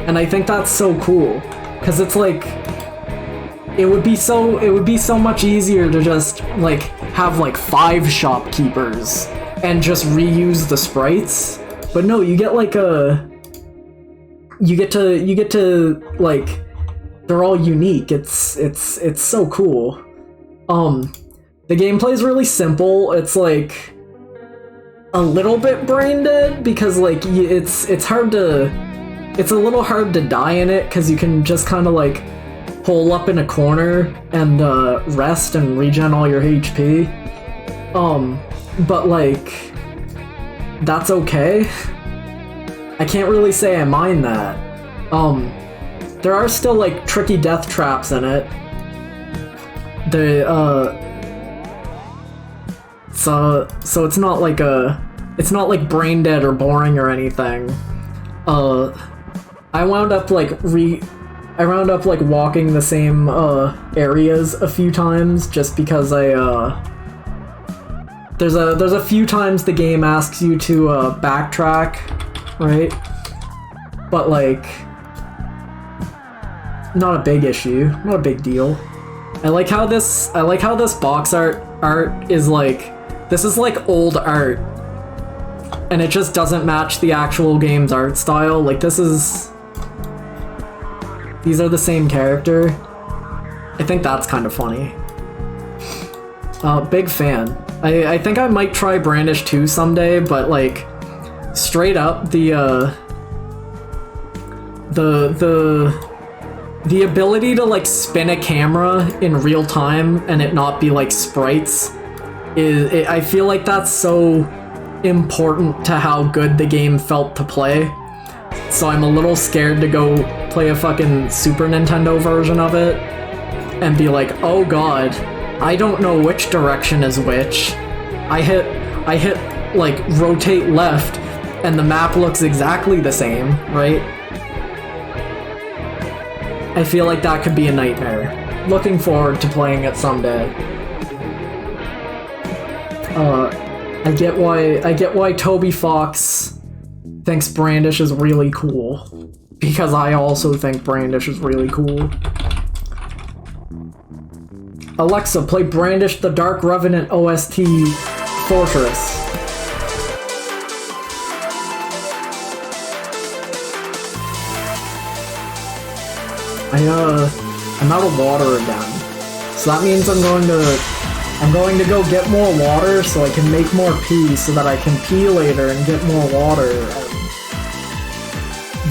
And I think that's so cool, cuz it's like it would be so much easier to just like have like 5 shopkeepers and just reuse the sprites. But no, you get like you get to like, they're all unique. It's so cool. The gameplay is really simple. It's like a little bit brain dead because like it's a little hard to die in it because you can just kind of like hole up in a corner and rest and regen all your HP. But like that's okay. I can't really say I mind that. There are still like tricky death traps in it. So it's not like brain dead or boring or anything. I wound up like walking the same areas a few times just because there's a few times the game asks you to backtrack, right? But like not a big issue, not a big deal. I like how this box art is like, this is like old art and it just doesn't match the actual game's art style. Like these are the same character. I think that's kind of funny. Big fan. I think I might try Brandish 2 someday, but like straight up the ability to like spin a camera in real time and it not be like sprites I feel like that's so important to how good the game felt to play. So I'm a little scared to go play a fucking Super Nintendo version of it and be like, oh god, I don't know which direction is which. I hit like rotate left and the map looks exactly the same, right? I feel like that could be a nightmare. Looking forward to playing it someday. I get why Toby Fox thinks Brandish is really cool. Because I also think Brandish is really cool. Alexa, play Brandish the Dark Revenant OST Fortress. I'm out of water again. So that means I'm going to go get more water so I can make more pee so that I can pee later and get more water. And,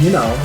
you know.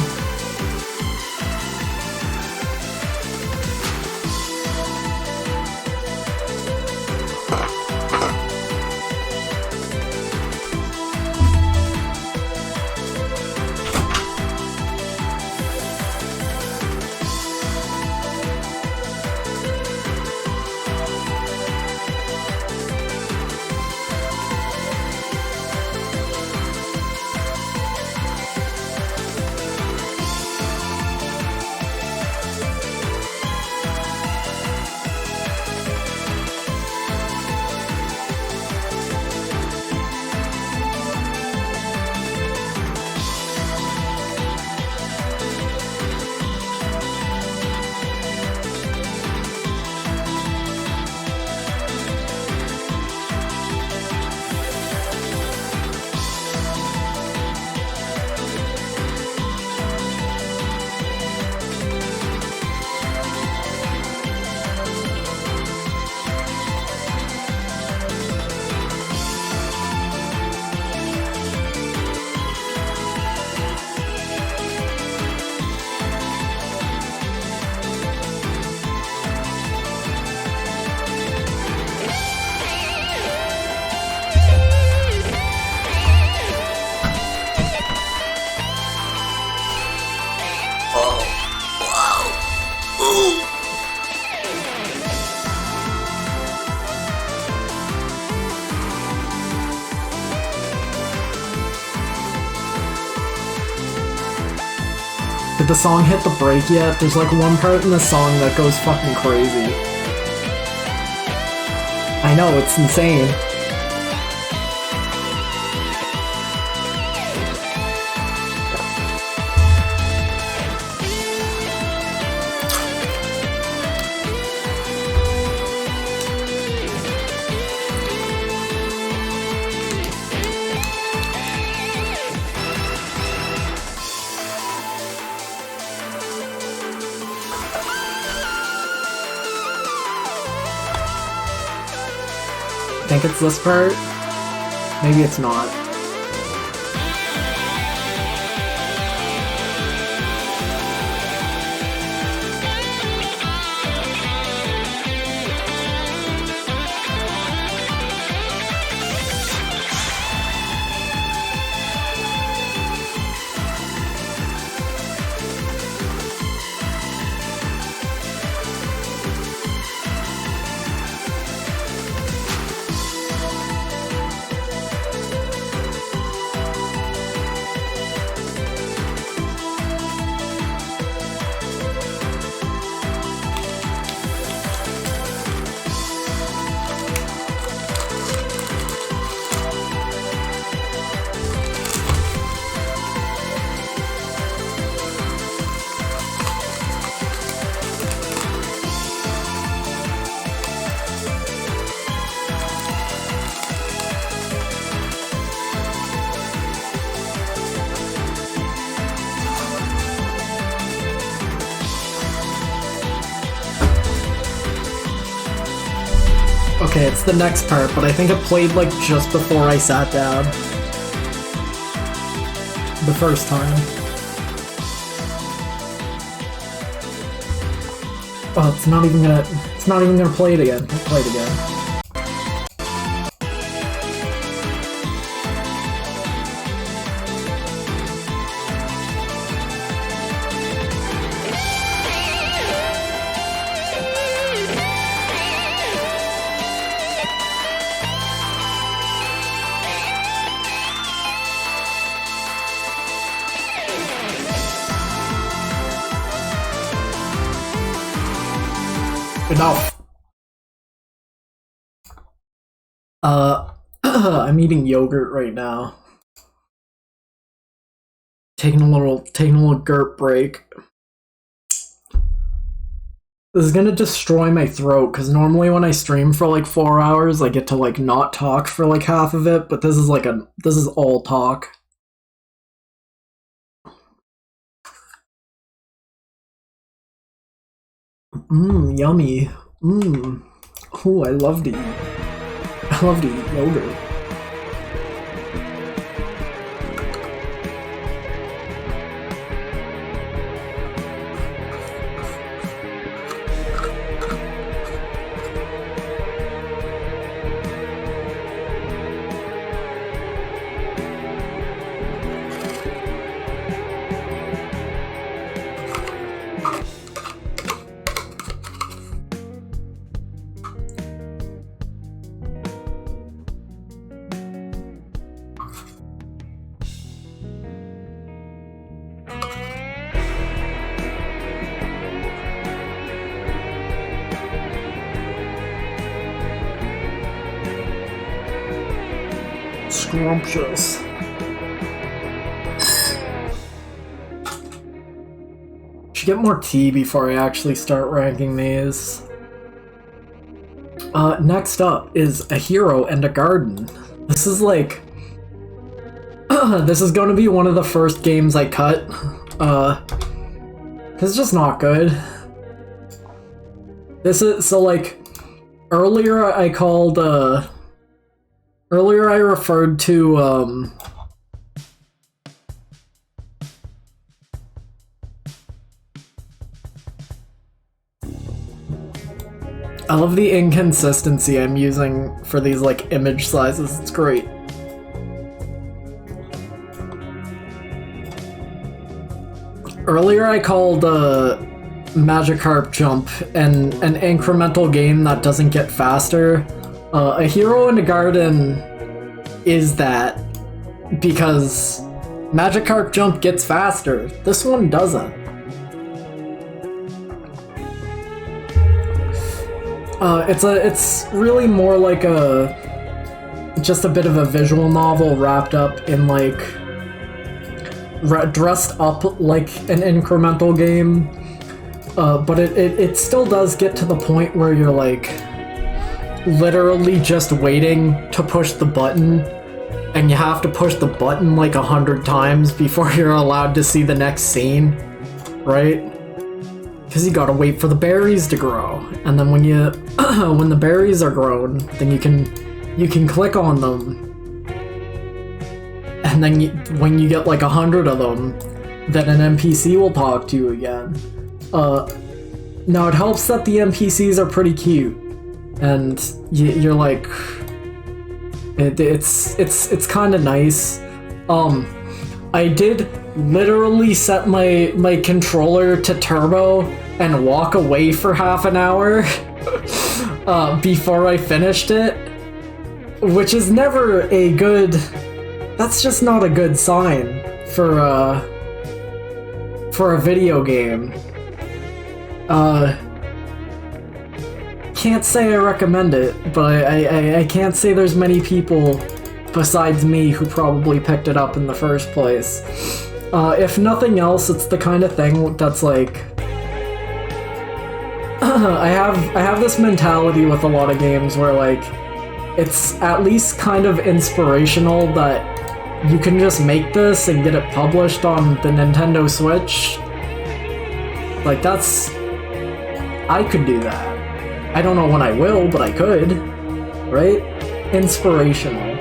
Did the song hit the break yet? There's like one part in the song that goes fucking crazy. I know, it's insane. I think it's this part. Maybe it's not. Okay, it's the next part, but I think it played like just before I sat down. The first time. Oh, it's not even gonna play it again. Play it again. Enough. I'm eating yogurt right now. Taking a little gurt break. This is gonna destroy my throat, because normally when I stream for like 4 hours, I get to like not talk for like half of it, but this is all talk. Yummy. Ooh, I love to eat yogurt. Scrumptious. Should get more tea before I actually start ranking these. Next up is A Hero and a Garden. This is like... this is going to be one of the first games I cut. It's just not good. This is... So, like, earlier I called, earlier I referred to, I love the inconsistency I'm using for these, like, image sizes. It's great. Earlier I called, Magikarp Jump an incremental game that doesn't get faster. A Hero and a Garden is that, because Magikarp Jump gets faster. This one doesn't. It's really more like just a bit of a visual novel wrapped up in like dressed up like an incremental game, but it still does get to the point where you're like literally just waiting to push the button, and you have to push the button like 100 times before you're allowed to see the next scene, right? Because you gotta wait for the berries to grow, and then when you when the berries are grown, then you can click on them, and then when you get like 100 of them, then an NPC will talk to you again. Now it helps that the NPCs are pretty cute, and you're like, it's kind of nice. I did literally set my controller to turbo and walk away for half an hour before I finished it, which is never a good... That's just not a good sign for a video game. Can't say I recommend it, but I can't say there's many people besides me who probably picked it up in the first place. If nothing else, it's the kind of thing that's like... I have this mentality with a lot of games where like, it's at least kind of inspirational that you can just make this and get it published on the Nintendo Switch. Like that's... I could do that. I don't know when I will, but I could. right? Inspirational.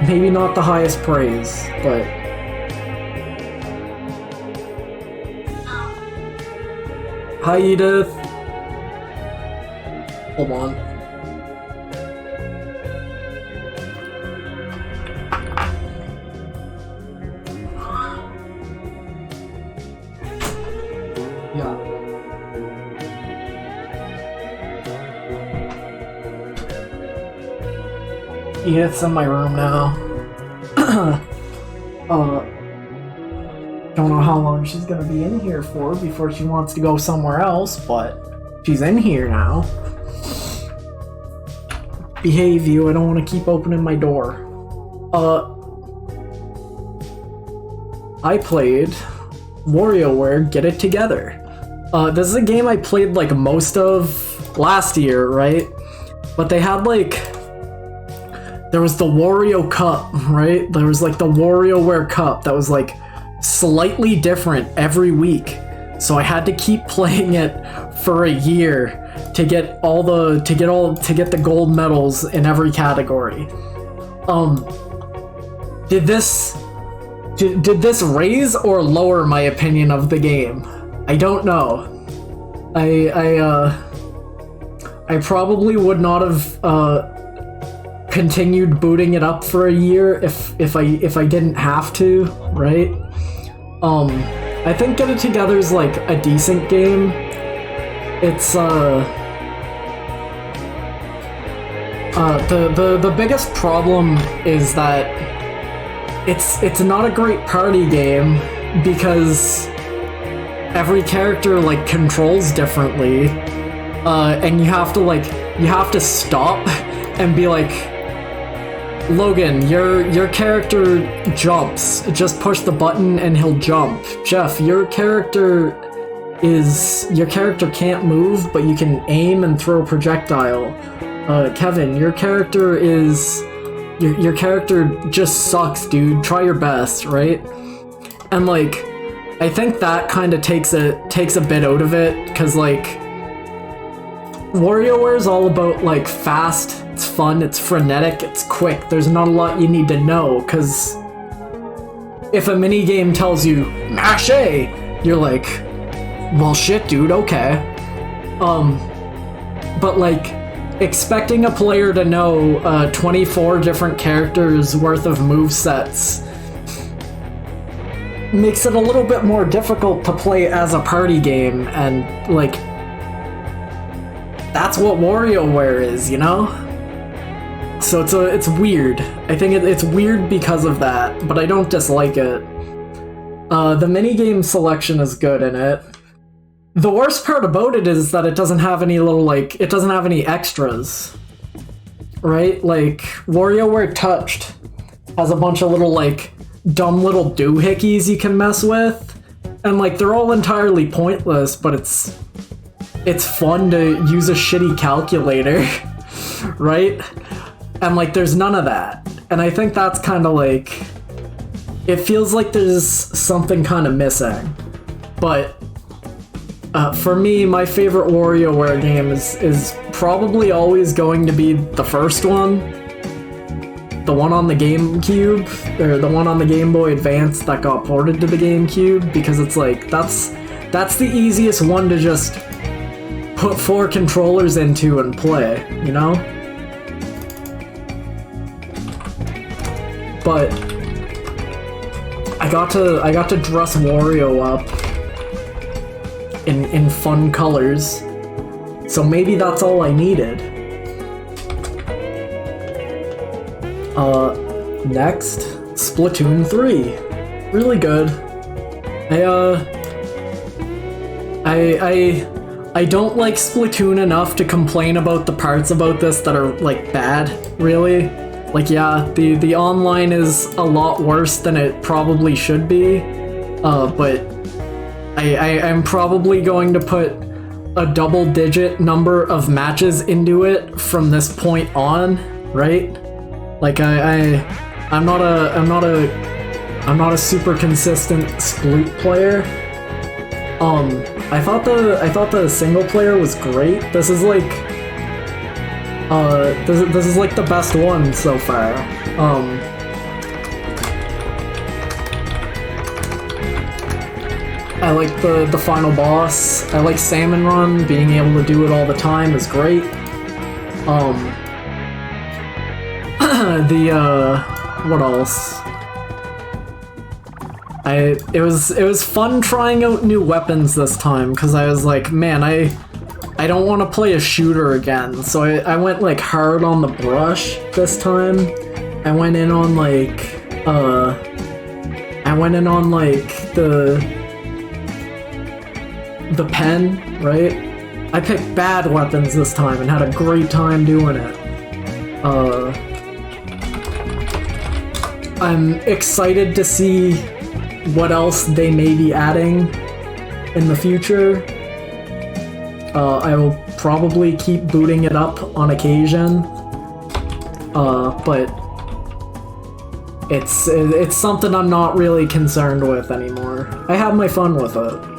Maybe not the highest praise, but... Hi, Edith. Hold on. Yeah. Edith's in my room now. Don't know how long she's gonna be in here for before she wants to go somewhere else, but she's in here now. Behave, you. I don't want to keep opening my door. I played WarioWare Get It Together. This is a game I played like most of last year, right? But they had like... There was the Wario Cup, right? There was like the WarioWare Cup that was like slightly different every week. So I had to keep playing it for a year to get the gold medals in every category. Did this raise or lower my opinion of the game? I don't know. I probably would not have continued booting it up for a year if I didn't have to, right? I think Get It Together is like a decent game. It's the biggest problem is that it's not a great party game because every character like controls differently, and you have to stop and be like, Logan, your character jumps. Just push the button and he'll jump. Jeff, your character can't move, but you can aim and throw a projectile. Kevin, your character just sucks, dude. Try your best, right? And like, I think that kind of takes a bit out of it, because like, WarioWare is all about like fast, it's fun, it's frenetic, it's quick. There's not a lot you need to know, because if a minigame tells you mash A, you're like, well shit dude, okay. But like, expecting a player to know 24 different characters worth of movesets makes it a little bit more difficult to play as a party game, and like, that's what WarioWare is, you know? So it's weird. I think it's weird because of that, but I don't dislike it. The minigame selection is good in it. The worst part about it is that it doesn't have any it doesn't have any extras. Right? Like, WarioWare Touched has a bunch of little, like, dumb little doohickeys you can mess with. And, like, they're all entirely pointless, but it's fun to use a shitty calculator, right? And like, there's none of that. And I think that's kind of like, it feels like there's something kind of missing. But for me, my favorite WarioWare game is probably always going to be the first one. The one on the GameCube, or the one on the Game Boy Advance that got ported to the GameCube, because it's like, that's the easiest one to just put 4 controllers into and play, you know? But I got to dress Wario up in fun colors, so maybe that's all I needed. Next, Splatoon 3. Really good. I don't like Splatoon enough to complain about the parts about this that are, like, bad, really. Like, yeah, the online is a lot worse than it probably should be, but I'm probably going to put a double-digit number of matches into it from this point on, right? Like, I'm not a super consistent Sploot player. I thought the single player was great. This is like This is like the best one so far. I like the final boss. I like Salmon Run. Being able to do it all the time is great. What else? It was fun trying out new weapons this time, because I was like, man, I don't want to play a shooter again, so I went like hard on the brush this time. I went in on like the pen, right? I picked bad weapons this time and had a great time doing it. I'm excited to see what else they may be adding in the future. I will probably keep booting it up on occasion, but it's something I'm not really concerned with anymore. I have my fun with it.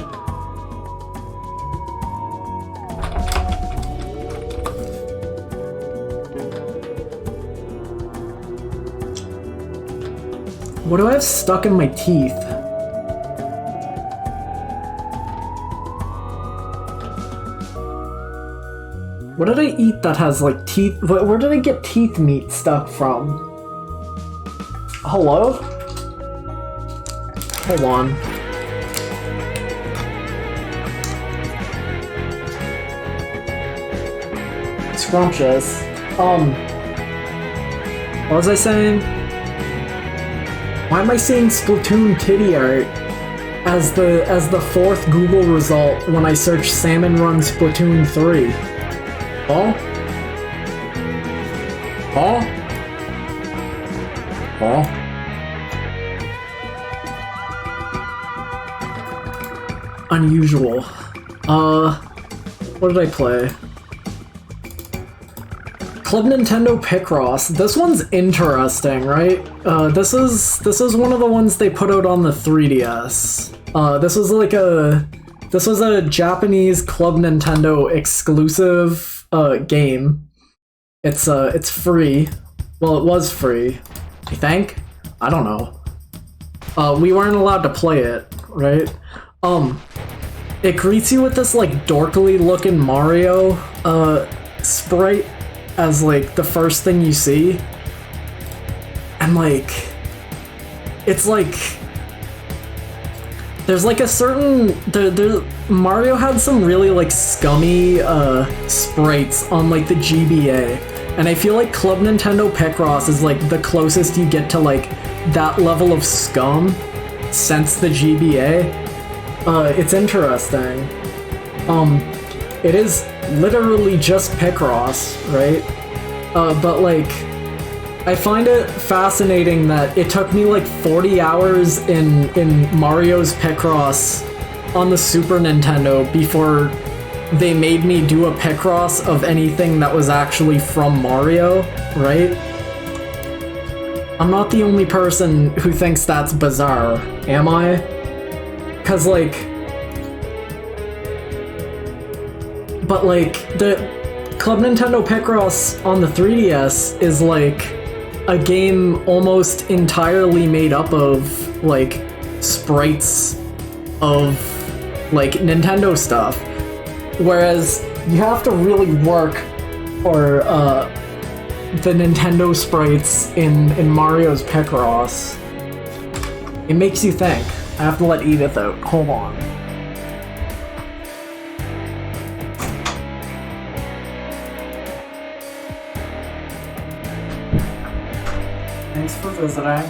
What do I have stuck in my teeth? What did I eat that has like teeth? Where did I get teeth meat stuck from? Hello? Hold on. Scrumptious. What was I saying? Why am I seeing Splatoon titty art as the fourth Google result when I search Salmon Run Splatoon 3? Huh? Huh? Huh? Unusual. What did I play? Club Nintendo Picross. This one's interesting, right? This is one of the ones they put out on the 3DS. This was a Japanese Club Nintendo exclusive game. It's free. Well, it was free, I think. I don't know. We weren't allowed to play it, right? It greets you with this like dorkily looking Mario sprite as like the first thing you see, and like it's like there's like a certain Mario had some really like scummy sprites on like the GBA, and I feel like Club Nintendo Picross is like the closest you get to like that level of scum since the GBA. It's interesting. It is literally just Picross, right? But like, I find it fascinating that it took me like 40 hours in Mario's Picross on the Super Nintendo before they made me do a Picross of anything that was actually from Mario, right? I'm not the only person who thinks that's bizarre, am I? 'Cause like, but like, the Club Nintendo Picross on the 3DS is like a game almost entirely made up of like sprites of like Nintendo stuff, whereas you have to really work for the Nintendo sprites in Mario's Picross. It makes you think. I have to let Edith out. Hold on. Thanks for visiting.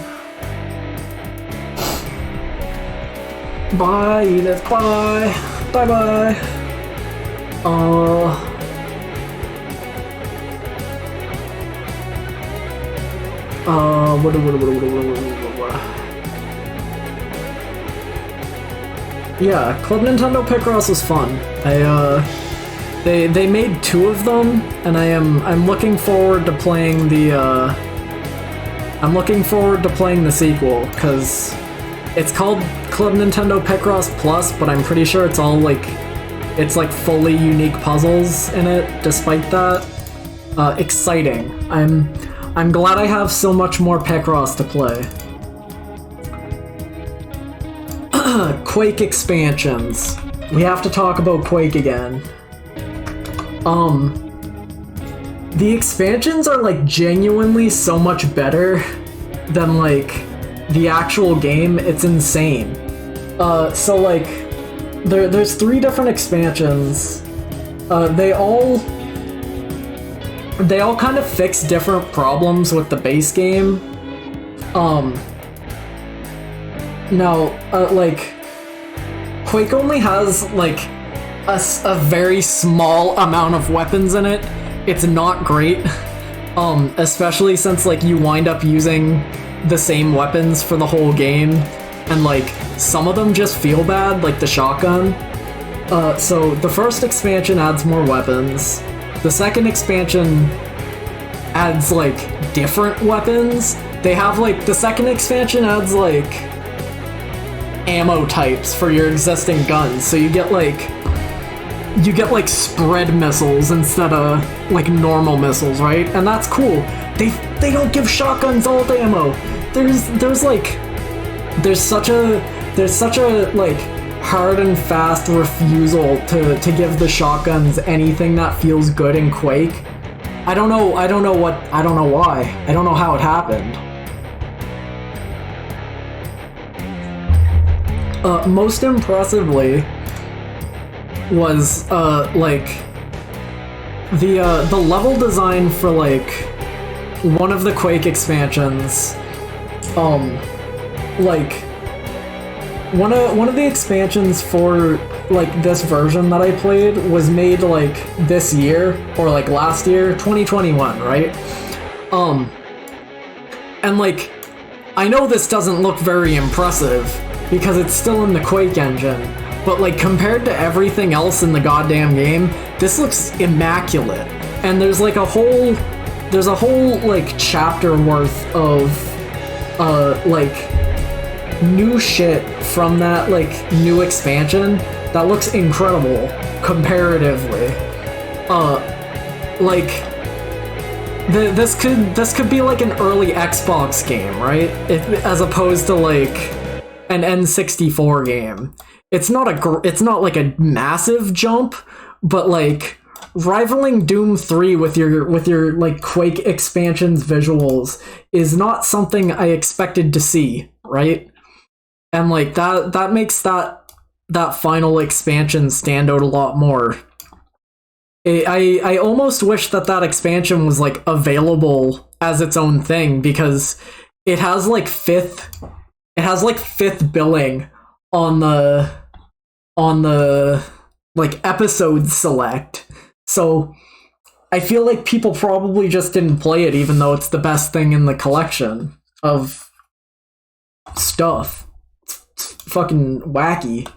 Bye, Edith. Bye. Bye bye. What? Yeah, Club Nintendo Picross was fun. They made 2 of them, and I'm looking forward to playing the sequel, because it's called Club Nintendo Picross Plus, but I'm pretty sure it's all like, it's like fully unique puzzles in it, despite that. exciting. I'm glad I have so much more Picross to play. Quake expansions. We have to talk about Quake again. The expansions are like genuinely so much better than like the actual game. It's insane. So like there's 3 different expansions. They all kind of fix different problems with the base game. Now, like, Quake only has, like, a very small amount of weapons in it. It's not great, especially since, like, you wind up using the same weapons for the whole game, and, like, some of them just feel bad, like the shotgun. So the first expansion adds more weapons. The second expansion adds, like, different weapons. They have, like, the second expansion adds, like, ammo types for your existing guns. So you get, like, spread missiles instead of, like, normal missiles, right? And that's cool. They don't give shotguns alt ammo. There's such a, like, hard and fast refusal to give the shotguns anything that feels good in Quake. I don't know why. I don't know how it happened. Most impressively was like the level design for like one of the Quake expansions. Like one of the expansions for like this version that I played was made like this year or like last year, 2021, right? And like I know this doesn't look very impressive because it's still in the Quake engine, but like compared to everything else in the goddamn game, this looks immaculate. And there's a whole like chapter worth of like new shit from that like new expansion that looks incredible comparatively. Like this could be like an early Xbox game, right? As opposed to like an N64 game. It's not like a massive jump, but like rivaling Doom 3 with your like Quake expansion's visuals is not something I expected to see, right? And like that makes that final expansion stand out a lot more. I almost wish that expansion was like available as its own thing, because it has like fifth billing on the like episode select. So I feel like people probably just didn't play it even though it's the best thing in the collection of stuff. It's fucking wacky.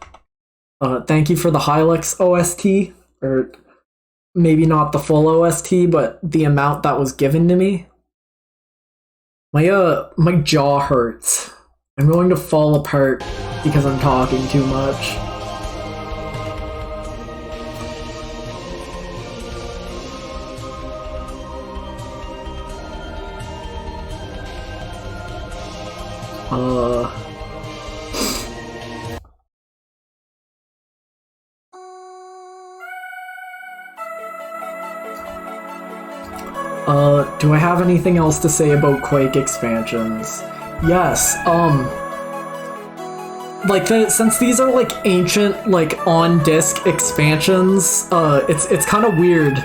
Thank you for the Hilux OST, or maybe not the full OST, but the amount that was given to me. My jaw hurts. I'm going to fall apart because I'm talking too much. Do I have anything else to say about Quake expansions? Yes, like since these are like ancient, like on-disc expansions, it's kind of weird,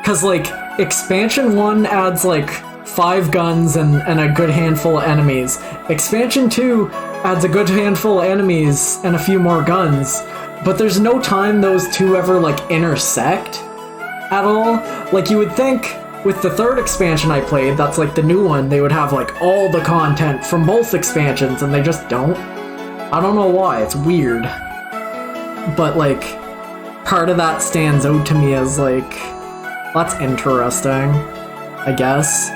cause like expansion 1 adds like 5 guns and a good handful of enemies. Expansion 2 adds a good handful of enemies and a few more guns, but there's no time those two ever like intersect at all. Like you would think with the third expansion I played, that's like the new one, they would have like all the content from both expansions, and they just don't. I don't know why, it's weird. But like, part of that stands out to me as like, that's interesting, I guess.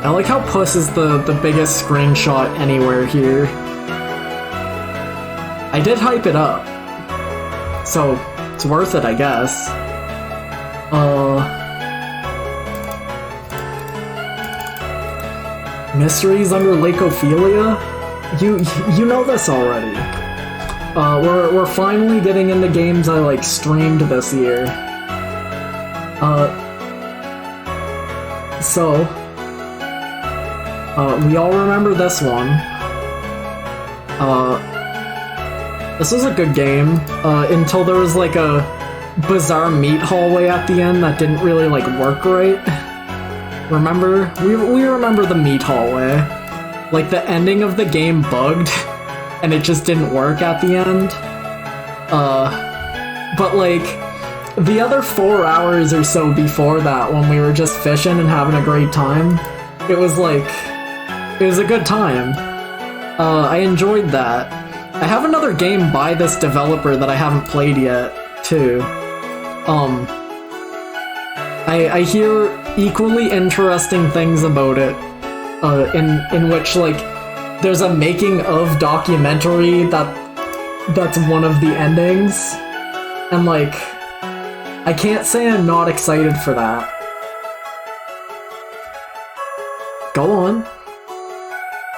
I like how Puss is the biggest screenshot anywhere here. I did hype it up, so it's worth it, I guess. Mysteries Under Lake Ophelia? You know this already. We're finally getting into games I, like, streamed this year. We all remember this one. This was a good game, until there was, like, a bizarre meat hallway at the end that didn't really, like, work right. Remember? We remember the meat hallway. Like, the ending of the game bugged, and it just didn't work at the end. But, like, the other 4 hours or so before that, when we were just fishing and having a great time, it was, like, it was a good time. I enjoyed that. I have another game by this developer that I haven't played yet, too. I hear equally interesting things about it, in which, like, there's a making of documentary that's one of the endings, and, like, I can't say I'm not excited for that. Go on.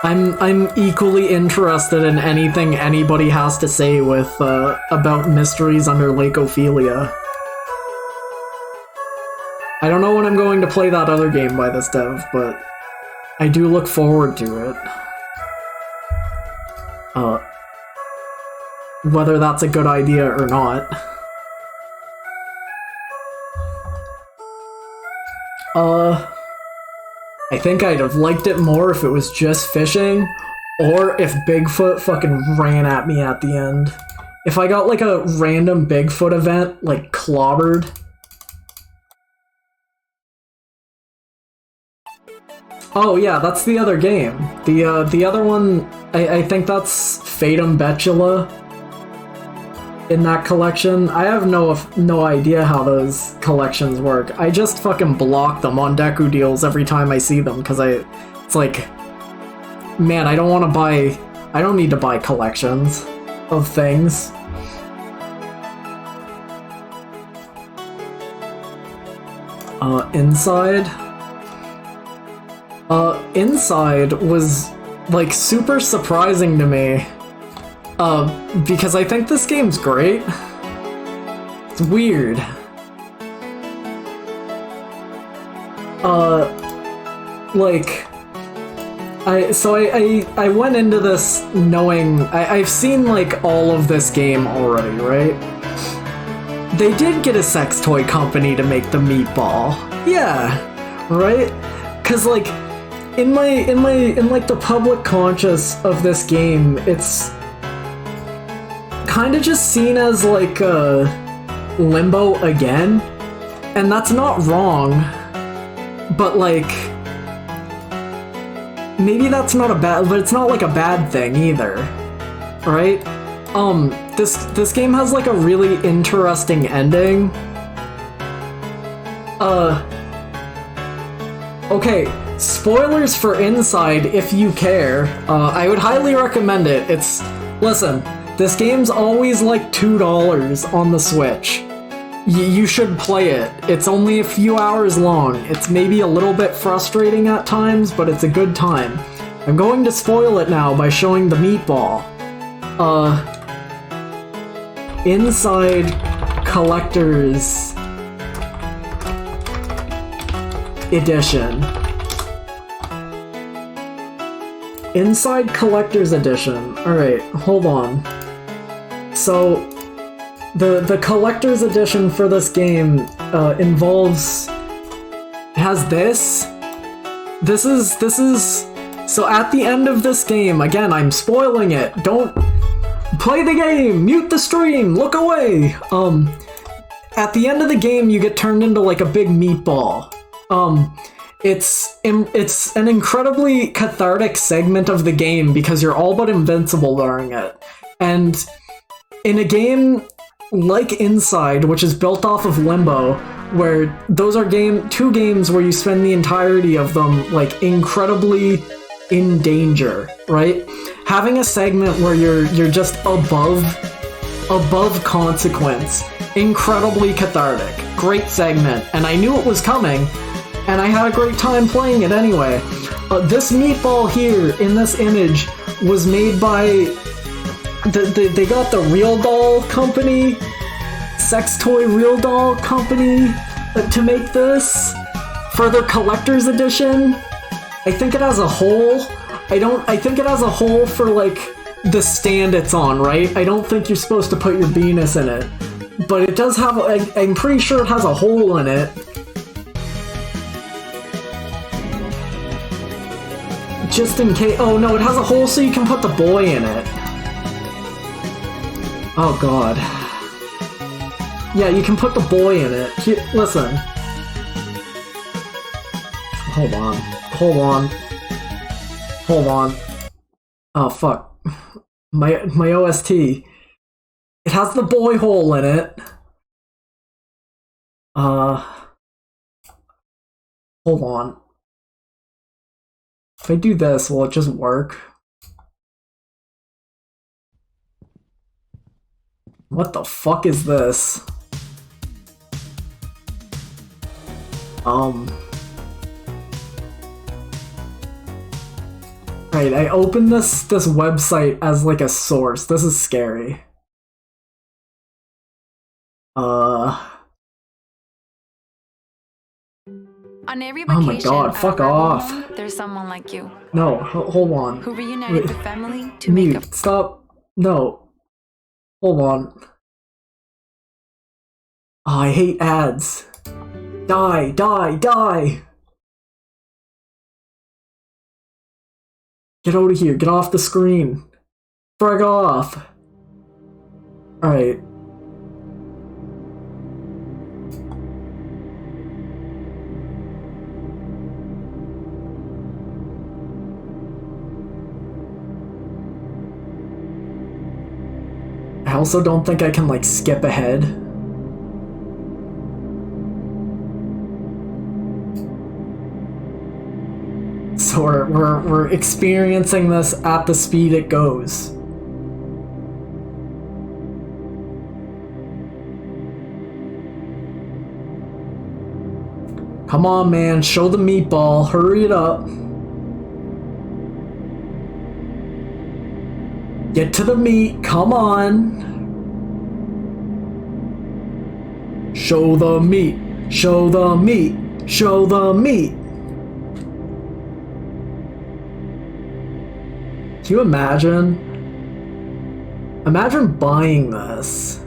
I'm equally interested in anything anybody has to say with, about Mysteries Under Lake Ophelia. I don't know when I'm going to play that other game by this dev, but I do look forward to it. Whether that's a good idea or not. I think I'd have liked it more if it was just fishing, or if Bigfoot fucking ran at me at the end. If I got, like, a random Bigfoot event, like, clobbered. Oh yeah, that's the other game. The other one, I think that's Fatum Betula in that collection. I have no idea how those collections work. I just fucking block them on Deku deals every time I see them, because it's like, man, I don't need to buy collections of things. Inside was, like, super surprising to me. Because I think this game's great. It's weird. Like, I went into this knowing, I've seen, like, all of this game already, right? They did get a sex toy company to make the meatball. Yeah, right? 'Cause, like, in like the public conscious of this game, it's kind of just seen as, like, Limbo again, and that's not wrong, but, like, maybe that's not but it's not, like, a bad thing either, right? This game has, like, a really interesting ending. Okay, spoilers for Inside if you care. I would highly recommend it. Listen, this game's always like $2 on the Switch. You should play it. It's only a few hours long. It's maybe a little bit frustrating at times, but it's a good time. I'm going to spoil it now by showing the meatball. Inside Collector's Edition. Inside Collector's Edition. Alright, hold on. So, the Collector's Edition for this game has this. This is... So at the end of this game, again, I'm spoiling it. Don't play the game! Mute the stream! Look away! At the end of the game, you get turned into, like, a big meatball. It's an incredibly cathartic segment of the game because you're all but invincible during it. And in a game like Inside, which is built off of Limbo, where those are two games where you spend the entirety of them, like, incredibly in danger, right? Having a segment where you're just above consequence incredibly cathartic. Great segment, and I knew it was coming, and I had a great time playing it anyway. This meatball here in this image was made by they got the Real Doll Company, sex toy Real Doll Company, to make this for their collector's edition. I think it has a hole. I think it has a hole for like the stand it's on, right? I don't think you're supposed to put your penis in it, but it does have. I'm pretty sure it has a hole in it. Just in case. Oh no, it has a hole so you can put the boy in it. Oh god. Yeah, you can put the boy in it. Here, listen. Hold on. Hold on. Hold on. Oh fuck. My OST. It has the boy hole in it. Hold on. If I do this, will it just work? What the fuck is this? Right, I opened this website as like a source. This is scary. On every Oh my vacation, god, fuck off. Home, there's someone like you. No, hold on. Who reunited the family to Mute, make a... stop. No. Hold on. Oh, I hate ads. Die, die, die! Get out of here, get off the screen. Frag off. Alright. I also don't think I can like skip ahead. So we're experiencing this at the speed it goes. Come on, man, show the meatball, hurry it up. Get to the meat, come on. Show the meat, show the meat, show the meat. Can you imagine? Imagine buying this.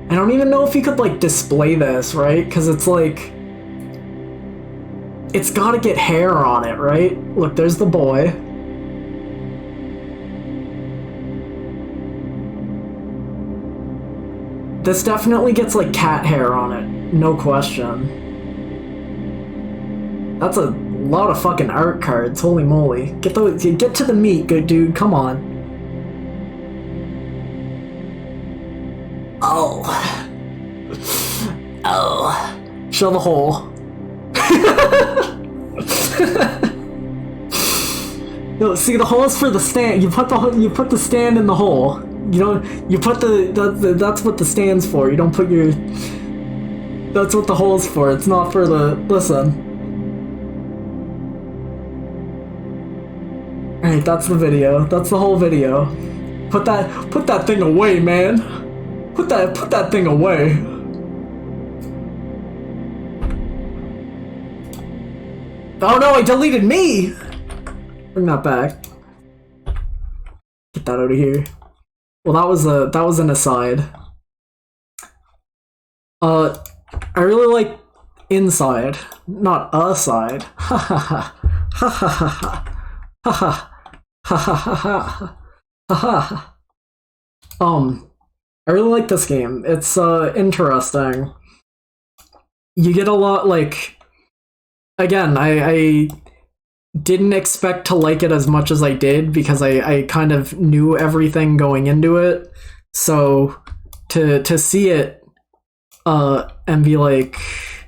I don't even know if you could like display this, right? Because it's like, it's gotta get hair on it, right? Look, there's the boy. This definitely gets like cat hair on it, no question. That's a lot of fucking art cards, holy moly. Get to the meat, good dude, come on. Oh. Oh. Show the hole. No, see, the hole is for the stand. You put the stand in the hole. You don't. You put that's what the stand's for. You don't put your. That's what the hole's for. It's not for the. Listen. Alright, that's the video. That's the whole video. Put that thing away, man. Put that thing away. Oh no, I deleted me! Bring that back. Get that out of here. Well, that was an aside. I really like Inside, not Aside. Ha ha ha. Ha ha ha ha. Ha ha. Ha ha ha ha. Ha ha. I really like this game. It's interesting. You get a lot, like, again, I didn't expect to like it as much as I did because I kind of knew everything going into it. So to see it and be like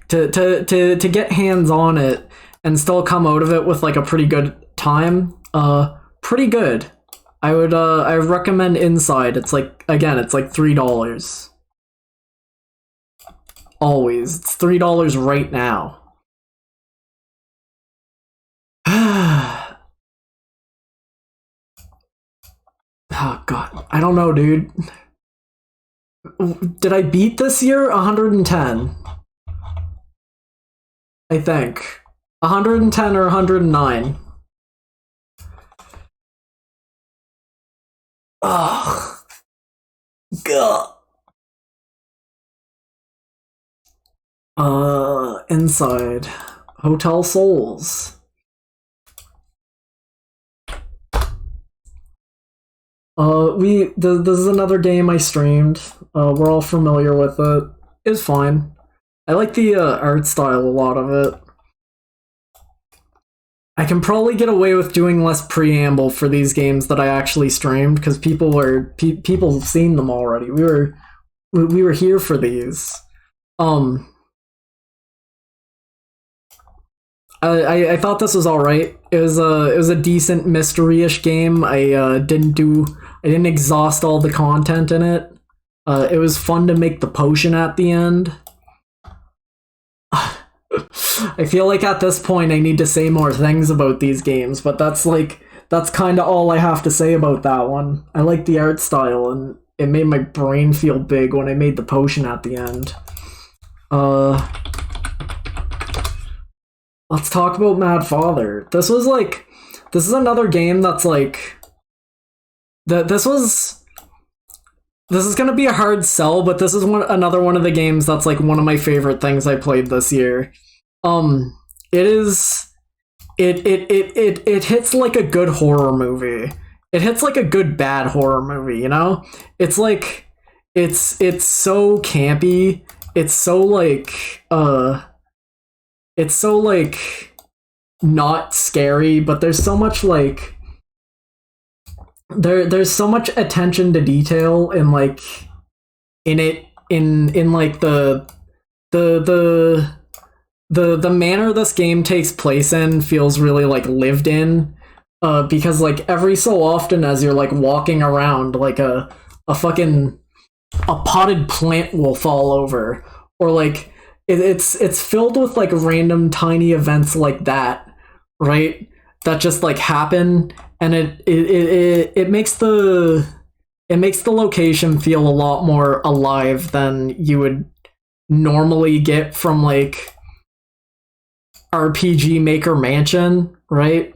to get hands on it and still come out of it with like a pretty good time, pretty good. I would I recommend Inside. It's like, again, it's like $3. always. It's $3 right now. Oh god, I don't know, dude. Did I beat this year? 110. I think. 110 or 109. Ugh. Gah. Inside. Hotel Souls. This is another game I streamed. We're all familiar with it. It's fine. I like the art style a lot of it. I can probably get away with doing less preamble for these games that I actually streamed because people have seen them already. We were here for these. I thought this was all right. It was a decent mystery-ish game. I didn't exhaust all the content in it. It was fun to make the potion at the end. I feel like at this point I need to say more things about these games, but that's kind of all I have to say about that one. I like the art style, and it made my brain feel big when I made the potion at the end. Let's talk about Mad Father. This is another game that's like... This is gonna be a hard sell, but this is another one of the games that's like one of my favorite things I played this year. It hits like a good horror movie. It hits like a good bad horror movie, you know? It's like it's so campy. It's so like not scary, but there's so much like there's so much attention to detail in like in it in like the manner this game takes place in feels really like lived in, because like every so often as you're like walking around, like a potted plant will fall over, or like it's filled with like random tiny events like that, right? That just like happen, and it makes the location feel a lot more alive than you would normally get from like RPG Maker Mansion, right?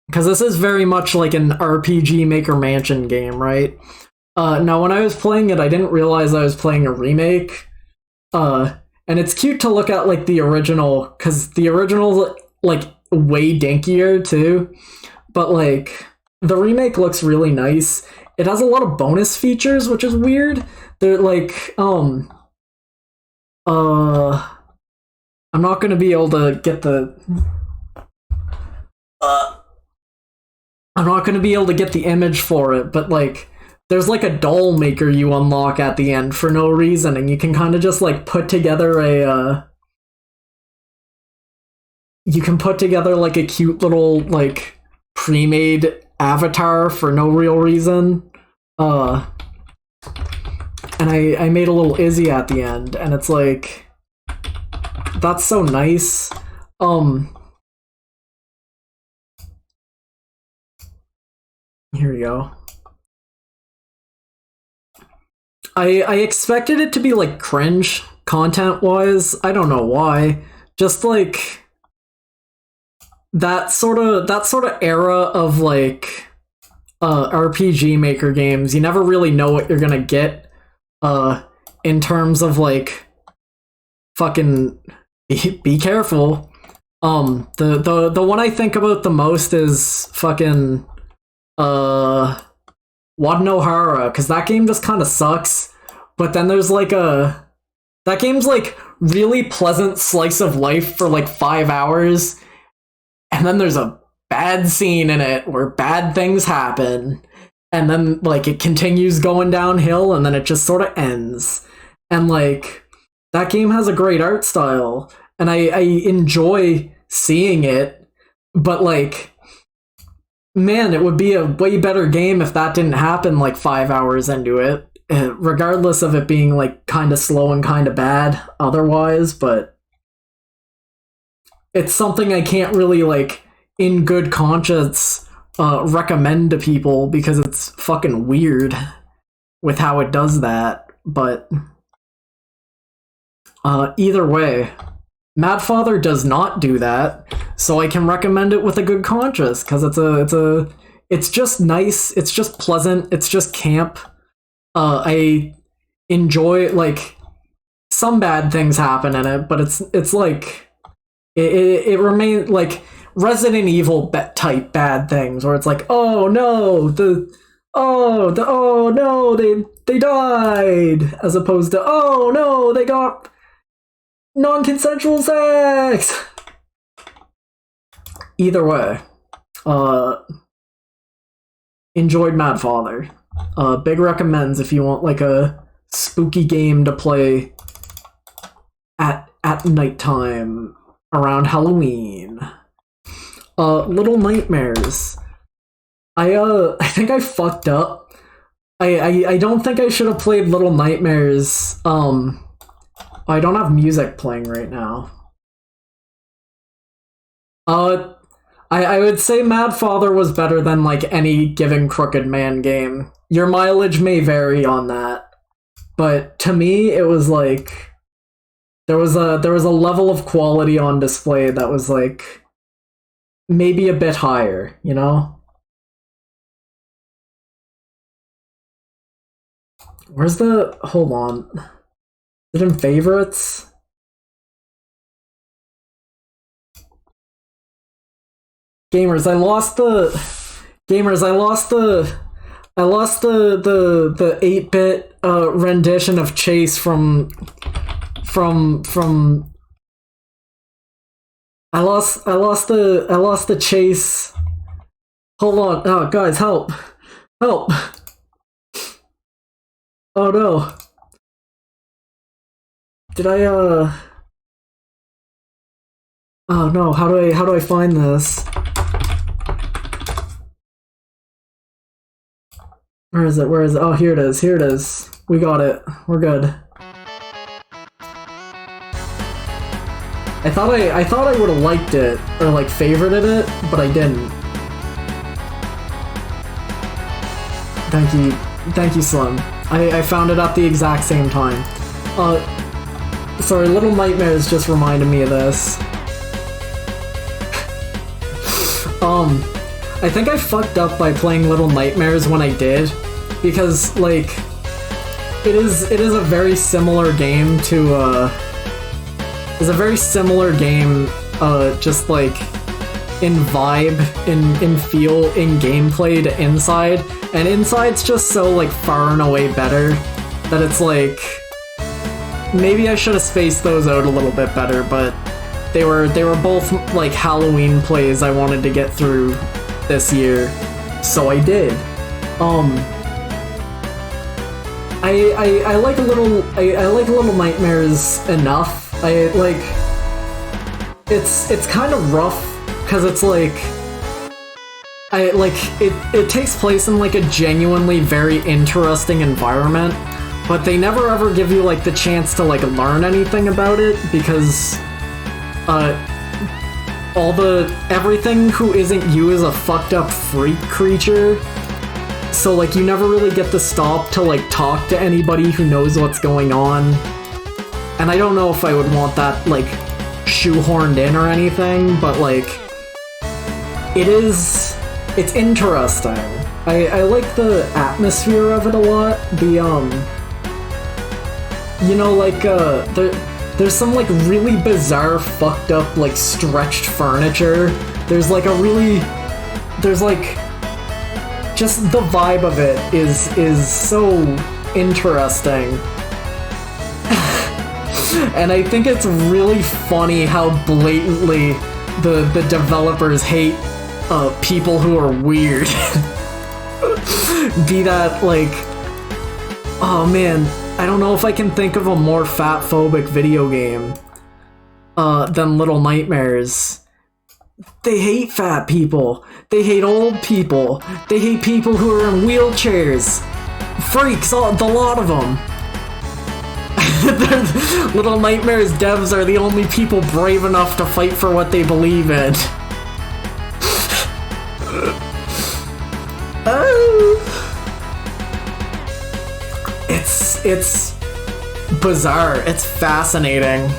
Because this is very much like an RPG Maker Mansion game, right? Now when I was playing it, I didn't realize I was playing a remake. And it's cute to look at like the original, because the original's like way dinkier too. But like the remake looks really nice. It has a lot of bonus features, which is weird. They're like I'm not gonna be able to get the I'm not gonna be able to get the image for it, but like there's like a doll maker you unlock at the end for no reason, and you can kind of just like put together like a cute little like pre-made avatar for no real reason. And I made a little Izzy at the end, and it's like that's so nice. Here we go. I expected it to be like cringe content wise. I don't know why. Just like that sort of era of like RPG Maker games. You never really know what you're gonna get in terms of like fucking be careful. The one I think about the most is fucking Wadnohara, because that game just kind of sucks. But then there's like that game's like really pleasant slice of life for like 5 hours, and then there's a bad scene in it where bad things happen, and then like it continues going downhill, and then it just sort of ends. And like that game has a great art style, and I enjoy seeing it, but like, man, it would be a way better game if that didn't happen like 5 hours into it. regardless of it being like kind of slow and kind of bad otherwise, but it's something I can't really like in good conscience recommend to people because it's fucking weird with how it does that. But either way, Mad Father does not do that, so I can recommend it with a good conscience because it's just nice, it's just pleasant, it's just camp. I enjoy, like, some bad things happen in it, but it's like it remains like Resident Evil type bad things where it's like, oh no, oh no, they died, as opposed to, oh no, they got non-consensual sex. Either way, enjoyed Mad Father. Big recommends if you want like a spooky game to play at nighttime around Halloween. Little Nightmares. I think I fucked up. I don't think I should have played Little Nightmares. I don't have music playing right now. I would say Mad Father was better than like any given Crooked Man game. Your mileage may vary on that, but to me it was like there was a level of quality on display that was like maybe a bit higher, you know? Where's the... hold on. Is it in favorites? Gamers, I lost the 8-bit rendition of Chase from I lost the Chase. Hold on. Oh, guys, help. Help. Oh no. Did I oh no, how do I find this? Where is it? Where is it? Oh, here it is. Here it is. We got it. We're good. I thought I would have liked it or like favorited it, but I didn't. Thank you, Slim. I found it at the exact same time. Sorry, Little Nightmares just reminded me of this. I think I fucked up by playing Little Nightmares when I did, because like it is a very similar game to just like in vibe, in feel, in gameplay to Inside, and Inside's just so like far and away better that it's like maybe I should have spaced those out a little bit better, but they were both like Halloween plays I wanted to get through this year, so I did. I like Little Nightmares enough. I like it's kind of rough because it's like it takes place in like a genuinely very interesting environment, but they never ever give you like the chance to like learn anything about it because everything who isn't you is a fucked up freak creature. So like you never really get to stop to like talk to anybody who knows what's going on. And I don't know if I would want that like shoehorned in or anything, but like it's interesting. I like the atmosphere of it a lot. The you know, like there's some like really bizarre fucked up like stretched furniture. There's like just the vibe of it is so interesting. And I think it's really funny how blatantly the developers hate people who are weird. Be that like, oh man, I don't know if I can think of a more fat-phobic video game than Little Nightmares. They hate fat people. They hate old people. They hate people who are in wheelchairs. freaks, the lot of them. Little Nightmares devs are the only people brave enough to fight for what they believe in. It's bizarre. It's fascinating.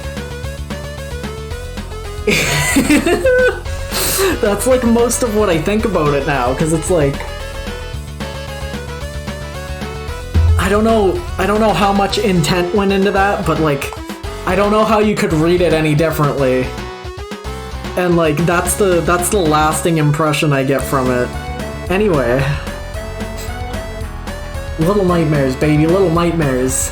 That's like most of what I think about it now, because it's like I don't know how much intent went into that, but like I don't know how you could read it any differently. And like that's the lasting impression I get from it. Anyway. Little Nightmares, baby, Little Nightmares.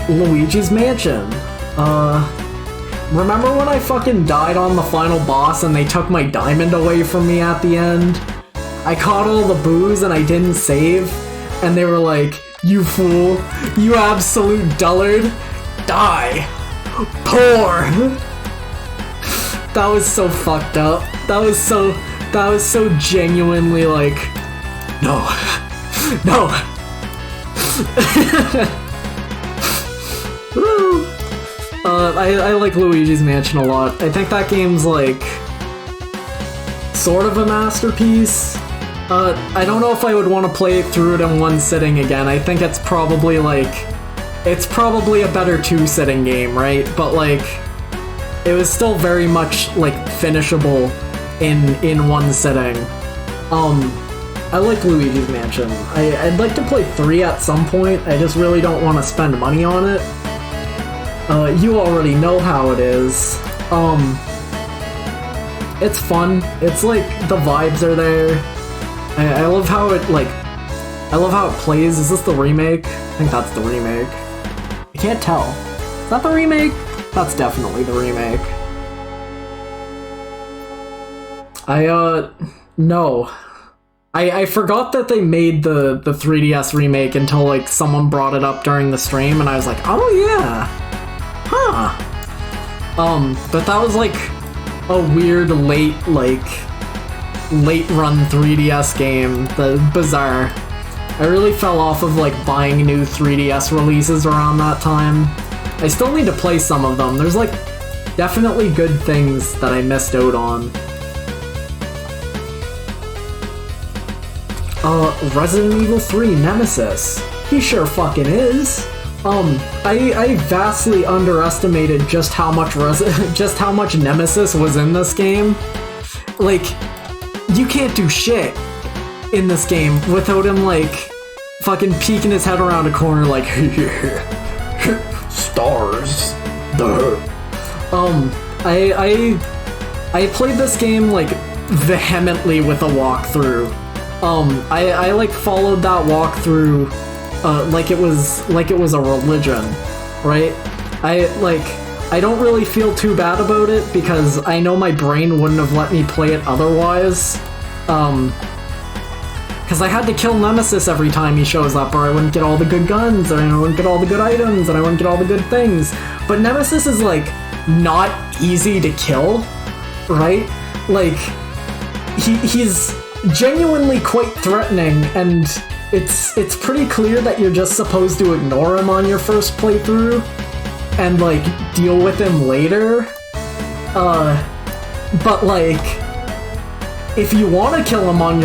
Luigi's Mansion. Remember when I fucking died on the final boss and they took my diamond away from me at the end? I caught all the boos and I didn't save, and they were like, "You fool, you absolute dullard, die, poor." That was so fucked up. That was so genuinely like, no. Woo. I like Luigi's Mansion a lot. I think that game's like sort of a masterpiece. I don't know if I would want to play through it in one sitting again. I think it's probably a better 2-sitting game, right? But like, it was still very much like finishable in one sitting. I like Luigi's Mansion. I'd like to play 3 at some point. I just really don't want to spend money on it. You already know how it is. It's fun. It's like the vibes are there. I love how it plays. Is this the remake? I think that's the remake. I can't tell. Is that the remake? That's definitely the remake. No. I forgot that they made the 3DS remake until like someone brought it up during the stream, and I was like, oh yeah. Huh. But that was like a weird late run 3DS game. Bizarre. I really fell off of like buying new 3DS releases around that time. I still need to play some of them. There's like definitely good things that I missed out on. Resident Evil 3 Nemesis. He sure fucking is. I vastly underestimated just how much Nemesis was in this game. Like, you can't do shit in this game without him like fucking peeking his head around a corner like stars. Duh. I played this game like vehemently with a walkthrough. I like followed that walkthrough like it was a religion, right? I don't really feel too bad about it because I know my brain wouldn't have let me play it otherwise. Because I had to kill Nemesis every time he shows up, or I wouldn't get all the good guns, or I wouldn't get all the good items, and I wouldn't get all the good things. But Nemesis is like not easy to kill, right? Like he's genuinely quite threatening, and it's pretty clear that you're just supposed to ignore him on your first playthrough and like deal with him later. But like, if you want to kill him on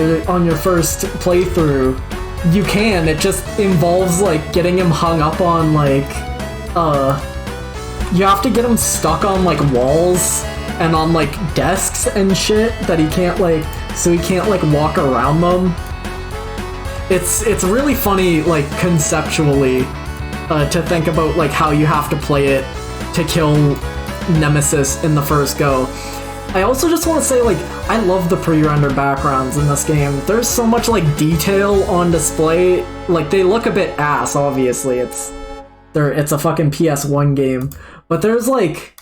your first playthrough, you can. It just involves like getting him hung up on like you have to get him stuck on like walls and on like desks and shit that he can't like walk around them. It's really funny like conceptually to think about like how you have to play it to kill Nemesis in the first go. I also just want to say like I love the pre-rendered backgrounds in this game. There's so much like detail on display. Like they look a bit ass, obviously. It's a fucking PS1 game, but there's like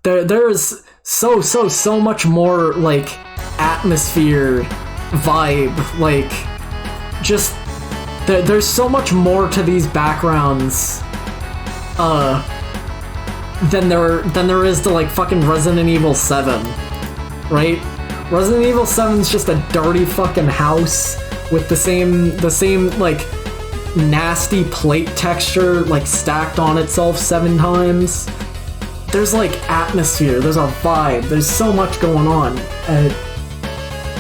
there's so much more like atmosphere, vibe, like just there's so much more to these backgrounds than there is to like fucking Resident Evil 7, right? Resident Evil 7's just a dirty fucking house with the same like nasty plate texture like stacked on itself 7 times. There's like atmosphere, there's a vibe, there's so much going on.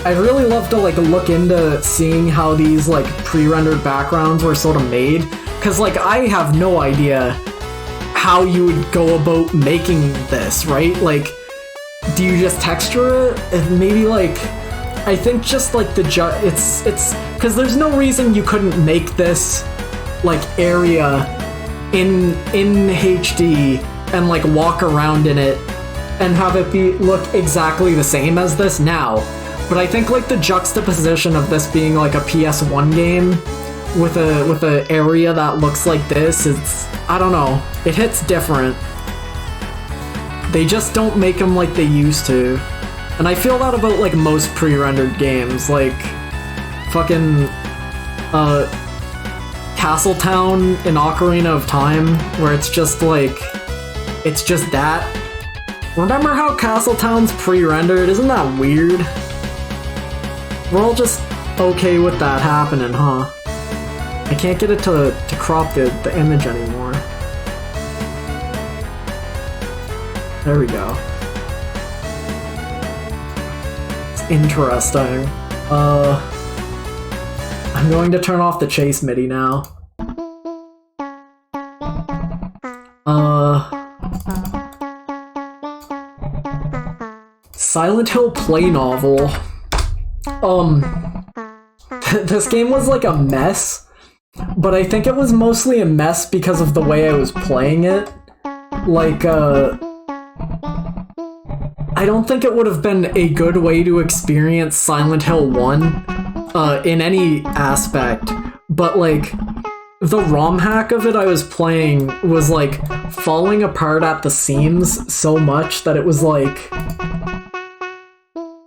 I'd really love to like look into seeing how these like pre-rendered backgrounds were sort of made, because like I have no idea how you would go about making this, right? Like, do you just texture it? And maybe like, I think just like it's because there's no reason you couldn't make this like area in HD and like walk around in it and have it look exactly the same as this now. But I think like the juxtaposition of this being like a PS1 game with a area that looks like this, I don't know, it hits different. They just don't make them like they used to. And I feel that about like most pre-rendered games, like fucking Castletown in Ocarina of Time, where it's just that. Remember how Castletown's pre-rendered? Isn't that weird? We're all just okay with that happening, huh? I can't get it to crop the image anymore. There we go. It's interesting. I'm going to turn off the chase MIDI now. Silent Hill Play Novel. This game was like a mess, but I think it was mostly a mess because of the way I was playing it. Like, I don't think it would have been a good way to experience Silent Hill 1 in any aspect, but like, the ROM hack of it I was playing was like falling apart at the seams so much that it was like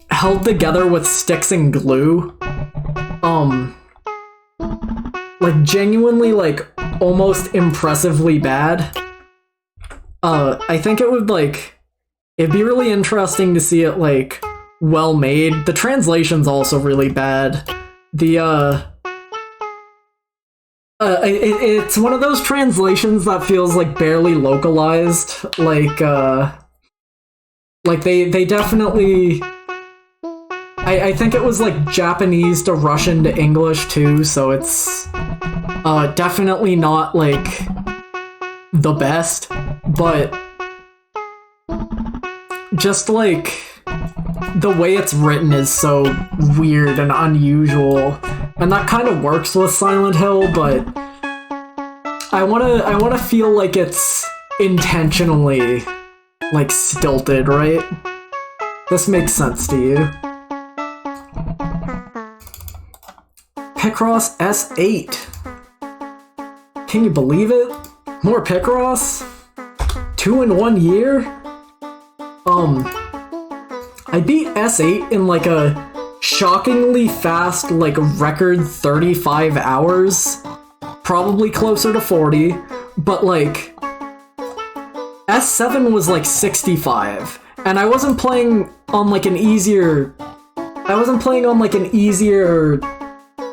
held together with sticks and glue. Like genuinely like almost impressively bad. I think it would like, it'd be really interesting to see it like well made. The translation's also really bad. It's one of those translations that feels like barely localized. Like they definitely, I think it was like Japanese to Russian to English too, so it's definitely not like the best, but just like the way it's written is so weird and unusual, and that kind of works with Silent Hill, but I wanna feel like it's intentionally like stilted, right? This makes sense to you. Picross S8. Can you believe it? More Picross? 2 in 1 year? I beat S8 in like a shockingly fast, like record 35 hours. Probably closer to 40, but like S7 was like 65, and I wasn't playing on like an easier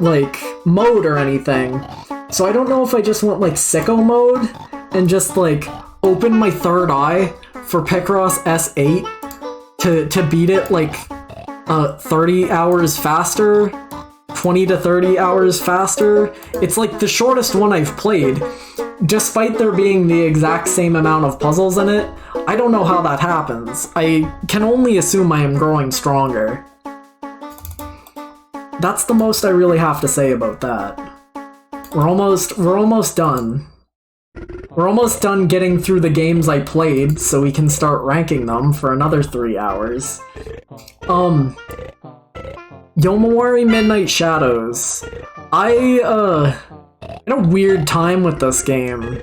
like mode or anything. So I don't know if I just went like sicko mode and just like open my third eye for Picross S8 to beat it like 30 hours faster, 20 to 30 hours faster. It's like the shortest one I've played, despite there being the exact same amount of puzzles in it. I don't know how that happens. I can only assume I am growing stronger. That's the most I really have to say about that. We're almost done. We're almost done getting through the games I played, so we can start ranking them for another 3 hours. Yomawari Midnight Shadows. I had a weird time with this game.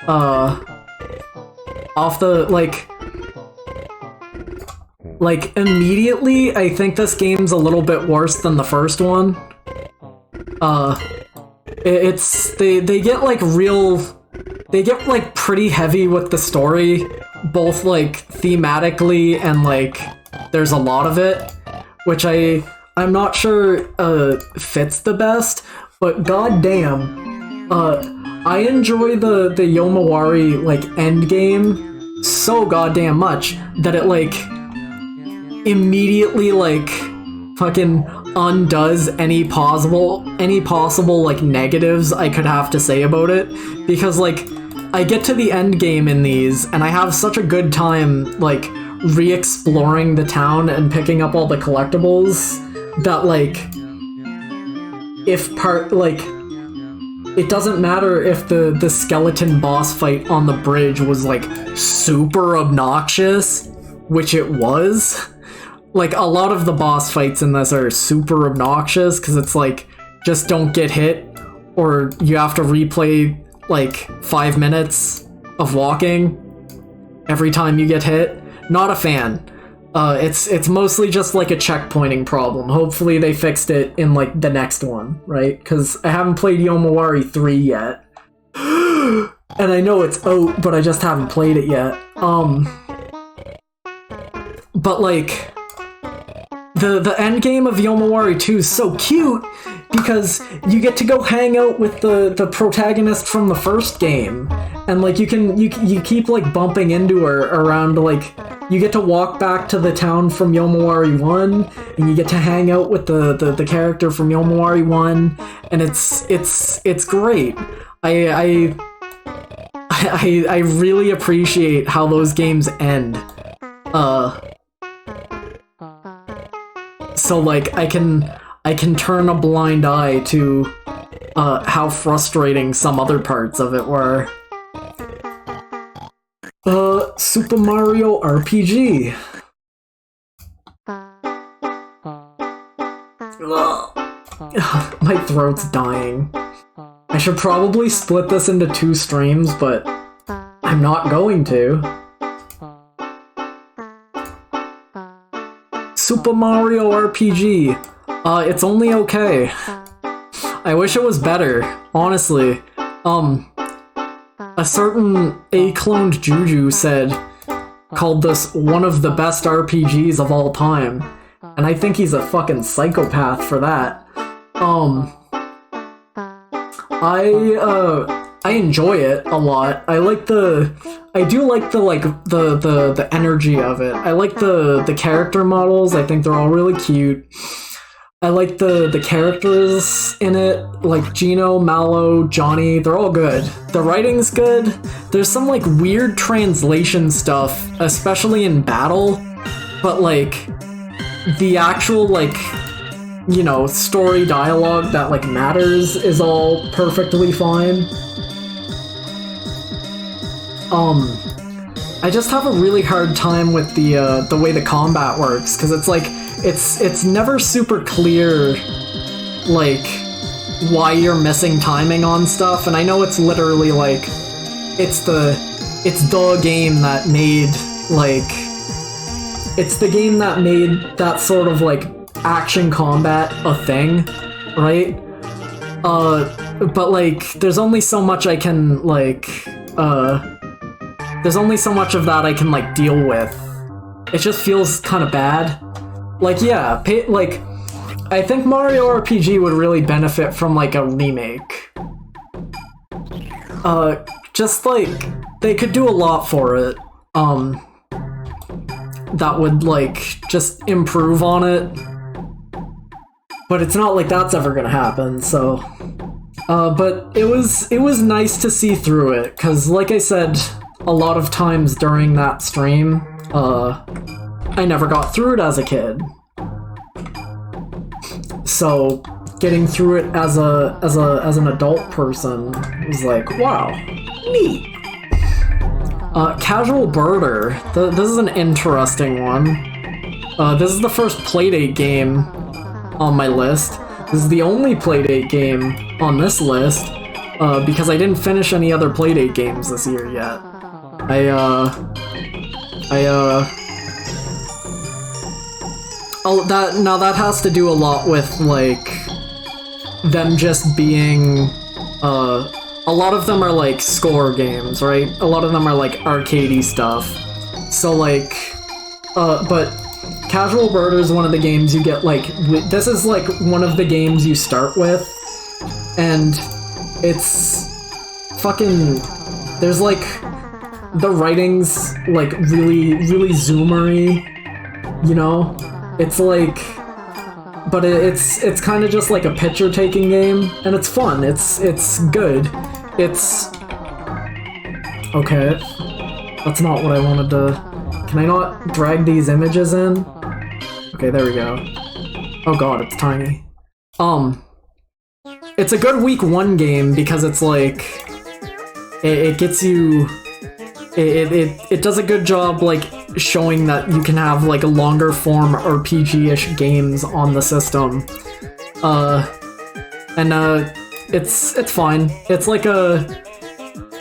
Off the, like immediately, I think this game's a little bit worse than the first one. They get like pretty heavy with the story, both like thematically and like there's a lot of it. which I'm not sure fits the best, but goddamn, I enjoy the Yomawari like end game so goddamn much that it like immediately like fucking undoes any possible like negatives I could have to say about it, because like I get to the end game in these and I have such a good time like re-exploring the town and picking up all the collectibles that like it doesn't matter if the skeleton boss fight on the bridge was like super obnoxious, which it was. Like, a lot of the boss fights in this are super obnoxious, because it's like, just don't get hit, or you have to replay, like, 5 minutes of walking every time you get hit. Not a fan. It's mostly just, like, a checkpointing problem. Hopefully they fixed it in, like, the next one, right? Because I haven't played Yomawari 3 yet. And I know it's out, but I just haven't played it yet. But, like... The end game of Yomawari 2 is so cute because you get to go hang out with the protagonist from the first game, and like you keep like bumping into her around, like you get to walk back to the town from Yomawari 1 and you get to hang out with the character from Yomawari 1, and it's great. I really appreciate how those games end. So like I can turn a blind eye to how frustrating some other parts of it were. Super Mario RPG. My throat's dying. I should probably split this into 2 streams, but I'm not going to. Super Mario RPG. It's only okay. I wish it was better, honestly. A certain A-cloned Juju called this one of the best RPGs of all time, and I think he's a fucking psychopath for that. I enjoy it a lot. I do like the energy of it. I like the character models. I think they're all really cute. I like the characters in it, like Gino, Mallow, Johnny, they're all good. The writing's good. There's some like weird translation stuff, especially in battle, but like the actual like, you know, story dialogue that like matters is all perfectly fine. I just have a really hard time with the way the combat works, because it's like it's never super clear like why you're missing timing on stuff, and I know it's literally like it's the game that made that sort of like action combat a thing, right? But like there's only so much I can there's only so much of that I can like deal with. It just feels kind of bad. Like yeah, like I think Mario RPG would really benefit from like a remake. Just like they could do a lot for it. That would like just improve on it. But it's not like that's ever gonna happen, so but it was nice to see through it, because like I said a lot of times during that stream, I never got through it as a kid. So getting through it as an adult person was like, wow, neat. Casual Birder. This is an interesting one. This is the first Playdate game on my list. This is the only Playdate game on this list, because I didn't finish any other Playdate games this year yet. That has to do a lot with, like, them just being, a lot of them are, like, score games, right? A lot of them are, like, arcadey stuff. So, like, but Casual Birder is one of the games you get, like, this is, like, one of the games you start with, and it's fucking, there's, like, the writing's, like, really zoomery, you know? It's, like, but it's kind of just, like, a picture-taking game, and it's fun, it's good. It's... Okay. That's not what I wanted to... Can I not drag these images in? Okay, there we go. Oh god, it's tiny. It's a good week 1 game because it's like... It gets you... It does a good job, like, showing that you can have, like, longer form RPG-ish games on the system. It's fine. It's like a...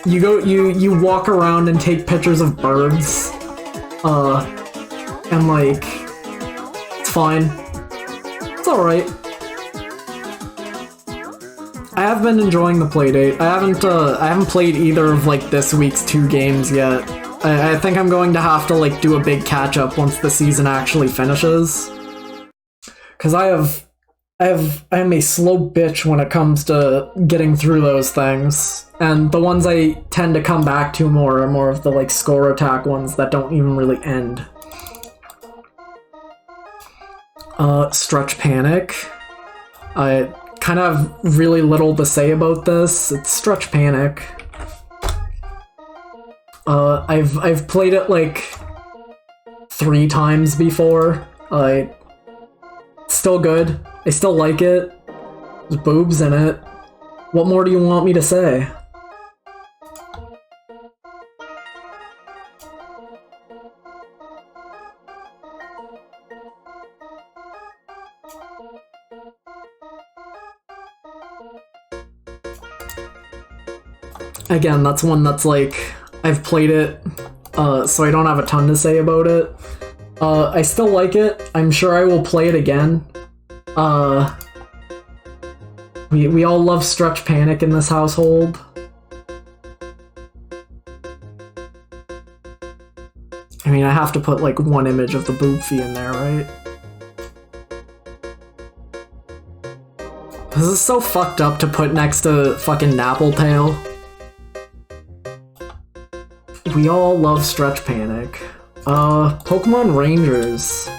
You walk around and take pictures of birds. And like, it's fine. It's alright. I have been enjoying the playdate. I haven't played either of like this week's 2 games yet. I think I'm going to have to like do a big catch up once the season actually finishes. Cause I am a slow bitch when it comes to getting through those things. And the ones I tend to come back to more are more of the like score attack ones that don't even really end. Stretch Panic. I kind of have really little to say about this. It's Stretch Panic. I've played it like 3 times before. Still good. I still like it. There's boobs in it. What more do you want me to say? Again, that's one that's like, I've played it, so I don't have a ton to say about it. I still like it. I'm sure I will play it again. We all love Stretch Panic in this household. I mean, I have to put like 1 image of the boobfie in there, right? This is so fucked up to put next to fucking Nappletail. We all love Stretch Panic. Pokemon Rangers.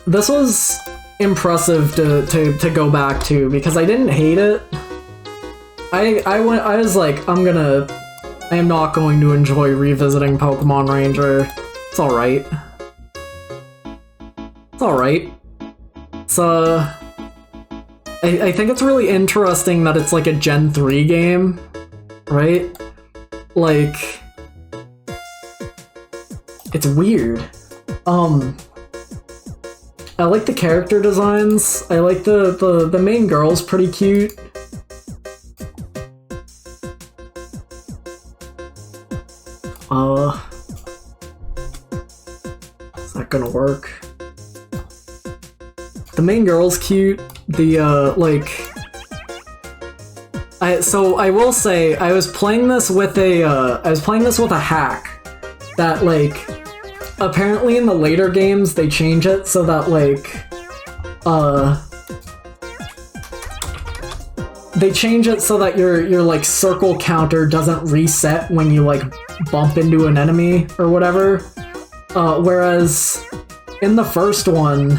This was impressive to go back to because I didn't hate it. I was like, I am not going to enjoy revisiting Pokemon Ranger. It's alright. It's alright. It's I think it's really interesting that it's like a Gen 3 game, right? Like, it's weird. I like the character designs. I like the main girl's pretty cute. Is that gonna work? The main girl's cute. The so I will say I was playing this with a hack that like apparently in the later games they change it so that like they change it so that your like circle counter doesn't reset when you like bump into an enemy or whatever. Whereas in the first one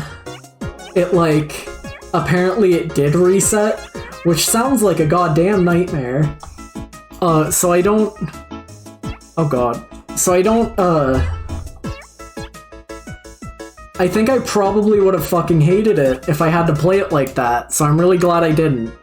it like apparently it did reset, which sounds like a goddamn nightmare. So I don't... Oh god. So I don't, I think I probably would have fucking hated it if I had to play it like that, so I'm really glad I didn't.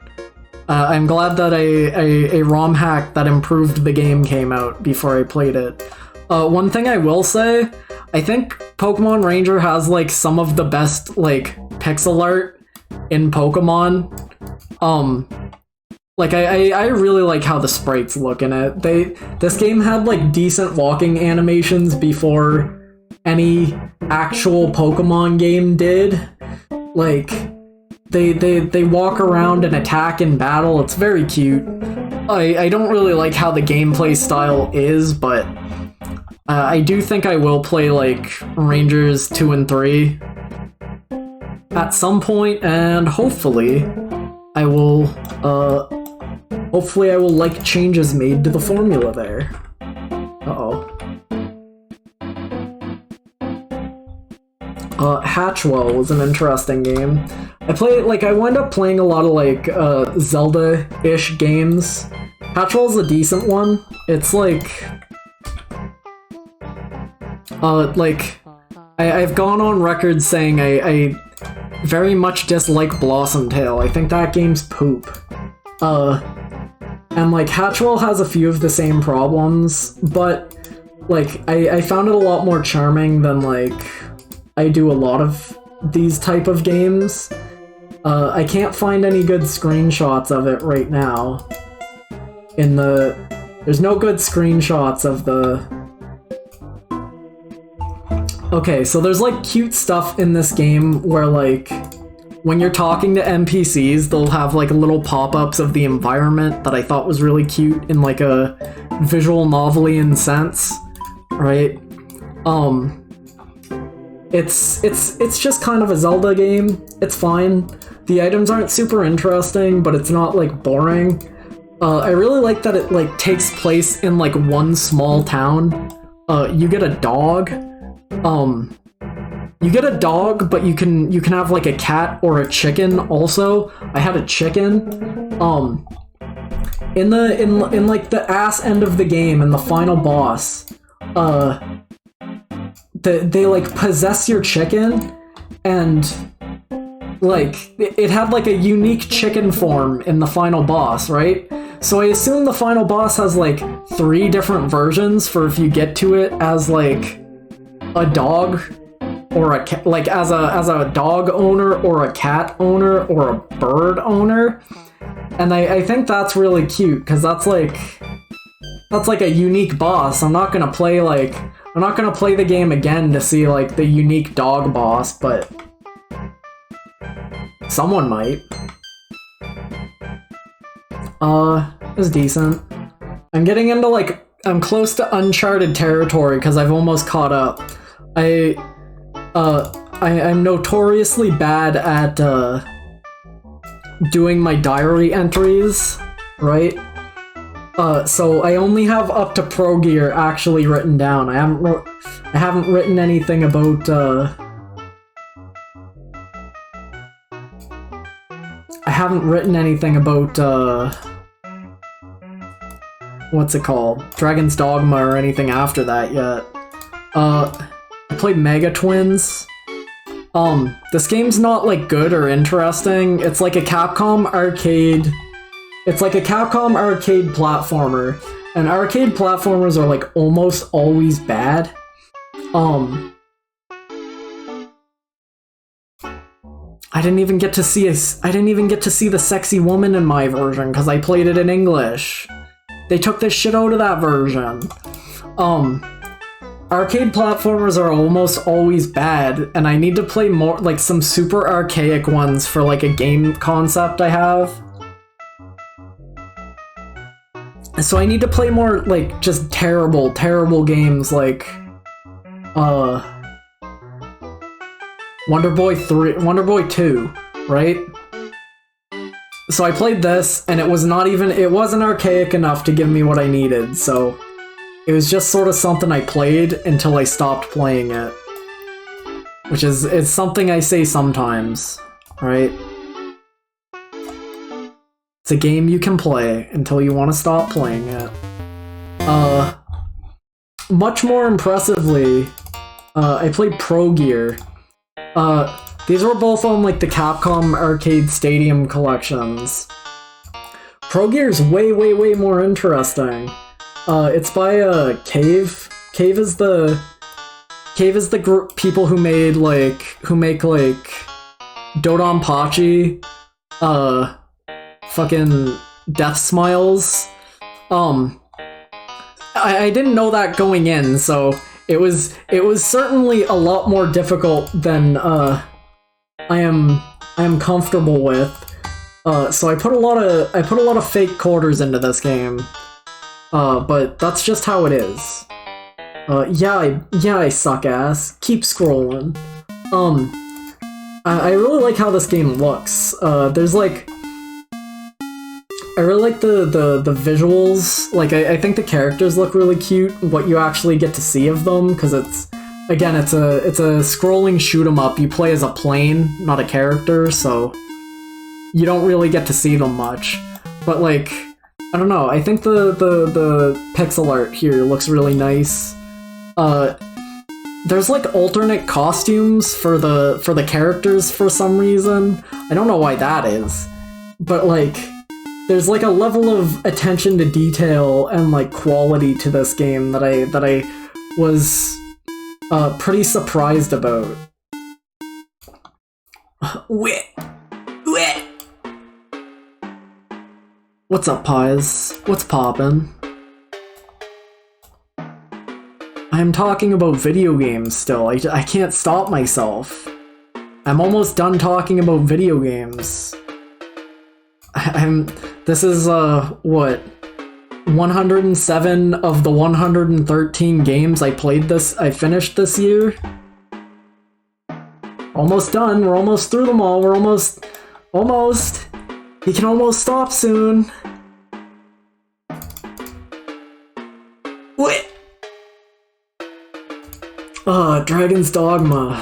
I'm glad that a ROM hack that improved the game came out before I played it. One thing I will say, I think Pokemon Ranger has like some of the best like pixel art in Pokemon. Like I really like how the sprites look in it. This game had like decent walking animations before any actual Pokemon game did. Like they walk around and attack in battle. It's very cute. I don't really like how the gameplay style is, but I do think I will play like Rangers 2 and 3 at some point, and hopefully I will like changes made to the formula there. Uh-oh. Hatchwell was an interesting game. I wound up playing a lot of like Zelda-ish games. Hatchwell's a decent one. It's like I've gone on record saying I very much dislike Blossom Tale. I think that game's poop. And like Hatchwell has a few of the same problems, but like I found it a lot more charming than like I do a lot of these type of games. I can't find any good screenshots of it right now. There's no good screenshots of the... Okay, so there's like cute stuff in this game where like when you're talking to NPCs, they'll have like little pop-ups of the environment that I thought was really cute in like a visual novelian sense, right? It's just kind of a Zelda game. It's fine. The items aren't super interesting, but it's not like boring. I really like that it like takes place in like one small town. You get a dog. You get a dog, but you can have like a cat or a chicken also. I had a chicken. In like the ass end of the game, in the final boss, they like possess your chicken, and like it had like a unique chicken form in the final boss, right? So I assume the final boss has like 3 different versions for if you get to it as like a dog or a cat, like as a dog owner or a cat owner or a bird owner. And I think that's really cute because that's like a unique boss. I'm not gonna play the game again to see like the unique dog boss, but someone might. It was decent. I'm getting into like, I'm close to uncharted territory because I've almost caught up. I'm notoriously bad at doing my diary entries, right? So I only have up to Pro Gear actually written down. I haven't written anything about what's it called? Dragon's Dogma or anything after that yet. I played Mega Twins. This game's not like good or interesting. It's like a Capcom arcade. It's like a Capcom arcade platformer, and arcade platformers are like almost always bad. I didn't even get to see the sexy woman in my version because I played it in English. They took this shit out of that version. Arcade platformers are almost always bad, and I need to play more, like, some super archaic ones for, like, a game concept I have. So I need to play more, like, just terrible, terrible games, like, Wonder Boy 2, right? So I played this, and it wasn't archaic enough to give me what I needed, so it was just sort of something I played until I stopped playing it. Which is something I say sometimes, right? It's a game you can play until you want to stop playing it. Much more impressively, I played Pro Gear. These were both on like the Capcom Arcade Stadium collections. Pro Gear's way, way, way more interesting. It's by Cave. Cave is the group people who make Dodonpachi, fucking Death Smiles. I didn't know that going in, so it was certainly a lot more difficult than I am comfortable with. So I put a lot of fake quarters into this game. But that's just how it is. Yeah, I suck ass. Keep scrolling. I really like how this game looks. There's like... I really like the visuals. Like, I think the characters look really cute, what you actually get to see of them, because it's... Again, it's a scrolling shoot 'em up. You play as a plane, not a character, so... You don't really get to see them much. But, like... I don't know, I think the pixel art here looks really nice. There's like alternate costumes for the characters for some reason. I don't know why that is. But like, there's like a level of attention to detail and like quality to this game that I was pretty surprised about. Wait. What's up, Pies? What's poppin'? I'm talking about video games still. I can't stop myself. I'm almost done talking about video games. This is, what? 107 of the 113 games I finished this year? Almost done. We're almost through them all. We're almost. You can almost stop soon. What? Dragon's Dogma.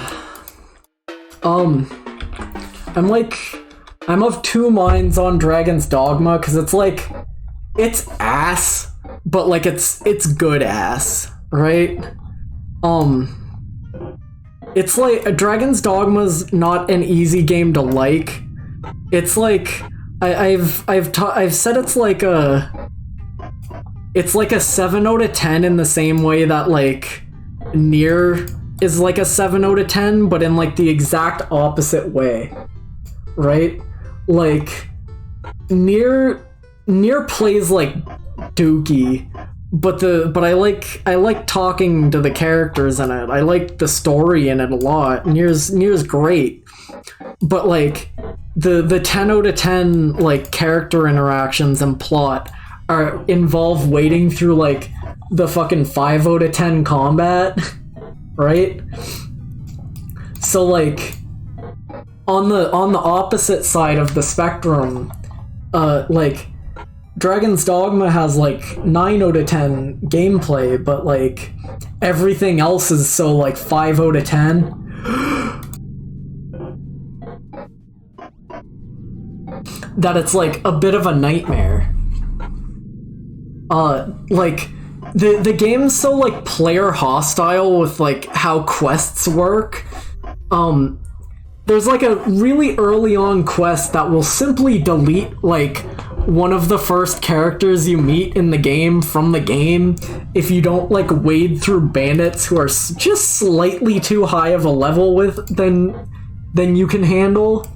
I'm of two minds on Dragon's Dogma, because it's like, it's ass, but like it's good ass, right? It's like, Dragon's Dogma's not an easy game to like. It's like, I've said it's like a 7 out of 10 in the same way that like Nier is like a 7 out of 10, but in like the exact opposite way, right? Like Nier plays like Dookie, but I like talking to the characters in it. I like the story in it a lot. Nier's great, but like the 10 out of 10 like character interactions and plot involve wading through like the fucking 5 out of 10 combat, right? So like on the opposite side of the spectrum, like Dragon's Dogma has like 9 out of 10 gameplay, but like everything else is so like 5 out of 10. That it's like a bit of a nightmare. Like the game's so like player hostile with like how quests work. There's like a really early on quest that will simply delete like one of the first characters you meet in the game from the game if you don't like wade through bandits who are just slightly too high of a level than you can handle.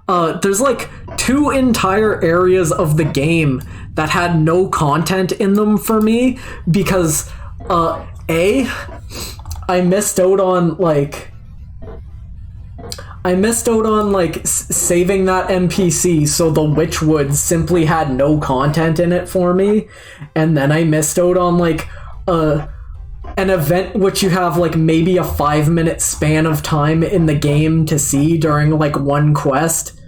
There's like 2 entire areas of the game that had no content in them for me because I missed out on like saving that NPC, so the Witchwood simply had no content in it for me, and then I missed out on like an event which you have like maybe a 5-minute span of time in the game to see during like one quest.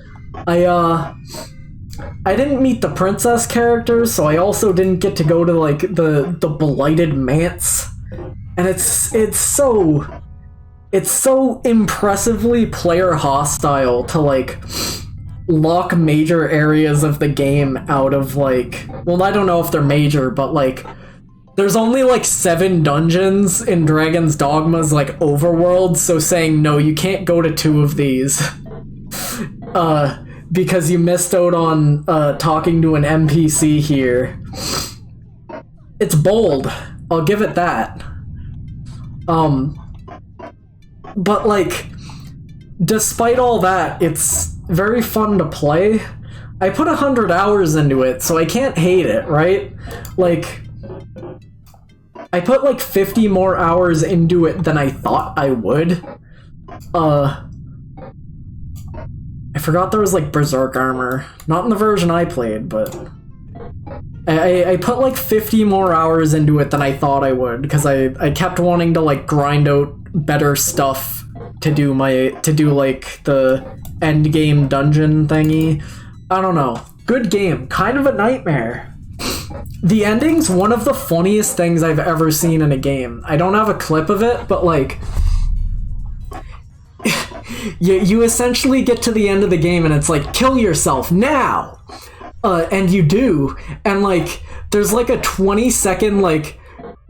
I didn't meet the princess characters, so I also didn't get to go to like the blighted manse, and it's so impressively player hostile to like lock major areas of the game out of like, well, I don't know if they're major, but like there's only like 7 dungeons in Dragon's Dogma's like overworld, so saying no, you can't go to 2 of these because you missed out on talking to an NPC here. It's bold, I'll give it that. But like, despite all that, it's very fun to play. I put 100 hours into it, so I can't hate it, right? Like, I put like 50 more hours into it than I thought I would. I forgot there was like Berserk armor. Not in the version I played, but I put like 50 more hours into it than I thought I would, because I kept wanting to like grind out better stuff to do like the end game dungeon thingy. I don't know. Good game. Kind of a nightmare. The ending's one of the funniest things I've ever seen in a game. I don't have a clip of it, but like you essentially get to the end of the game and it's like, kill yourself now. And you do, and like there's like a 20-second, like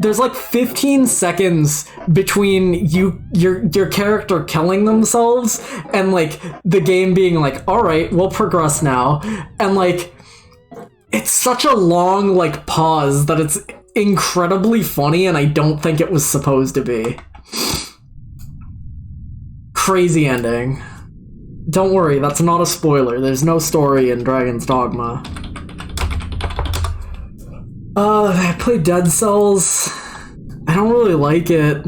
there's like 15 seconds between your character killing themselves and like the game being like, all right, we'll progress now. And like it's such a long like pause that it's incredibly funny, and I don't think it was supposed to be. Crazy ending. Don't worry, that's not a spoiler. There's no story in Dragon's Dogma. I played Dead Cells. I don't really like it.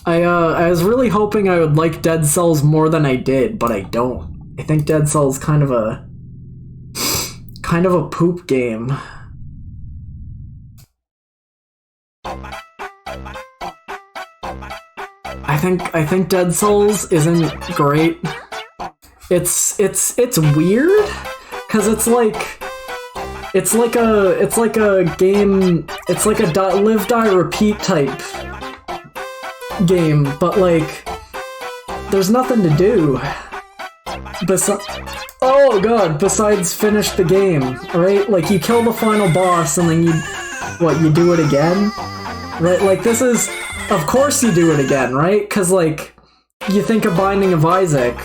I was really hoping I would like Dead Cells more than I did, but I don't. I think Dead Cells kind of a poop game. I think Dead Cells isn't great. It's weird, cause it's like a game. It's like a live, die, repeat type game, but like there's nothing to do. Besides finish the game, right? Like you kill the final boss and then you do it again, right? Like this is, of course you do it again, right? Cause like you think of Binding of Isaac.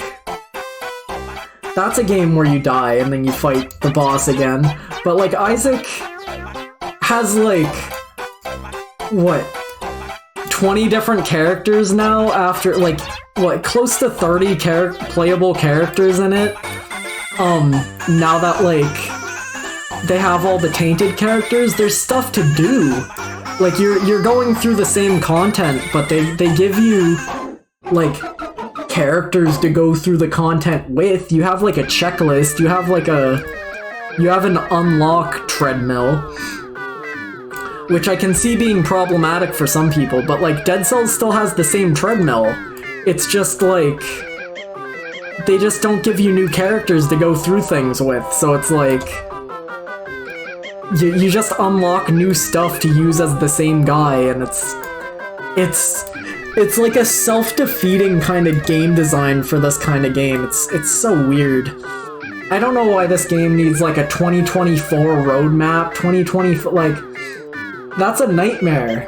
That's a game where you die and then you fight the boss again. But like Isaac has like, what, 20 different characters now after like, what, close to 30 playable characters in it. Now that like they have all the tainted characters, there's stuff to do. Like you're going through the same content, but they give you like characters to go through the content with. You have like a checklist, you have an unlock treadmill, which I can see being problematic for some people, but like Dead Cells still has the same treadmill. It's just like they just don't give you new characters to go through things with, so it's like you just unlock new stuff to use as the same guy, and it's like a self-defeating kind of game design for this kind of game. It's so weird. I don't know why this game needs like a 2024 roadmap. 2020, like, that's a nightmare.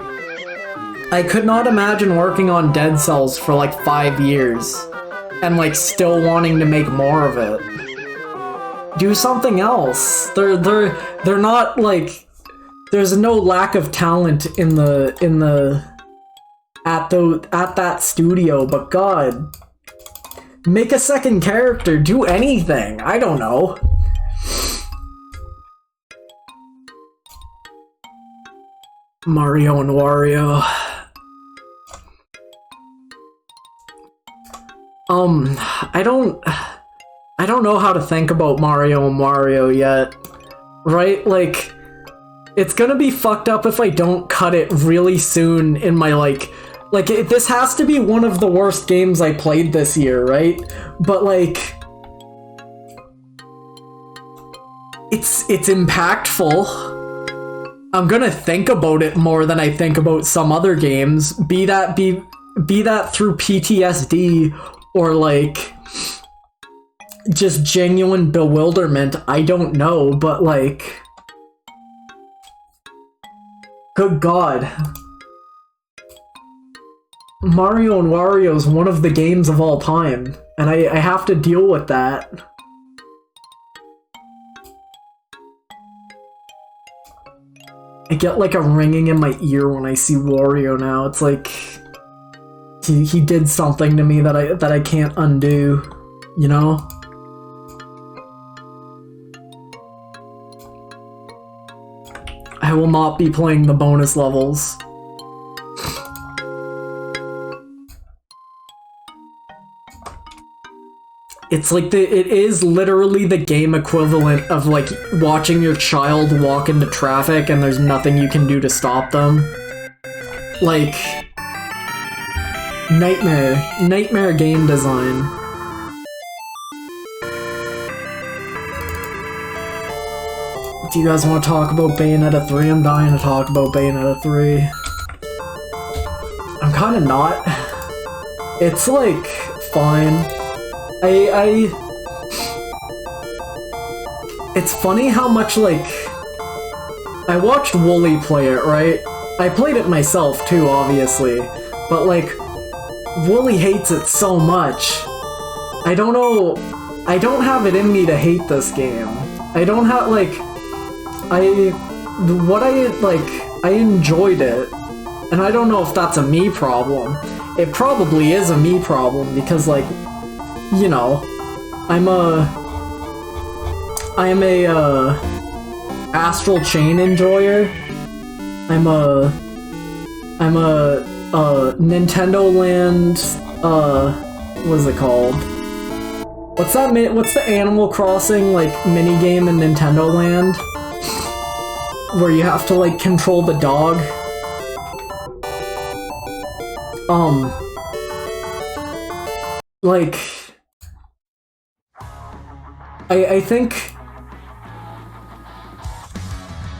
I could not imagine working on Dead Cells for like 5 years and like still wanting to make more of it. Do something else. They're not like, there's no lack of talent at that studio, but God, make a second character, do anything. I don't know. Mario and Wario. I don't know how to think about Mario and Wario yet. Right? Like, it's gonna be fucked up if I don't cut it really soon in my this has to be one of the worst games I played this year, right? But like, it's impactful. I'm gonna think about it more than I think about some other games. Be that through PTSD or like just genuine bewilderment. I don't know, but like, good God. Mario and Wario is one of the games of all time, and I have to deal with that. I get like a ringing in my ear when I see Wario now. It's like he did something to me that I can't undo, you know? I will not be playing the bonus levels. It's like it is literally the game equivalent of like watching your child walk into traffic and there's nothing you can do to stop them. Like nightmare game design. Do you guys want to talk about Bayonetta 3? I'm dying to talk about Bayonetta 3. I'm kind of not. It's like fine. It's funny how much, like, I watched Wooly play it, right? I played it myself too, obviously, but like, Wooly hates it so much. I don't know, I don't have it in me to hate this game. I don't have, like, I enjoyed it, and I don't know if that's a me problem. It probably is a me problem, because, like, you know, I am a Astral Chain enjoyer. I'm a Nintendo Land, what is it called? What's the Animal Crossing, like, minigame in Nintendo Land? Where you have to, like, control the dog? Like, I think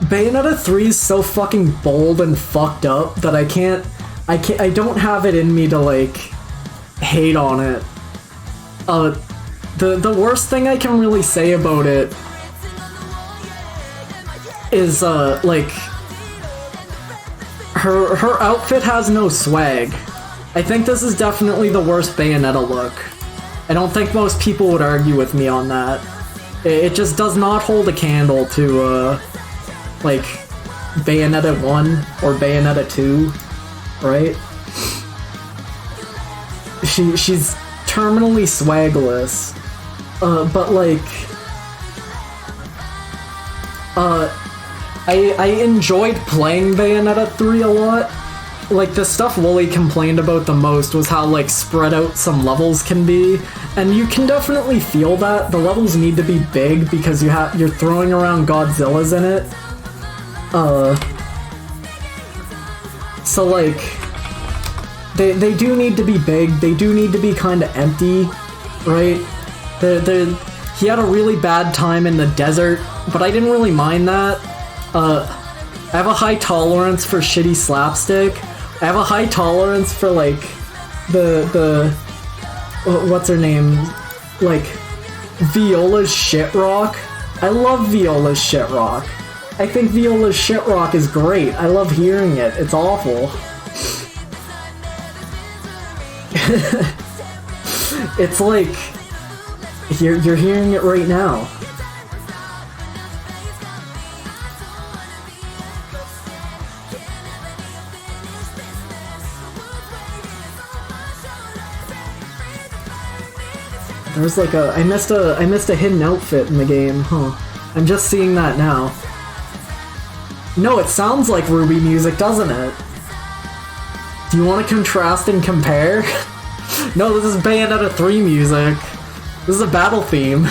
Bayonetta 3 is so fucking bold and fucked up that I don't have it in me to, like, hate on it. The worst thing I can really say about it is, like, her outfit has no swag. I think this is definitely the worst Bayonetta look. I don't think most people would argue with me on that. It just does not hold a candle to, like, Bayonetta 1 or Bayonetta 2, right? She's terminally swagless. But, like, I enjoyed playing Bayonetta 3 a lot. Like, the stuff Wooly complained about the most was how, like, spread out some levels can be, and you can definitely feel that. The levels need to be big because you're throwing around Godzillas in it. So, like, they do need to be big, they do need to be kinda empty, right? He had a really bad time in the desert, but I didn't really mind that. I have a high tolerance for shitty slapstick. I have a high tolerance for, like, the what's her name? Like, Viola's shitrock. I love Viola's shitrock. I think Viola's shitrock is great. I love hearing it. It's awful. It's like, you're hearing it right now. There's like I missed a hidden outfit in the game, huh? I'm just seeing that now. No, it sounds like Ruby music, doesn't it? Do you want to contrast and compare? No, this is Bayonetta 3 music. This is a battle theme.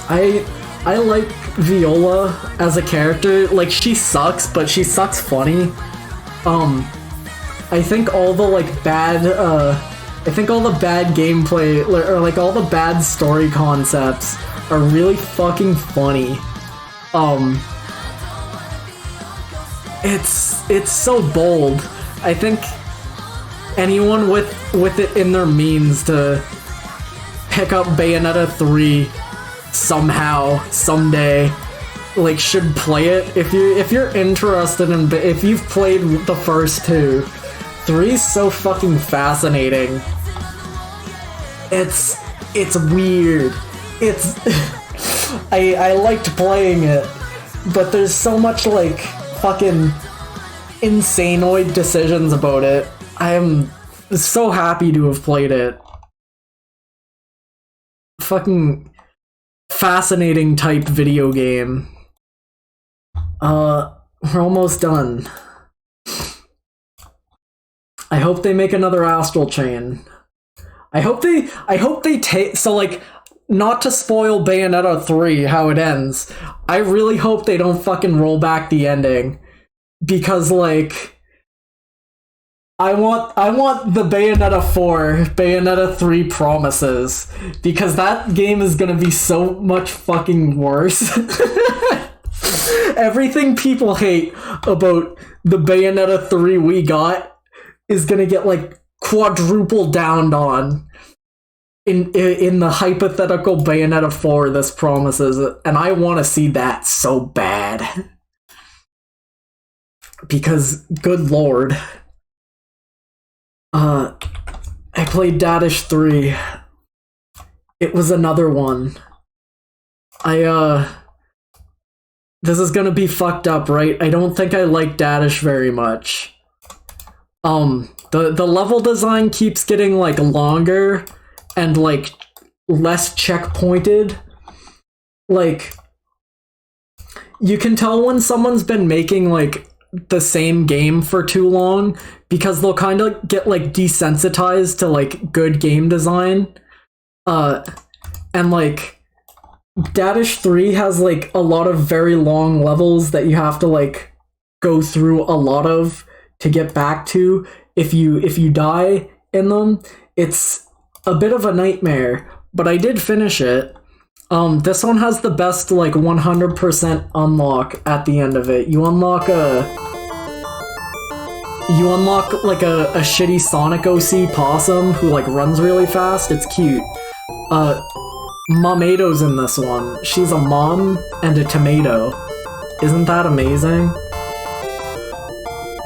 I like Viola as a character. Like, she sucks, but she sucks funny. I think all the, like, bad, I think all the bad gameplay, or, like, all the bad story concepts are really fucking funny. It's so bold. I think anyone with it in their means to pick up Bayonetta 3 somehow, someday, like, should play it. If you're interested in, if you've played the first two, 3's so fucking fascinating. It's weird. It's I liked playing it, but there's so much, like, fucking insanoid decisions about it. I am so happy to have played it. Fucking fascinating type video game. We're almost done. I hope they make another Astral Chain. I hope they take, so like, not to spoil Bayonetta 3 how it ends, I really hope they don't fucking roll back the ending, because like I want the Bayonetta 4, Bayonetta 3 promises, because that game is gonna be so much fucking worse. Everything people hate about the Bayonetta 3 we got is gonna get like quadruple downed on in the hypothetical Bayonetta 4 this promises, and I want to see that so bad. Because, good lord. I played Dadish 3. It was another one. This is gonna be fucked up, right? I don't think I like Dadish very much. The level design keeps getting, like, longer and, like, less checkpointed. Like, you can tell when someone's been making, like, the same game for too long, because they'll kind of get, like, desensitized to, like, good game design. And, like, Dadish 3 has, like, a lot of very long levels that you have to, like, go through a lot of to get back to. If you die in them, it's a bit of a nightmare, but I did finish it. This one has the best, like, 100% unlock at the end of it. You unlock like a shitty Sonic OC possum who, like, runs really fast. It's cute. Momato's in this one. She's a mom and a tomato. Isn't that amazing?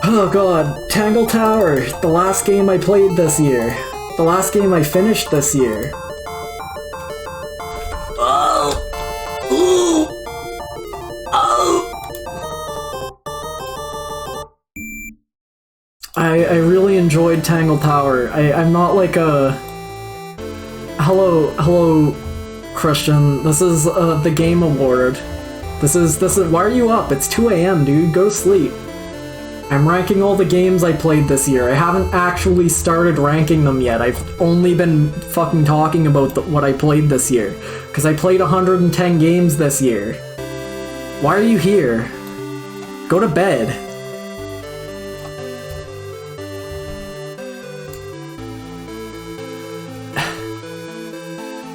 Oh god, Tangle Tower, the last game I played this year. The last game I finished this year. Oh! Ooh! Oh! I really enjoyed Tangle Tower. I'm not like a... Hello, Christian. This is the Game Award. This is... Why are you up? It's 2 AM, dude. Go to sleep. I'm ranking all the games I played this year. I haven't actually started ranking them yet. I've only been fucking talking about what I played this year. Because I played 110 games this year. Why are you here? Go to bed.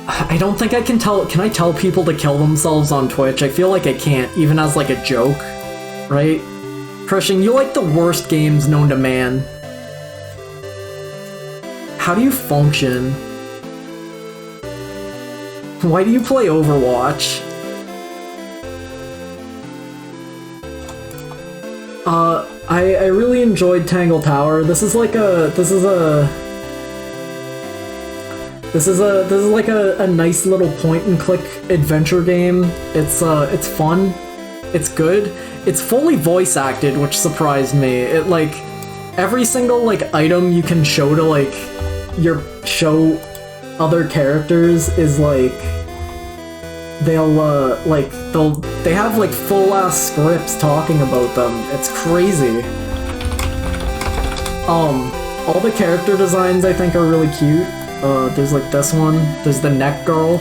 I don't think I can tell... Can I tell people to kill themselves on Twitch? I feel like I can't, even as like a joke. Right? Christian, you like the worst games known to man. How do you function? Why do you play Overwatch? I really enjoyed Tangle Tower. This is like a nice little point and click adventure game. It's fun. It's good. It's fully voice acted, which surprised me. It, like, every single, like, item you can show to, like, show other characters is, like, they have, like, full-ass scripts talking about them. It's crazy. All the character designs, I think, are really cute. There's, like, this one. There's the neck girl.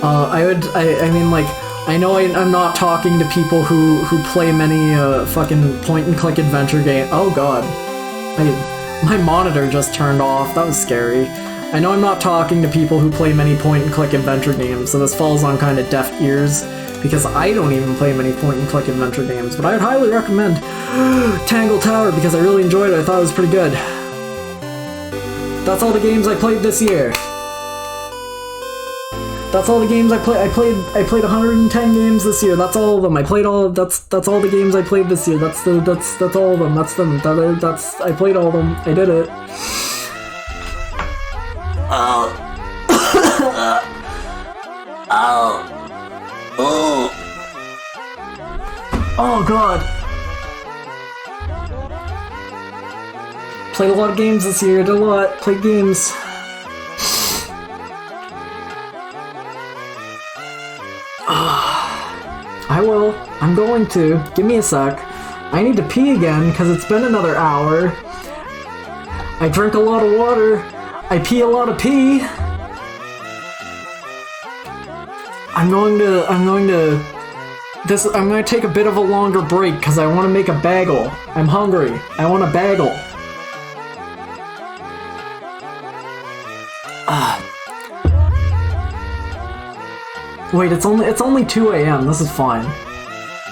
I mean, like, I know I'm not talking to people who play many fucking point-and-click adventure games. Oh god. My monitor just turned off. That was scary. I know I'm not talking to people who play many point-and-click adventure games, so this falls on kind of deaf ears, because I don't even play many point-and-click adventure games, but I would highly recommend Tangle Tower, because I really enjoyed it. I thought it was pretty good. That's all the games I played this year. That's all the games I played. I played 110 games this year. That's all of them. I played all of that's all the games I played this year. That's all of them. That's them. I played all of them. I did it. Oh. Oh. Oh god. Played a lot of games this year. Did a lot. Played games. I will. I'm going to. Give me a sec. I need to pee again, because it's been another hour. I drink a lot of water. I pee a lot of pee. I'm going to take a bit of a longer break, because I want to make a bagel. I'm hungry. I want a bagel. Wait, it's only 2 a.m. This is fine.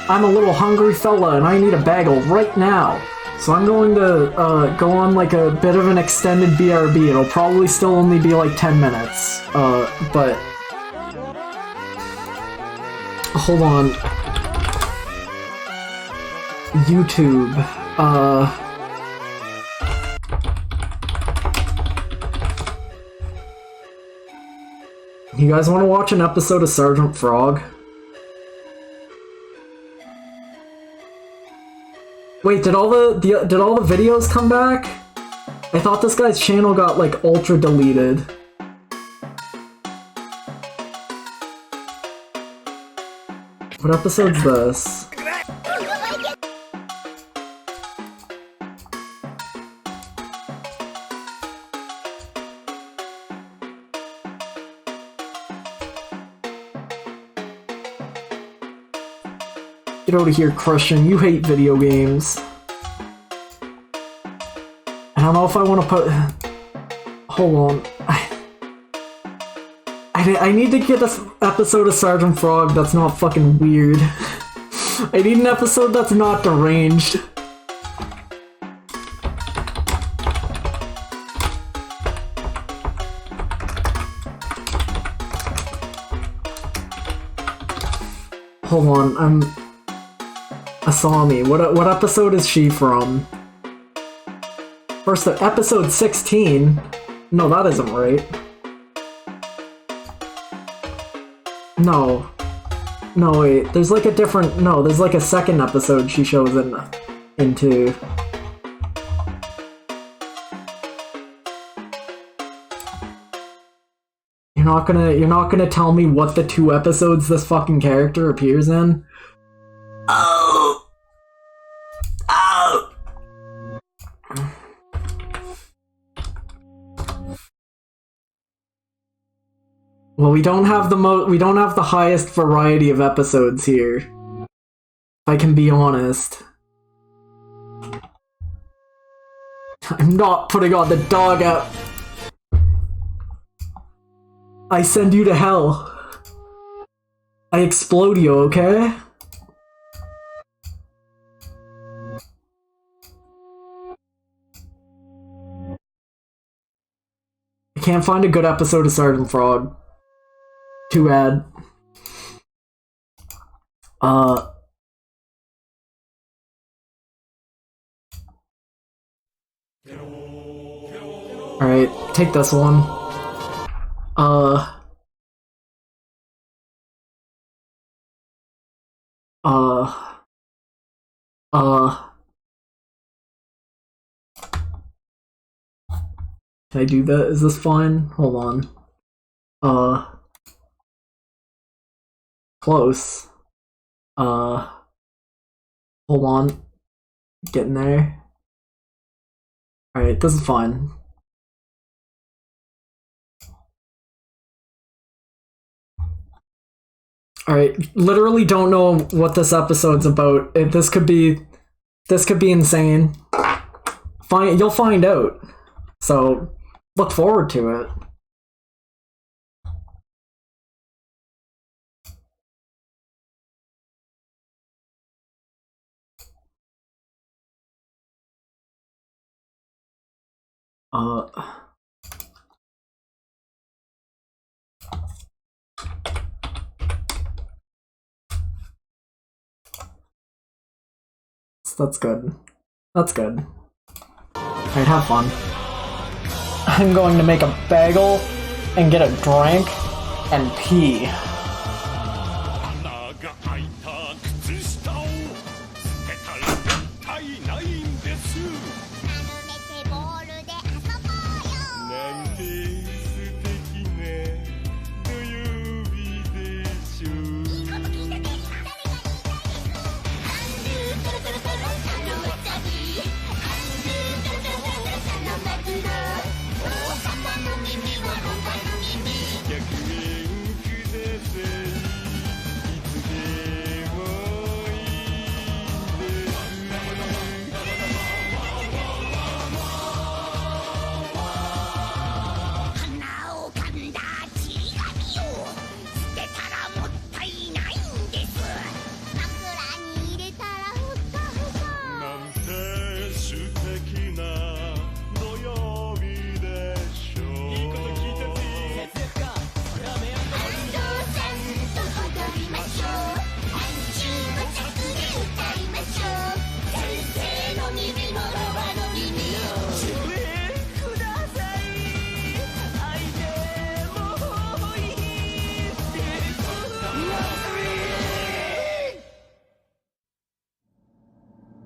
I'm a little hungry fella and I need a bagel right now. So I'm going to go on like a bit of an extended BRB. It'll probably still only be like 10 minutes. But hold on. YouTube. You guys want to watch an episode of Sergeant Frog? Wait, did all the videos come back? I thought this guy's channel got like ultra deleted. What episode's this? Get out of here, Christian. You hate video games. I don't know if I want to put... Hold on. I need to get this episode of Sergeant Frog that's not fucking weird. I need an episode that's not deranged. Hold on, Asami. What episode is she from? First, episode 16? No, that isn't right. No. No, wait. There's like a different... No, there's like a second episode she shows into. You're not gonna tell me what the 2 episodes this fucking character appears in? Oh! Oh! Well, we don't have the highest variety of episodes here. If I can be honest. I'm not putting on the dog out. I send you to hell. I explode you, okay? I can't find a good episode of Sergeant Frog. Too bad. Alright, take this one. Can I do that? Is this fine? Hold on. Close. Hold on. Getting there. Alright, this is fine. Alright, literally don't know what this episode's about. This could be insane. You'll find out. So, look forward to it. That's good. That's good. Alright, have fun. I'm going to make a bagel and get a drink and pee.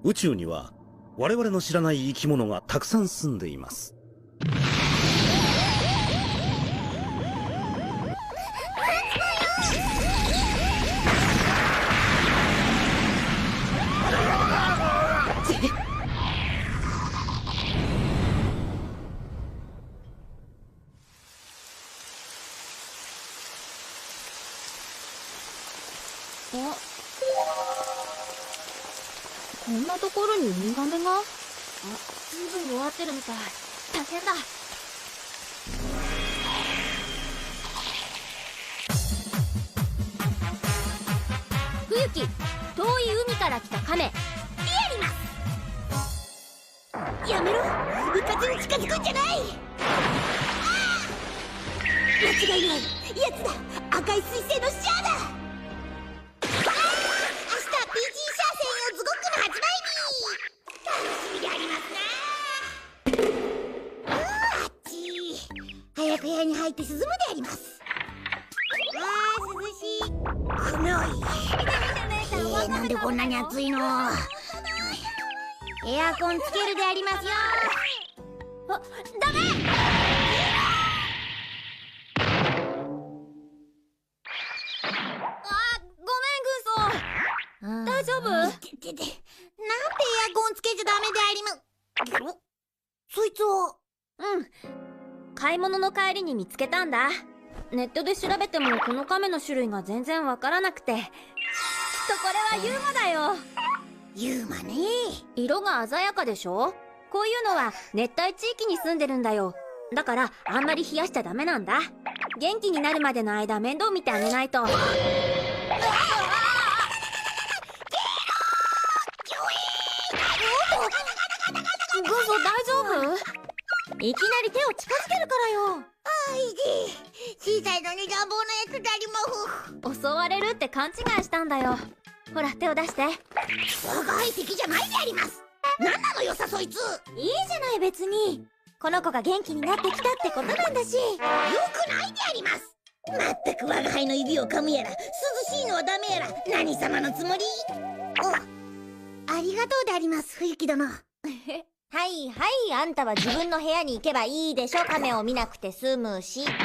宇宙には我々の知らない生き物がたくさん住んでいます。こんなところにウミガメが？随分弱ってるみたい。大変だ。冬木、遠い海から来たカメ。やります。やめろ、うかつに近づくんじゃない。間違いない、やつだ。赤い彗星のシャアだ。明日 PG シャア専用ズゴックの発売日。楽しみでありますな。あっち。早く部屋に入って涼むであります。涼しい。寒い。なんでこんなに暑いの。エアコンつけるでありますよ。あ、ダメ。大丈夫？なんでエアコンつけちゃダメであります。そいつを。買い物の帰りに見つけたんだ。ネットで調べてもこの亀の種類が全然わからなくて。きっとこれはユーマだよ。ユーマね。色が鮮やかでしょ。こういうのは熱帯地域に住んでるんだよ。だからあんまり冷やしちゃダメなんだ。元気になるまでの間面倒見てあげないと。軍曹大丈夫？いきなり手を近づけるからよ。小さいのに乱暴なやつであります。襲われるって勘違いしたんだよ。ほら手を出して。我が輩敵じゃないであります。何なのよさそいつ。いいじゃない別に。この子が元気になってきたってことなんだし。よくないであります。まったく我が輩の指を噛むやら涼しいのはダメやら何様のつもり。ありがとうであります冬木殿。はいはい、あんたは自分の部屋に行けばいいでしょ。亀を見なくて済むし。ねえね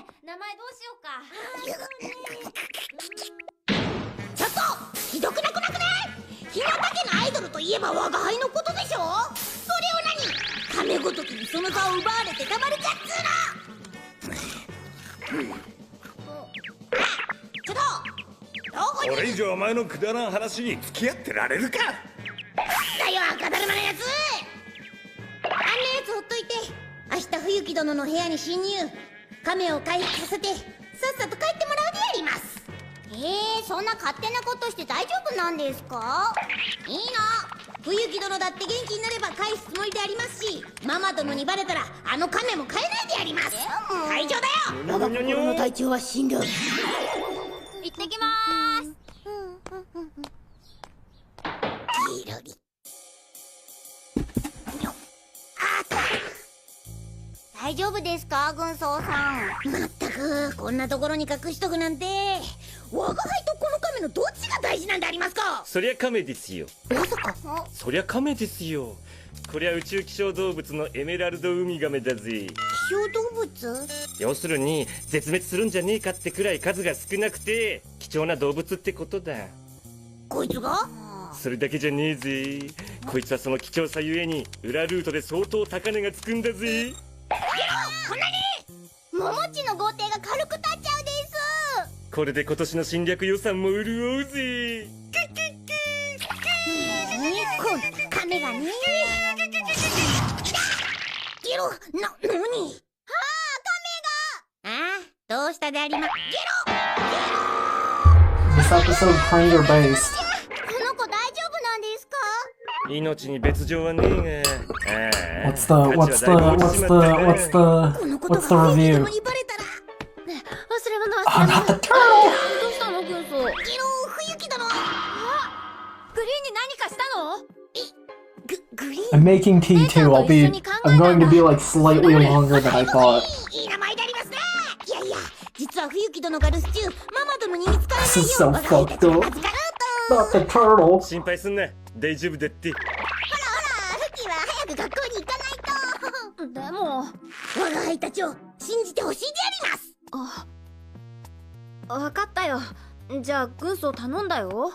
え、名前どうしようか。ちょっとひどくなくね。日向家のアイドルといえば我が輩のことでしょ。それを何亀ごときにその座を奪われてたまるかっつーの。ちょっとどこに。これ以上お前のくだらん話に付き合ってられるか。だよ赤だるまのやつ。あんなやつほっといて。明日冬木殿の部屋に侵入。亀を回復させてさっさと帰ってもらうであります。そんな勝手なことして大丈夫なんですか？いいの。冬木殿だって元気になれば返すつもりでありますし、ママ殿にバレたらあの亀も飼えないであります。退場だよ。我が心の隊長は死んだ。行ってきまーす。ギロリ。大丈夫ですか軍曹さん。まったくこんなところに隠しとくなんて。我が輩とこの亀のどっちが大事なんでありますか？そりゃ亀ですよ。まさか。そりゃ亀ですよ。こりゃ宇宙希少動物のエメラルドウミガメだぜ。希少動物？要するに絶滅するんじゃねえかってくらい数が少なくて貴重な動物ってことだ。こいつが？それだけじゃねえぜ。こいつはその貴重さゆえに裏ルートで相当高値がつくんだぜ。こんなにももちの豪邸が軽く立っちゃうです。これで今年の侵略予算も潤うぜ。こんな亀がね。ゲロ、なに？亀が。どうしたでありま。ゲロ。This episode Pranger based. この子大丈夫なんですか？命に別状はねえが。What's the review? 忘れ物。Oh, not the turtle! どうしたの軍曹？ゲロ、冬木殿。グリーンに何かしたの？グリーン。 I'm making tea too. I'm going to be like slightly longer than I thought. いい名前でありますね。いやいや、実は冬木殿が留守中、ママ殿に見つからない This is so よう fucked up. 預かろうと。 Not the turtle. 心配すんな。大丈夫だって。フキは早く学校に行かないと。でも我が輩たちを信じてほしいであります。分かったよ。じゃあ軍曹頼んだよ。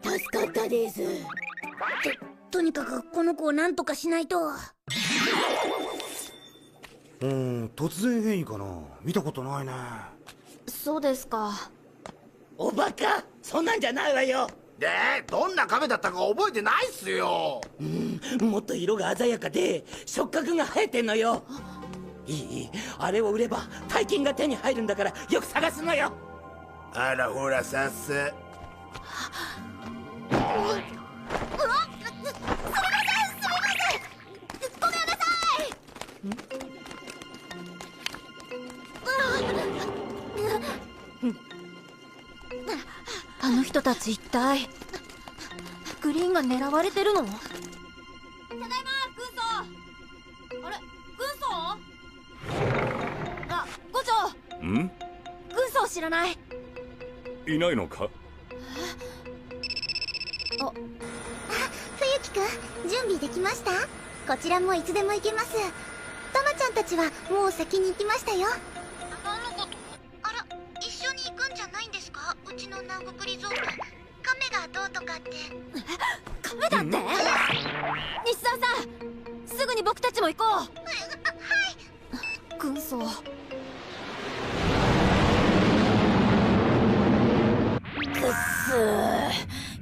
助かったです。とにかくこの子を何とかしないと。突然変異かな。見たことないね。そうですか。おバカ、そんなんじゃないわよ。で、どんな亀だったか覚えてないっすよ。もっと色が鮮やかで触覚が生えてんのよ。いい、あれを売れば大金が手に入るんだからよく探すのよ。あらほらさっす。ごめんなさい。あの人たち一体グリーンが狙われてるの？ただいま、軍曹。あれ、軍曹？あ、伍長。軍曹知らない？いないのか？冬木くん、準備できました？こちらもいつでも行けます。タマちゃんたちはもう先に行きましたよ。何のこと？あら、一緒に行くんじゃないんですか？うちの南国リゾート。亀がどうとかって。亀だって？西澤さん、すぐに僕たちも行こう。はい。軍曹。くっす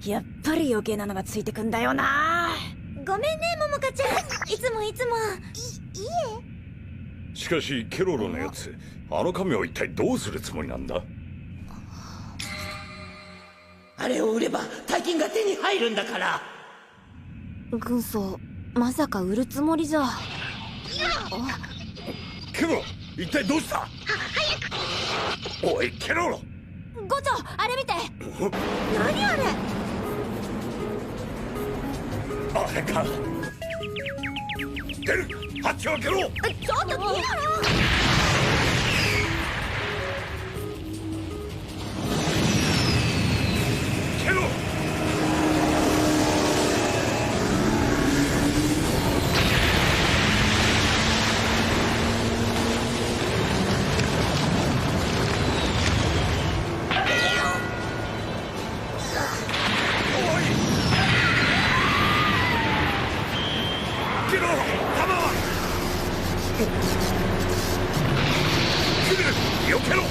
ー、やっぱり余計なのがついてくんだよな。ごめんね、ももかちゃん。いつもいつも。いえ。しかしケロロのやつ、あの亀を一体どうするつもりなんだ？あれを売れば大金が手に入るんだから。軍曹、まさか売るつもりじゃ。ケロロ、一体どうした？おいケロロ。伍長、あれ見て。何あれ？あれか。出る、ハッチを開けろ。ちょっと見ろよ。ケロ。よけろ。う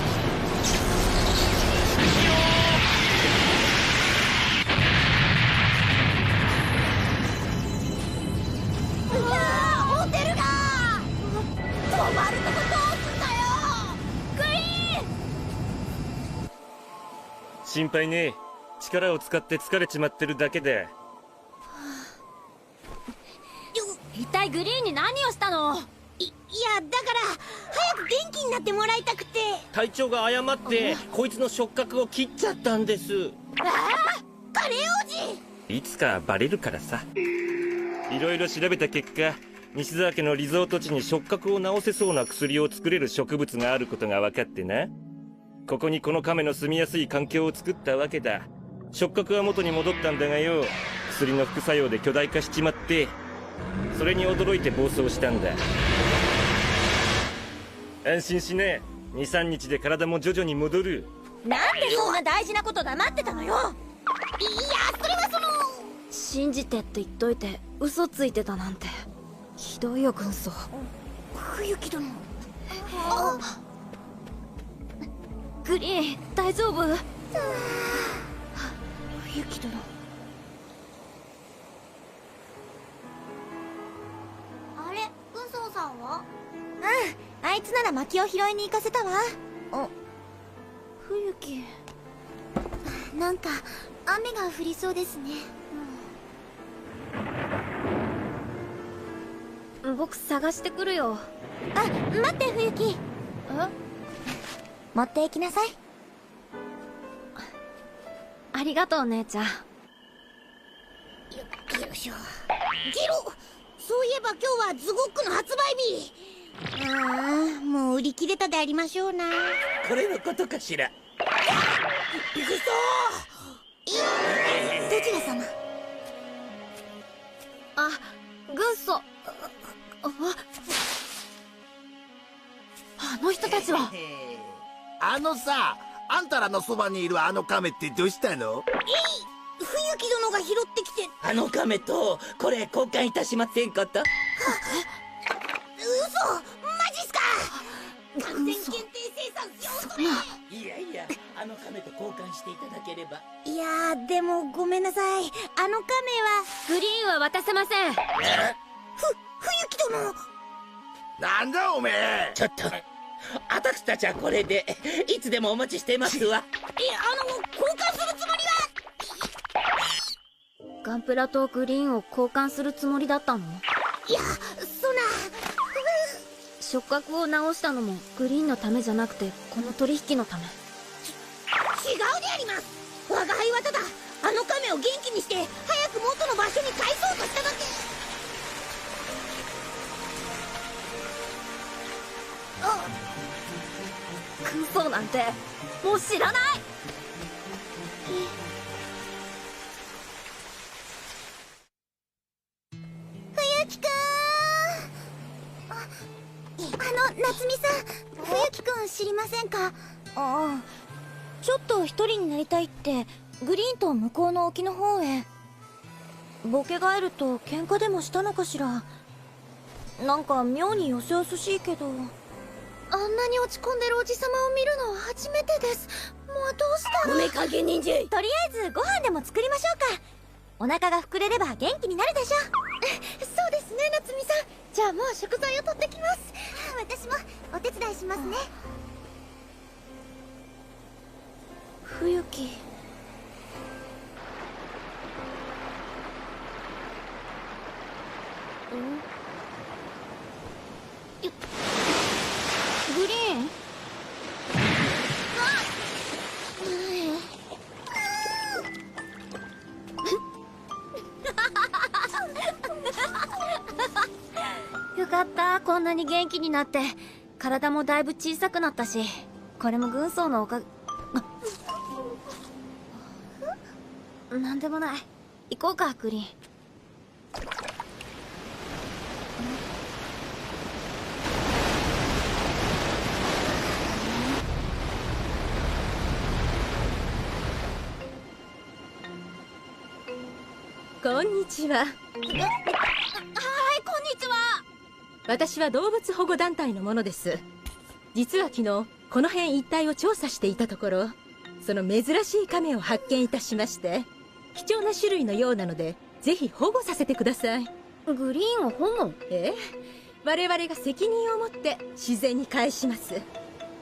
わー、ホテルが止まるとこどうすんだよ。グリーン。心配ねえ。力を使って疲れちまってるだけで。一体グリーンに何をしたの？いや、だから早く元気になってもらいたくて。隊長が誤ってこいつの触覚を切っちゃったんです。ああ、カレー王子。いつかバレるからさ。いろいろ調べた結果、西沢家のリゾート地に触覚を治せそうな薬を作れる植物があることが分かってな。ここにこの亀の住みやすい環境を作ったわけだ。触覚は元に戻ったんだがよ、薬の副作用で巨大化しちまって、それに驚いて暴走したんだ。安心しね。2、3日で体も徐々に戻る。なんでそんな大事なこと黙ってたのよ。いや、それはその、信じてって言っといて嘘ついてたなんてひどいよ、軍曹。冬木殿。グリーン、大丈夫？冬木殿。あれ、軍曹さんは？うん、あいつなら薪を拾いに行かせたわ。冬木。なんか雨が降りそうですね。僕探してくるよ。あ、待って冬木。持って行きなさい。ありがとう姉ちゃん。よいしょ。ゲロ、そういえば今日はズゴックの発売日。ああ、もう売り切れたでありましょうな。これのことかしら。行くぞどちら様？あ、軍曹。あの人たちは。あのさ、あんたらのそばにいるあの亀ってどうしたの？冬木殿が拾ってきて。あの亀とこれ交換いたしませんこと？嘘、マジっすか？完全限定生産しようとね。いやいや、あの亀と交換していただければ。いやー、でもごめんなさい。あの亀はグリーンは渡せません。冬木殿。なんだおめえ。ちょっと、私たちはこれでいつでもお待ちしてますわ。交換するつもりは。ガンプラとグリーンを交換するつもりだったの？いや、そんな。触覚を直したのもグリーンのためじゃなくてこの取引のため。違うであります。我が輩はただあの亀を元気にして早く元の場所に返そうとしただけ。軍曹なんてもう知らない。冬木くん。夏美さん、冬木くん知りませんか？ああ、ちょっと一人になりたいってグリーンと向こうの沖の方へ。ボケガエルと喧嘩でもしたのかしら。なんか妙によそよそしいけど。あんなに落ち込んでるおじさまを見るのは初めてです。もうどうしたら。梅影忍者。とりあえずご飯でも作りましょうか。お腹が膨れれば元気になるでしょ。そうですね、夏美さん。じゃあもう食材を取ってきます。私もお手伝いしますね。冬木。グリーン。よかった、こんなに元気になって。体もだいぶ小さくなったし、これも軍曹のおかげ。なんでもない。行こうか、グリーン。こんにちは。はい、こんにちは。私は動物保護団体の者です。実は昨日この辺一帯を調査していたところ、その珍しい亀を発見いたしまして、貴重な種類のようなのでぜひ保護させてください。グリーンを保護？ええ、我々が責任を持って自然に返します。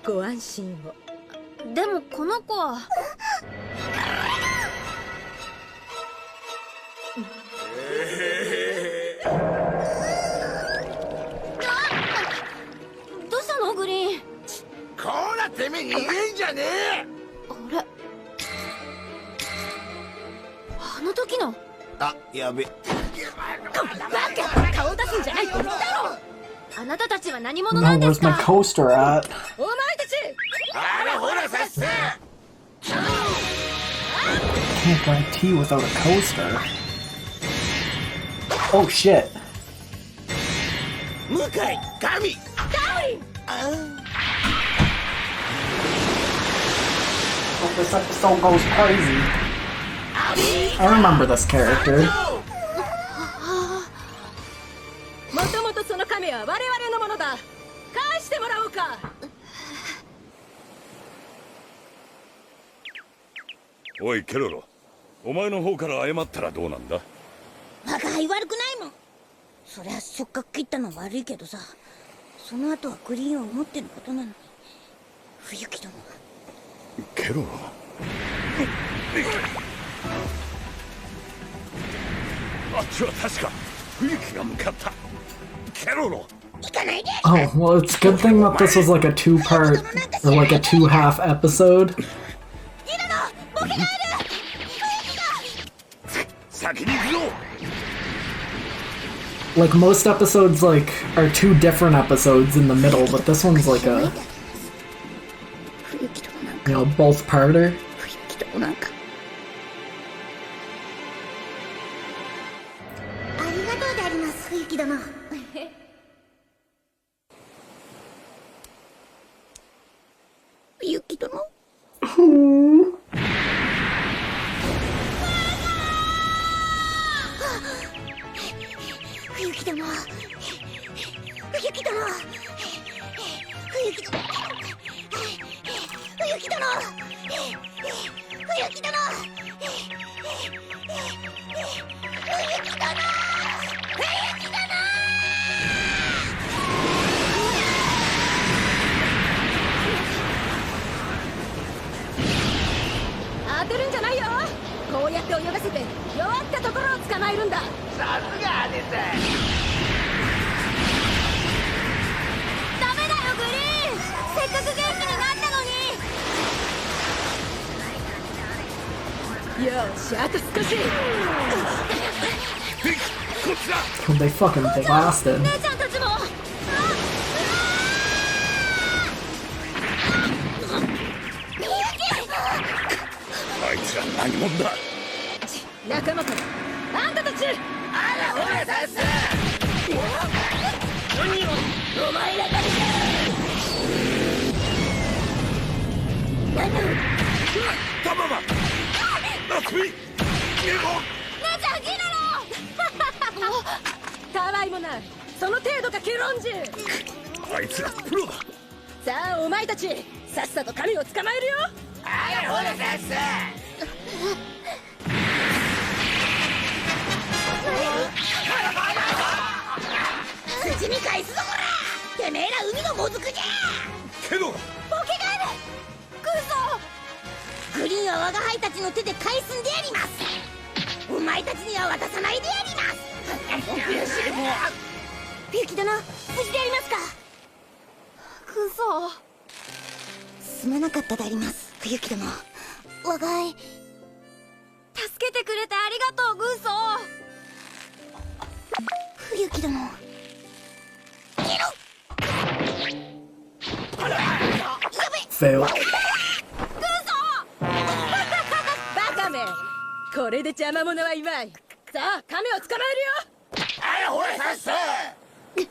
ご安心を。でもこの子は。どうしたのグリーン？こらてめえ逃げんじゃねえ。あれ、あの時の。あ、やべ。バカ、顔出すんじゃないって言ったろ。あなたたちは何者なん No, です where's my か？ coaster at? お前たち。あれほらさっさ。 Can't drink tea without a coaster. Oh shit. 向井神。Oh, this episode goes crazy. I remember this character. もともとその亀は我々のものだ。返してもらおうか。おいケロロ、お前の方から謝ったらどうなんだ？我が輩悪くないもん。そりゃ触覚切ったの悪いけどさ、その後はグリーンを持ってのことなのに。冬木殿。ケロロ。あっちは確か冬木が向かった。ケロロ。 Oh, well, it's a good thing that this was like a two-part, or like a two-half episode. 先に行くぞ。Like most episodes like are two different episodes in the middle, but this one's like a both parter. ありがとうであります冬木殿冬木殿冬木殿冬木殿冬木殿冬木殿冬木殿当てるんじゃないよ。こうやって泳がせて弱ったところを捕まえるんだ。さすが姉さん。ダメだよグリーンせっかく元気になったのによしあと少し。こっちだ。 They fucking blasted. 姉ちゃんたちもあいつら何者だ。仲間かあんたたち。あらほらさっさお前らだけタママ。夏美。姉ちゃんギナロたわいもない。その程度かケロンジュ。あいつらプロだ。さあお前たちさっさと神を捕まえるよ。あらほらさっさ筋に返すぞこらてめえら海のもずくじゃけどポケガエルクソグリーンは我が輩たちの手で返すんであります。お前たちには渡さないであります冬木殿無事でありますかクソすまなかったであります冬木殿我が輩助けてくれてありがとうグーソ冬木殿Fail. バカめこれで邪魔者はいまい。さあ亀を捕まえるよ。あらほらさっさグリーン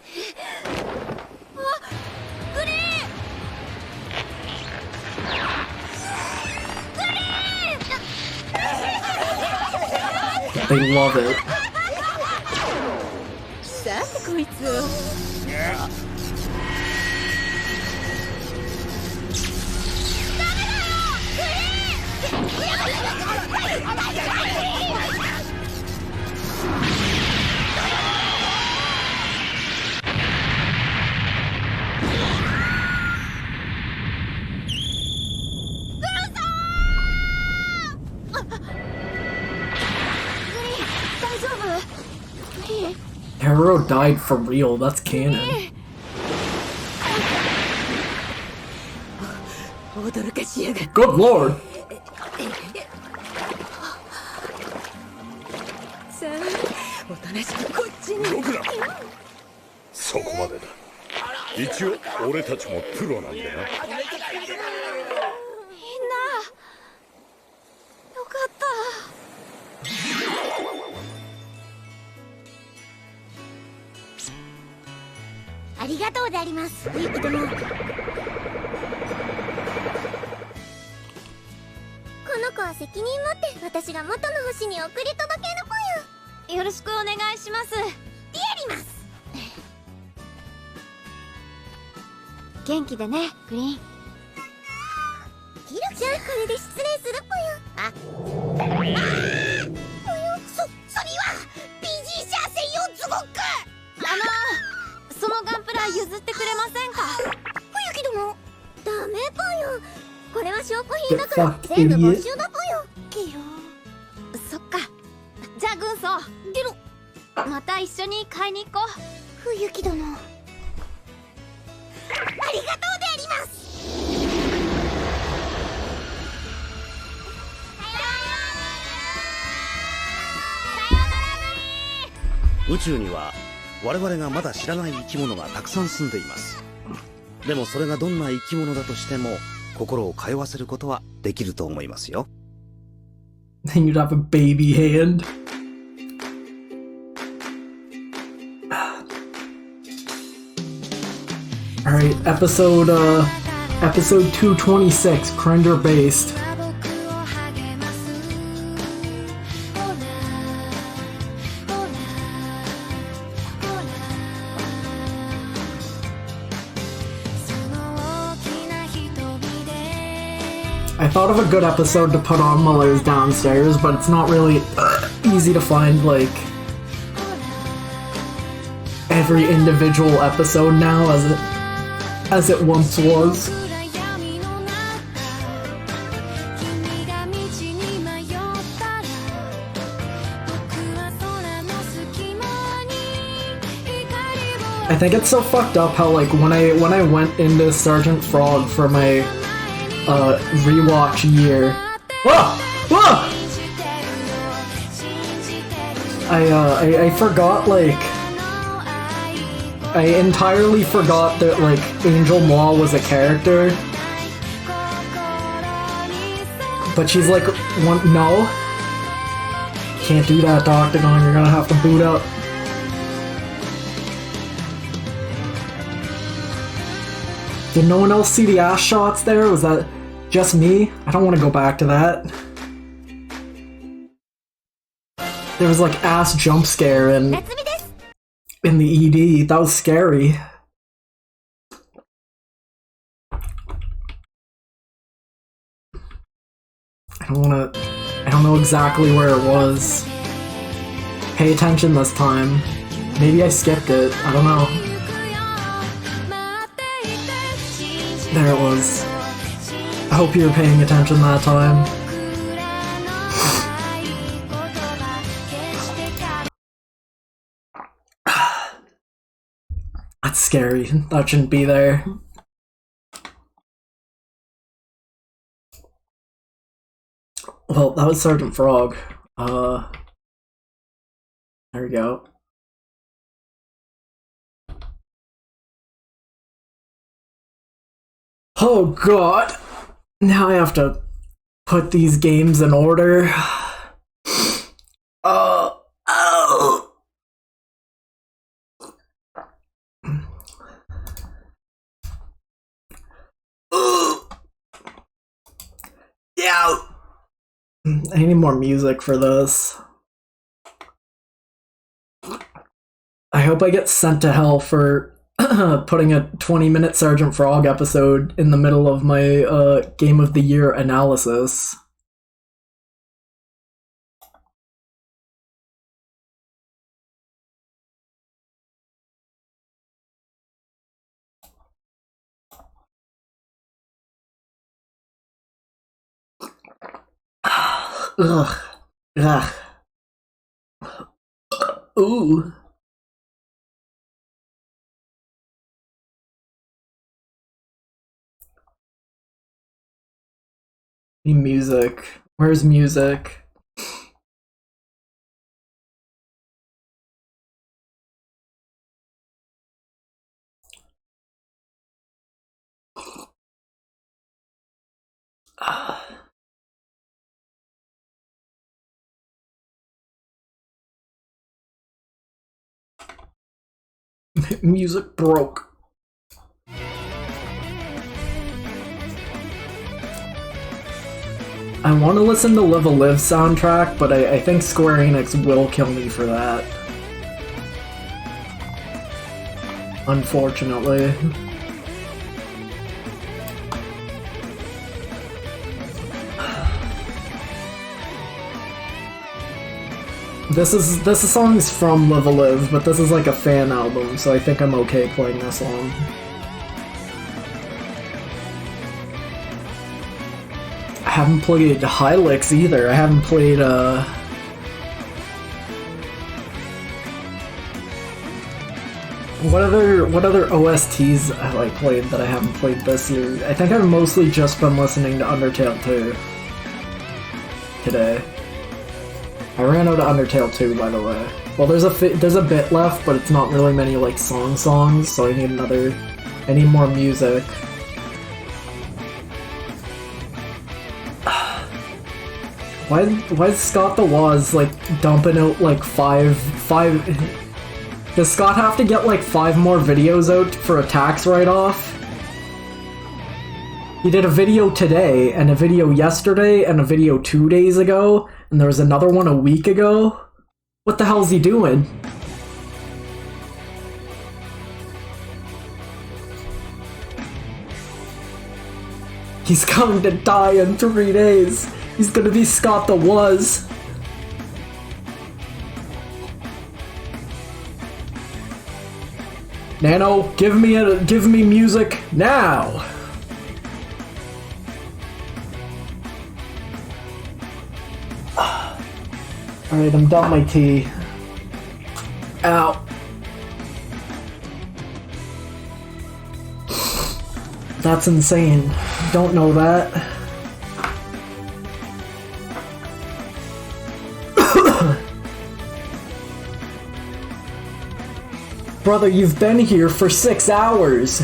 They love it. さてこいつを。大丈夫グリーン Hero died for real. That's canon. 驚かしやがって。 Good lord. さあおとなしくこっちに。動くな。そこまでだ。一応俺たちもプロなんでな。みんなよかったありがとうであります冬木殿この子は責任持って私が元の星に送り届けるぽよよろしくお願いしますであります元気でねグリーンじゃあこれで失礼するぽよぽよそれは PG 社専用ズゴックそのガンプラ譲ってくれませんか冬木殿ダメぽよこれは証拠品だから全部没収だぽよゲロそっかじゃあ軍曹ゲロまた一緒に買いに行こう冬木殿ありがとうであります宇宙には我々がまだ知らない生き物がたくさん住んでいます。でもそれがどんな生き物だとしても心を通わせることはできると思いますよ。Then you'd have a baby hand. Alright, episode 226, Cringer based. I thought of a good episode to put on while I was downstairs, but it's not really easy to find, like, every individual episode now as it once was. I think it's so fucked up how, like, when I went into Sergeant Frog for my rewatch year. Whoa! Whoa! I forgot, like, I entirely forgot that, like, Angel Ma was a character. But she's like, no. Can't do that, Octagon, you're gonna have to boot up. Did no one else see the ass shots there? Was that just me? I don't want to go back to that. There was like ass jump scare in the ED. That was scary. I don't know exactly where it was. Pay attention this time. Maybe I skipped it. I don't know. There it was. I hope you were paying attention that time. That's scary. That shouldn't be there. Well, that was Sergeant Frog. There we go. Oh god! Now I have to put these games in order. Oh! Yeah! I need more music for this. I hope I get sent to hell for putting a 20-minute Sergeant Frog episode in the middle of my Game of the Year analysis. Ugh. Ugh. Ooh. Music. Where's music? Music broke. I want to listen to Live a Live soundtrack, but I think Square Enix will kill me for that. Unfortunately. This song is from Live a Live, but this is like a fan album, so I think I'm okay playing this song. I haven't played Hylix either. I haven't played what other OSTs have I played that I haven't played this year? I think I've mostly just been listening to Undertale 2 today. I ran out of Undertale 2, by the way. Well, there's a bit left, but it's not really many like songs, so I need more music. Why is Scott the Woz like dumping out like five? Does Scott have to get like 5 more videos out for a tax write-off? He did a video today, and a video yesterday, and a video 2 days ago, and there was another one a week ago. What the hell's he doing? He's going to die in 3 days. He's gonna be Scott the Woz. Nano, give me music now. Alright, I'm done my tea. Ow. That's insane. Don't know that. Brother, you've been here for 6 hours.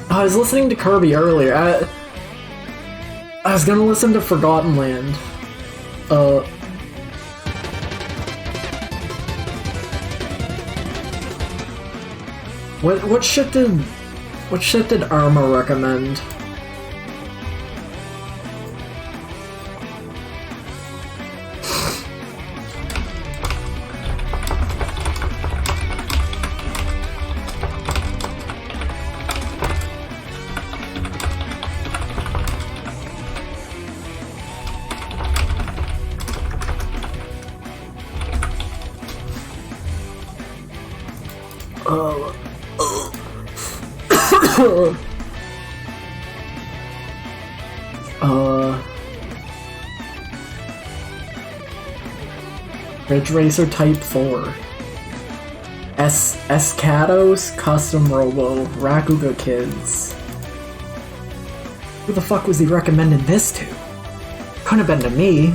I was listening to Kirby earlier. I was gonna listen to Forgotten Land. What shit did Arma recommend? Ridge Racer Type 4. Escados Custom Robo Rakuga Kids. Who the fuck was he recommending this to? Couldn't have been to me.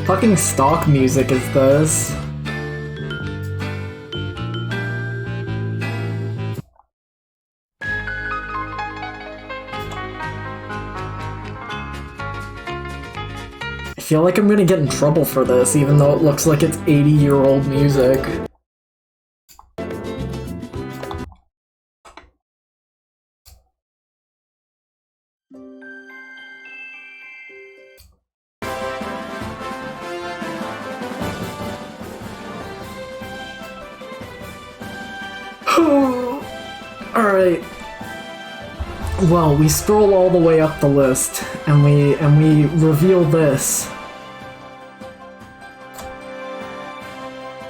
Fucking stock music is this. I feel like I'm gonna get in trouble for this, even though it looks like it's 80-year-old music. Alright. Well, we scroll all the way up the list, and we reveal this.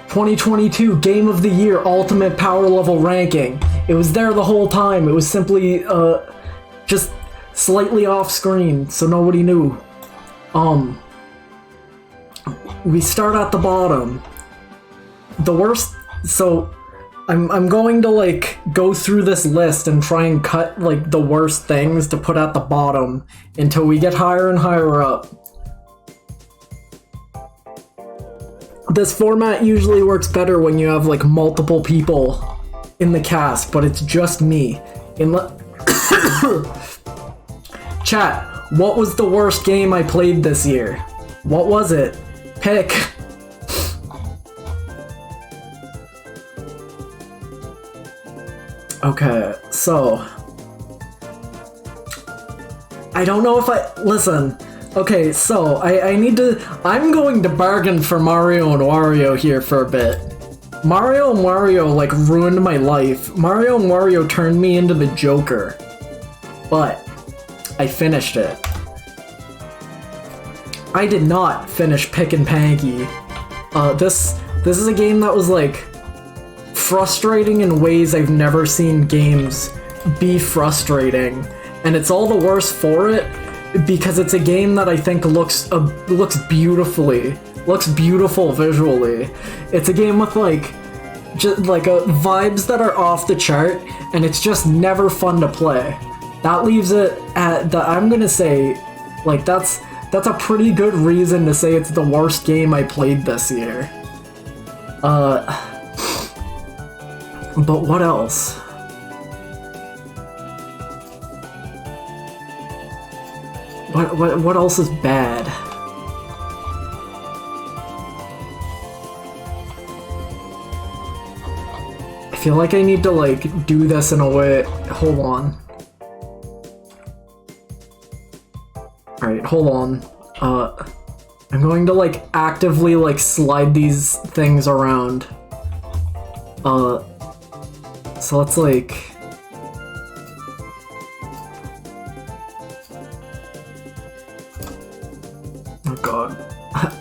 2022 Game of the Year Ultimate Power Level Ranking. It was there the whole time. It was simply, just slightly off screen, so nobody knew. We start at the bottom. The worst, so I'm going to like go through this list and try and cut like the worst things to put at the bottom until we get higher and higher up. This format usually works better when you have like multiple people in the cast, but it's just me. Chat, what was the worst game I played this year? What was it? Pick. Okay, so I don't know if listen. Okay, so I'm going to bargain for Mario and Wario here for a bit. Mario and Wario like ruined my life. Mario and Wario turned me into the Joker. But I finished it. I did not finish Pick and Panky. This is a game that was like frustrating in ways I've never seen games be frustrating, and it's all the worse for it because it's a game that I think looks beautiful visually. It's a game with just vibes that are off the chart, and it's just never fun to play. That leaves it at I'm gonna say, that's a pretty good reason to say it's the worst game I played this year. But what else? What else is bad? I feel like I need to do this in a way. Hold on. Alright, hold on. I'm going to actively slide these things around. So let's oh god.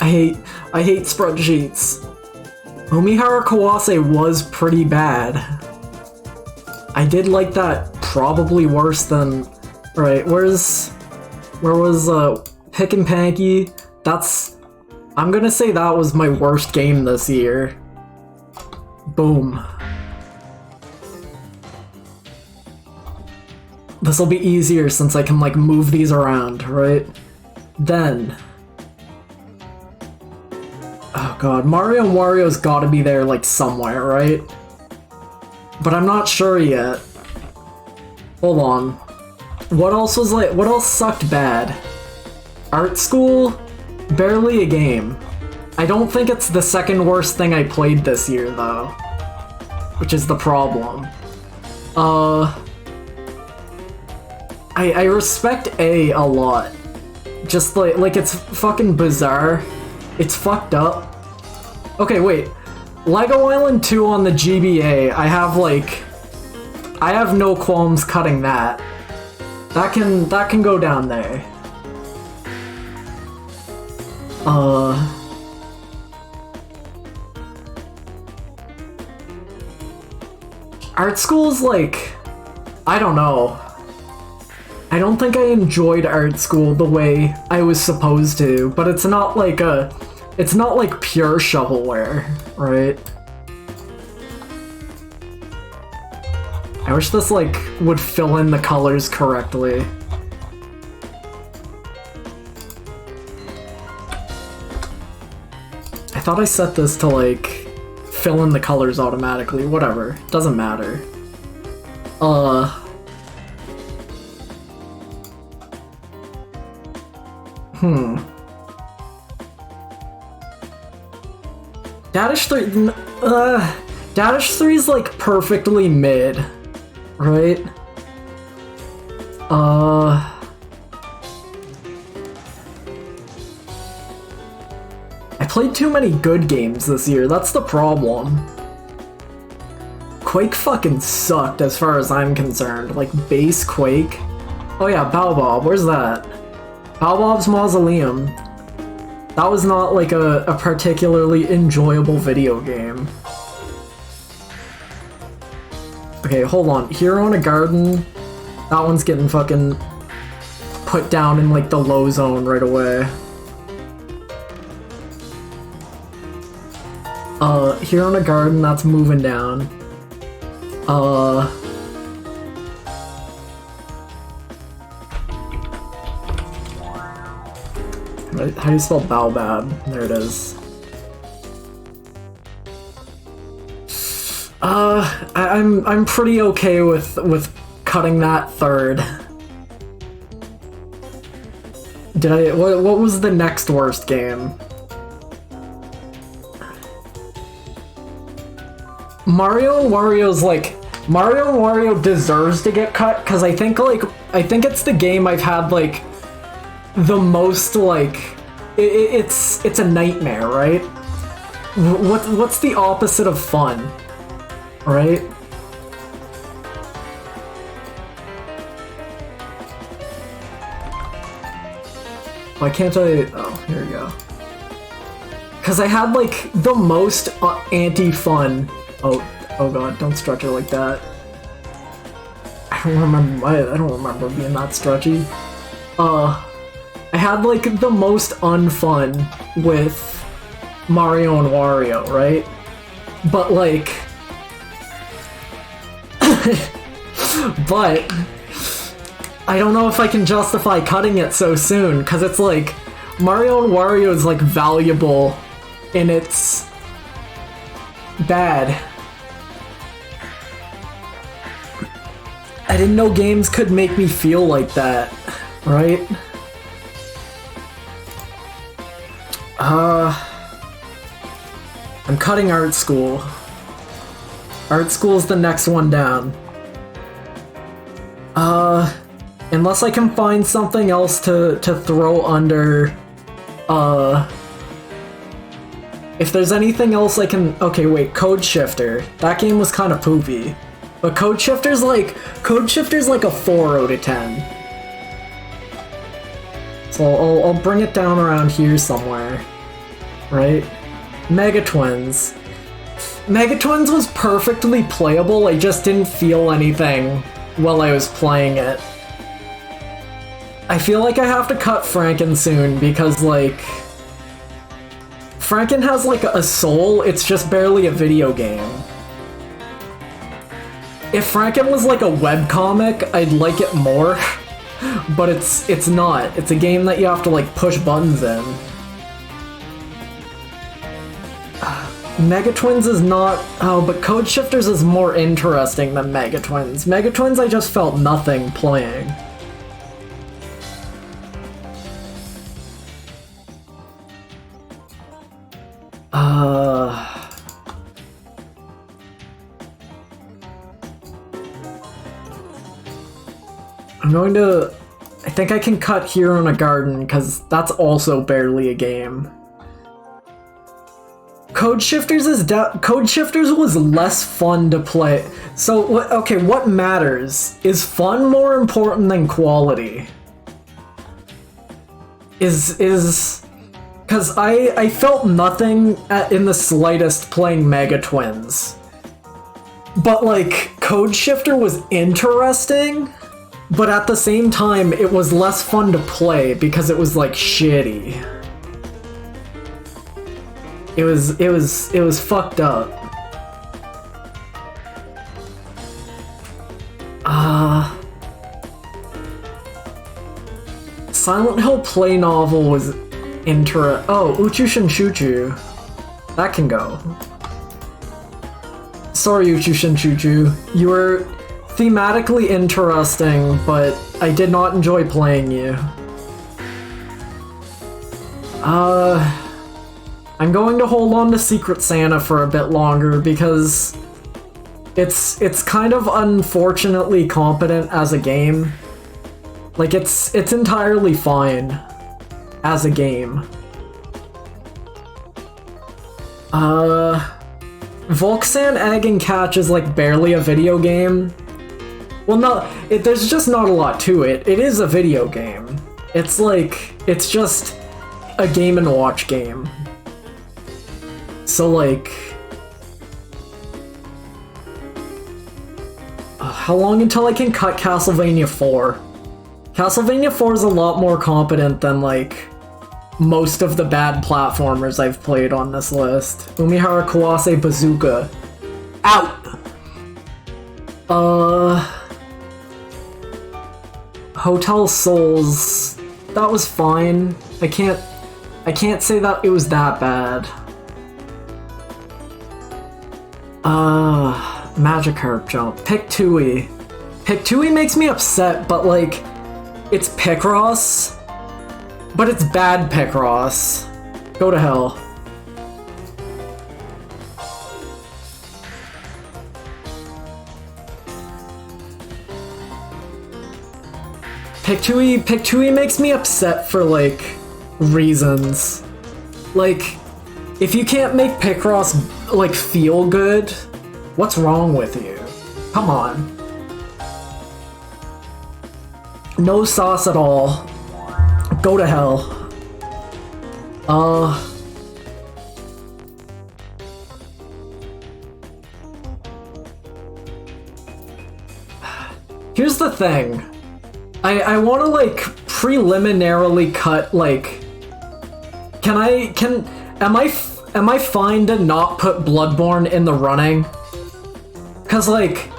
I hate spreadsheets. Umihara Kawase was pretty bad. I did like that probably worse than... Right, where was Pick and Panky? I'm gonna say that was my worst game this year. Boom. This'll be easier since I can move these around, right? Then... Oh god, Mario and Wario's gotta be there somewhere, right? But I'm not sure yet. Hold on. What else sucked bad? Art School? Barely a game. I don't think it's the second worst thing I played this year, though. Which is the problem. I respect A lot. Just it's fucking bizarre. It's fucked up. Okay, wait. Lego Island 2 on the GBA, I have no qualms cutting that. That can go down there. Art School's I don't know. I don't think I enjoyed Art School the way I was supposed to, but it's not it's not pure shovelware, right? I wish this would fill in the colors correctly. I thought I set this to fill in the colors automatically. Whatever, doesn't matter. Dadish 3... Dadish 3 is perfectly mid, right? I played too many good games this year, that's the problem. Quake fucking sucked as far as I'm concerned, base Quake. Oh yeah, Baobab, where's that? Baobab's Mausoleum. That was not a particularly enjoyable video game. Okay, hold on. Hero in a Garden. That one's getting fucking put down in the low zone right away. Hero in a Garden, that's moving down. How do you spell Baobab? There it is. I'm pretty okay with cutting that third. What was the next worst game? Mario and Wario's Mario and Wario deserves to get cut because I think it's the game I've had the most it's a nightmare, right? What's the opposite of fun, right? Why can't I? Oh, here we go. Because I had the most anti-fun. Oh, Oh god, don't stretch it like that. I don't remember being that stretchy. I had like the most unfun with Mario and Wario, right? But like but I don't know if I can justify cutting it so soon, because it's like Mario and Wario is like valuable and it's bad. I didn't know games could make me feel like that, right? I'm cutting art school. Art school's the next one down. Unless I can find something else to throw under, if there's anything else I can... Okay, wait, Code Shifter. That game was kind of poopy. But Code Shifter's like a 4 out of 10. So I'll bring it down around here somewhere. Right? Mega Twins. Mega Twins was perfectly playable, I just didn't feel anything while I was playing it. I feel like I have to cut Franken soon, because, like... Franken has, like, a soul, it's just barely a video game. If Franken was, like, a webcomic, I'd like it more. But it's not. It's a game that you have to, like, push buttons in. Mega Twins is not... Oh, but Code Shifters is more interesting than Mega Twins. Mega Twins I just felt nothing playing. I'm going to... I think I can cut Hero in a Garden, because that's also barely a game. Code Shifters was less fun to play. So, okay, what matters? Is fun more important than quality? Because I felt nothing in the slightest playing Mega Twins. But, like, Code Shifter was interesting, but at the same time, it was less fun to play because it was, like, shitty. It was fucked up. Silent Hill Play Novel was Oh, Uchushin Chuchu. That can go. Sorry, Uchushin Chuchu. You were thematically interesting, but I did not enjoy playing you. I'm going to hold on to Secret Santa for a bit longer because it's kind of unfortunately competent as a game. Like, it's entirely fine as a game. Volksan Egg and Catch is like barely a video game. Well, no, there's just not a lot to it. It is a video game. It's like, it's just a Game & Watch game. So like... how long until I can cut Castlevania 4? Castlevania 4 is a lot more competent than like most of the bad platformers I've played on this list. Umihara Kawase Bazooka. Out! Hotel Souls. That was fine. I can't say that it was that bad. Magikarp Jump. Pick Tui. Pick Tui makes me upset, but like, it's Picross. But it's bad Picross. Go to hell. Pick Tui makes me upset for like, reasons. Like, if you can't make Picross like feel good, what's wrong with you? Come on. No sauce at all. Go to hell. Here's the thing. I want to, like, preliminarily cut, like... Am I fine to not put Bloodborne in the running? Cause, like,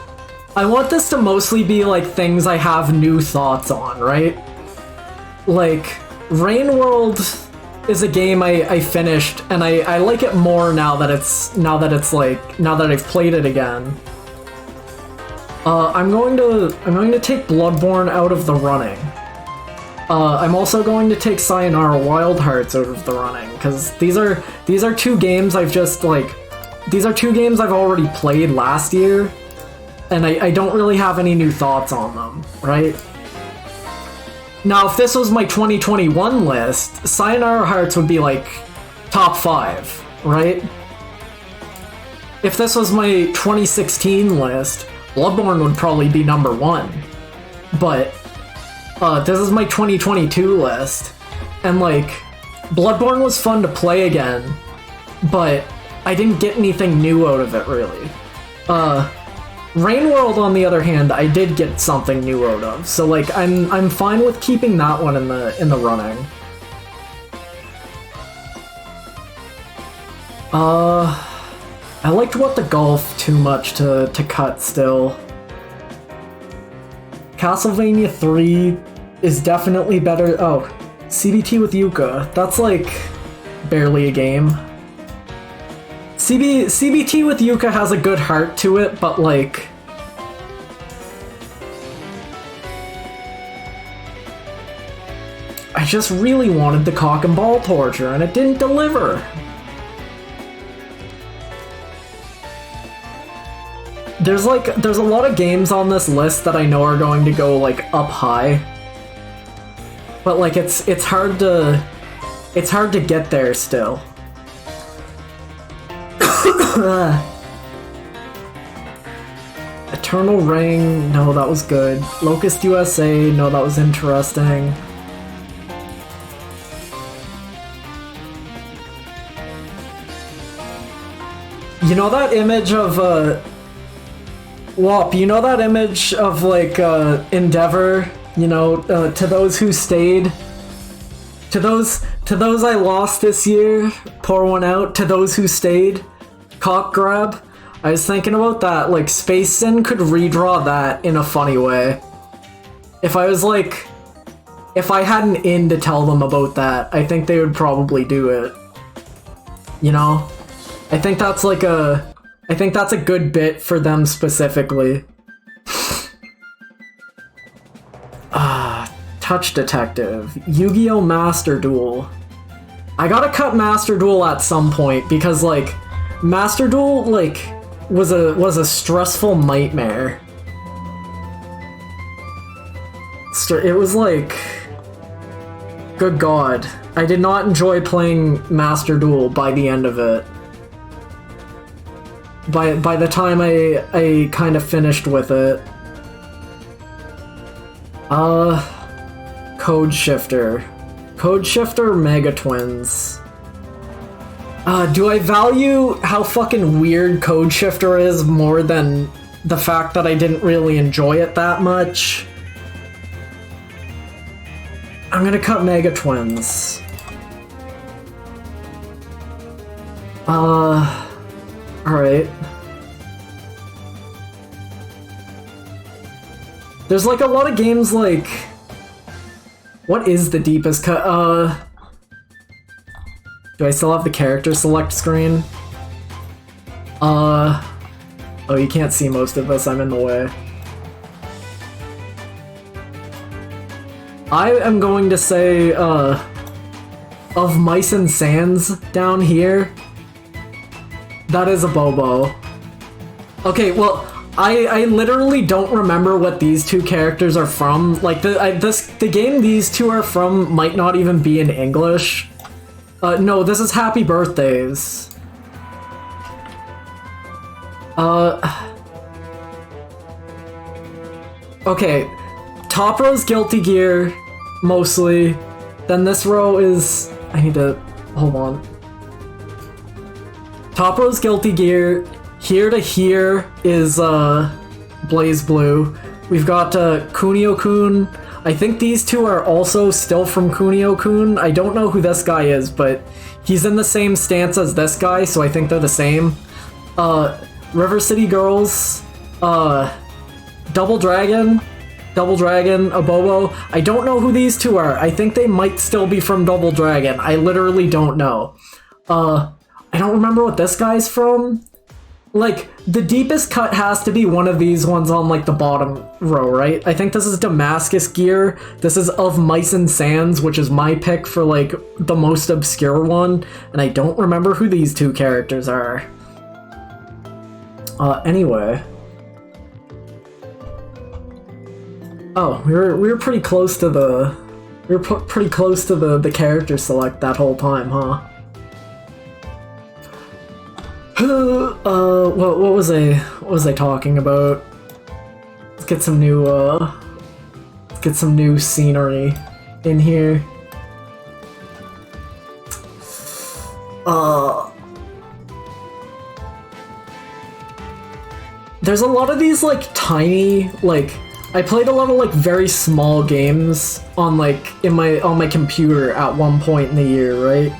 I want this to mostly be, like, things I have new thoughts on, right? Like, Rain World is a game I finished, and I like it more now that I've played it again. I'm going to take Bloodborne out of the running. I'm also going to take Sayonara Wild Hearts out of the running, because these are two games these are two games I've already played last year, and I don't really have any new thoughts on them, right? Now, if this was my 2021 list, Sayonara Hearts would be, like, top 5, right? If this was my 2016 list, Bloodborne would probably be number 1. But this is my 2022 list, and, like, Bloodborne was fun to play again, but I didn't get anything new out of it, really. Rain World, on the other hand, I did get something new out of, so, like, I'm fine with keeping that one in the running. I liked What the Golf too much to cut still. Castlevania 3 is definitely better. Oh, CBT with Yuka. That's, like, barely a game. CBT with Yuka has a good heart to it, but, like... I just really wanted the cock and ball torture, and it didn't deliver. There's a lot of games on this list that I know are going to go, like, up high. But, like, it's hard to get there still. Eternal Ring, no, that was good. Locust USA, no, that was interesting. You know that image of, Wop, you know that image of, like, Endeavor, you know, to those who stayed? To those I lost this year, pour one out. To those who stayed, cock grab. I was thinking about that, like, Space Sin could redraw that in a funny way. If I had an in to tell them about that, I think they would probably do it. You know? I think that's a good bit for them specifically. Touch Detective. Yu-Gi-Oh! Master Duel. I gotta cut Master Duel at some point because, like, Master Duel, like, was a stressful nightmare. It was like... Good God. I did not enjoy playing Master Duel by the end of it. By the time I kind of finished with it. Code Shifter. Code Shifter Mega Twins. Do I value how fucking weird Code Shifter is more than the fact that I didn't really enjoy it that much? I'm gonna cut Mega Twins. Alright. There's, like, a lot of games, like... What is the deepest cut? Do I still have the character select screen? Oh, you can't see most of this, I'm in the way. I am going to say, of Mice and Sands down here. That is a Bobo. Okay, well, I literally don't remember what these two characters are from. Like, the game these two are from might not even be in English. No, this is Happy Birthdays. Okay, top row's Guilty Gear, mostly. Then this row is... I need to... hold on. Top row's Guilty Gear. Here to here is, Blaze Blue. We've got Kunio-kun. I think these two are also still from Kunio-kun. I don't know who this guy is, but he's in the same stance as this guy, so I think they're the same. River City Girls. Double Dragon, Abobo. I don't know who these two are. I think they might still be from Double Dragon. I literally don't know. I don't remember what this guy's from. Like, the deepest cut has to be one of these ones on, like, the bottom row, right? I think this is Damascus Gear. This is Of Mice and Sands, which is my pick for, like, the most obscure one. And I don't remember who these two characters are. Anyway. Oh, we were pretty close to the... We were pretty close to the character select that whole time, huh? What was I talking about? Let's get some new scenery in here. There's a lot of these like tiny, like, I played a lot of like very small games on like on my computer at one point in the year, right?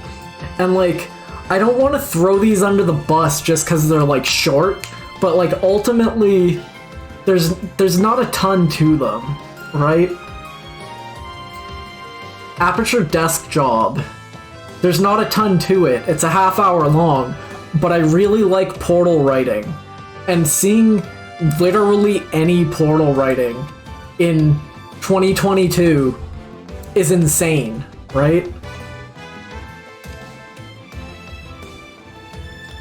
And like, I don't want to throw these under the bus just because they're like short, but like ultimately there's not a ton to them, right? Aperture Desk Job. There's not a ton to it. It's a half hour long, but I really like Portal writing. And seeing literally any Portal writing in 2022 is insane, right?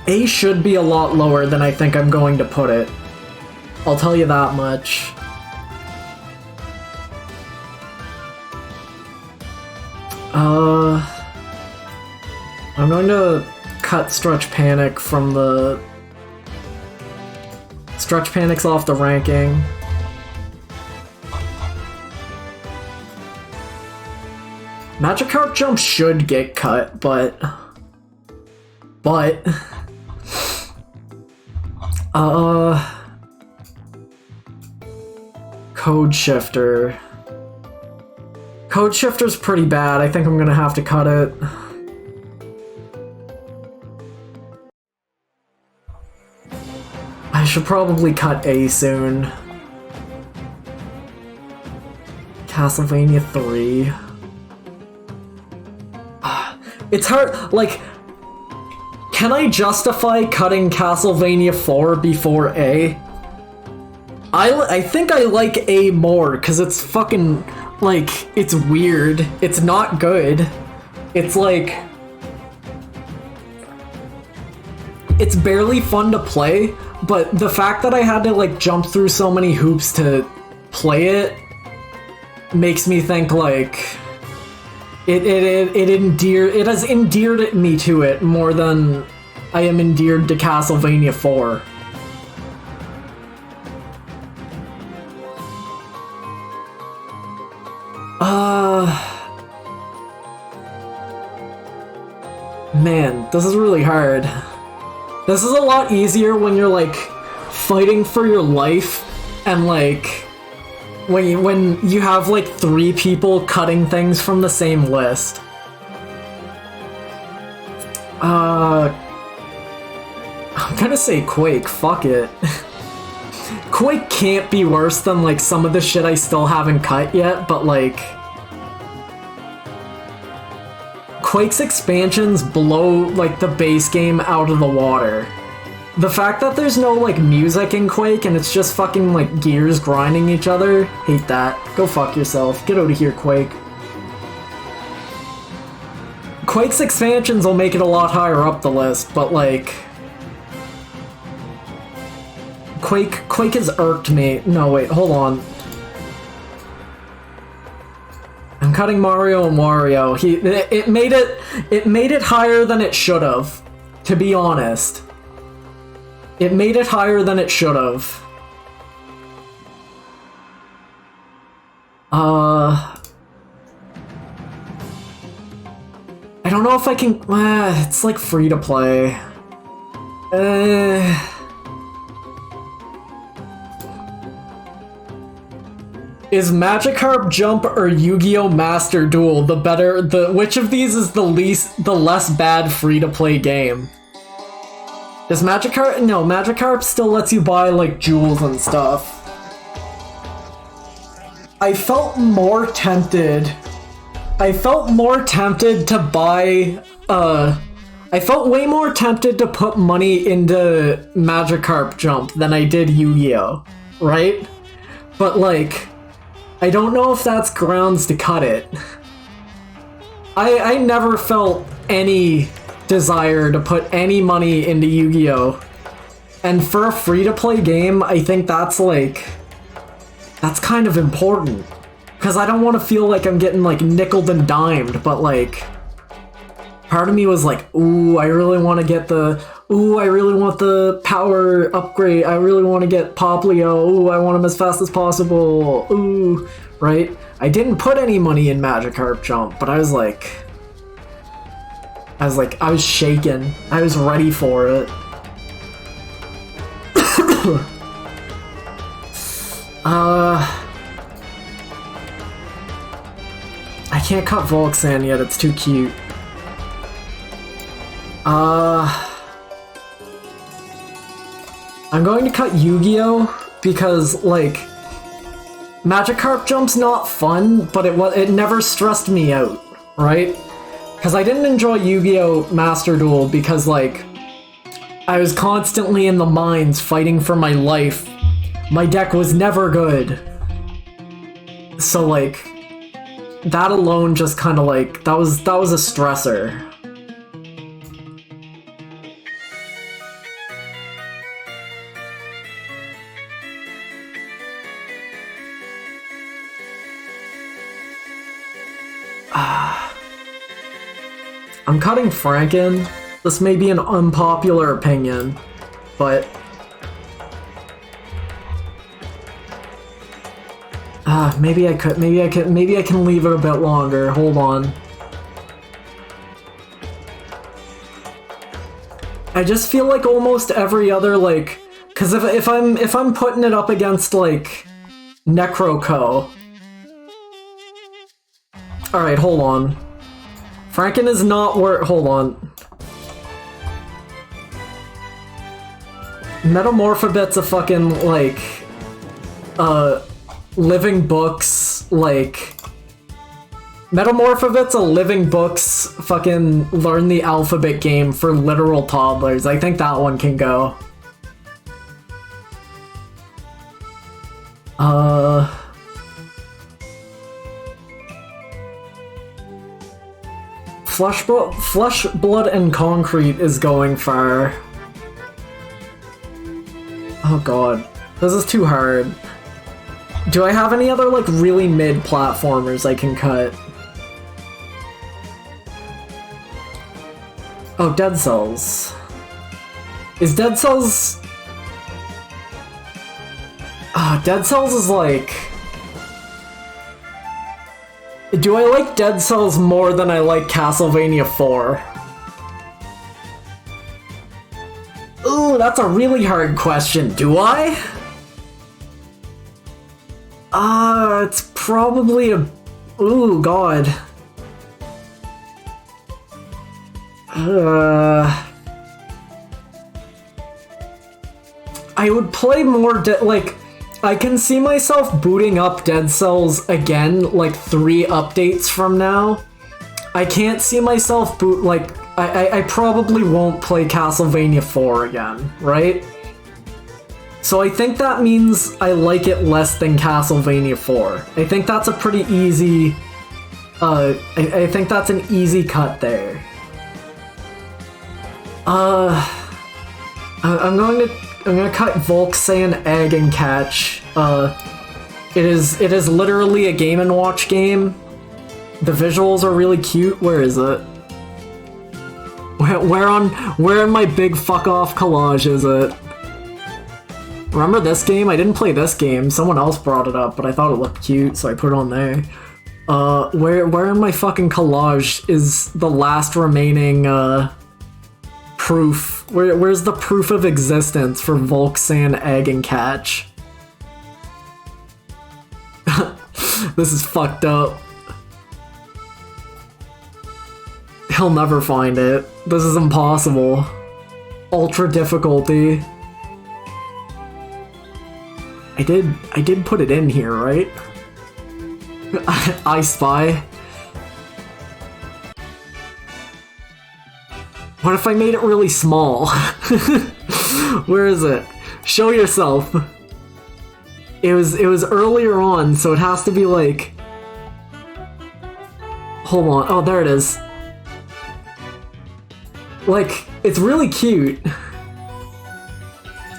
A should be a lot lower than I think I'm going to put it. I'll tell you that much. I'm going to cut Stretch Panic from the... Stretch Panic's off the ranking. Magikarp Jump should get cut, but... Code Shifter. Code Shifter's pretty bad. I think I'm gonna have to cut it. I should probably cut A soon. Castlevania 3. It's hard, like... Can I justify cutting Castlevania 4 before A? I think I like A more, because it's fucking, like, it's weird. It's not good. It's like... It's barely fun to play, but the fact that I had to, like, jump through so many hoops to play it makes me think, like... It has endeared me to it more than I am endeared to Castlevania 4. Man, this is really hard. This is a lot easier when you're like fighting for your life and like when you have like 3 people cutting things from the same list. I'm gonna say Quake, fuck it. Quake can't be worse than like some of the shit I still haven't cut yet, but like... Quake's expansions blow like the base game out of the water. The fact that there's no like music in Quake and it's just fucking like gears grinding each other, hate that. Go fuck yourself. Get out of here, Quake. Quake's expansions will make it a lot higher up the list, but like... Quake has irked me. No, wait, hold on. I'm cutting Mario and Wario. It made it higher than it should have, to be honest. It made it higher than it should have. I don't know if I can... it's like free to play. Is Magikarp Jump or Yu-Gi-Oh! Master Duel which of these is the less bad free-to-play game? Does Magikarp? No, Magikarp still lets you buy, like, jewels and stuff. I felt more tempted to buy, I felt way more tempted to put money into Magikarp Jump than I did Yu-Gi-Oh! Right? But, like, I don't know if that's grounds to cut it. I never felt any desire to put any money into Yu-Gi-Oh! And for a free-to-play game, I think that's, like, that's kind of important. Because I don't want to feel like I'm getting, like, nickeled and dimed, but, like, part of me was like, ooh, I really want to get I really want the power upgrade, I really want to get Poplio, ooh, I want him as fast as possible, ooh, right? I didn't put any money in Magikarp Jump, but I was shaking. I was ready for it. I can't cut Volxan yet, it's too cute. I'm going to cut Yu-Gi-Oh! Because, like, Magikarp Jump's not fun, but it never stressed me out, right? Because I didn't enjoy Yu-Gi-Oh! Master Duel because, like, I was constantly in the mines fighting for my life. My deck was never good. So, like, that alone just kind of, like, that was a stressor. I'm cutting Franken. This may be an unpopular opinion, but maybe I can leave it a bit longer. Hold on. I just feel like almost every other, like, because if I'm putting it up against, like, Necroco. Alright, hold on. Franken is not hold on. Metamorphobit's a fucking, like, living books, like... Metamorphobit's a living books fucking learn the alphabet game for literal toddlers. I think that one can go. Flesh, Blood, and Concrete is going far. Oh god. This is too hard. Do I have any other, like, really mid platformers I can cut? Oh, Dead Cells. Is Dead Cells... Dead Cells is like... Do I like Dead Cells more than I like Castlevania 4? Ooh, that's a really hard question. Do I? It's probably a... Ooh, god. I would play more like... I can see myself booting up Dead Cells again, like 3 updates from now. I can't see myself I probably won't play Castlevania 4 again, right? So I think that means I like it less than Castlevania 4. I think that's a pretty easy... I think that's an easy cut there. I'm gonna cut Volxan, Egg, and Catch. It is literally a Game & Watch game. The visuals are really cute. Where is it? Where in my big fuck off collage is it? Remember this game? I didn't play this game. Someone else brought it up, but I thought it looked cute, so I put it on there. Where in my fucking collage is the last remaining, proof? Where's the proof of existence for Volxan, Egg, and Catch? This is fucked up. He'll never find it. This is impossible. Ultra difficulty. I did put it in here, right? I Spy. What if I made it really small? Where is it? Show yourself. It was earlier on, so it has to be like... Hold on. Oh, there it is. Like, it's really cute.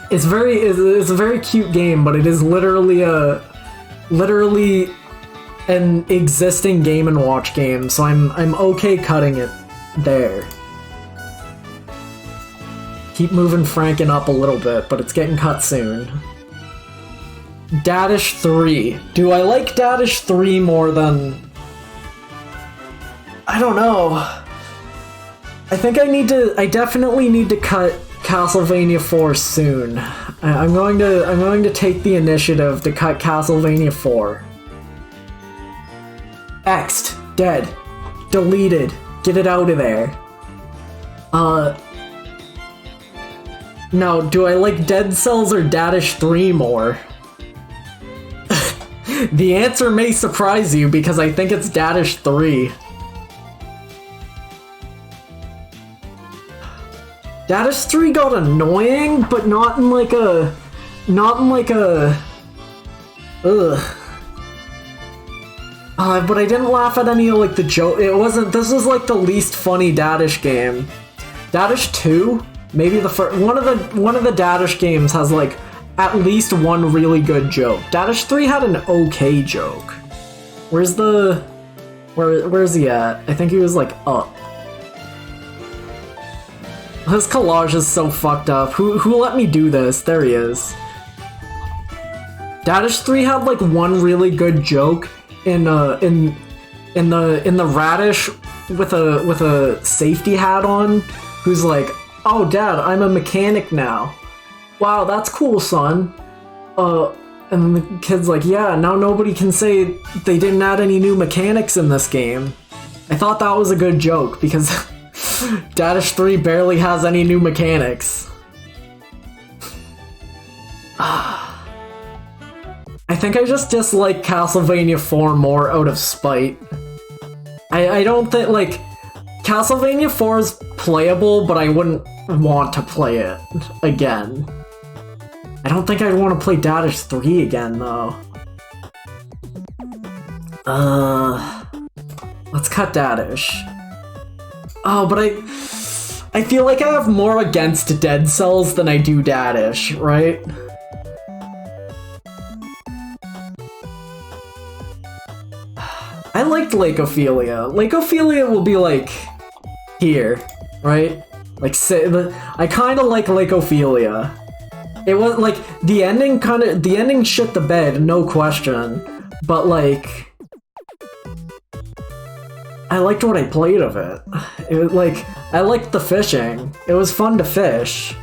It's a very cute game, but it is literally an existing Game & Watch game, so I'm okay cutting it there. Keep moving Franken up a little bit, but it's getting cut soon. Dadish 3. Do I like Dadish 3 more than... I don't know. I think I definitely need to cut Castlevania 4 soon. I'm going to take the initiative to cut Castlevania 4. X'd. Dead. Deleted. Get it out of there. Now, do I like Dead Cells or Dadish 3 more? The answer may surprise you because I think it's Dadish 3. Dadish 3 got annoying, but not in like a... Ugh. But I didn't laugh at any of like the joke. This was like the least funny Dadish game. Dadish 2? Maybe the first... One of the Dadish games has like at least one really good joke. Dadish 3 had an okay joke. Where's he at? I think he was like up. This collage is so fucked up. Who let me do this? There he is. Dadish 3 had like one really good joke in the radish with a safety hat on, who's like, "Oh Dad, I'm a mechanic now. Wow, that's cool, son." And the kid's like, "Yeah, now nobody can say they didn't add any new mechanics in this game." I thought that was a good joke because Dadish 3 barely has any new mechanics. I think I just dislike Castlevania 4 more out of spite. I don't think, like, Castlevania 4 is playable, but I wouldn't want to play it again. I don't think I'd want to play Dadish 3 again, though. Let's cut Dadish. Oh, but I feel like I have more against Dead Cells than I do Dadish, right? I liked Lake Ophelia. Lake Ophelia will be like here, right? Like I kind of like Lake Ophelia. It was like the ending shit the bed, no question. But like I liked what I played of it. It was like I liked the fishing. It was fun to fish.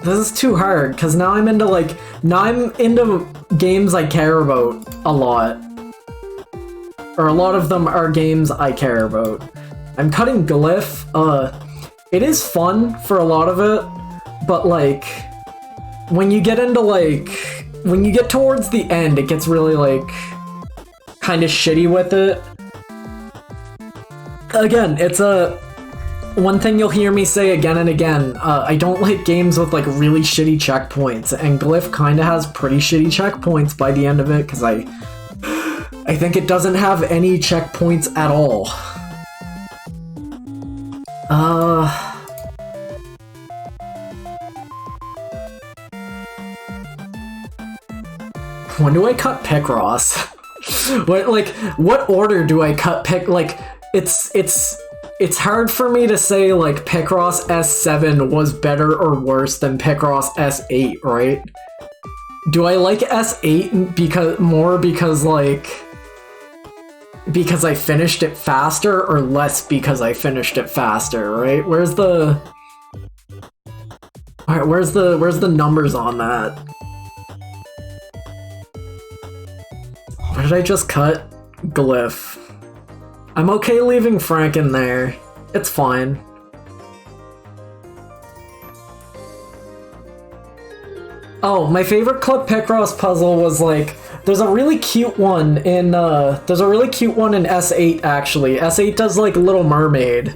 This is too hard because now I'm into games I care about a lot. Or a lot of them are games I care about. I'm cutting Glyph. It is fun for a lot of it, but like when you get towards the end, it gets really like kind of shitty with it. Again, it's one thing you'll hear me say again and again, I don't like games with like really shitty checkpoints, and Glyph kind of has pretty shitty checkpoints by the end of it, because I think it doesn't have any checkpoints at all. When do I cut Picross? What order do I cut Pic? Like, it's hard for me to say like Picross S7 was better or worse than Picross S8, right? Do I like S8 because I finished it faster, or less because I finished it faster, right? Where's the numbers on that? What did I just cut? Glyph. I'm okay leaving Frank in there. It's fine. Oh, my favorite Clip Picross puzzle was like, there's a really cute one in S8 actually. S8 does like Little Mermaid.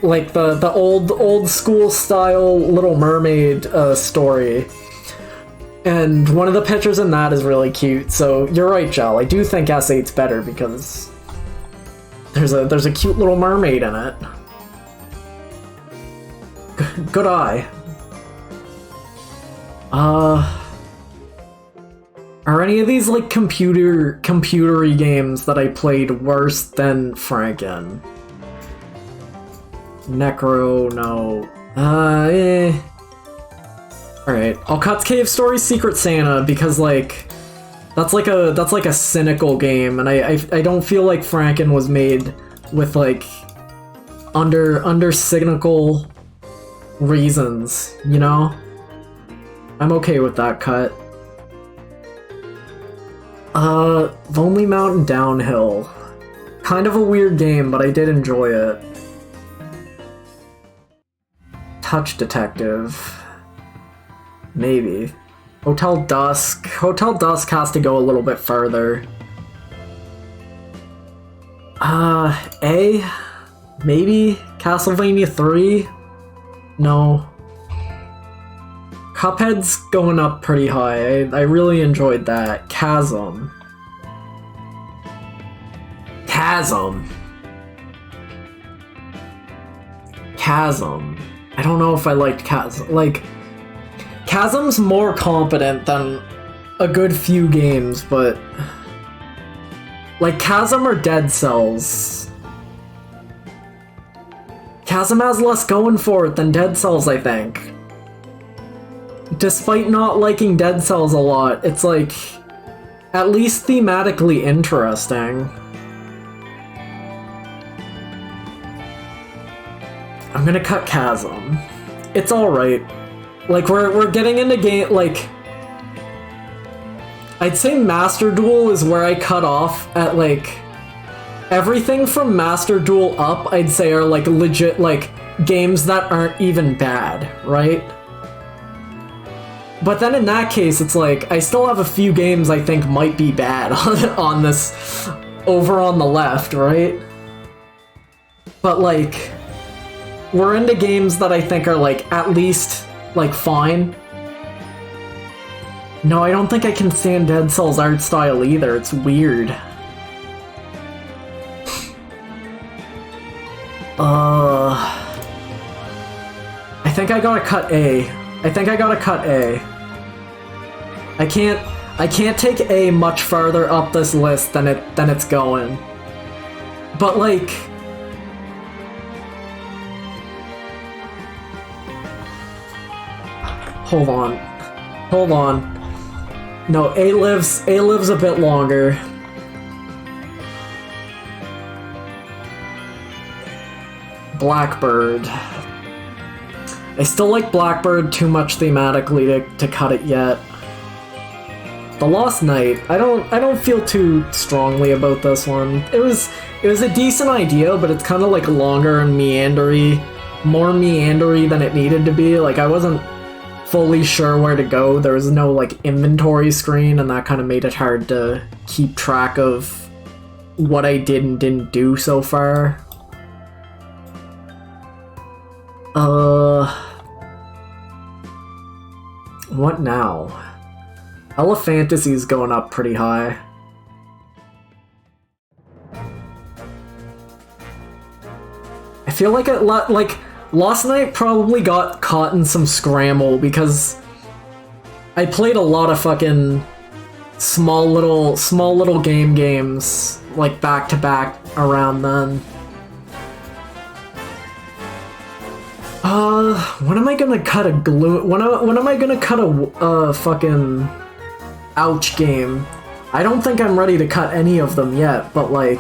Like the old school style Little Mermaid story. And one of the pictures in that is really cute. So you're right, Jel. I do think S8's better because there's a cute little mermaid in it. Good eye. Are any of these like computery games that I played worse than Franken? Necro, no. Alright, I'll cut Cave Story Secret Santa because like that's like a cynical game, and I don't feel like Franken was made with like under cynical reasons, you know? I'm okay with that cut. Lonely Mountain Downhill. Kind of a weird game, but I did enjoy it. Touch Detective. Maybe. Hotel Dusk. Hotel Dusk has to go a little bit further. A? Maybe? Castlevania 3? No. Cuphead's going up pretty high. I really enjoyed that. Chasm. Chasm. I don't know if I liked Chasm. Like, Chasm's more competent than a good few games, but like Chasm or Dead Cells. Chasm has less going for it than Dead Cells, I think. Despite not liking Dead Cells a lot, it's like at least thematically interesting. I'm gonna cut Chasm. It's alright. Like, we're getting into game, like... I'd say Master Duel is where I cut off at, like... Everything from Master Duel up, I'd say, are, like, legit, like, games that aren't even bad, right? But then in that case, it's like, I still have a few games I think might be bad on this... over on the left, right? But, like... We're into games that I think are, like, at least... like, fine. No, I don't think I can stand Dead Cells art style either, it's weird. I think I gotta cut A. I can't take A much farther up this list than it's going. But like... Hold on. No, A lives a bit longer. Blackbird. I still like Blackbird too much thematically to cut it yet. The Lost Knight. I don't feel too strongly about this one. It was a decent idea, but it's kind of like longer and meandery, more meandery than it needed to be. Like I wasn't fully sure where to go. There was no like inventory screen, and that kind of made it hard to keep track of what I did and didn't do so far. What now? Elephantasy's going up pretty high. I feel like Lost Night probably got caught in some scramble because I played a lot of fucking small little games like back to back around then. When am I gonna cut a glue? When am I gonna cut a fucking ouch game? I don't think I'm ready to cut any of them yet, but like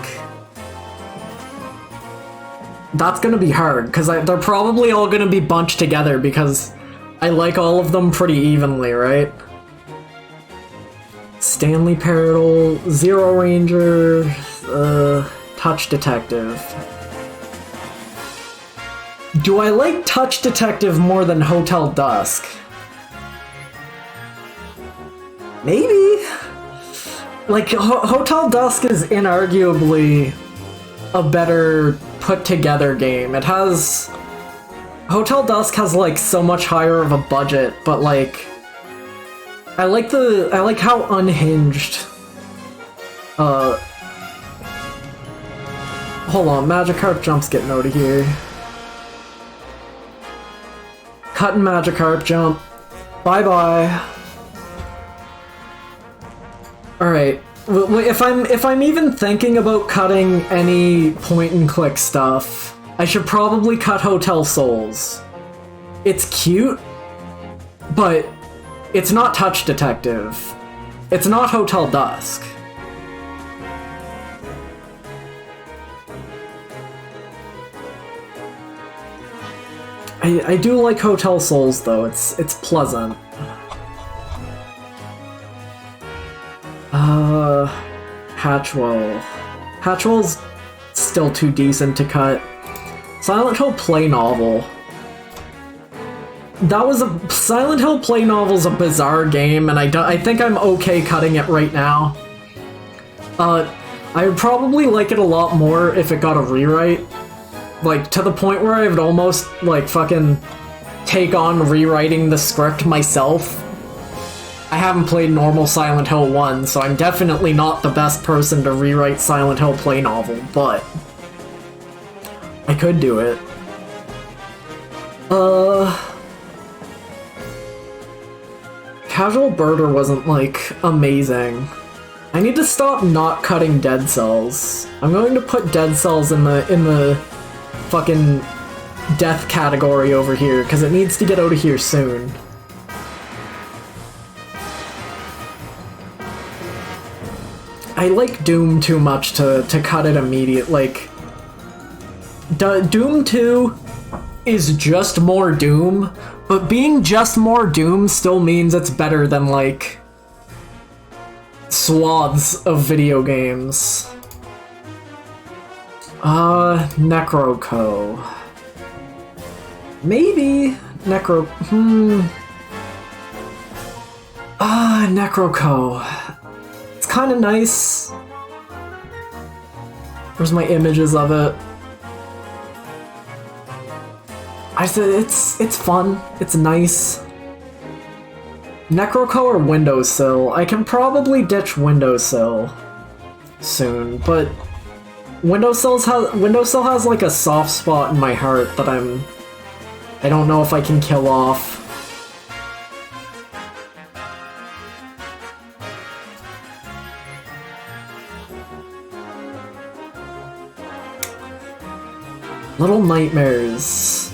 that's gonna be hard because they're probably all gonna be bunched together because I like all of them pretty evenly, right? Stanley Parable, Zeroranger, Touch Detective. Do I like Touch Detective more than Hotel Dusk? Maybe? Like, Hotel Dusk is inarguably a better put-together game. It has... Hotel Dusk has, like, so much higher of a budget, but, like... I like how unhinged... Hold on, Magikarp Jump's getting out of here. Cutting Magikarp Jump. Bye-bye. Alright, if I'm even thinking about cutting any point-and-click stuff, I should probably cut Hotel Souls. It's cute, but it's not Touch Detective. It's not Hotel Dusk. I do like Hotel Souls though, it's pleasant. Hatchwell. Hatchwell's still too decent to cut. Silent Hill Play Novel. Silent Hill Play Novel's a bizarre game, and I think I'm okay cutting it right now. I would probably like it a lot more if it got a rewrite. Like, to the point where I would almost, like, fucking take on rewriting the script myself. I haven't played normal Silent Hill 1, so I'm definitely not the best person to rewrite Silent Hill Play Novel, but I could do it. Casual Birder wasn't, like, amazing. I need to stop not cutting Dead Cells. I'm going to put Dead Cells in the fucking death category over here, because it needs to get out of here soon. I like Doom too much to cut it immediate. Like, Doom 2 is just more Doom, but being just more Doom still means it's better than, like, swaths of video games. Necroco. Maybe Necroco. It's kind of nice. Where's my images of it? I said it's fun. It's nice. Necroco or Windowsill? I can probably ditch Windowsill soon, but Windowsill has like a soft spot in my heart that I don't know if I can kill off. Little Nightmares.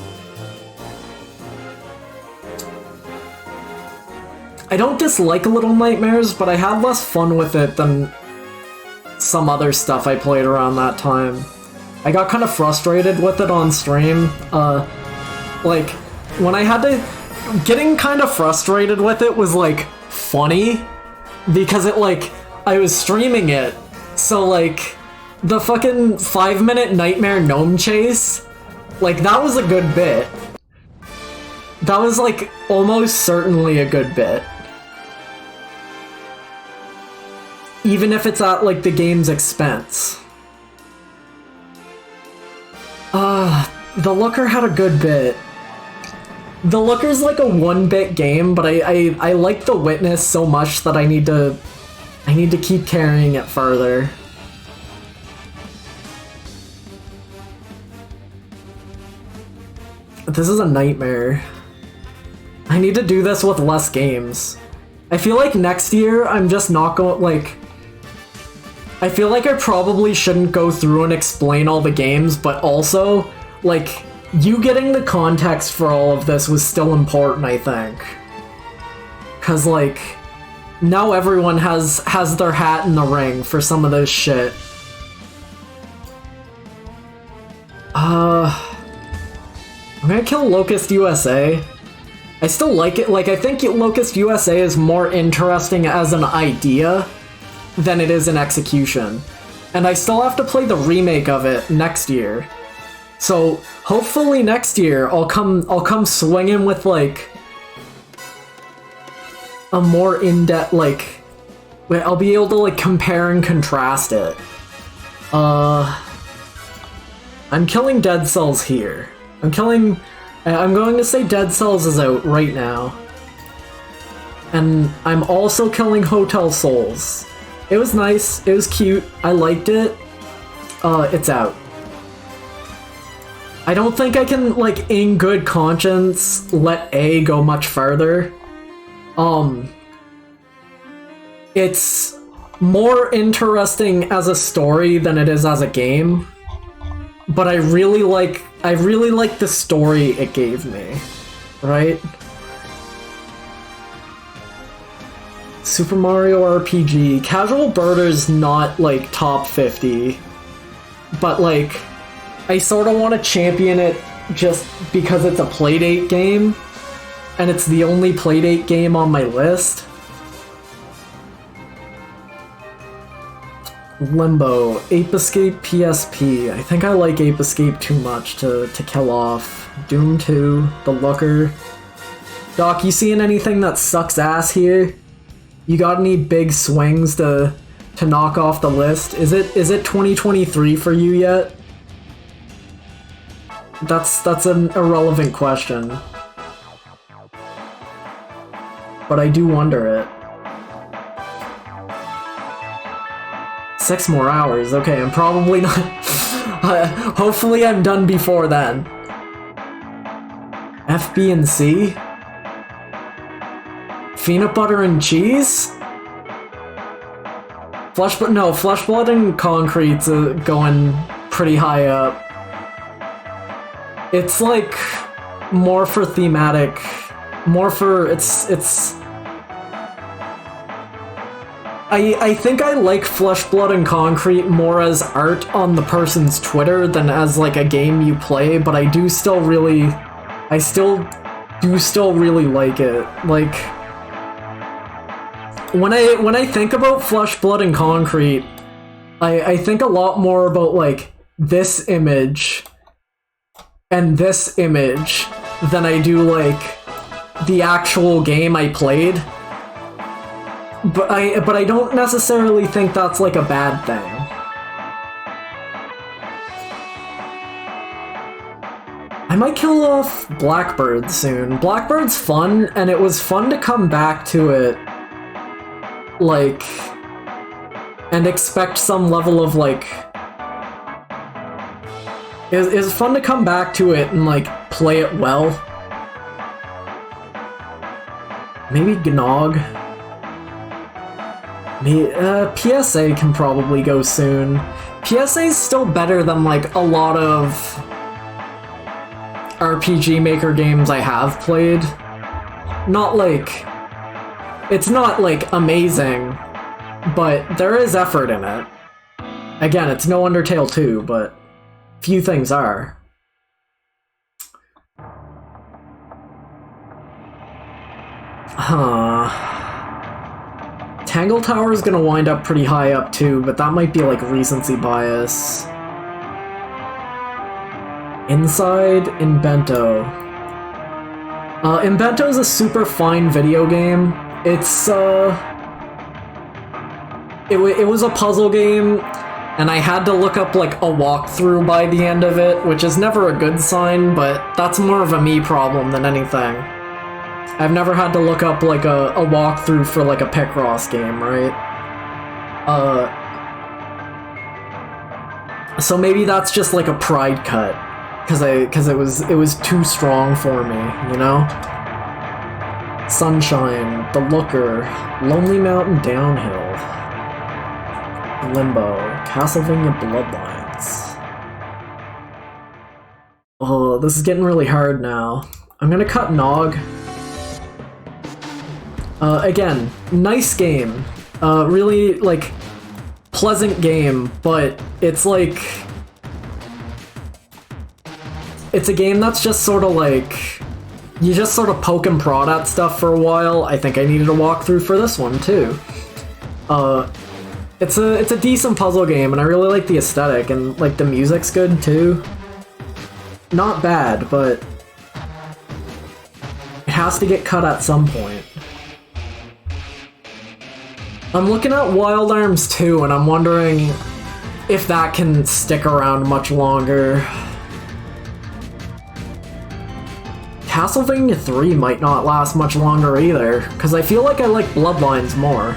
I don't dislike Little Nightmares, but I had less fun with it than some other stuff I played around that time. I got kind of frustrated with it on stream. Like, when I had to... Getting kind of frustrated with it was, like, funny. Because it, like... I was streaming it. So, like... The fucking 5-minute Nightmare Gnome Chase... Like, that was a good bit. That was, like, almost certainly a good bit. Even if it's at, like, the game's expense. The Looker had a good bit. The Looker's like a 1-bit game, but I like The Witness so much that I need to keep carrying it further. This is a nightmare. I need to do this with less games. I feel like next year I'm just not going, like... I feel like I probably shouldn't go through and explain all the games, but also, like, you getting the context for all of this was still important, I think. 'Cause, like, now everyone has their hat in the ring for some of this shit. I'm gonna kill Locust USA. I still like it. Like, I think Locust USA is more interesting as an idea than it is in execution. And I still have to play the remake of it next year. So hopefully next year I'll come swinging with like a more in-depth, like, I'll be able to like compare and contrast it. I'm killing Dead Cells here. I'm going to say Dead Cells is out right now. And I'm also killing Hotel Souls. It was nice, it was cute, I liked it. It's out. I don't think I can, like, in good conscience, let A go much further. It's more interesting as a story than it is as a game. But I really like the story it gave me, right? Super Mario RPG. Casual Birder's not, like, top 50. But, like, I sort of want to champion it just because it's a Playdate game. And it's the only Playdate game on my list. Limbo. Ape Escape PSP. I think I like Ape Escape too much to kill off. Doom 2. The Looker. Doc, you seeing anything that sucks ass here? You got any big swings to knock off the list? Is it 2023 for you yet? That's an irrelevant question. But I do wonder it. 6 more hours. Okay, I'm probably not... hopefully I'm done before then. F, B, and C? Peanut butter and cheese? Flesh Blood and Concrete's going pretty high up. It's like more for thematic, more for it's. I think I like Flesh Blood and Concrete more as art on the person's Twitter than as like a game you play, but I still really like it. Like when I think about Flesh Blood and Concrete, I think a lot more about like this image and this image than I do like the actual game I played. But I don't necessarily think that's like a bad thing. I might kill off Blackbird soon. Blackbird's fun, and it was fun to come back to it, like, and expect some level of like. It's fun to come back to it and like play it well. Maybe Gnog. PSA can probably go soon. PSA is still better than like a lot of RPG Maker games I have played. Not like... It's not like amazing, but there is effort in it. Again, it's no Undertale 2, but few things are. Tangle Tower is gonna wind up pretty high up too, but that might be like recency bias. Inside Invento. Invento is a super fine video game. It's it was a puzzle game, and I had to look up like a walkthrough by the end of it, which is never a good sign, but that's more of a me problem than anything. I've never had to look up like a walkthrough for like a Picross game, right? So maybe that's just like a pride cut, cause it was too strong for me, you know? Sunshine, The Looker, Lonely Mountain Downhill, Limbo, Castlevania Bloodlines. Oh, this is getting really hard now. I'm gonna cut Nog. Again, nice game. Really, like, pleasant game, but it's like... It's a game that's just sort of like... You just sort of poke and prod at stuff for a while. I think I needed a walkthrough for this one, too. it's a decent puzzle game, and I really like the aesthetic, and like the music's good too. Not bad, but it has to get cut at some point. I'm looking at Wild Arms 2, and I'm wondering if that can stick around much longer. Castlevania 3 might not last much longer either, because I feel like I like Bloodlines more.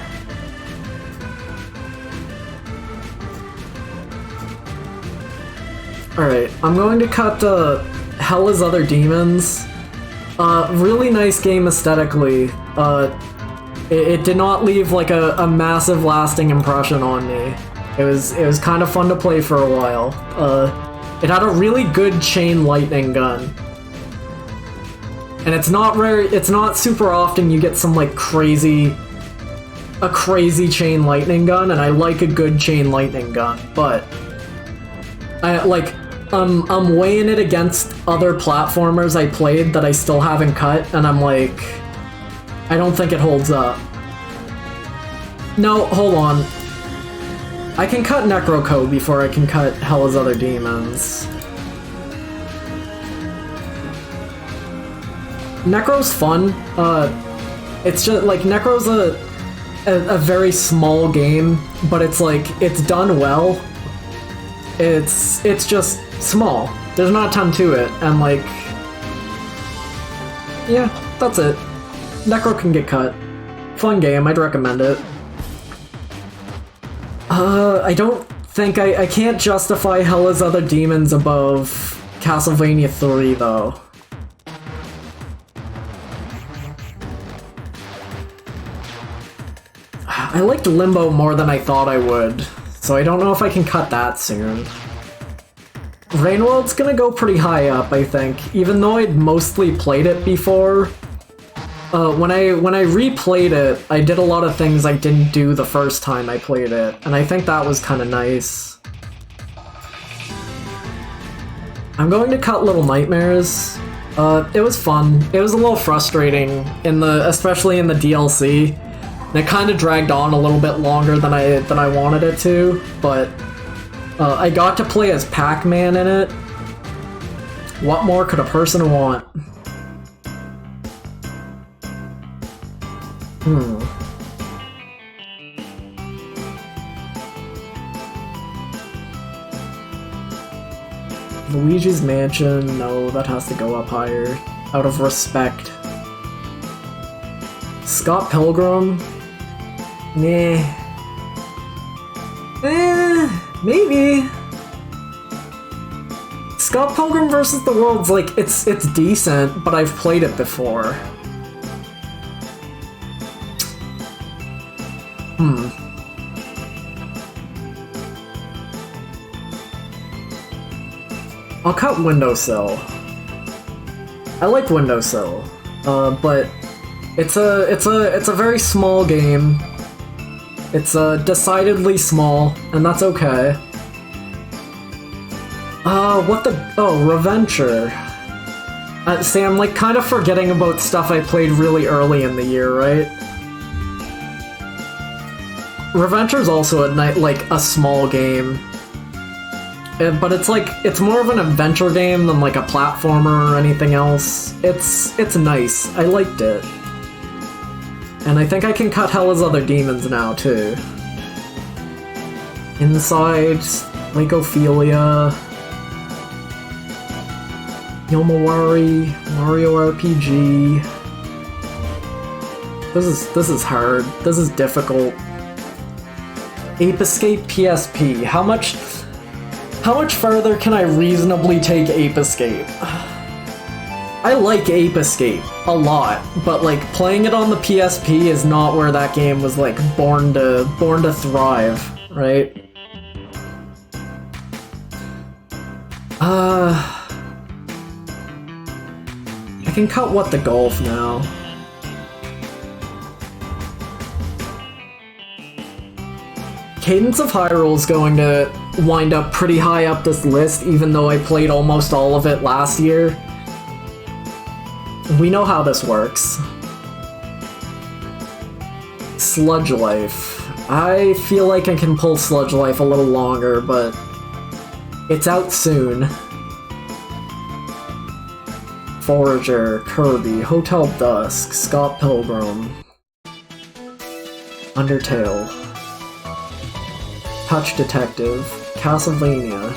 Alright, I'm going to cut Hell is Other Demons. Really nice game aesthetically. It did not leave like a massive lasting impression on me. It was kind of fun to play for a while. It had a really good chain lightning gun. And it's not rare, it's not super often you get some like crazy chain lightning gun, and I like a good chain lightning gun, but I'm weighing it against other platformers I played that I still haven't cut, and I'm like, I don't think it holds up. No, hold on. I can cut Necroco before I can cut Hell is Other Demons. Necro's fun. It's just like Necro's a very small game, but it's like it's done well. It's just small. There's not a ton to it, and like, yeah, that's it. Necro can get cut. Fun game, I'd recommend it. I don't think I can't justify Hell is Other Demons above Castlevania 3 though. I liked Limbo more than I thought I would, so I don't know if I can cut that soon. Rainworld's gonna go pretty high up, I think, even though I'd mostly played it before. When I replayed it, I did a lot of things I didn't do the first time I played it, and I think that was kind of nice. I'm going to cut Little Nightmares. It was fun. It was a little frustrating, especially in the DLC. And it kind of dragged on a little bit longer than I wanted it to, but I got to play as Pac-Man in it. What more could a person want? Luigi's Mansion, no, that has to go up higher, out of respect. Scott Pilgrim? Nah. Maybe. Scott Pilgrim vs. the World's like, it's decent, but I've played it before. I'll cut Windowsill. I like Windowsill, but it's a very small game. It's decidedly small, and that's okay. Reventure. See, I'm like kind of forgetting about stuff I played really early in the year, right? Reventure's also a small game. But it's more of an adventure game than like a platformer or anything else. It's nice. I liked it. And I think I can cut Hell is Other Demons now too. Inside, Lake Ophelia, Yomawari, Mario RPG. This is hard. This is difficult. Ape Escape PSP. How much further can I reasonably take Ape Escape? I like Ape Escape a lot, but like playing it on the PSP is not where that game was like born to thrive, right? I can cut What the Golf now. Cadence of Hyrule is going to wind up pretty high up this list, even though I played almost all of it last year. We know how this works. Sludge Life. I feel like I can pull Sludge Life a little longer, but it's out soon. Forager, Kirby, Hotel Dusk, Scott Pilgrim, Undertale, Touch Detective, Castlevania.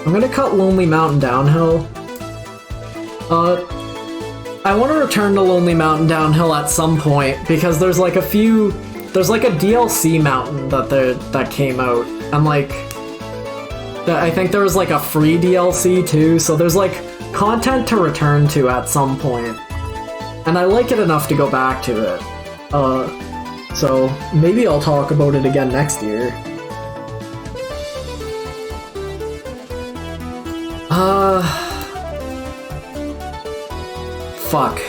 I'm gonna cut Lonely Mountain Downhill. I want to return to Lonely Mountain Downhill at some point, because there's like a DLC mountain that came out, and like, I think there was like a free DLC too, so there's like content to return to at some point, and I like it enough to go back to it. So maybe I'll talk about it again next year. Fuck.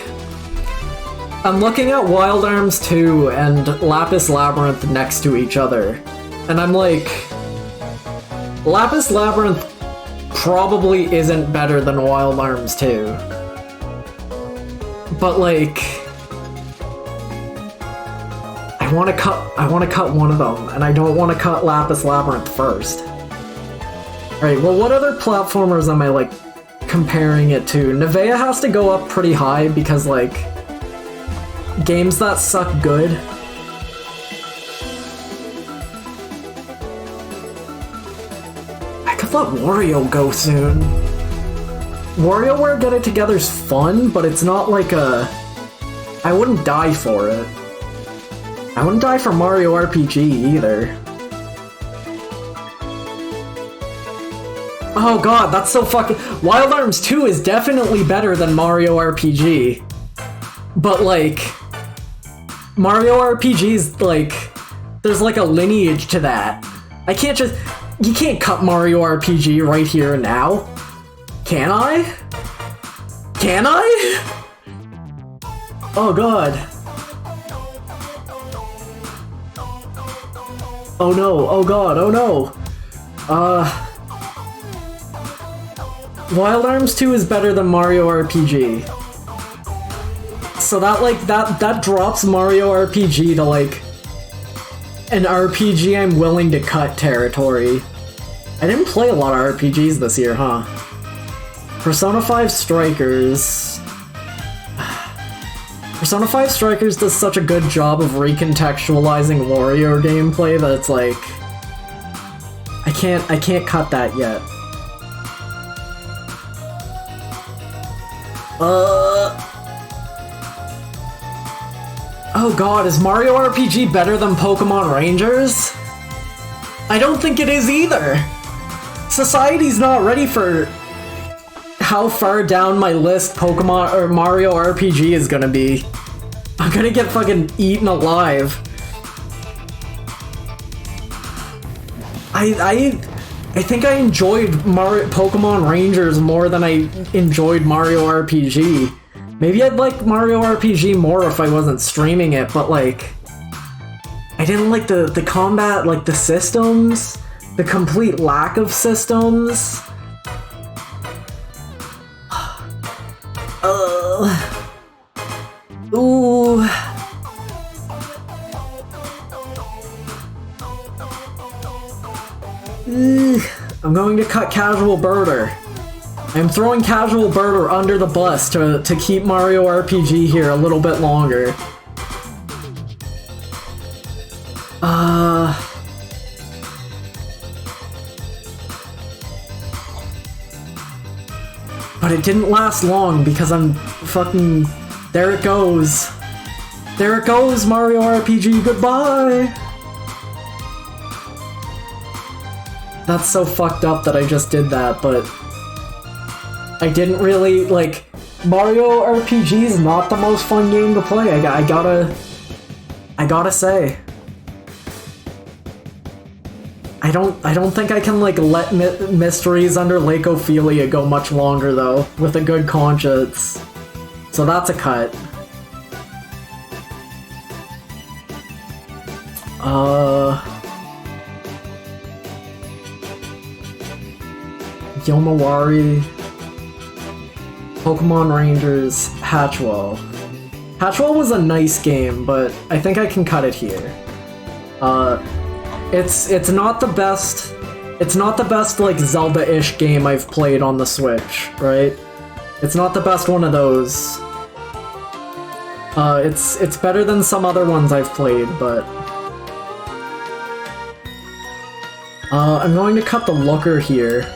I'm looking at Wild Arms 2 and Lapis Labyrinth next to each other, and I'm like, Lapis Labyrinth probably isn't better than Wild Arms 2. But like, I want to cut one of them, and I don't want to cut Lapis Labyrinth first. Alright, well, what other platformers am I like comparing it to? Nevea has to go up pretty high because like, games that suck good. I could let Wario go soon. WarioWare Get It Together's fun, but it's not like a... I wouldn't die for it. I wouldn't die for Mario RPG either. Oh god, that's so fucking... Wild Arms 2 is definitely better than Mario RPG. But like... Mario RPG's like... There's like a lineage to that. I can't just... You can't cut Mario RPG right here and now. Can I? Can I? Oh god. Oh no, oh god, oh no. Wild Arms 2 is better than Mario RPG. So that like, that drops Mario RPG to like an RPG I'm willing to cut territory. I didn't play a lot of RPGs this year, huh? Persona 5 Strikers... Persona 5 Strikers does such a good job of recontextualizing Wario gameplay that it's like... I can't cut that yet. Oh god, is Mario RPG better than Pokemon Rangers? I don't think it is either! Society's not ready for how far down my list Pokemon or Mario RPG is gonna be. I'm gonna get fucking eaten alive. I think I enjoyed Pokemon Rangers more than I enjoyed Mario RPG. Maybe I'd like Mario RPG more if I wasn't streaming it, but like... I didn't like the combat, like the systems, the complete lack of systems. Ooh. I'm going to cut Casual Birder. I'm throwing Casual Birder under the bus to keep Mario RPG here a little bit longer. But it didn't last long because I'm fucking... There it goes. There it goes, Mario RPG, goodbye! That's so fucked up that I just did that, but... I didn't really, like... Mario RPG is not the most fun game to play, I gotta say. I don't think I can, like, let Mysteries Under Lake Ophelia go much longer, though, with a good conscience. So that's a cut. Yomawari, Pokemon Rangers, Hatchwell. Hatchwell was a nice game, but I think I can cut it here. It's not the best. It's not the best like Zelda-ish game I've played on the Switch, right? It's not the best one of those. It's better than some other ones I've played, but I'm going to cut the looker here.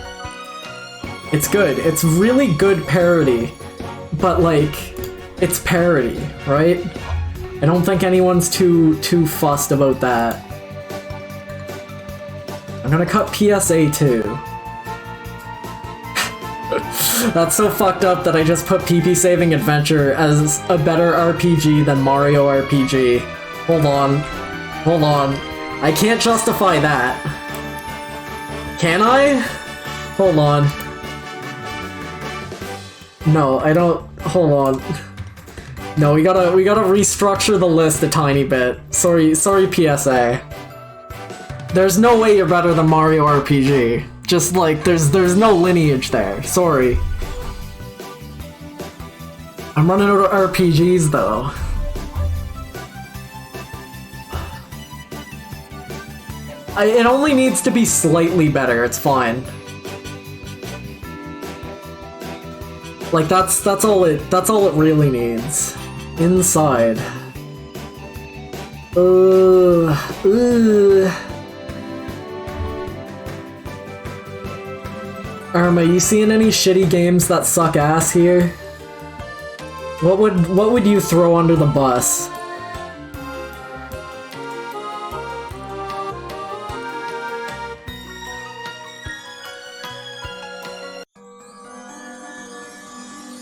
It's good. It's really good parody, but like, it's parody, right? I don't think anyone's too fussed about that. I'm gonna cut PSA too. That's so fucked up that I just put PP Saving Adventure as a better RPG than Mario RPG. Hold on. Hold on. I can't justify that. Can I? Hold on. No, I don't. Hold on. No, we gotta restructure the list a tiny bit. Sorry, PSA. There's no way you're better than Mario RPG. Just like, there's no lineage there. Sorry. I'm running out of RPGs though. It only needs to be slightly better, it's fine. Like that's all it really needs. Inside. Are you seeing any shitty games that suck ass here? What would you throw under the bus?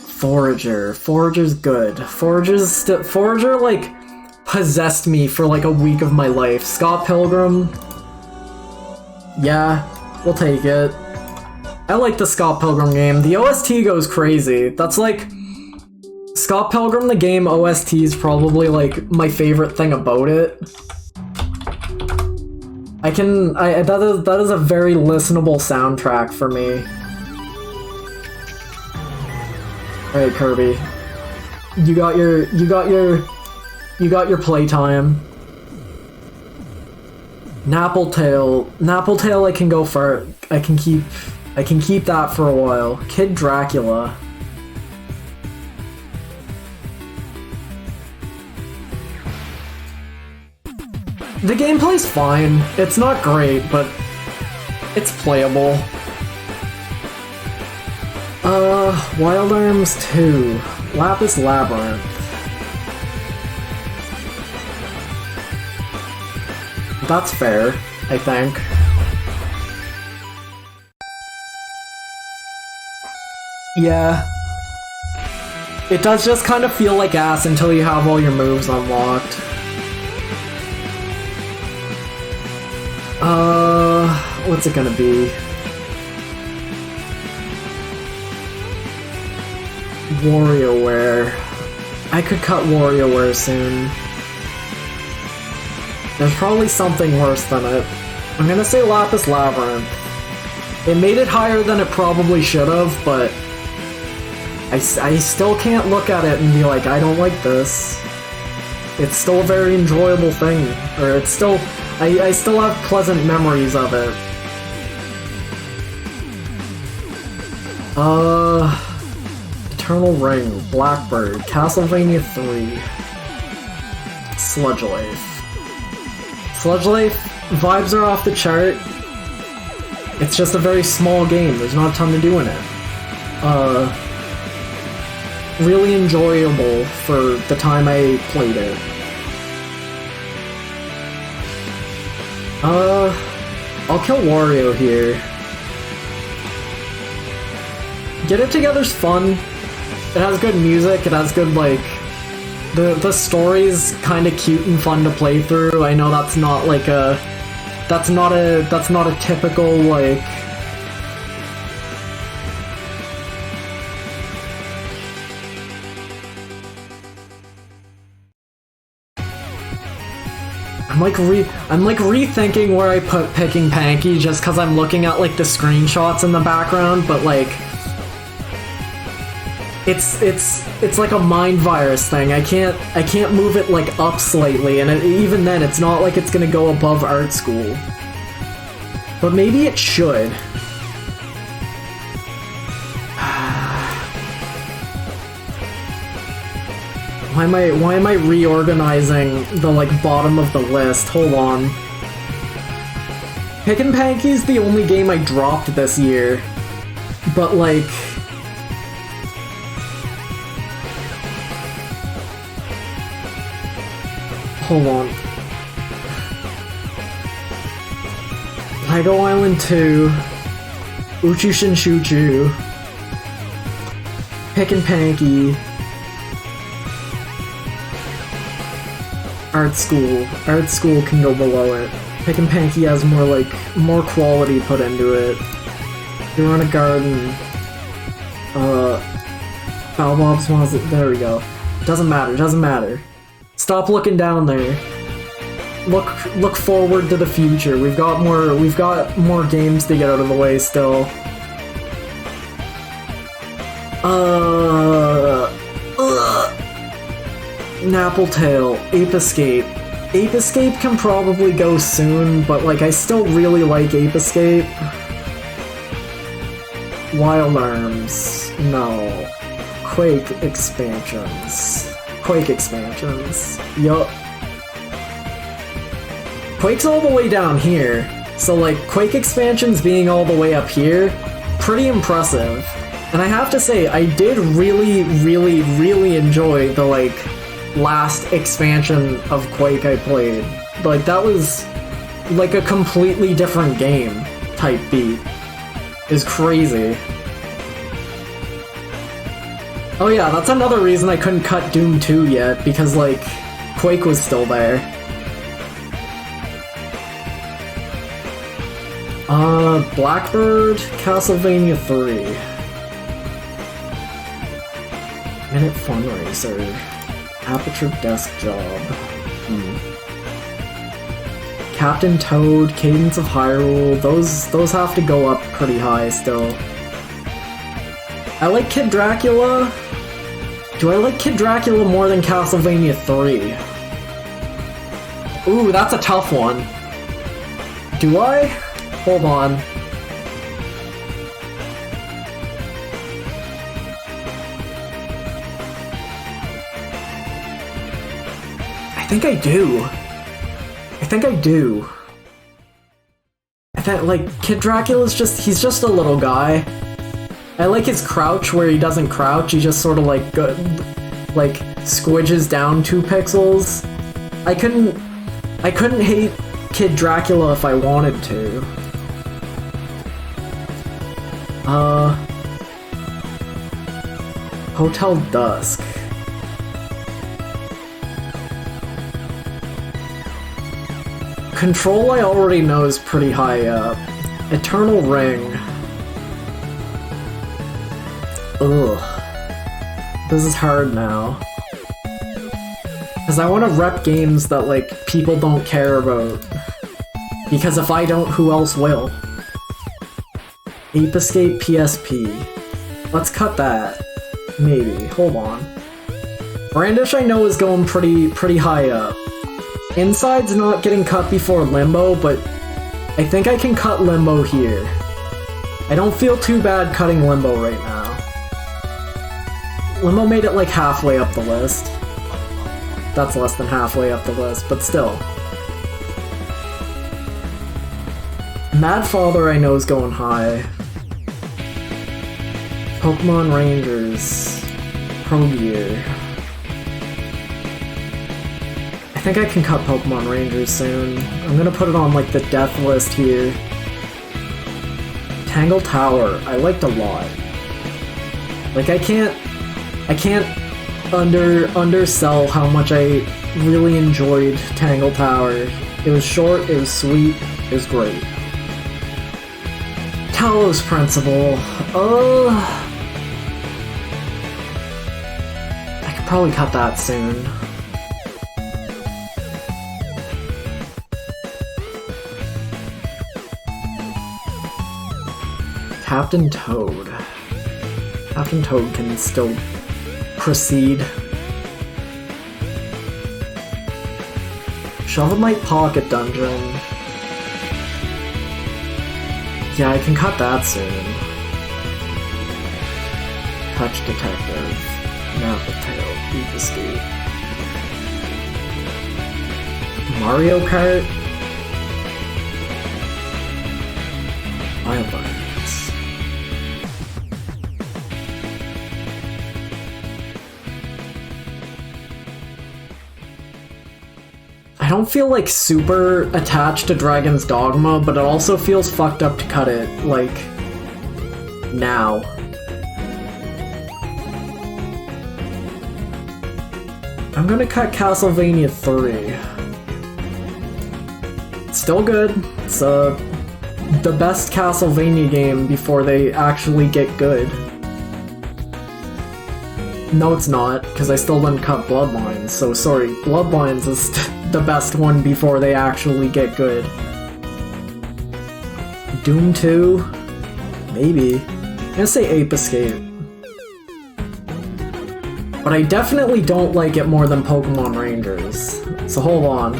Forager. Forager's good. Forager like possessed me for like a week of my life. Scott Pilgrim. Yeah, we'll take it. I like the Scott Pilgrim game. The OST goes crazy. That's like... Scott Pilgrim the game OST is probably like my favorite thing about it. That is a very listenable soundtrack for me. Alright, Kirby. You got your playtime. Nappletail I can go for. I can keep that for a while. Kid Dracula. The gameplay's fine. It's not great, but it's playable. Wild Arms 2. Lapis Labyrinth. That's fair, I think. Yeah. It does just kind of feel like ass until you have all your moves unlocked. What's it gonna be? WarioWare. I could cut WarioWare soon. There's probably something worse than it. I'm gonna say Lapis Labyrinth. It made it higher than it probably should have, but I still can't look at it and be like, I don't like this. It's still a very enjoyable thing. Or it's still... I still have pleasant memories of it. Eternal Ring, Blackbird, Castlevania 3, Sludge Life. Sludge Life, vibes are off the chart. It's just a very small game, there's not a ton to do in it. Really enjoyable for the time I played it. I'll kill Wario here. Get It Together's fun. It has good music, it has good, like... The story's kinda cute and fun to play through. I know that's not, like, a... That's not a typical, like... I'm like rethinking where I put Picking Panky just cause I'm looking at like the screenshots in the background, but like it's like a mind virus thing. I can't move it like up slightly, and even then, it's not like it's gonna go above art school. But maybe it should. Why am I reorganizing the like bottom of the list? Hold on. Pick and Panky's the only game I dropped this year, but like. Hold on. Lego Island 2, Uchushin Shuchu, Pick and Panky, Art School. Art School can go below it. Pick and Panky has more quality put into it. You're on a garden. Foul Bob's wants it. There we go. Doesn't matter. Stop looking down there. Look forward to the future. We've got more games to get out of the way still. Nappletail, Ape Escape. Ape Escape can probably go soon, but like I still really like Ape Escape. Wild Arms, no. Quake expansions. Yup. Quake's all the way down here, so like Quake expansions being all the way up here, pretty impressive. And I have to say, I did really enjoy the like last expansion of Quake I played. Like that was like a completely different game type beat. It's crazy. Oh yeah, that's another reason I couldn't cut Doom 2 yet, because like Quake was still there. Blackbird, Castlevania 3. Minute Fundraiser. Aperture Desk Job. Captain Toad, Cadence of Hyrule, those have to go up pretty high still. I like Kid Dracula. Do I like Kid Dracula more than Castlevania 3? Ooh, that's a tough one. Do I? Hold on. I think I do. I think, like, Kid Dracula's he's just a little guy. I like his crouch where he doesn't crouch, he just sort of like squidges down 2 pixels. I couldn't hate Kid Dracula if I wanted to. Hotel Dusk. Control I already know is pretty high up. Eternal Ring. Ugh. This is hard now. Because I want to rep games that, like, people don't care about. Because if I don't, who else will? Ape Escape PSP. Let's cut that. Maybe. Hold on. Brandish I know is going pretty high up. Inside's not getting cut before Limbo, but I think I can cut Limbo here. I don't feel too bad cutting Limbo right now. Limbo made it like halfway up the list. That's less than halfway up the list, but still. Mad Father I know is going high. Pokemon Rangers. Pro Gear. I think I can cut Pokemon Rangers soon. I'm gonna put it on like the death list here. Tangle Tower, I liked a lot. Like I can't undersell how much I really enjoyed Tangle Tower. It was short, it was sweet, it was great. Talos Principle. I could probably cut that soon. Captain Toad. Captain Toad can still proceed. Shovel Knight Pocket Dungeon. Yeah, I can cut that soon. Touch Detective. Nap with Tail. Beat Escape. Mario Kart. Wildlands. I don't feel like super attached to Dragon's Dogma, but it also feels fucked up to cut it, like, now. I'm gonna cut Castlevania 3. Still good. It's the best Castlevania game before they actually get good. No, it's not, because I still didn't cut Bloodlines, so sorry. Bloodlines is the best one before they actually get good. Doom 2? Maybe. I'm gonna say Ape Escape. But I definitely don't like it more than Pokemon Rangers. So hold on.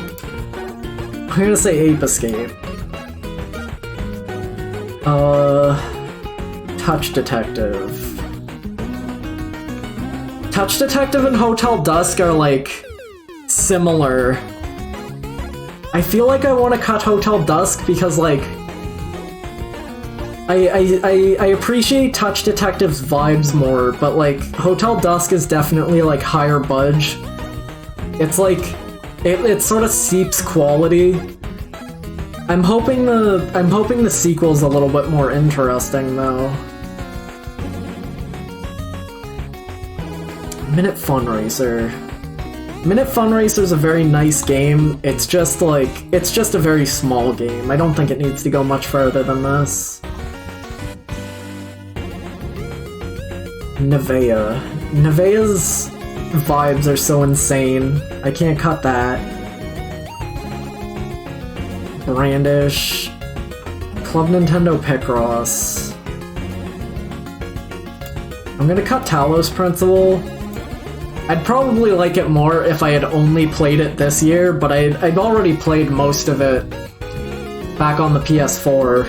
I'm gonna say Ape Escape. Touch Detective. Touch Detective and Hotel Dusk are, like, similar. I feel like I want to cut Hotel Dusk because, like, I appreciate Touch Detective's vibes more, but, like, Hotel Dusk is definitely, like, higher budge. It's like, it sort of seeps quality. I'm hoping the sequel's a little bit more interesting, though. Minute Funracer. Minute Funracer's a very nice game. It's just like, it's just a very small game. I don't think it needs to go much further than this. Nevea. Nevea's vibes are so insane. I can't cut that. Brandish. Club Nintendo Picross. I'm gonna cut Talos Principle. I'd probably like it more if I had only played it this year, but I'd already played most of it back on the PS4.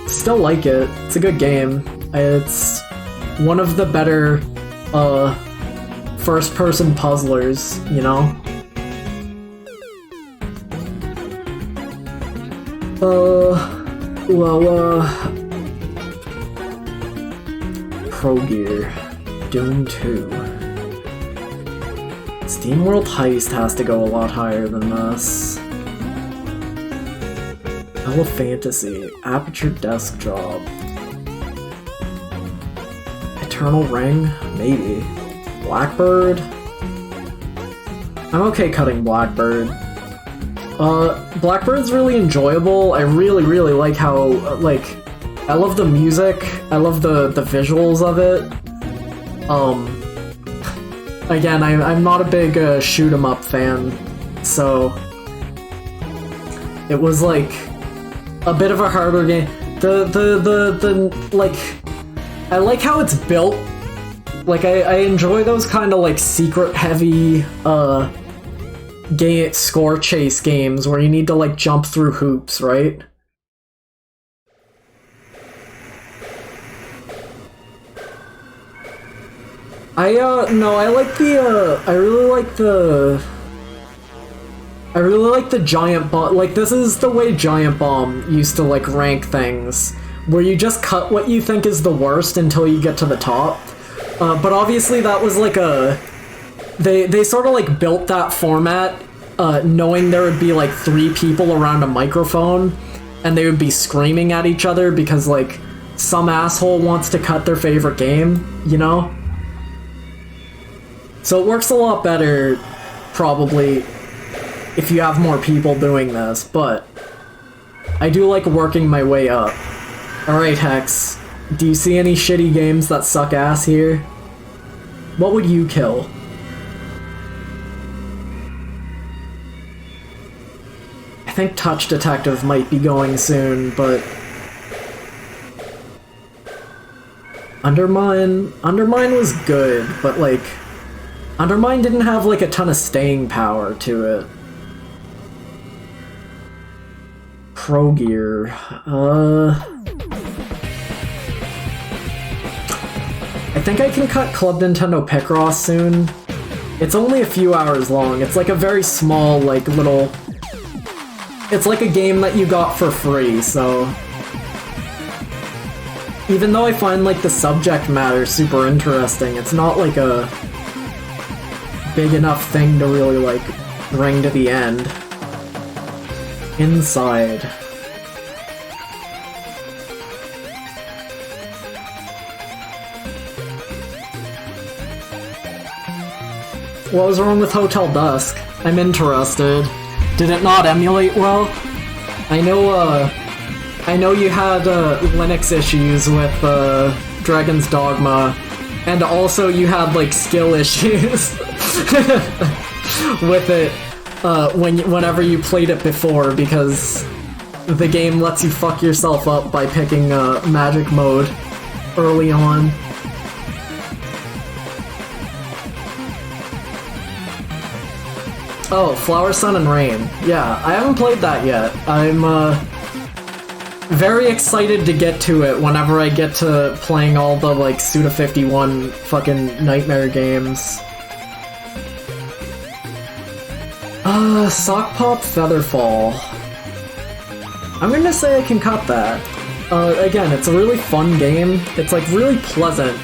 Still like it. It's a good game. It's one of the better, first-person puzzlers, you know? Pro Gear. Doom 2. SteamWorld Heist has to go a lot higher than this. Hella Fantasy. Aperture Desk Job. Eternal Ring? Maybe. Blackbird? I'm okay cutting Blackbird. Blackbird's really enjoyable. I really, really like how, like, I love the music. I love the visuals of it. Again, I'm not a big shoot 'em up fan, so it was like a bit of a harder game. Like, I like how it's built. Like, I enjoy those kind of like secret heavy score chase games where you need to like jump through hoops, right? No, I really like the Giant Bomb. Like, this is the way Giant Bomb used to, like, rank things, where you just cut what you think is the worst until you get to the top. But obviously that was, like, they sort of, like, built that format, knowing there would be, like, 3 people around a microphone, and they would be screaming at each other because, like, some asshole wants to cut their favorite game, you know? So it works a lot better, probably, if you have more people doing this, but I do like working my way up. Alright, Hex, do you see any shitty games that suck ass here? What would you kill? I think Touch Detective might be going soon, but Undermine was good, but like Undermine didn't have like a ton of staying power to it. Pro Gear. I think I can cut Club Nintendo Picross soon. It's only a few hours long. It's like a very small, like, little... It's like a game that you got for free, so... Even though I find, like, the subject matter super interesting, it's not, like, a big enough thing to really, like, bring to the end. Inside. What was wrong with Hotel Dusk? I'm interested. Did it not emulate well? I know you had Linux issues with Dragon's Dogma, and also you had like skill issues with it whenever you played it before, because the game lets you fuck yourself up by picking magic mode early on. Oh, Flower, Sun, and Rain. Yeah, I haven't played that yet. I'm very excited to get to it whenever I get to playing all the, like, Suda51 fucking nightmare games. Sock Pop Featherfall. I'm gonna say I can cut that. Again, it's a really fun game. It's, like, really pleasant.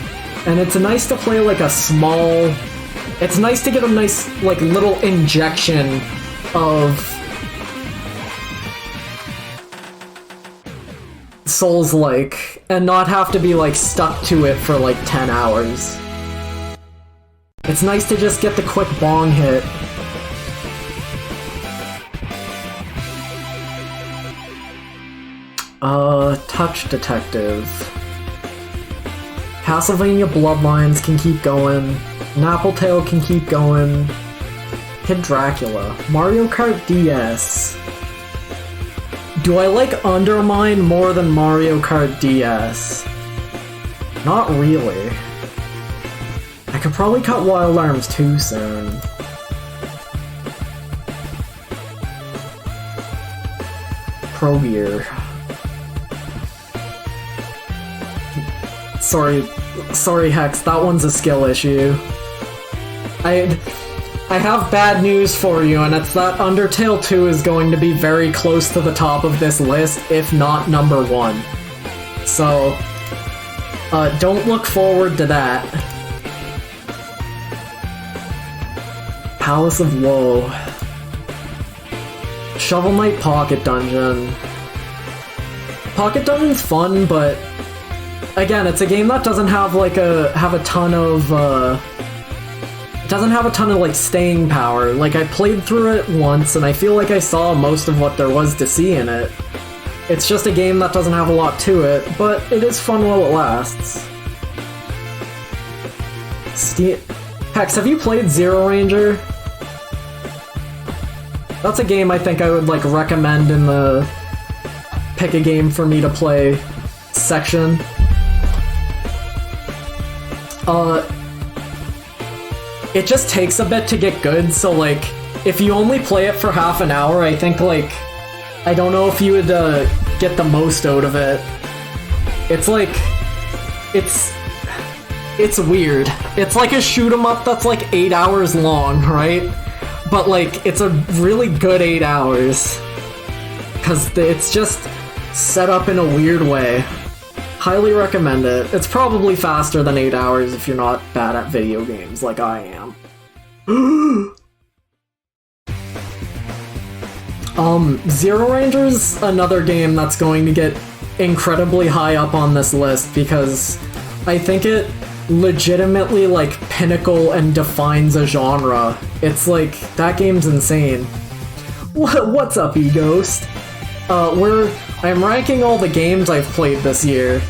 And it's nice to play, like, a small... It's nice to get a nice, like, little injection of Souls-like, and not have to be, like, stuck to it for, like, 10 hours. It's nice to just get the quick bong hit. Touch Detective. Castlevania Bloodlines can keep going. Nappletail can keep going. Kid Dracula. Mario Kart DS. Do I like Undermine more than Mario Kart DS? Not really. I could probably cut Wild Arms too soon. Pro Gear. Sorry Hex, that one's a skill issue. I have bad news for you, and it's that Undertale 2 is going to be very close to the top of this list, if not number 1. So, don't look forward to that. Palace of Woe. Shovel Knight Pocket Dungeon. Pocket Dungeon's fun, but again, it's a game that doesn't have like a ton of like staying power. Like, I played through it once and I feel like I saw most of what there was to see in it. It's just a game that doesn't have a lot to it, but it is fun while it lasts. Hex, have you played Zeroranger? That's a game I think I would like recommend in the pick a game for me to play section. It just takes a bit to get good, so like, if you only play it for half an hour, I think like, I don't know if you would get the most out of it. It's like, it's weird. It's like a shoot 'em up that's like 8 hours long, right? But like, it's a really good 8 hours. Cause it's just set up in a weird way. Highly recommend it. It's probably faster than 8 hours if you're not bad at video games like I am. Zeroranger's another game that's going to get incredibly high up on this list because I think it legitimately like pinnacle and defines a genre. It's like, that game's insane. What's up, E-Ghost? I'm ranking all the games I've played this year.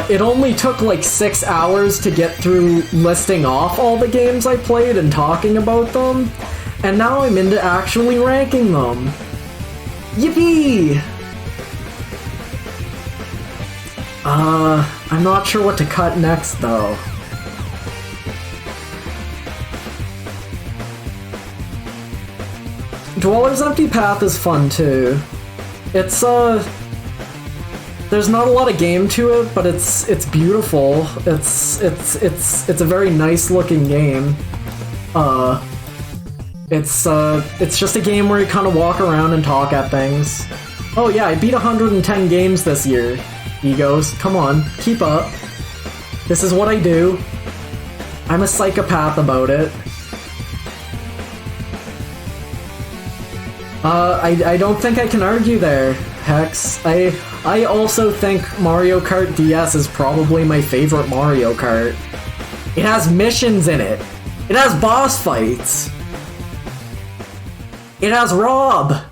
It only took like 6 hours to get through listing off all the games I played and talking about them, and now I'm into actually ranking them. Yippee! I'm not sure what to cut next, though. Dweller's Empty Path is fun, too. It's, there's not a lot of game to it, but it's beautiful. It's a very nice looking game. It's just a game where you kind of walk around and talk at things. Oh yeah, I beat 110 games this year. Egos, come on, keep up. This is what I do. I'm a psychopath about it. I don't think I can argue there, Hex. I also think Mario Kart DS is probably my favorite Mario Kart. It has missions in it. It has boss fights. It has Rob.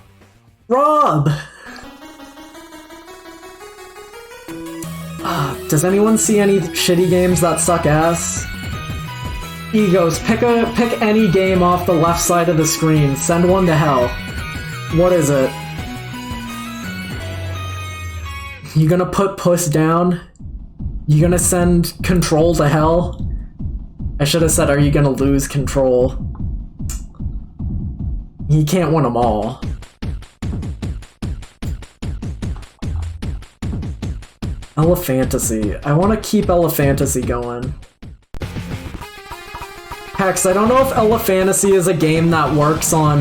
Does anyone see any shitty games that suck ass? Egos, pick any game off the left side of the screen. Send one to hell. What is it? You gonna put Puss down? You gonna send Control to hell? I should have said, are you gonna lose Control? You can't win them all. Elephantasy. I want to keep Elephantasy going. Hex, I don't know if Elephantasy is a game that works on,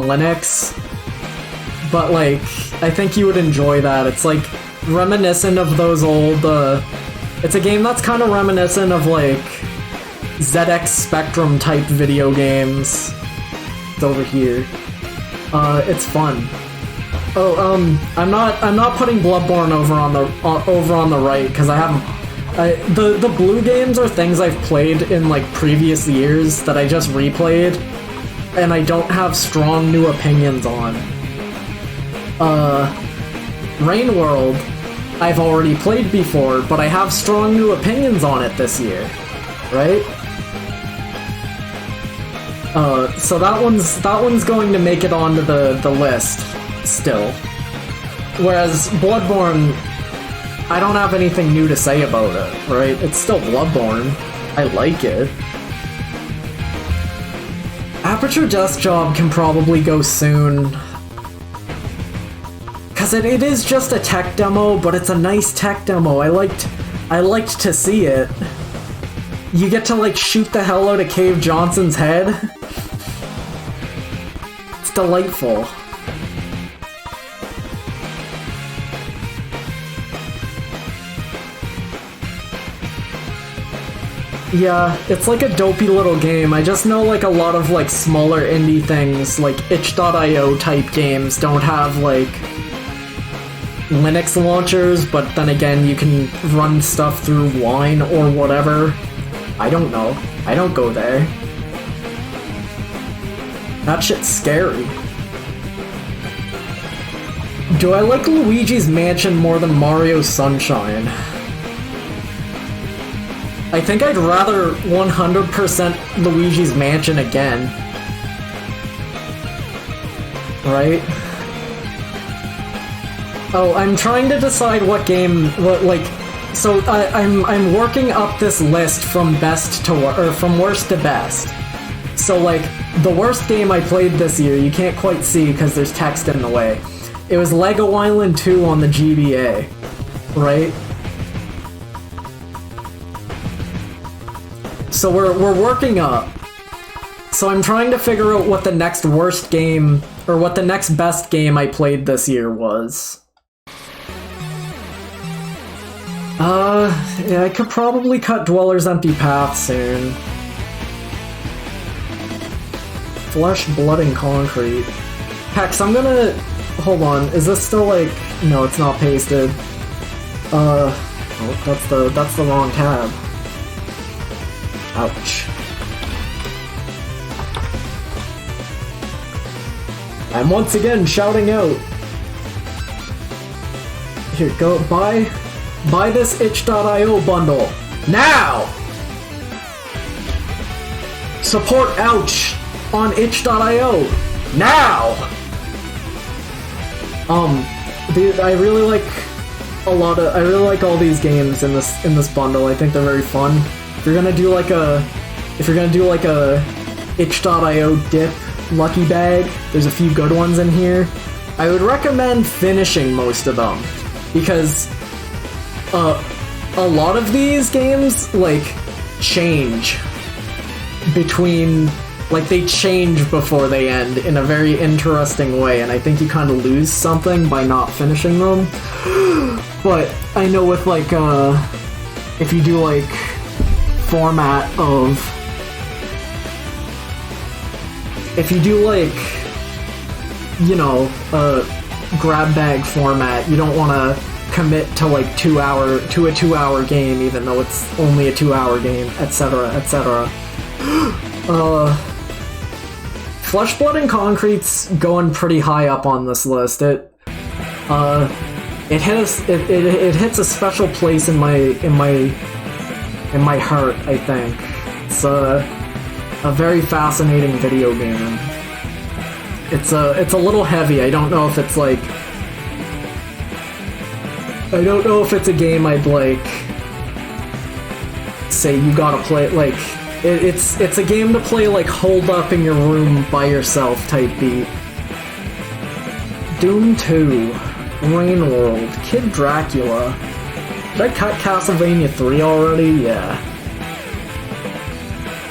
Linux, but, like, I think you would enjoy that. It's, like, reminiscent of those old, it's a game that's kind of reminiscent of, like, ZX Spectrum type video games. It's over here. It's fun. Oh, I'm not putting Bloodborne over on the right, because I haven't. The blue games are things I've played in like previous years that I just replayed, and I don't have strong new opinions on. Rain World, I've already played before, but I have strong new opinions on it this year, right? So that one's going to make it onto the list still. Whereas Bloodborne, I don't have anything new to say about it, right? It's still Bloodborne. I like it. Aperture Desk Job can probably go soon. Cause it is just a tech demo, but it's a nice tech demo. I liked to see it. You get to like shoot the hell out of Cave Johnson's head. It's delightful. Yeah, it's like a dopey little game. I just know like a lot of like smaller indie things, like itch.io type games don't have like Linux launchers, but then again you can run stuff through Wine or whatever. I don't know. I don't go there. That shit's scary. Do I like Luigi's Mansion more than Mario Sunshine? I think I'd rather 100% Luigi's Mansion again. Right? Oh, I'm trying to decide what game, so I'm working up this list from from worst to best. So like, the worst game I played this year, you can't quite see because there's text in the way. It was Lego Island 2 on the GBA, right? So we're working up. So I'm trying to figure out what the next worst game, or what the next best game I played this year was. Yeah, I could probably cut Dweller's Empty Path soon. Flesh, Blood, and Concrete. Hex, I'm gonna... Hold on, is this still like... No, it's not pasted. Oh, that's the wrong tab. Ouch. I'm once again shouting out. Here, go, buy this itch.io bundle. Now! Support Ouch on itch.io. Now! Dude, I really like I really like all these games in this bundle. I think they're very fun. If you're gonna do like a itch.io dip lucky bag, there's a few good ones in here. I would recommend finishing most of them, because a lot of these games like change between, like, they change before they end in a very interesting way, and I think you kind of lose something by not finishing them. But I know with like if you do like format of, if you do like, you know, grab bag format, you don't want to commit to like a 2-hour game, even though it's only a 2-hour game, etc., etc. Flesh, Blood, and Concrete's going pretty high up on this list. It hits a special place in my heart, I think. It's a very fascinating video game. It's a little heavy. I don't know if it's like, I don't know if it's a game I'd like say you gotta play, like, it's a game to play like holed up in your room by yourself type beat. Doom 2, Rain World, Kid Dracula. Did I cut Castlevania 3 already? Yeah.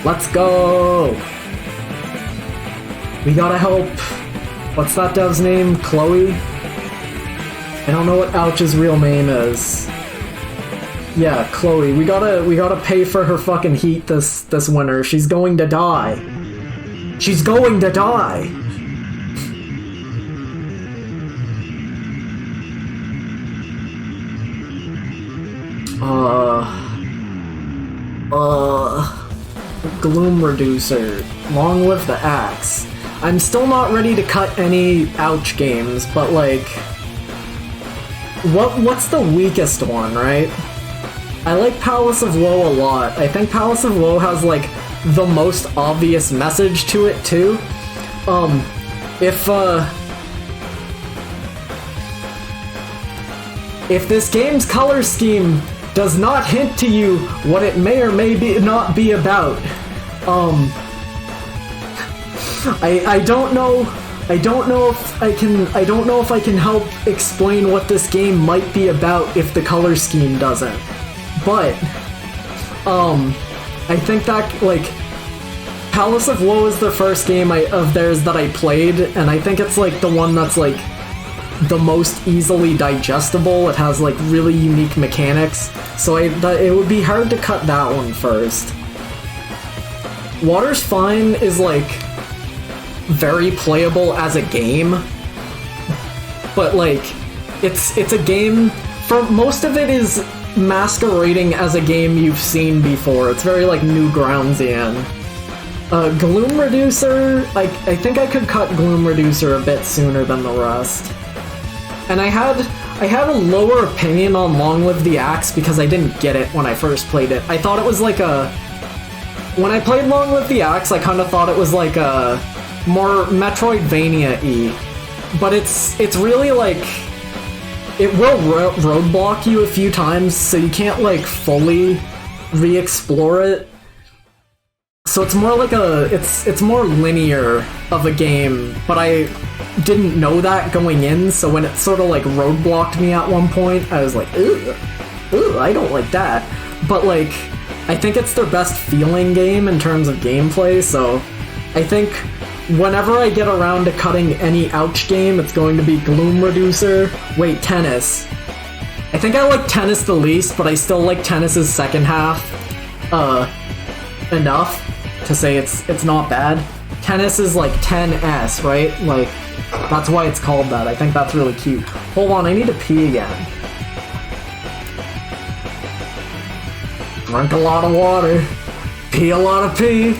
Let's go! We gotta help, what's that dev's name? Chloe? I don't know what Ouch's real name is. Yeah, Chloe. We gotta pay for her fucking heat this winter. She's going to die. She's going to die! Gloom Reducer. Long live the axe. I'm still not ready to cut any Ouch games, but like, what's the weakest one, right? I like Palace of Woe a lot. I think Palace of Woe has like the most obvious message to it too. If this game's color scheme does not hint to you what it may or may not be about, I don't know if I can help explain what this game might be about if the color scheme doesn't. But I think that, like, Palace of Woe is the first game of theirs that I played, and I think it's like the one that's like the most easily digestible. It has like really unique mechanics, so it would be hard to cut that one first. Water's Fine is like very playable as a game, but like it's a game, for most of it is masquerading as a game you've seen before. It's very like Newgroundian. Gloom Reducer, I think I could cut Gloom Reducer a bit sooner than the rest. And I had a lower opinion on Long Live the Axe because I didn't get it when I first played it. I thought it was like a, when I played Long Live the Axe, I kind of thought it was like a more Metroidvania-y. But it's really like, it will roadblock you a few times, so you can't like fully re-explore it. So it's more like it's more linear of a game, but I didn't know that going in, so when it sort of like roadblocked me at one point, I was like, ugh, I don't like that. But like, I think it's their best feeling game in terms of gameplay, so I think whenever I get around to cutting any Ouch game, it's going to be Gloom Reducer. Wait, Tennis. I think I like Tennis the least, but I still like Tennis's second half enough to say it's not bad. Tennis is like 10S, right? Like, that's why it's called that. I think that's really cute. Hold on, I need to pee again. Drink a lot of water. Pee a lot of pee.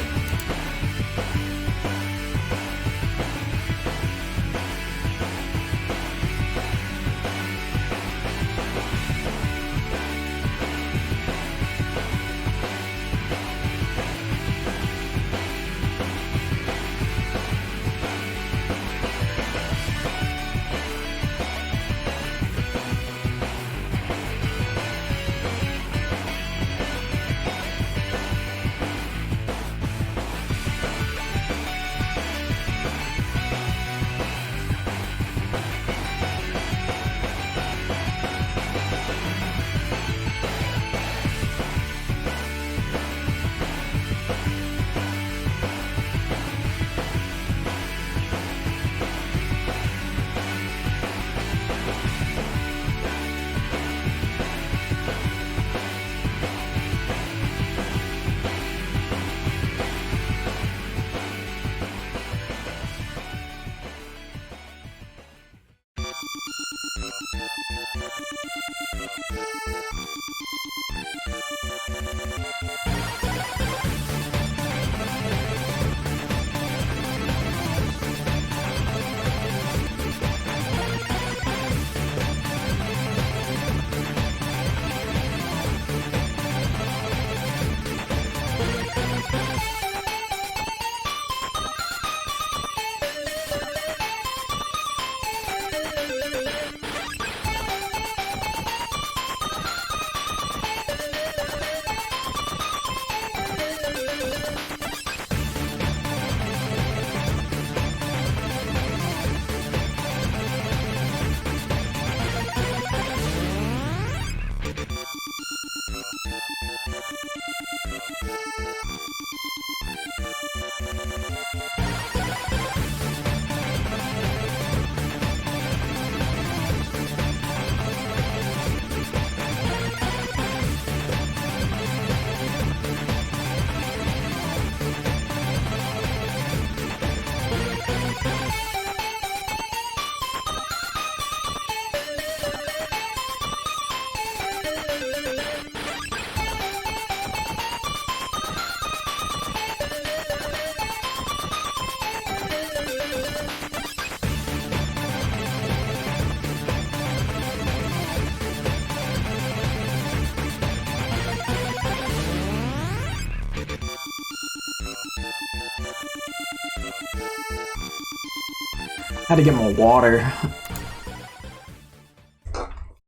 Had to get more water.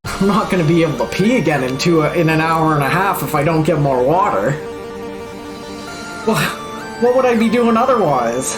I'm not gonna be able to pee again in an hour and a half if I don't get more water. What would I be doing otherwise?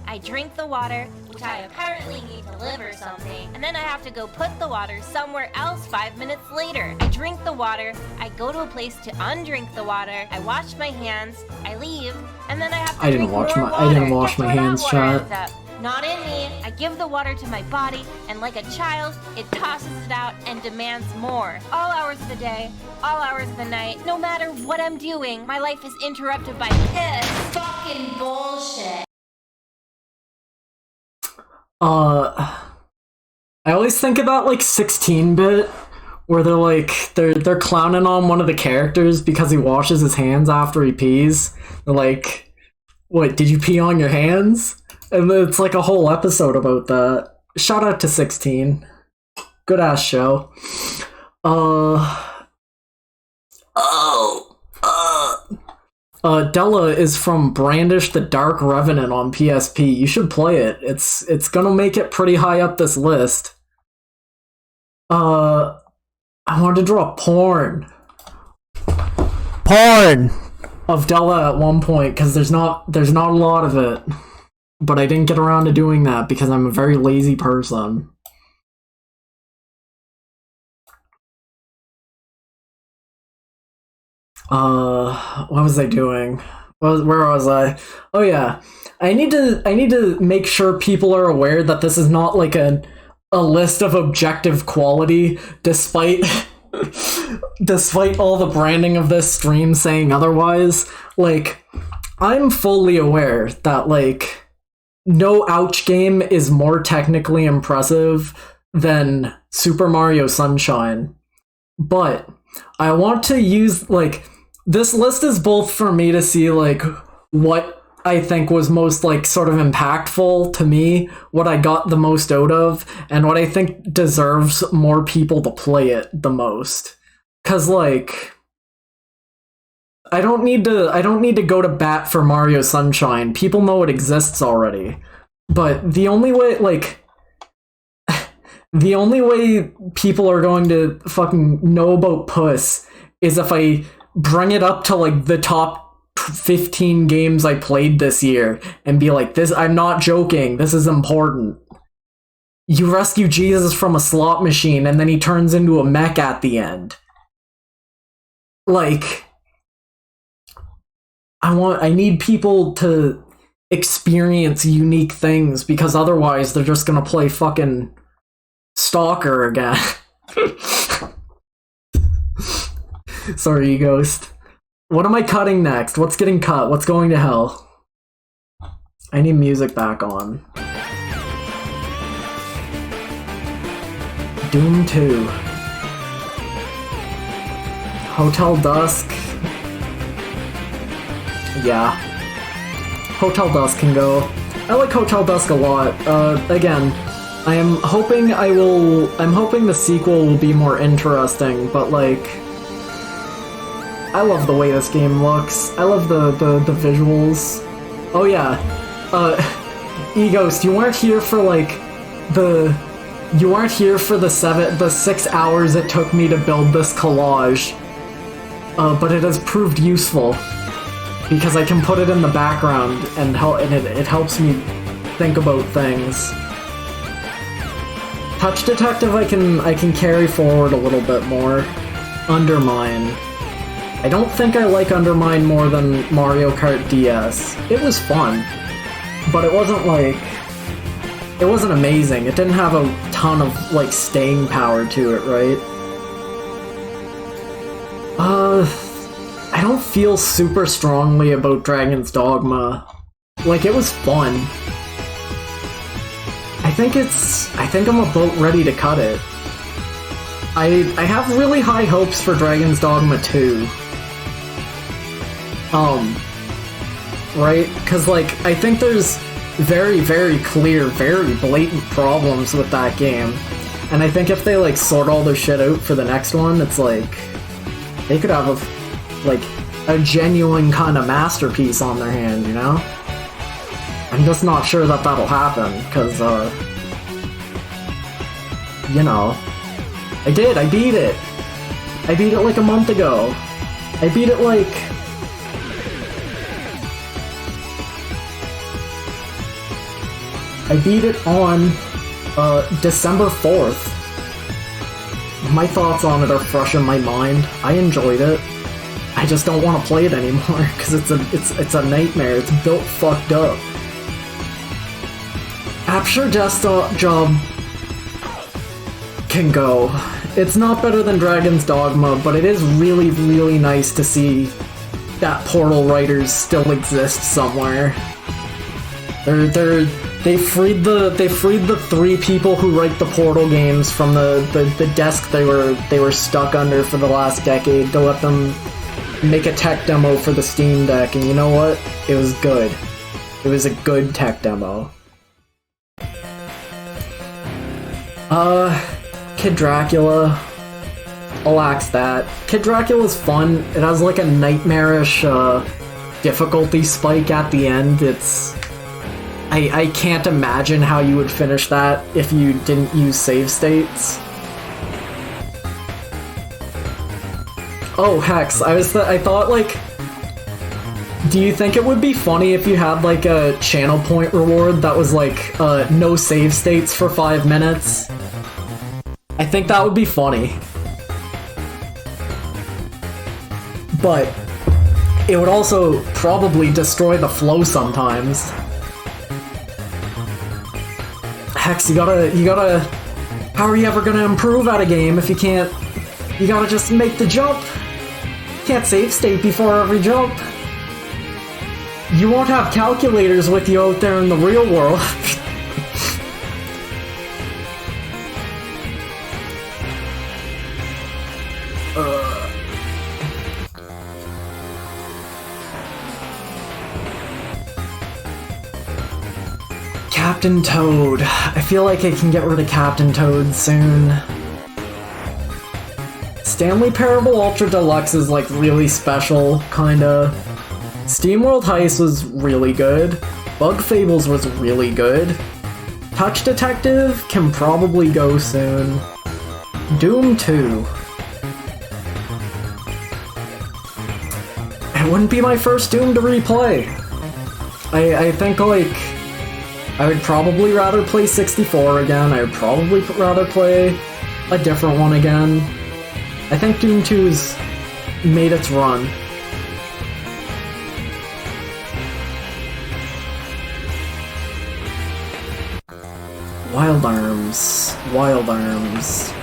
I drink the water, which I apparently need to live or something, and then I have to go put the water somewhere else 5 minutes later. I drink the water, I go to a place to undrink the water, I wash my hands, I leave, and then I have to drink more water. I didn't wash my hands, chat. Not in me. I give the water to my body, and like a child, it tosses it out and demands more. All hours of the day, all hours of the night, no matter what I'm doing, my life is interrupted by this fucking bullshit. I always think about like 16-bit, where they're clowning on one of the characters because he washes his hands after he pees. They're like, "What? Did you pee on your hands?" And it's like a whole episode about that. Shout out to 16. Good ass show. Della is from Brandish the Dark Revenant on PSP. You should play it. It's gonna make it pretty high up this list. I wanted to draw porn of Della at one point because there's not a lot of it, but I didn't get around to doing that because I'm a very lazy person. What was I doing? Where was I? Oh yeah, I need to make sure people are aware that this is not like a list of objective quality, despite all the branding of this stream saying otherwise. Like, I'm fully aware that like no Ouch game is more technically impressive than Super Mario Sunshine, but I want to use like. This list is both for me to see, like, what I think was most, like, sort of impactful to me, what I got the most out of, and what I think deserves more people to play it the most. 'Cause, like, I don't need to go to bat for Mario Sunshine. People know it exists already. But the only way, like, the only way people are going to fucking know about Puss is if I bring it up to like the top 15 games I played this year and be like, this, I'm not joking, this is important. You rescue Jesus from a slot machine and then he turns into a mech at the end. Like, I need people to experience unique things, because otherwise they're just gonna play fucking Stalker again. Sorry, Ghost. What am I cutting next? What's getting cut? What's going to hell? I need music back on. Doom 2. Hotel Dusk. Yeah. Hotel Dusk can go. I like Hotel Dusk a lot. Again, I'm hoping the sequel will be more interesting, but like, I love the way this game looks. I love the visuals. Oh yeah. Eghost, you weren't here for like the 6 hours it took me to build this collage. But it has proved useful because I can put it in the background and it helps me think about things. Touch Detective I can carry forward a little bit more. Undermine. I don't think I like Undermine more than Mario Kart DS. It was fun, but it wasn't amazing. It didn't have a ton of like staying power to it, right? I don't feel super strongly about Dragon's Dogma. Like, it was fun. I think I'm about ready to cut it. I have really high hopes for Dragon's Dogma 2. Right? Because, like, I think there's very, very clear, very blatant problems with that game. And I think if they, like, sort all their shit out for the next one, it's like, they could have a genuine kind of masterpiece on their hand, you know? I'm just not sure that that'll happen, because, you know, I beat it! I beat it like a month ago. I beat it like... I beat it on, December 4th. My thoughts on it are fresh in my mind. I enjoyed it. I just don't want to play it anymore, because it's a nightmare. It's built fucked up. Capture Desktop Job can go. It's not better than Dragon's Dogma, but it is really, really nice to see that Portal writers still exist somewhere. They freed the 3 people who write the Portal games from the desk they were stuck under for the last decade to let them make a tech demo for the Steam Deck, and you know what? It was good. It was a good tech demo. Kid Dracula. I'll axe that. Kid Dracula's fun. It has like a nightmarish difficulty spike at the end. I can't imagine how you would finish that if you didn't use save states. Oh, Hex, I thought, like, do you think it would be funny if you had, like, a channel point reward that was, like, no save states for 5 minutes? I think that would be funny. But it would also probably destroy the flow sometimes. Hex, you gotta... How are you ever gonna improve at a game if you can't... You gotta just make the jump! You can't save state before every jump! You won't have calculators with you out there in the real world. Captain Toad. I feel like I can get rid of Captain Toad soon. Stanley Parable Ultra Deluxe is like really special, kinda. SteamWorld Heist was really good. Bug Fables was really good. Touch Detective can probably go soon. Doom 2. It wouldn't be my first Doom to replay. I think, like, I would probably rather play 64 again. I would probably rather play a different one again. I think Doom 2's made its run. Wild Arms. Wild Arms.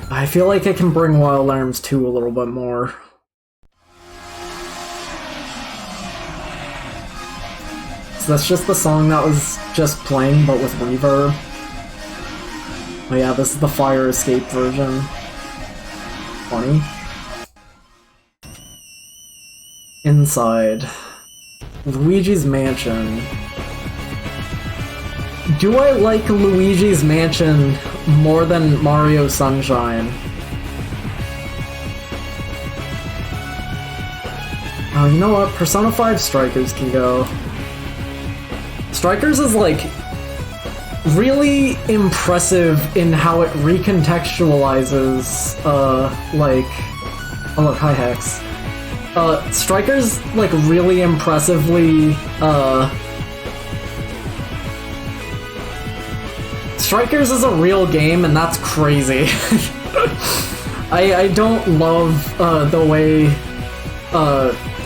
I feel like I can bring Wild Arms 2 a little bit more. So that's just the song that was just playing, but with reverb. Oh yeah, this is the Fire Escape version. Funny. Inside. Luigi's Mansion. Do I like Luigi's Mansion more than Mario Sunshine? Oh, you know what? Persona 5 Strikers can go. Strikers is, like, really impressive in how it recontextualizes, like... Oh look, hi Hex. Strikers, like, really impressively, Strikers is a real game, and that's crazy. I don't love, the way,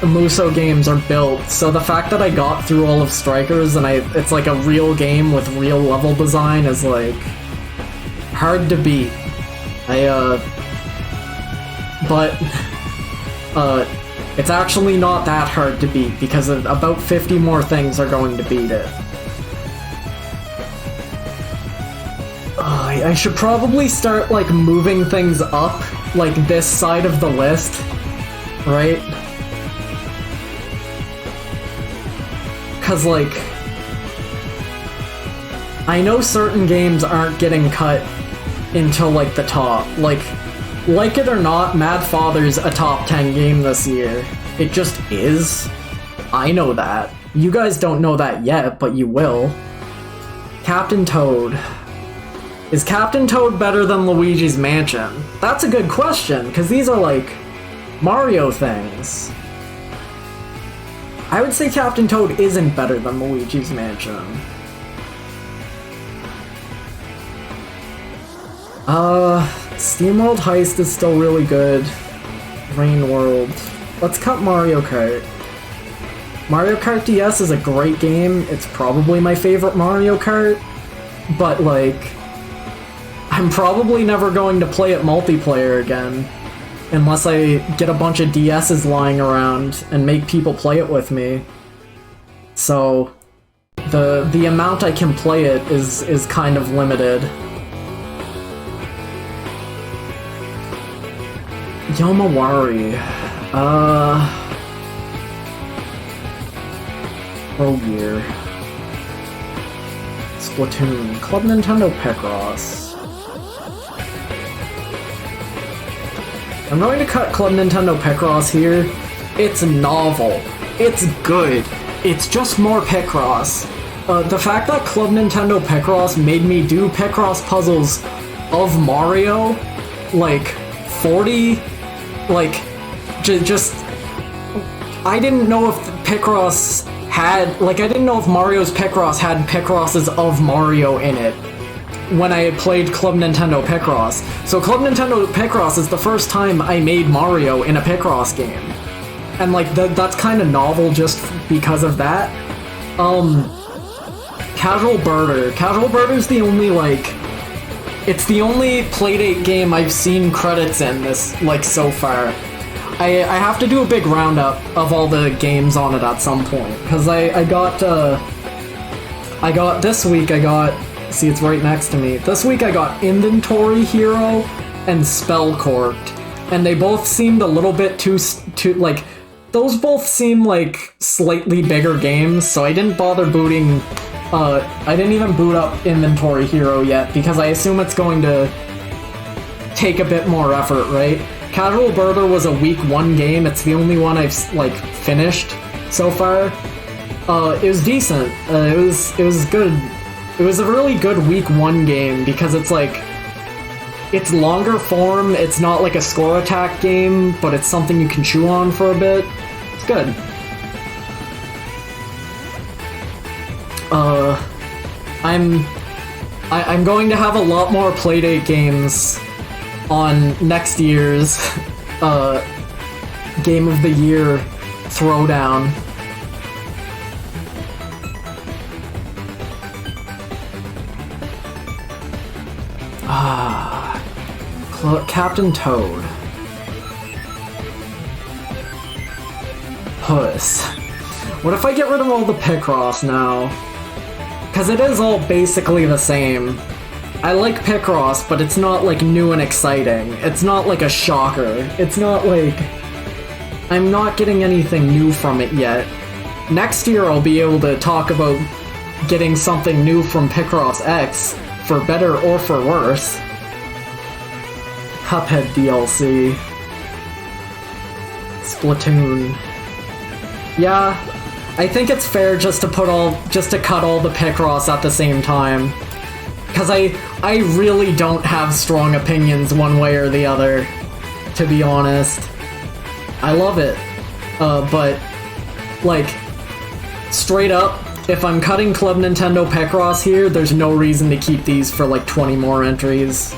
Muso games are built, so the fact that I got through all of Strikers and it's like a real game with real level design is, like, hard to beat. It's actually not that hard to beat, because about 50 more things are going to beat it. I should probably start, like, moving things up, like, this side of the list, right? Cause, like, I know certain games aren't getting cut until, like, the top. Like it or not, Mad Father's a top 10 game this year. It just is. I know that. You guys don't know that yet, but you will. Captain Toad. Is Captain Toad better than Luigi's Mansion? That's a good question, because these are, like, Mario things. I would say Captain Toad isn't better than Luigi's Mansion. SteamWorld Heist is still really good. Rain World. Let's cut Mario Kart. Mario Kart DS is a great game. It's probably my favorite Mario Kart. But, like, I'm probably never going to play it multiplayer again. Unless I get a bunch of DSs lying around and make people play it with me. So, the amount I can play it is kind of limited. Yomawari. Pro Gear. Splatoon. Club Nintendo Picross. I'm going to cut Club Nintendo Picross here. It's novel. It's good. It's just more Picross. The fact that Club Nintendo Picross made me do Picross puzzles of Mario, like, 40, like, just... I didn't know if Picross had... Like, I didn't know if Mario's Picross had Picrosses of Mario in it when I played Club Nintendo Picross. So Club Nintendo Picross is the first time I made Mario in a Picross game. And, like, that's kind of novel just because of that. Casual Birder. Casual Birder's the only, like... It's the only Playdate game I've seen credits in this, like, so far. I have to do a big roundup of all the games on it at some point. Because I got, this week I got... See, it's right next to me. This week I got Inventory Hero and Spellcorked, and they both seemed a little bit too like, those both seem like slightly bigger games, so I didn't bother booting, I didn't even boot up Inventory Hero yet, because I assume it's going to take a bit more effort, right? Casual Birder was a week 1 game, it's the only one I've, like, finished so far. It was decent, it was good. It was a really good week 1 game because it's like, it's longer form, it's not like a score attack game, but it's something you can chew on for a bit. It's good. I'm going to have a lot more Playdate games on next year's Game of the Year Throwdown. Captain Toad. Puss. What if I get rid of all the Picross now? Because it is all basically the same. I like Picross, but it's not like new and exciting. It's not like a shocker. It's not like... I'm not getting anything new from it yet. Next year I'll be able to talk about getting something new from Picross X, for better or for worse. Cuphead DLC. Splatoon. Yeah, I think it's fair just to cut all the Picross at the same time. Cause I really don't have strong opinions one way or the other, to be honest. I love it. But, like, straight up, if I'm cutting Club Nintendo Picross here, there's no reason to keep these for like 20 more entries.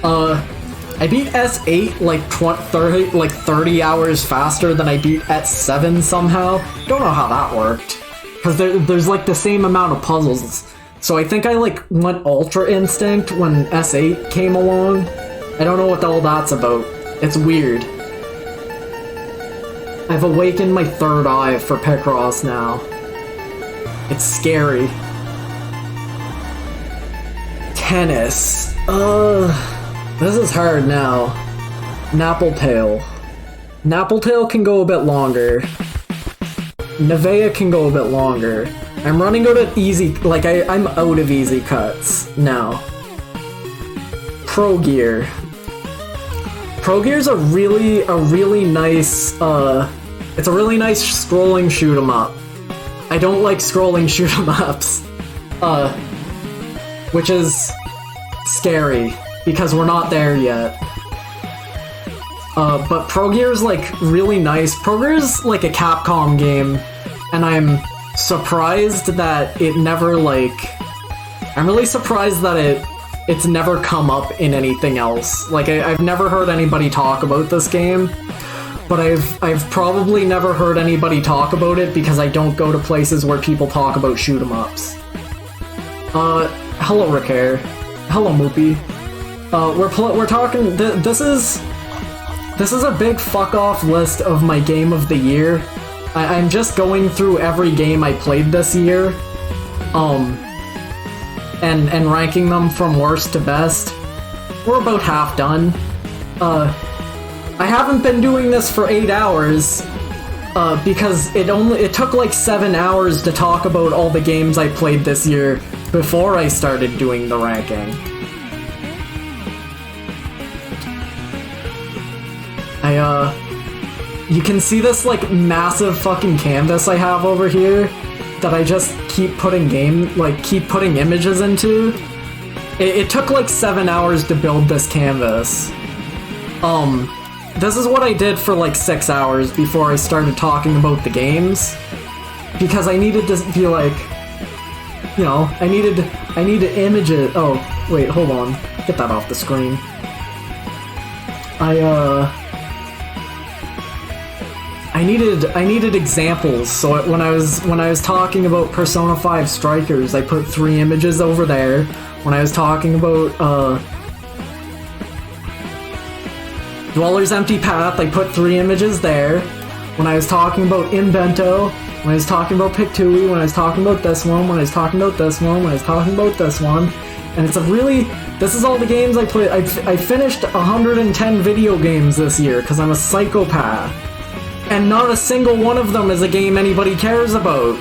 I beat S8 like 30 hours faster than I beat S7 somehow. Don't know how that worked. Cause there's like the same amount of puzzles. So I think I like went Ultra Instinct when S8 came along. I don't know what all that's about. It's weird. I've awakened my third eye for Picross now. It's scary. Tennis. This is hard now. Nappletail. Nappletail can go a bit longer. Nevea can go a bit longer. I'm running out of easy, like I'm out of easy cuts now. Pro Gear. Pro Gear's a really nice, it's a really nice scrolling shoot 'em up. I don't like scrolling shoot 'em ups. Which is scary, because we're not there yet. But Pro Gear's like really nice. Pro Gear's like a Capcom game, and I'm surprised that it never like... I'm really surprised that it's never come up in anything else. Like, I've never heard anybody talk about this game, but I've probably never heard anybody talk about it because I don't go to places where people talk about shoot 'em ups. Hello Ricaire. Hello Moopy. We're talking... This is a big fuck off list of my game of the year. I'm just going through every game I played this year, and ranking them from worst to best. We're about half done. I haven't been doing this for 8 hours, because it took like 7 hours to talk about all the games I played this year before I started doing the ranking. You can see this, like, massive fucking canvas I have over here that I just keep putting images into. It took, like, 7 hours to build this canvas. This is what I did for, like, 6 hours before I started talking about the games. Because I needed to be, like, you know, I needed to image it. Oh, wait, hold on. Get that off the screen. I needed examples, so when I was talking about Persona 5 Strikers, I put 3 images over there. When I was talking about Dweller's Empty Path, I put 3 images there. When I was talking about Invento, when I was talking about Pictui, when I was talking about this one, when I was talking about this one, when I was talking about this one, and it's a really... This is all the games I played. I finished 110 video games this year, because I'm a psychopath. And not a single one of them is a game anybody cares about.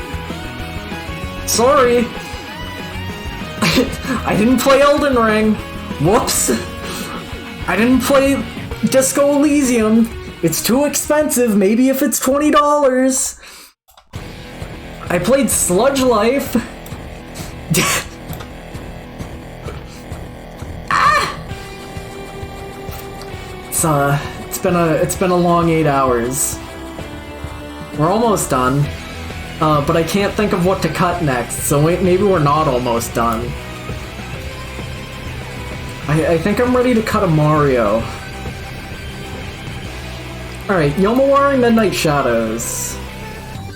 Sorry. I didn't play Elden Ring. Whoops. I didn't play Disco Elysium. It's too expensive, maybe if it's $20. I played Sludge Life. It's been a long 8 hours. We're almost done, but I can't think of what to cut next, so maybe we're not almost done. I think I'm ready to cut a Mario. Alright, Yomawari Midnight Shadows.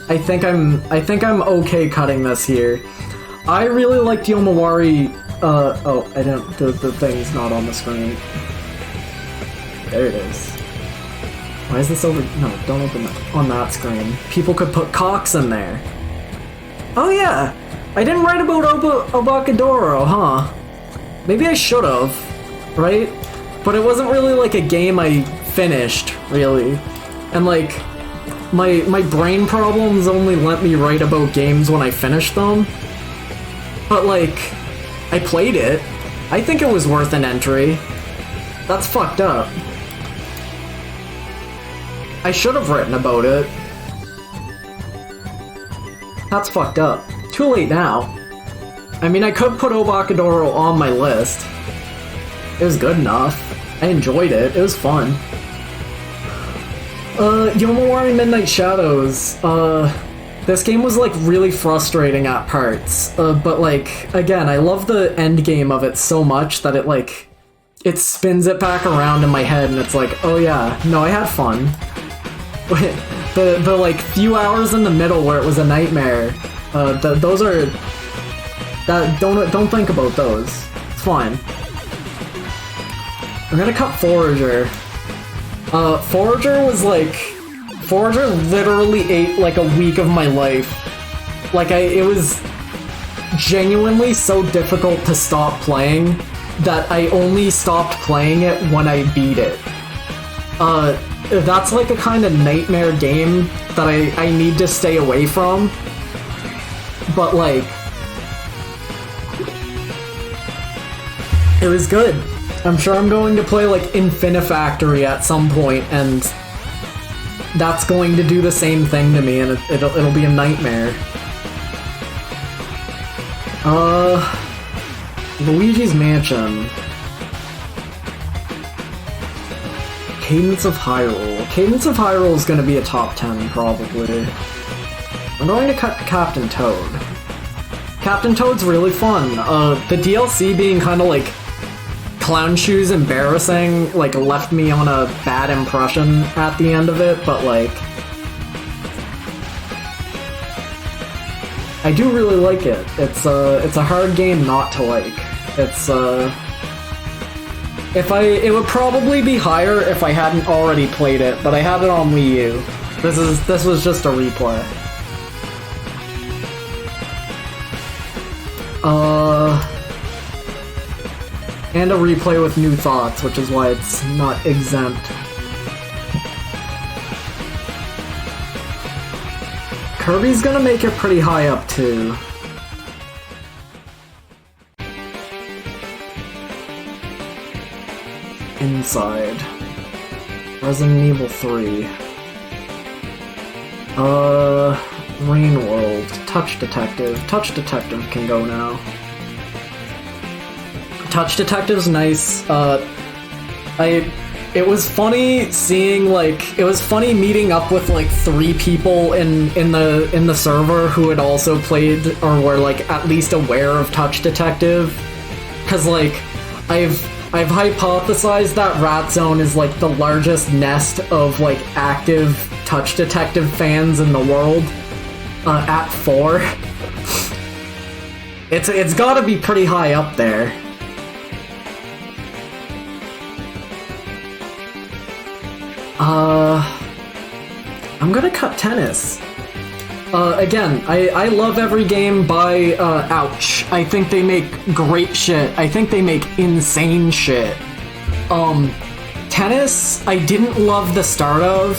I think I'm okay cutting this here. I really liked Yomawari oh, I didn't, the thing's not on the screen. There it is. Why is this over? No, don't open that. On that screen. People could put cocks in there. Oh yeah! I didn't write about Obakadoro, huh? Maybe I should've, right? But it wasn't really like a game I finished, really. And like, my brain problems only let me write about games when I finished them. But like, I played it. I think it was worth an entry. That's fucked up. I should have written about it. That's fucked up. Too late now. I mean, I could put Obakadoro on my list. It was good enough. I enjoyed it. It was fun. Yomawari Midnight Shadows. This game was, like, really frustrating at parts. But, like, again, I love the end game of it so much that it, like, it spins it back around in my head and it's like, oh yeah, no, I had fun. The like, few hours in the middle where it was a nightmare, those are... Don't think about those. It's fine. I'm gonna cut Forager. Forager was like... Forager literally ate like a week of my life. Like, it was genuinely so difficult to stop playing that I only stopped playing it when I beat it. That's like a kind of nightmare game that I need to stay away from. But like... It was good. I'm sure I'm going to play like Infinifactory at some point, and that's going to do the same thing to me, and it'll be a nightmare. Luigi's Mansion. Cadence of Hyrule. Cadence of Hyrule is gonna be a top 10, probably. I'm going to cut Captain Toad. Captain Toad's really fun. The DLC being kinda like Clown Shoes embarrassing, like, left me on a bad impression at the end of it, but like... I do really like it. It's a hard game not to like. It's, it would probably be higher if I hadn't already played it, but I have it on Wii U. This was just a replay. And a replay with new thoughts, which is why it's not exempt. Kirby's gonna make it pretty high up, too. Inside. Resident Evil 3. Rain World. Touch Detective. Touch Detective can go now. Touch Detective's nice. It was funny seeing, like, it was funny meeting up with like 3 people in the server who had also played or were like at least aware of Touch Detective, because like I've hypothesized that Rat Zone is like the largest nest of like active Touch Detective fans in the world. At 4. It's gotta be pretty high up there. I'm gonna cut Tennis. Again, I love every game by Ouch. I think they make great shit. I think they make insane shit. Tennis, I didn't love the start of,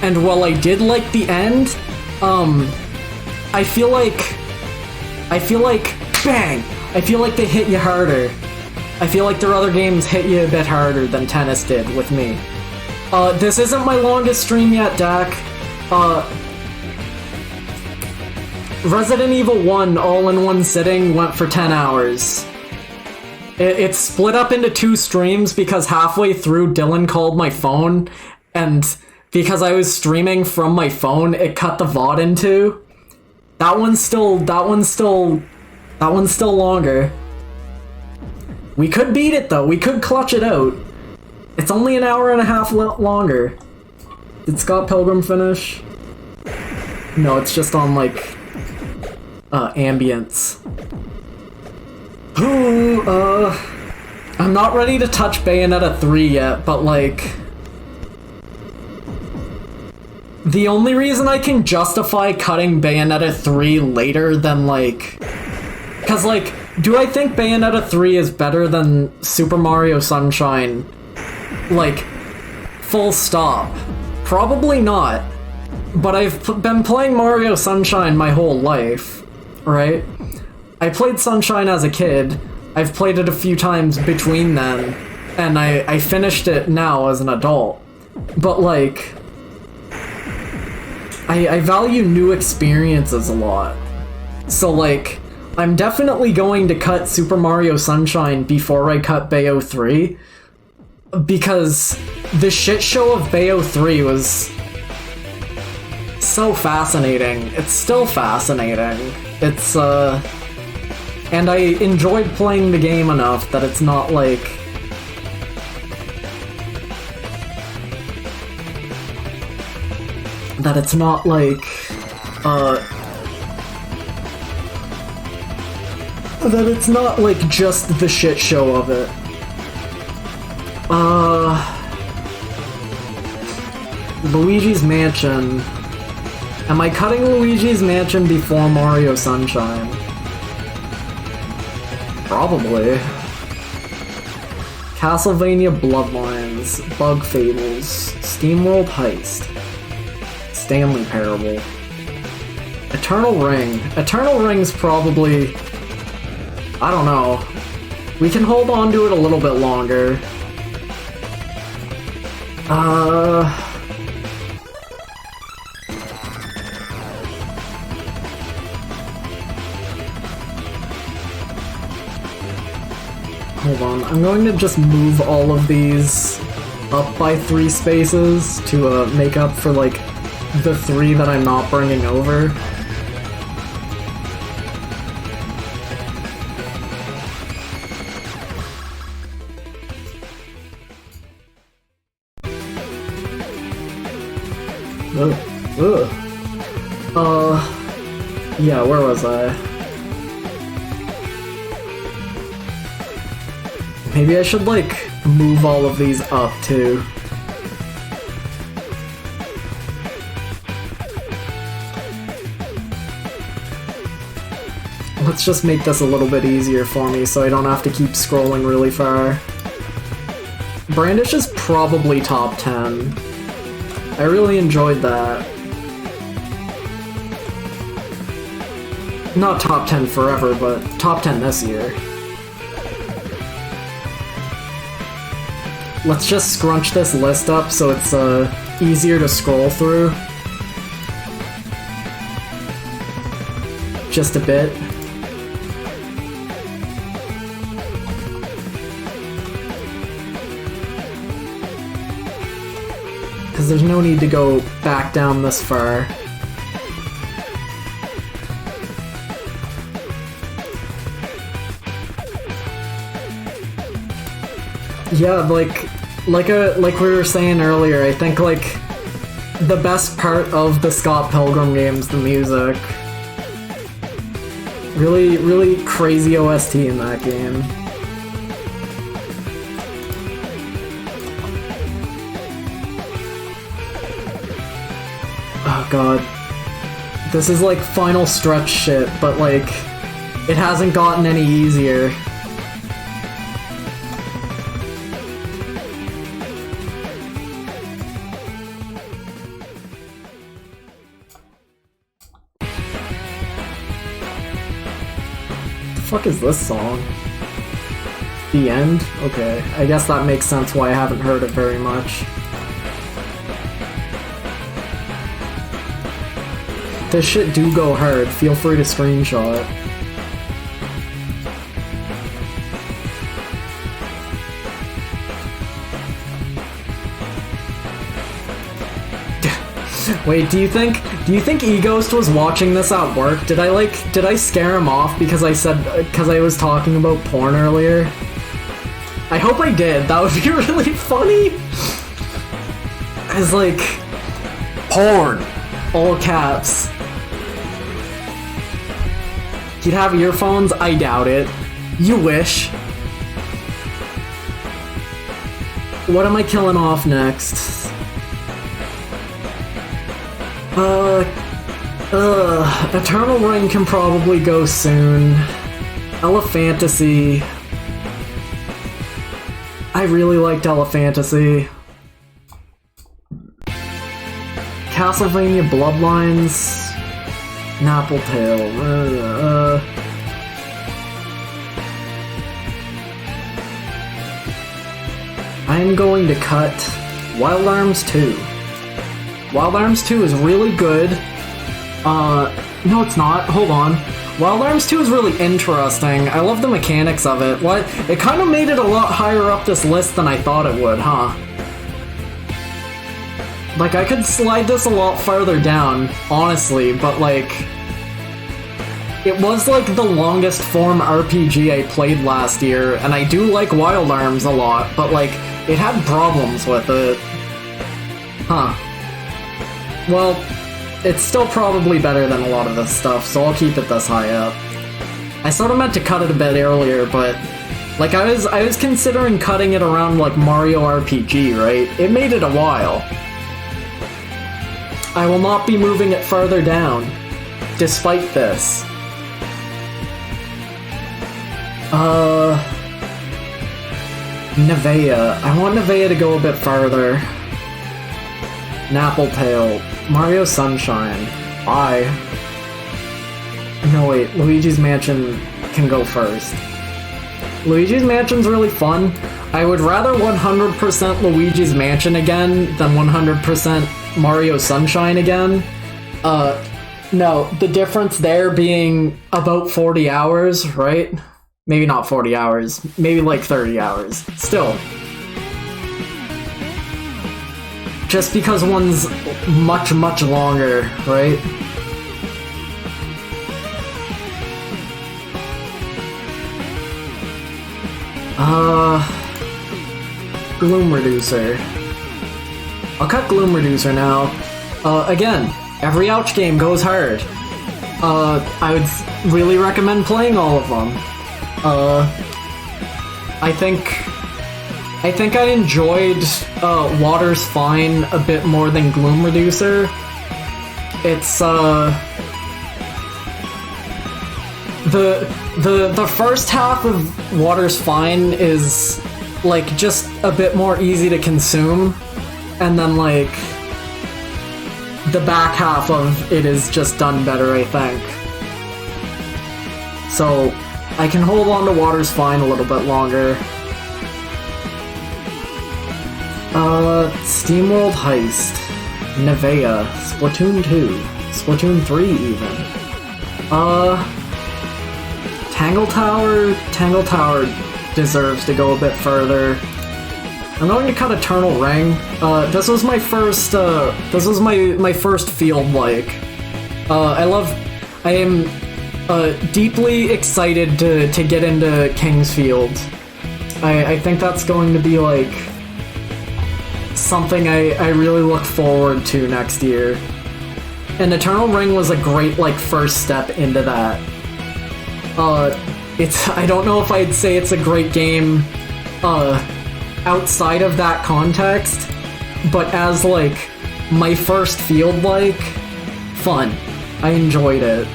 and while I did like the end, I feel like, bang! I feel like they hit you harder. I feel like their other games hit you a bit harder than Tennis did with me. This isn't my longest stream yet, Dak. Resident Evil 1 all in one sitting went for 10 hours. It's split up into 2 streams because halfway through Dylan called my phone, and because I was streaming from my phone, it cut the VOD in 2. That one's still longer. We could beat it though, we could clutch it out. It's only an hour and a half longer. Did Scott Pilgrim finish? No, it's just on like ambience. I'm not ready to touch Bayonetta 3 yet, but like... The only reason I can justify cutting Bayonetta 3 later than like... Cause like, do I think Bayonetta 3 is better than Super Mario Sunshine? Like, full stop. Probably not. But I've been playing Mario Sunshine my whole life, right? I played Sunshine as a kid. I've played it a few times between then, and I finished it now as an adult. But like, I value new experiences a lot. So like, I'm definitely going to cut Super Mario Sunshine before I cut Bayo 3, because the shit show of Bayo 3 was so fascinating. It's still fascinating. It's, and I enjoyed playing the game enough that it's not like... That it's not like, that it's not like just the shit show of it. Luigi's Mansion. Am I cutting Luigi's Mansion before Mario Sunshine? Probably. Castlevania Bloodlines, Bug Fables, SteamWorld Heist, Stanley Parable, Eternal Ring. Eternal Ring's probably... I don't know. We can hold on to it a little bit longer. Hold on, I'm going to just move all of these up by 3 spaces to make up for like the 3 that I'm not bringing over. Yeah, where was I? Maybe I should, like, move all of these up, too. Let's just make this a little bit easier for me so I don't have to keep scrolling really far. Brandish is probably top 10. I really enjoyed that. Not top 10 forever, but top 10 this year. Let's just scrunch this list up so it's easier to scroll through. Just a bit. Because there's no need to go back down this far. Yeah, like we were saying earlier, I think like the best part of the Scott Pilgrim game's the music. Really, really crazy OST in that game. Oh god. This is like final stretch shit, but like, it hasn't gotten any easier. What the fuck is this song? The End? Okay, I guess that makes sense why I haven't heard it very much. This shit do go hard, feel free to screenshot. Wait, do you think eGhost was watching this at work? Did I scare him off because I was talking about porn earlier? I hope I did. That would be really funny. As like, porn, all caps. You'd have earphones? I doubt it. You wish. What am I killing off next? Eternal Ring can probably go soon. Elephantasy. I really liked Elephantasy. Castlevania Bloodlines. Nappletail. I'm going to cut Wild Arms 2. Wild Arms 2 is really good. No it's not. Hold on. Wild Arms 2 is really interesting. I love the mechanics of it. What? It kind of made it a lot higher up this list than I thought it would, huh? Like, I could slide this a lot farther down, honestly, but like... It was like the longest form RPG I played last year, and I do like Wild Arms a lot, but like, it had problems with it. Huh. Well, it's still probably better than a lot of this stuff, so I'll keep it this high up. I sort of meant to cut it a bit earlier, but... Like, I was considering cutting it around, like, Mario RPG, right? It made it a while. I will not be moving it farther down, despite this. Nevea. I want Nevea to go a bit farther. Nappletail. Mario Sunshine. No wait, Luigi's Mansion can go first. Luigi's Mansion's really fun. I would rather 100% Luigi's Mansion again than 100% Mario Sunshine again. No, the difference there being about 40 hours, right? Maybe not 40 hours, maybe like 30 hours. Still. Just because one's much, much longer, right? Gloom Reducer. I'll cut Gloom Reducer now. Again, every Ouch game goes hard. I would really recommend playing all of them. I think I enjoyed Water's Fine a bit more than Gloom Reducer. It's the first half of Water's Fine is like just a bit more easy to consume, and then like the back half of it is just done better, I think. So I can hold on to Water's Fine a little bit longer. SteamWorld Heist, Nevea, Splatoon 2, Splatoon 3 even. Tangle Tower deserves to go a bit further. I'm going to cut Eternal Ring. This was my first, my first field, like. I am deeply excited to get into King's Field. I think that's going to be, like, something I really look forward to next year. And Eternal Ring was a great, like, first step into that. I don't know if I'd say it's a great game, outside of that context, but as, like, my first field, like, fun. I enjoyed it.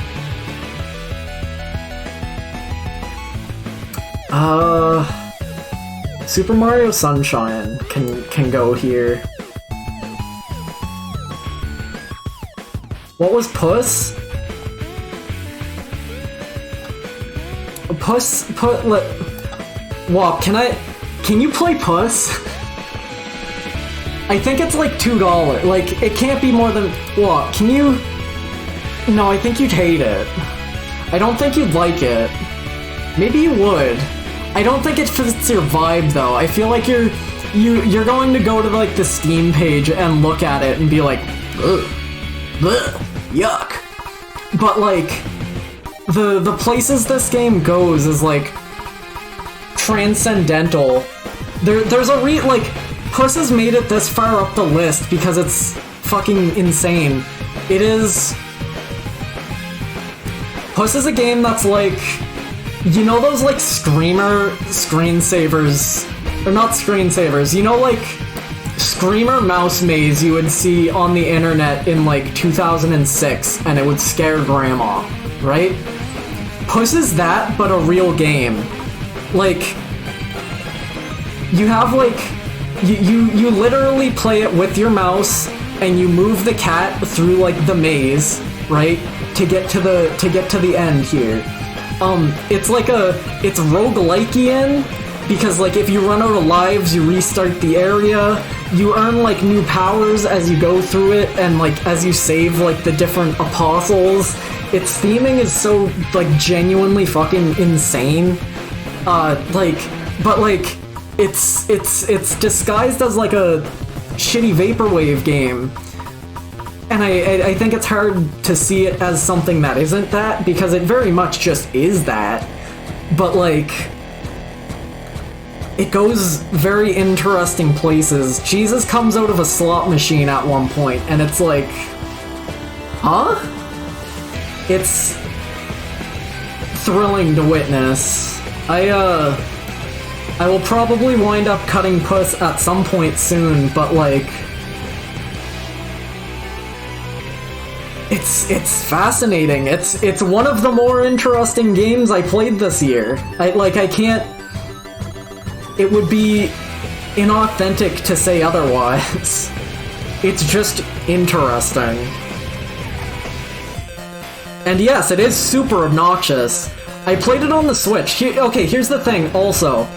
Super Mario Sunshine can go here. What was Puss? Wow, can you play Puss? I think it's like $2. Like, it can't be more than, what, can you? No, I think you'd hate it. I don't think you'd like it. Maybe you would. I don't think it fits your vibe, though. I feel like you're going to go to, like, the Steam page and look at it and be like, ugh, ugh, yuck. But, like, the places this game goes is, like, transcendental. There's a like, Puss has made it this far up the list because it's fucking insane. It is... Puss is a game that's, like... You know those, like, screamer screensavers or not screensavers, you know, like, Screamer Mouse Maze you would see on the internet in, like, 2006, and it would scare grandma, right? Puss is that, but a real game. Like, you have, like, you literally play it with your mouse, and you move the cat through, like, the maze, right? To get to the end here. It's like it's roguelike-ian, because, like, if you run out of lives, you restart the area, you earn, like, new powers as you go through it, and, like, as you save, like, the different apostles. Its theming is so, like, genuinely fucking insane. It's disguised as, like, a shitty vaporwave game. And I think it's hard to see it as something that isn't that, because it very much just is that. But, like, it goes very interesting places. Jesus comes out of a slot machine at one point, and it's like, huh? It's thrilling to witness. I will probably wind up cutting Puss at some point soon, but, like, it's fascinating. It's one of the more interesting games I played this year. I can't... It would be inauthentic to say otherwise. It's just interesting. And yes, it is super obnoxious. I played it on the Switch. Okay, here's the thing, also.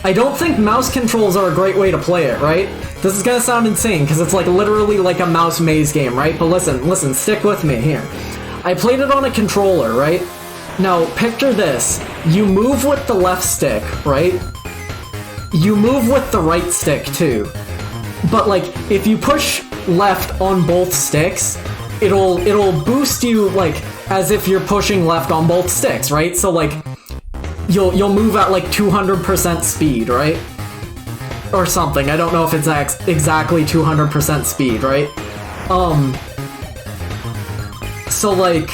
I don't think mouse controls are a great way to play it, right? This is gonna sound insane, because it's like literally like a mouse maze game, right? But listen, stick with me here. I played it on a controller, right? Now, picture this. You move with the left stick, right? You move with the right stick, too. But, like, if you push left on both sticks, it'll boost you, like, as if you're pushing left on both sticks, right? So, like, you'll move at, like, 200% speed, right? Or something. I don't know if it's exactly 200% speed, right? So, like,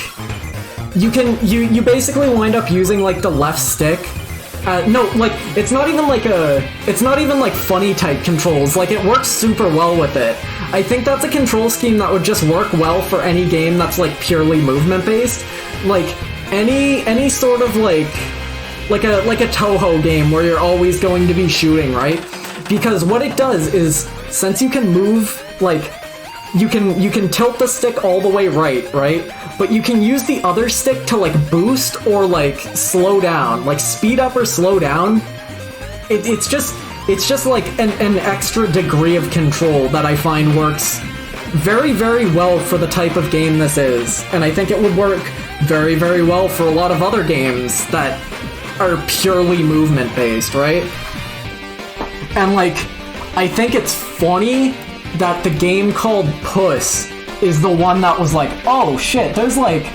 you basically wind up using, like, the left stick. No, like, it's not even like funny type controls. Like, it works super well with it. I think that's a control scheme that would just work well for any game that's, like, purely movement based. Like, any sort of, like a Toho game where you're always going to be shooting, right? Because what it does is, since you can move, like, you can tilt the stick all the way right? But you can use the other stick to, like, boost or, like, slow down. Like, speed up or slow down. It's just like an extra degree of control that I find works very, very well for the type of game this is. And I think it would work very, very well for a lot of other games that are purely movement-based, right? And, like, I think it's funny that the game called Puss is the one that was like, oh shit, there's, like,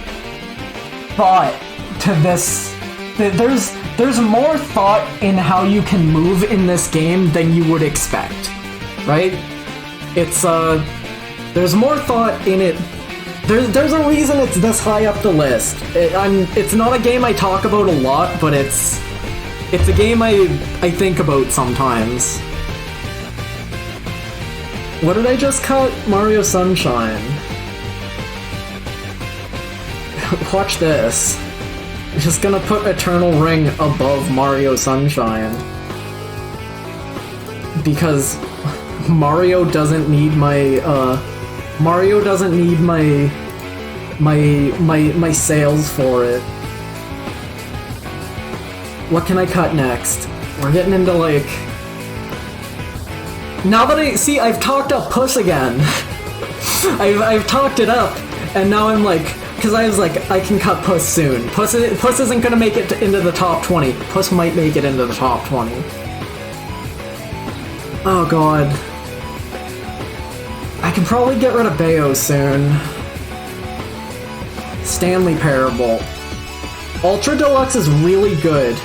thought to this. There's more thought in how you can move in this game than you would expect, right? It's, there's more thought in it. There's a reason it's this high up the list. It's not a game I talk about a lot, but it's a game I think about sometimes. What did I just cut? Mario Sunshine. Watch this. I'm just gonna put Eternal Ring above Mario Sunshine. Because Mario doesn't need my my sales for it. What can I cut next? We're getting into, like... Now that I've talked up Puss again. I've talked it up, and now I'm like, because I was like, I can cut Puss soon. Puss isn't gonna make it into the top 20. Puss might make it into the top 20. Oh god. I can probably get rid of Bayo soon. Stanley Parable. Ultra Deluxe is really good.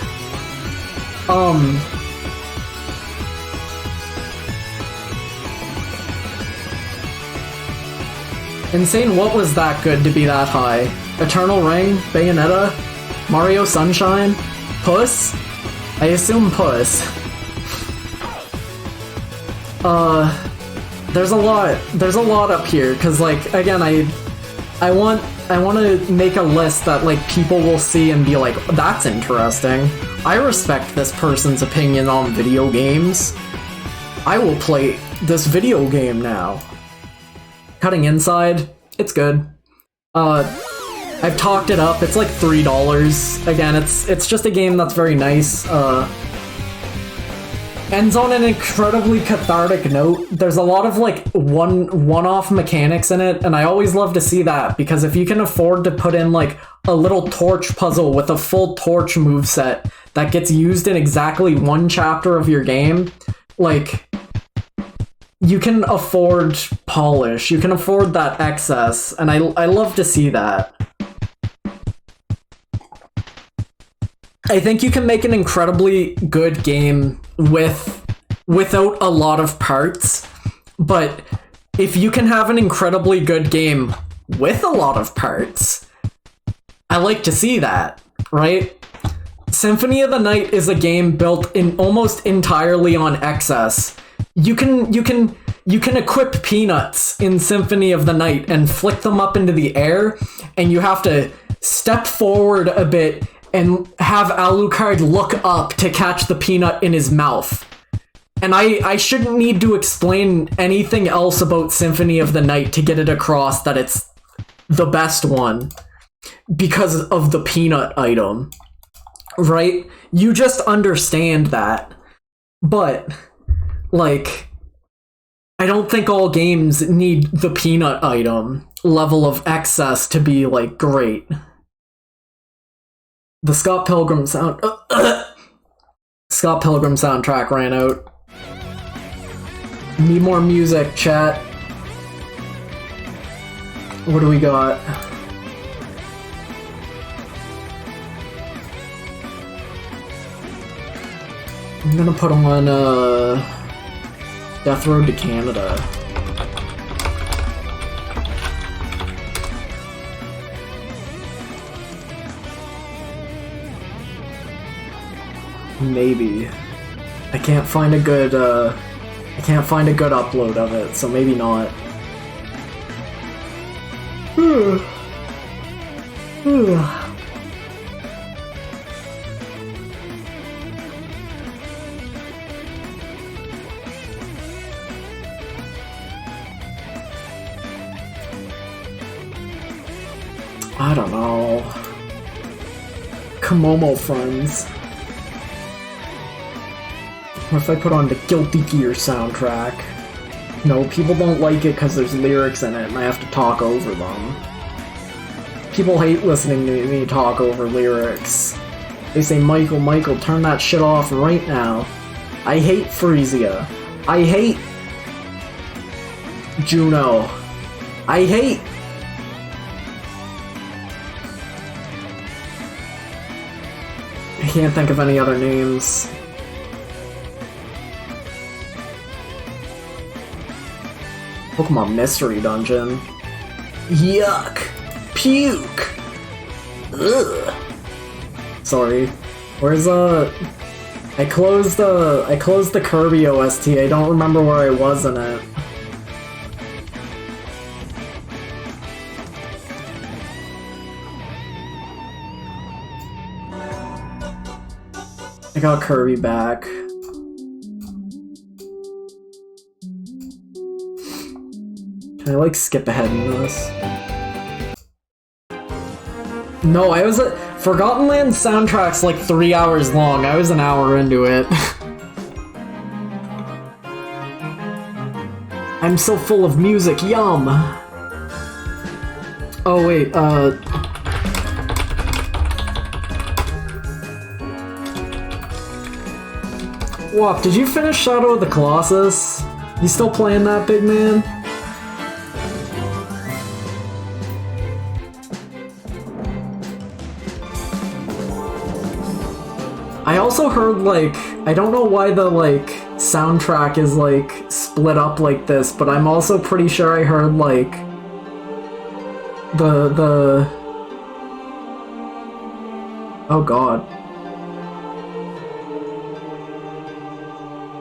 Insane, what was that good to be that high? Eternal Ring? Bayonetta? Mario Sunshine? Puss? I assume Puss. there's a lot up here, because, like, again, I want to make a list that, like, people will see and be like, that's interesting. I respect this person's opinion on video games. I will play this video game now. Cutting inside, it's good. I've talked it up, it's like $3. Again, it's just a game that's very nice. Ends on an incredibly cathartic note. There's a lot of like one-off mechanics in it, and I always love to see that, because if you can afford to put in like a little torch puzzle with a full torch moveset that gets used in exactly one chapter of your game, like, you can afford polish, you can afford that excess, and I love to see that. I think you can make an incredibly good game without a lot of parts, but if you can have an incredibly good game with a lot of parts, I like to see that, right? Symphony of the Night is a game built in almost entirely on excess. You can equip peanuts in Symphony of the Night and flick them up into the air, and you have to step forward a bit and have Alucard look up to catch the peanut in his mouth. And I shouldn't need to explain anything else about Symphony of the Night to get it across that it's the best one because of the peanut item, right? You just understand that. But, like, I don't think all games need the peanut item level of excess to be, like, great. The Scott Pilgrim soundtrack ran out. Need more music, chat. What do we got? I'm gonna put on Death Road to Canada. Maybe. I can't find a good upload of it, so maybe not. I don't know. Komomo Friends. What if I put on the Guilty Gear soundtrack? No, people don't like it because there's lyrics in it and I have to talk over them. People hate listening to me talk over lyrics. They say, Michael, turn that shit off right now. I hate Frisia. I hate Juno. I hate... I can't think of any other names. Pokemon Mystery Dungeon. Yuck! Puke! Ugh! Sorry. Where's I closed the Kirby OST. I don't remember where I was in it. I got Kirby back. Can I, like, skip ahead in this? No, I was at... Forgotten Land soundtrack's like 3 hours long. I was an hour into it. I'm so full of music, yum! Oh, wait, Walk, did you finish Shadow of the Colossus? You still playing that, big man? I also heard, like, I don't know why the, like, soundtrack is, like, split up like this, but I'm also pretty sure I heard, like, the... Oh god.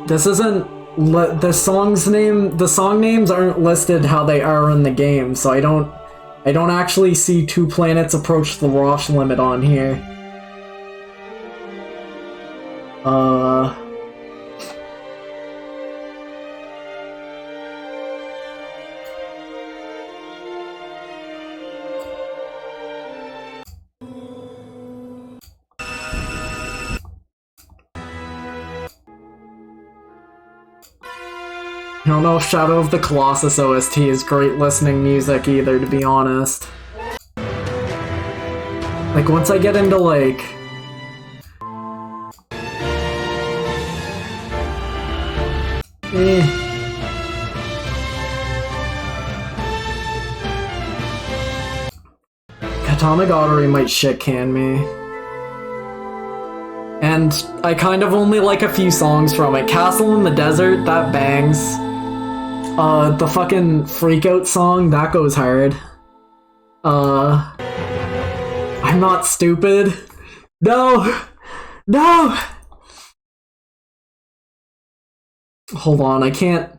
This isn't the song names aren't listed how they are in the game, so I don't actually see Two Planets Approach the Rosh Limit on here. I don't know if Shadow of the Colossus OST is great listening music either, to be honest. Like, once I get into, like... Katana Goddery might shit-can me. And I kind of only like a few songs from it. Castle in the Desert, that bangs. The fucking Freakout song, that goes hard. I'm Not Stupid. No! No! Hold on, I can't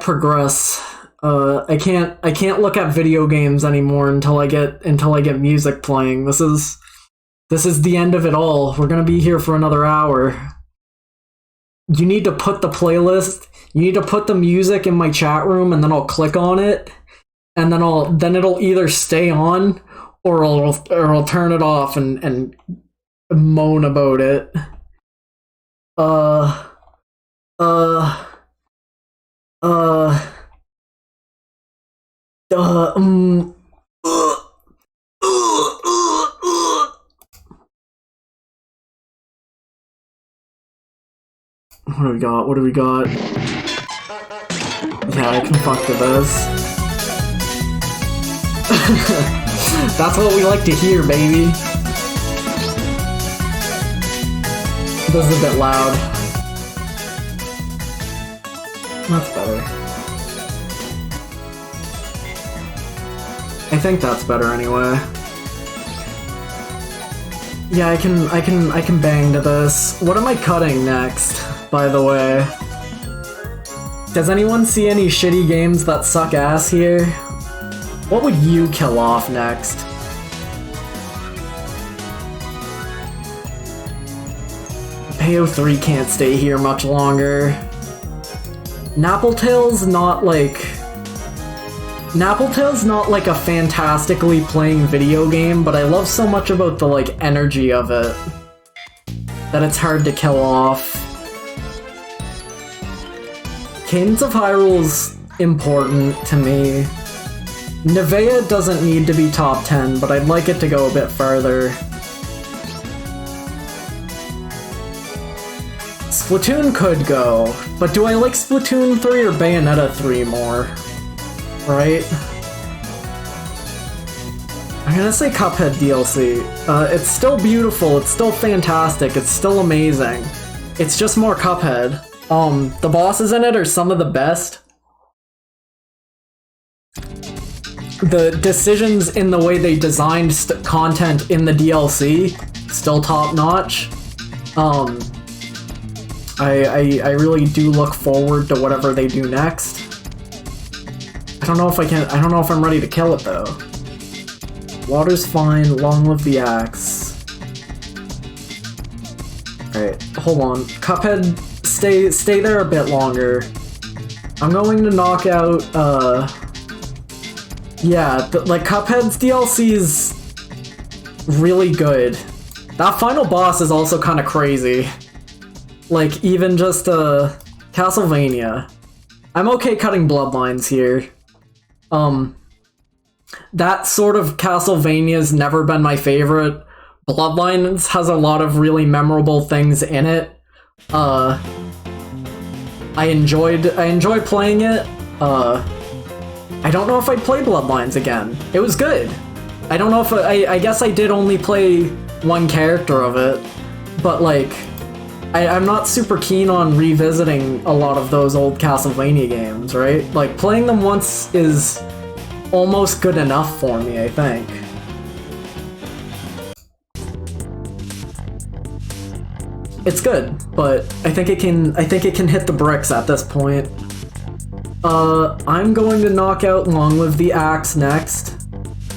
progress. I can't look at video games anymore until I get music playing. This is the end of it all. We're gonna be here for another hour. You need to put the playlist, you need to put the music in my chat room, and then I'll click on it, and then it'll either stay on or I'll turn it off and moan about it. What do we got? What do we got? Yeah, I can fuck with this. That's what we like to hear, baby. This is a bit loud. That's better. I think that's better anyway. Yeah, I can bang to this. What am I cutting next, by the way? Does anyone see any shitty games that suck ass here? What would you kill off next? Bayo 3 can't stay here much longer. Nappletail's not like a fantastically playing video game, but I love so much about the like energy of it that it's hard to kill off. Cadence of Hyrule's important to me. Nevea doesn't need to be top 10, but I'd like it to go a bit further. Splatoon could go, but do I like Splatoon 3 or Bayonetta 3 more? Right? I'm gonna say Cuphead DLC. It's still beautiful, it's still fantastic, it's still amazing. It's just more Cuphead. The bosses in it are some of the best. The decisions in the way they designed content in the DLC, still top notch. I really do look forward to whatever they do next. I don't know if I'm ready to kill it though. Water's fine, long live the axe. Alright, hold on. Cuphead, stay there a bit longer. I'm going to knock out, yeah, like Cuphead's DLC is really good. That final boss is also kind of crazy. Like, even just, Castlevania. I'm okay cutting Bloodlines here. That sort of Castlevania's never been my favorite. Bloodlines has a lot of really memorable things in it. I enjoyed playing it. I don't know if I'd play Bloodlines again. It was good. I don't know if I guess I did only play one character of it, but like, I'm not super keen on revisiting a lot of those old Castlevania games, right? Like, playing them once is almost good enough for me, I think. it's good, but I think it can hit the bricks at this point. I'm going to knock out Long Live the Axe next.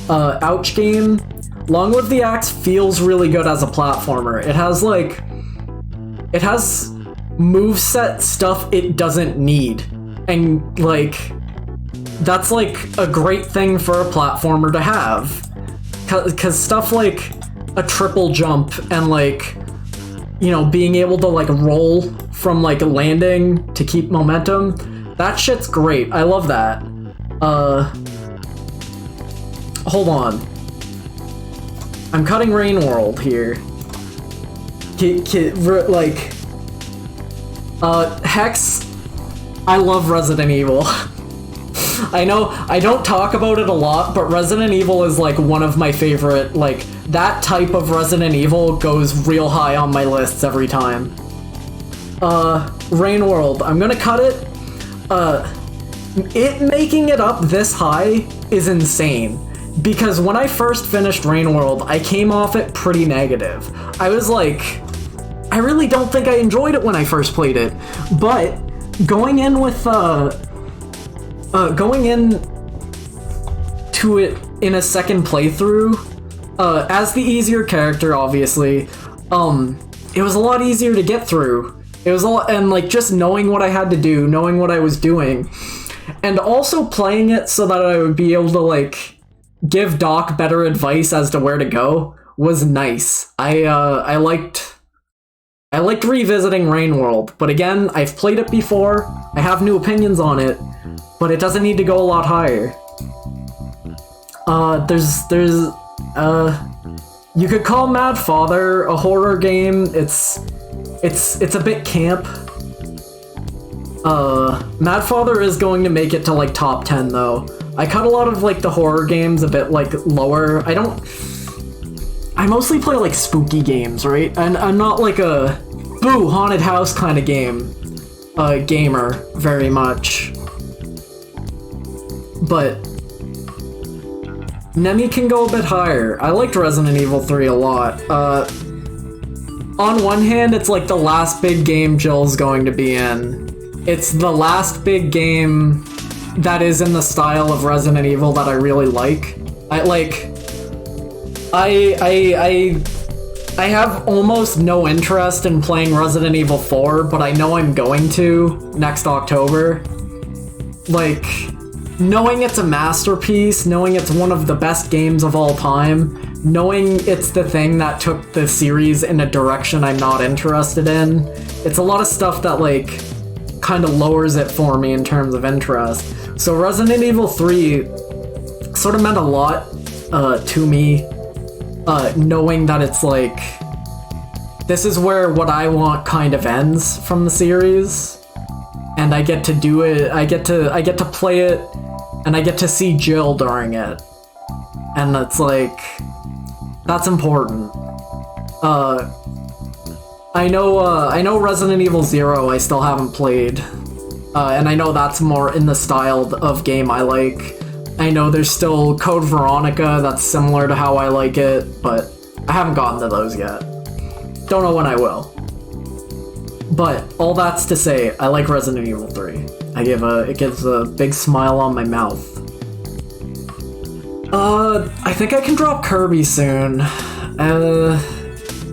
Ouch game. Long Live the Axe feels really good as a platformer. It has moveset stuff it doesn't need. And like that's like a great thing for a platformer to have. Cause stuff like a triple jump and like, you know, being able to like roll from like landing to keep momentum, that shit's great. I love that. Hold on. I'm cutting Rain World here. Hex, I love Resident Evil. I know I don't talk about it a lot, but Resident Evil is like one of my favorite, like, that type of Resident Evil goes real high on my lists every time. Rain World, I'm gonna cut it. It making it up this high is insane. Because when I first finished Rain World, I came off it pretty negative. I was like, I really don't think I enjoyed it when I first played it. But going in with, going in to it in a second playthrough, as the easier character, obviously, it was a lot easier to get through. It was a lot, and like just knowing what I had to do, knowing what I was doing, and also playing it so that I would be able to like give Doc better advice as to where to go was nice. I liked revisiting Rain World, but again, I've played it before, I have new opinions on it, but it doesn't need to go a lot higher. You could call Mad Father a horror game. It's a bit camp. Mad Father is going to make it to like top 10 though. I cut a lot of like the horror games a bit like lower. I mostly play like spooky games, right? And I'm not like a boo haunted house kind of gamer very much. But Nemi can go a bit higher. I liked Resident Evil 3 a lot. On one hand, it's like the last big game Jill's going to be in. It's the last big game that is in the style of Resident Evil that I really like. I have almost no interest in playing Resident Evil 4, but I know I'm going to next October. Like, knowing it's a masterpiece, knowing it's one of the best games of all time, knowing it's the thing that took the series in a direction I'm not interested in, it's a lot of stuff that like kind of lowers it for me in terms of interest. So Resident Evil 3 sort of meant a lot to me, knowing that it's like, this is where what I want kind of ends from the series, and I get to do it, I get to play it, and I get to see Jill during it, and it's like, that's important. I know Resident Evil 0 I still haven't played, and I know that's more in the style of game I like. I know there's still Code Veronica that's similar to how I like it, but I haven't gotten to those yet. Don't know when I will. But all that's to say, I like Resident Evil 3. It gives a big smile on my mouth. I think I can drop Kirby soon.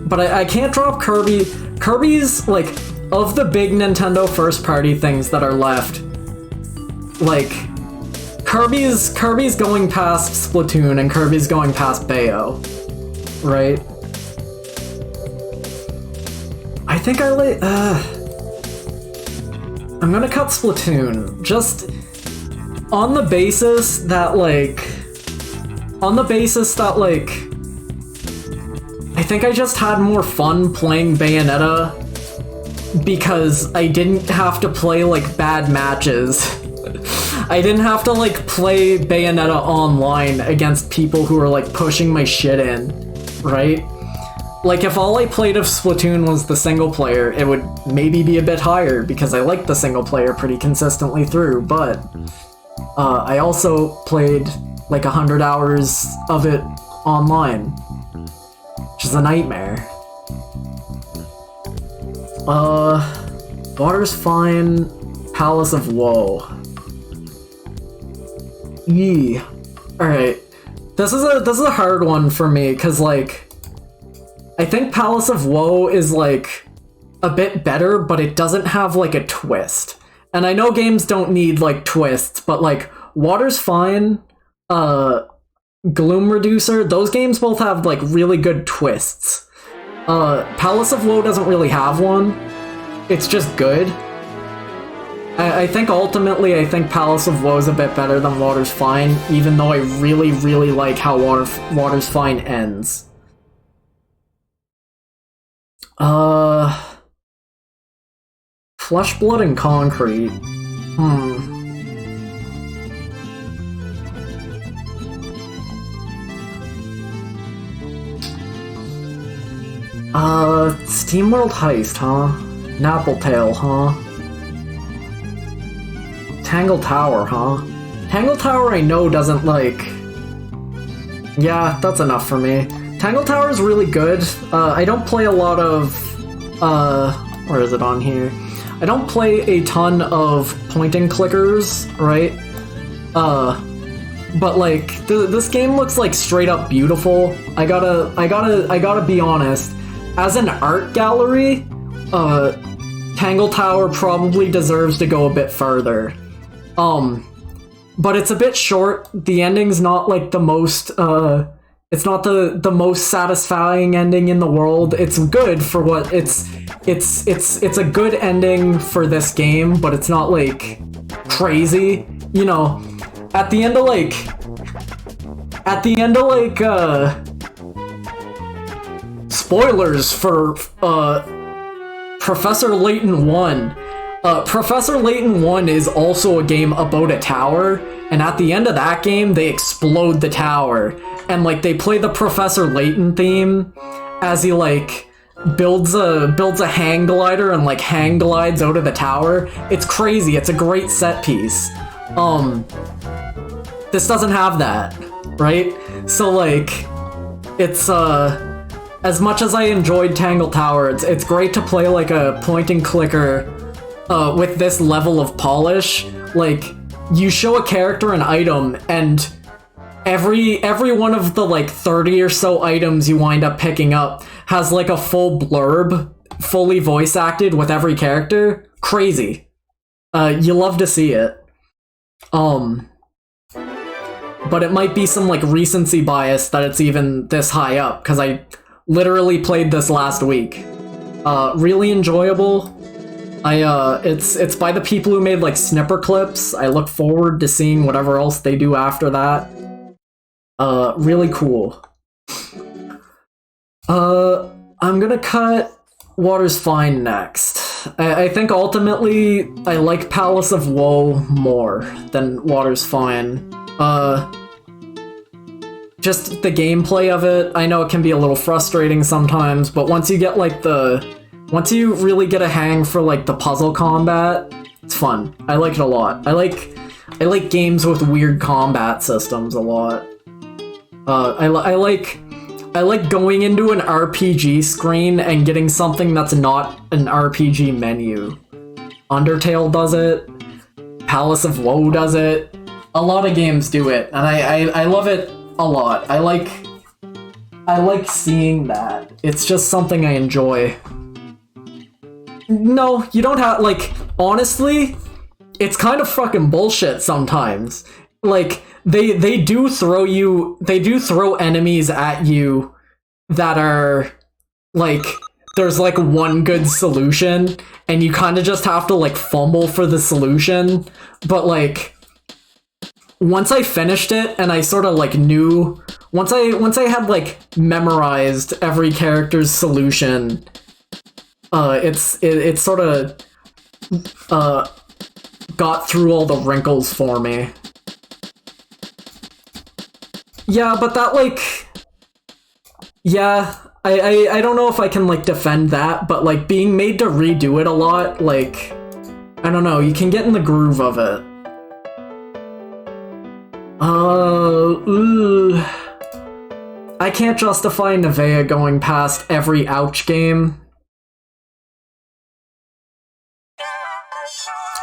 But I can't drop Kirby. Kirby's, like, of the big Nintendo first-party things that are left, like, Kirby's going past Splatoon and Kirby's going past Bayo, right? I think I'm gonna cut Splatoon, just on the basis that, I think I just had more fun playing Bayonetta because I didn't have to play, like, bad matches. I didn't have to, like, play Bayonetta online against people who were, like, pushing my shit in, right? Like, if all I played of Splatoon was the single player, it would maybe be a bit higher, because I liked the single player pretty consistently through, but I also played, like, 100 hours of it online, which is a nightmare. Water's Fine, Palace of Woe. Yee. Alright. This is a hard one for me, cause like I think Palace of Woe is like a bit better, but it doesn't have like a twist. And I know games don't need like twists, but like Water's Fine, Gloom Reducer, those games both have like really good twists. Palace of Woe doesn't really have one. It's just good. I think ultimately, I think Palace of Woe is a bit better than Water's Fine, even though I really, really like how Water's Fine ends. Flesh, Blood, and Concrete. SteamWorld Heist, huh? Nappletail, huh? Tangle Tower, huh? Tangle Tower I know doesn't like... Yeah, that's enough for me. Tangle Tower is really good. I don't play a lot of... where is it on here? I don't play a ton of point-and-clickers, right? But like, this game looks like straight up beautiful. I gotta be honest. As an art gallery, Tangle Tower probably deserves to go a bit further. But it's a bit short. The ending's not like the most, it's not the most satisfying ending in the world. It's good for what it's a good ending for this game, but it's not like crazy. You know, at the end of spoilers for Professor Layton 1. Professor Layton 1 is also a game about a tower, and at the end of that game, they explode the tower, and like they play the Professor Layton theme as he like builds a hang glider and like hang glides out of the tower. It's crazy. It's a great set piece. This doesn't have that, right? So like, it's as much as I enjoyed Tangle Tower, it's great to play like a point and clicker with this level of polish. Like, you show a character an item, and every one of the like 30 or so items you wind up picking up has like a full blurb, fully voice acted with every character. Crazy. You love to see it. But it might be some like recency bias that it's even this high up, because I literally played this last week. Really enjoyable. It's by the people who made like Snipper Clips. I look forward to seeing whatever else they do after that. Really cool. I'm gonna cut Water's Fine next. I think ultimately I like Palace of Woe more than Water's Fine. Just the gameplay of it, I know it can be a little frustrating sometimes, but once you get like once you really get a hang for like the puzzle combat, it's fun. I like it a lot. I like games with weird combat systems a lot. I like going into an RPG screen and getting something that's not an RPG menu. Undertale does it. Palace of Woe does it. A lot of games do it, and I love it a lot. I like seeing that. It's just something I enjoy. No, you don't have, like, honestly, it's kind of fucking bullshit sometimes. Like, they do throw enemies at you that are, like, there's like one good solution, and you kind of just have to like fumble for the solution. But like, once I finished it and I sort of like knew, once I had like memorized every character's solution, it sort of got through all the wrinkles for me. Yeah, but that like, yeah, I don't know if I can like defend that, but like being made to redo it a lot, like, I don't know, you can get in the groove of it. I can't justify Nevea going past every Ouch game.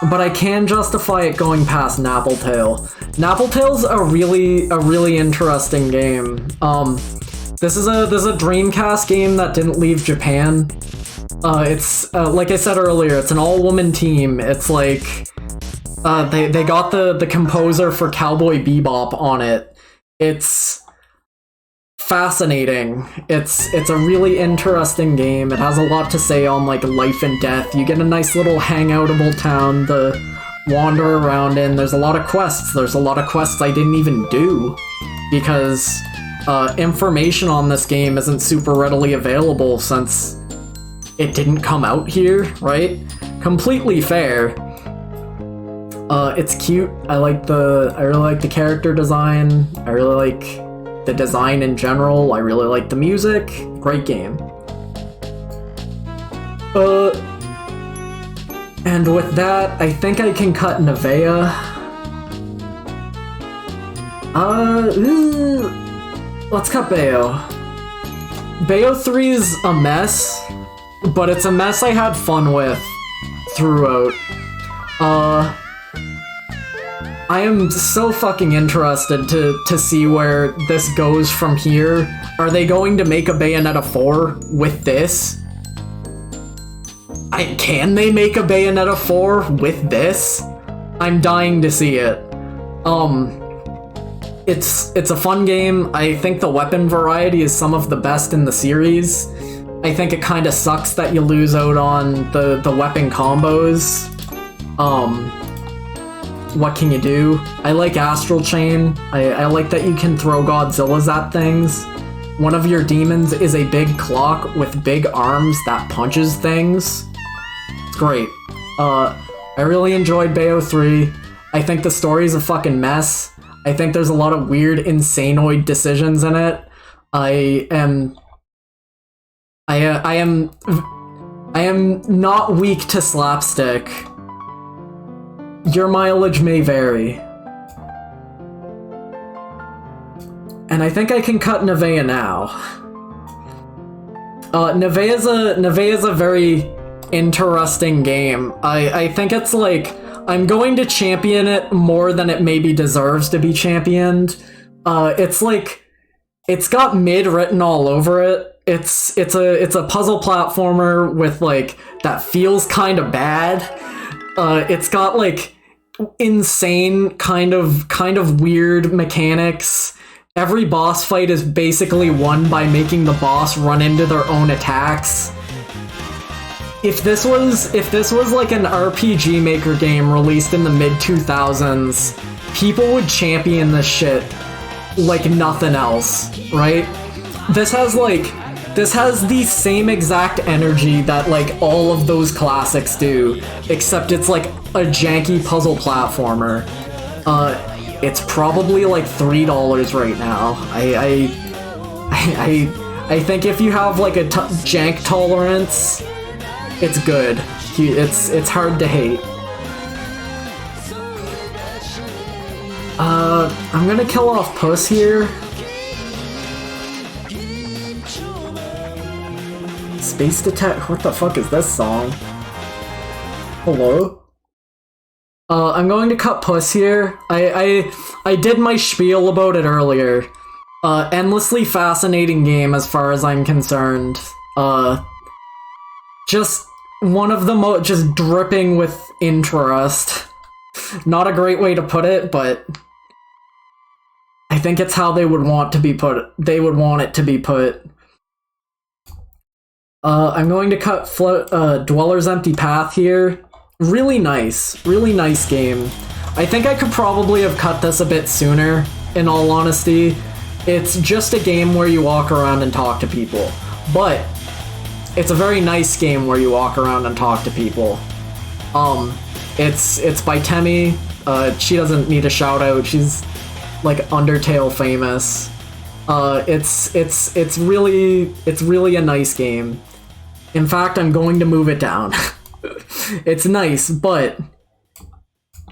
but I can justify it going past Nappletail. Nappletail's a really interesting game. This is a Dreamcast game that didn't leave Japan. It's like I said earlier, it's an all-woman team. It's like they got the composer for Cowboy Bebop on it. It's fascinating. It's a really interesting game. It has a lot to say on like life and death. You get a nice little hangoutable town to wander around in. There's a lot of quests. There's a lot of quests I didn't even do because information on this game isn't super readily available since it didn't come out here, right? Completely fair. It's cute. I really like the character design. I really like the design in general. I really like the music. Great game. And with that, I think I can cut Nevea. Let's cut Bayo. Bayo 3 is a mess, but it's a mess I had fun with throughout. I am so fucking interested to see where this goes from here. Are they going to make a Bayonetta 4 with this? Can they make a Bayonetta 4 with this? I'm dying to see it. It's a fun game. I think the weapon variety is some of the best in the series. I think it kind of sucks that you lose out on the weapon combos. What can you do? I like Astral Chain. I like that you can throw Godzillas at things. One of your demons is a big clock with big arms that punches things. It's great. I really enjoyed Bayo 3. I think the story's a fucking mess. I think there's a lot of weird, insanoid decisions in it. I am not weak to slapstick. Your mileage may vary. And I think I can cut Nevea now. Nevea's a very interesting game. I think it's like, I'm going to champion it more than it maybe deserves to be championed. It's like, it's got mid written all over it. It's a puzzle platformer with like, that feels kind of bad. It's got like insane kind of weird mechanics. Every boss fight is basically won by making the boss run into their own attacks. If this was like an RPG Maker game released in the mid-2000s, people would champion this shit like nothing else, right? This has the same exact energy that like all of those classics do, except it's like a janky puzzle platformer. It's probably like $3 right now. I think if you have like a jank tolerance, it's good. It's hard to hate. I'm gonna kill off Puss here. Space Detect. What the fuck is this song? Hello? I'm going to cut Puss here. I did my spiel about it earlier. Endlessly fascinating game as far as I'm concerned. Just one of the just dripping with interest. Not a great way to put it, but I think it's how they would want to be put. They would want it to be put. I'm going to cut Dweller's Empty Path here. Really nice game. I think I could probably have cut this a bit sooner, in all honesty. It's just a game where you walk around and talk to people. But it's a very nice game where you walk around and talk to people. It's by Temi. She doesn't need a shout out. She's like Undertale famous. It's really a nice game. In fact, I'm going to move it down. It's nice, but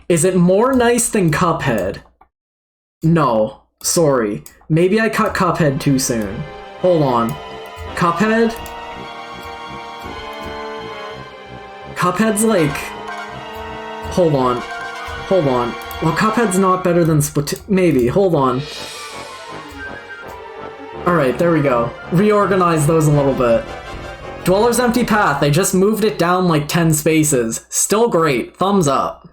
is it more nice than Cuphead? No, sorry. Maybe I cut Cuphead too soon. Hold on. Cuphead's like... hold on. Hold on. Well, Cuphead's not better than Splatoon. Maybe. Hold on. Alright, there we go. Reorganize those a little bit. Dweller's Empty Path, they just moved it down like 10 spaces. Still great. Thumbs up.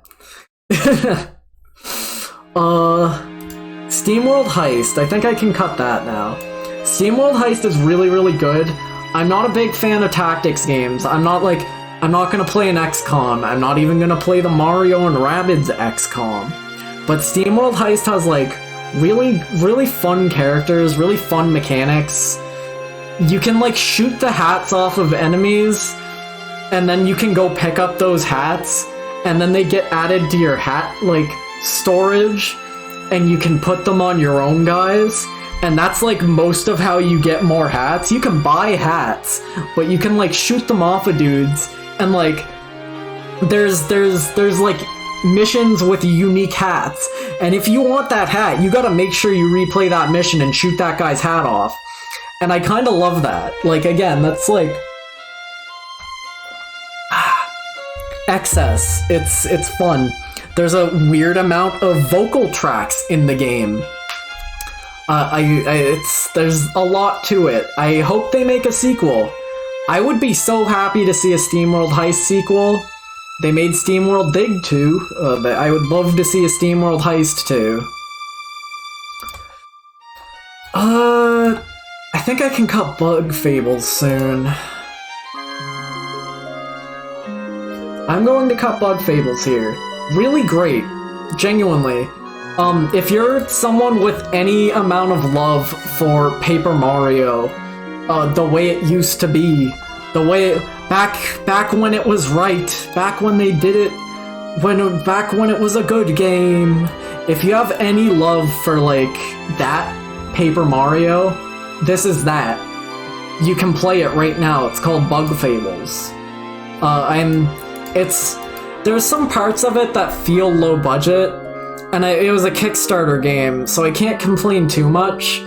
SteamWorld Heist. I think I can cut that now. SteamWorld Heist is really, really good. I'm not a big fan of tactics games. I'm not gonna play an XCOM. I'm not even gonna play the Mario and Rabbids XCOM. But SteamWorld Heist has like really, really fun characters, really fun mechanics. You can like shoot the hats off of enemies, and then you can go pick up those hats, and then they get added to your hat like storage, and you can put them on your own guys. And that's like most of how you get more hats. You can buy hats, but you can like shoot them off of dudes, and like there's like missions with unique hats. And if you want that hat, you gotta make sure you replay that mission and shoot that guy's hat off. And I kinda love that. Like, again, that's like excess. It's fun. There's a weird amount of vocal tracks in the game. There's a lot to it. I hope they make a sequel. I would be so happy to see a SteamWorld Heist sequel. They made SteamWorld Dig 2, but I would love to see a SteamWorld Heist 2. I think I can cut Bug Fables soon. I'm going to cut Bug Fables here. Really great. Genuinely. If you're someone with any amount of love for Paper Mario, the way it used to be, the way back when it was right, back when they did it, back when it was a good game. If you have any love for like that Paper Mario, this is that. You can play it right now. It's called Bug Fables. There's some parts of it that feel low budget, and it was a Kickstarter game, so I can't complain too much.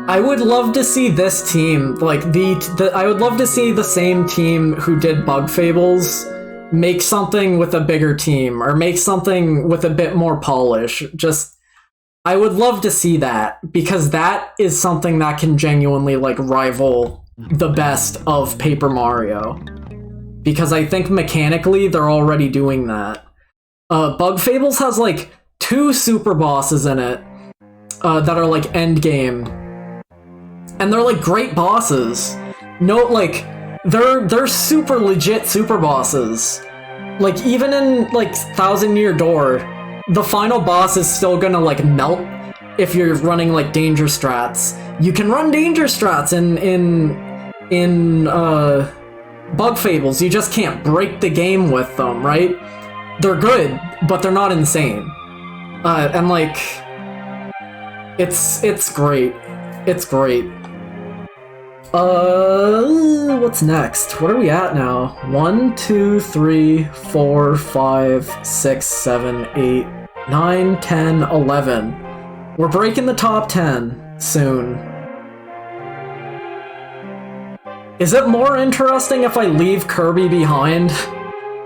I would love to see this team, like I would love to see the same team who did Bug Fables make something with a bigger team, or make something with a bit more polish. I would love to see that, because that is something that can genuinely like rival the best of Paper Mario. Because I think mechanically they're already doing that. Bug Fables has like 2 super bosses in it that are like endgame. And they're like great bosses. No, like they're super legit super bosses. Like even in like Thousand Year Door, the final boss is still gonna like melt if you're running like danger strats. You can run danger strats in Bug Fables. You just can't break the game with them, right? They're good, but they're not insane. And like it's great. It's great. What's next? What are we at now? 1, 2, 3, 4, 5, 6, 7, 8, 9, 10, 11. We're breaking the top 10 soon. Is it more interesting if I leave Kirby behind?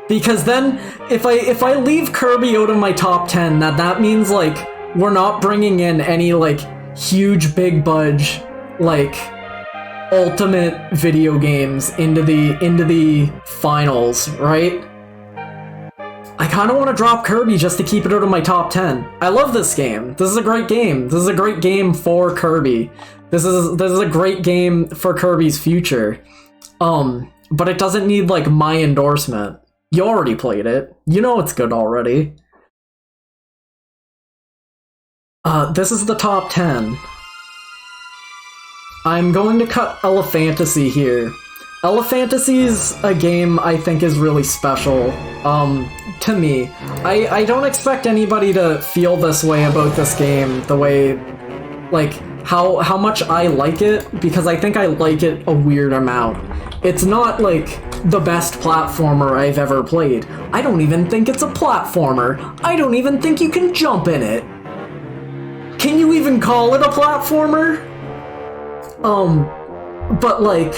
Because then, if I leave Kirby out of my top 10, that means like we're not bringing in any like huge big budge like ultimate video games into the finals, right? I kind of want to drop Kirby just to keep it out of my top 10. I love this game. This is a great game. This is a great game for Kirby. This is a great game for Kirby's future. But it doesn't need like my endorsement. You already played it. You know it's good already. This is the top 10. I'm going to cut Elephantasy here. Elephantasy's a game I think is really special, to me. I don't expect anybody to feel this way about this game, the way, like, how much I like it, because I think I like it a weird amount. It's not, like, the best platformer I've ever played. I don't even think it's a platformer. I don't even think you can jump in it. Can you even call it a platformer? But like,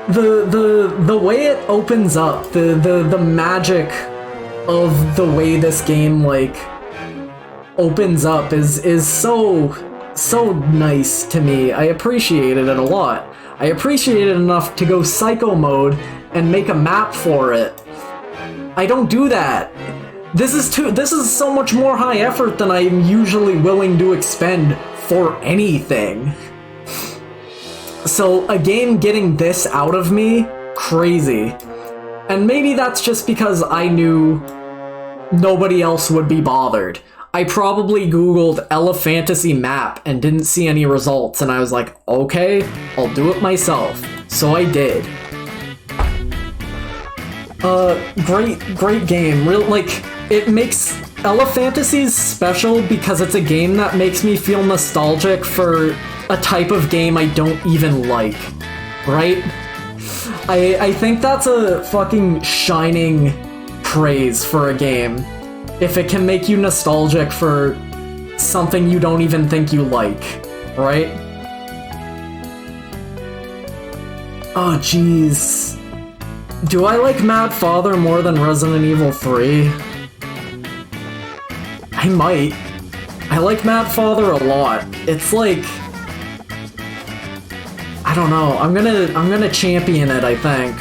the way it opens up, the magic of the way this game like opens up is so nice to me. I appreciated it a lot. I appreciate it enough to go psycho mode and make a map for it. I don't do that. This is so much more high effort than I'm usually willing to expend for anything. So a game getting this out of me, crazy. And maybe that's just because I knew nobody else would be bothered. I probably googled Elefantasy map and didn't see any results, and I was like, okay, I'll do it myself. So I did. Great game. It makes Elefantasies special because it's a game that makes me feel nostalgic for a type of game I don't even like, right? I think that's a fucking shining praise for a game. If it can make you nostalgic for something you don't even think you like, right? Oh, jeez. Do I like Mad Father more than Resident Evil 3? I might. I like Mad Father a lot. It's like... I don't know. I'm gonna champion it, I think.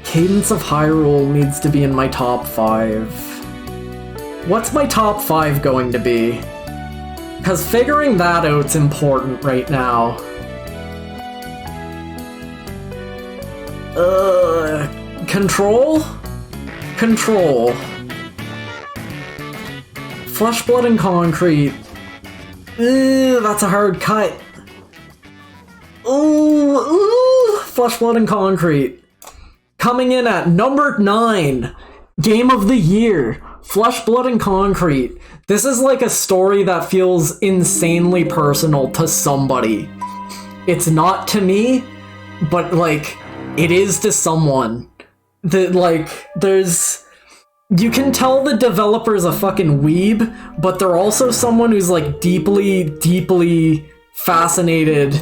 Cadence of Hyrule needs to be in my top 5. What's my top 5 going to be? Because figuring that out's important right now. Control? Control. Flesh, Blood, and Concrete. That's a hard cut. Ooh, Flesh, Blood, and Concrete. Coming in at number 9. Game of the Year. Flesh, Blood, and Concrete. This is like a story that feels insanely personal to somebody. It's not to me, but like, it is to someone. You can tell the developer's a fucking weeb, but they're also someone who's like deeply fascinated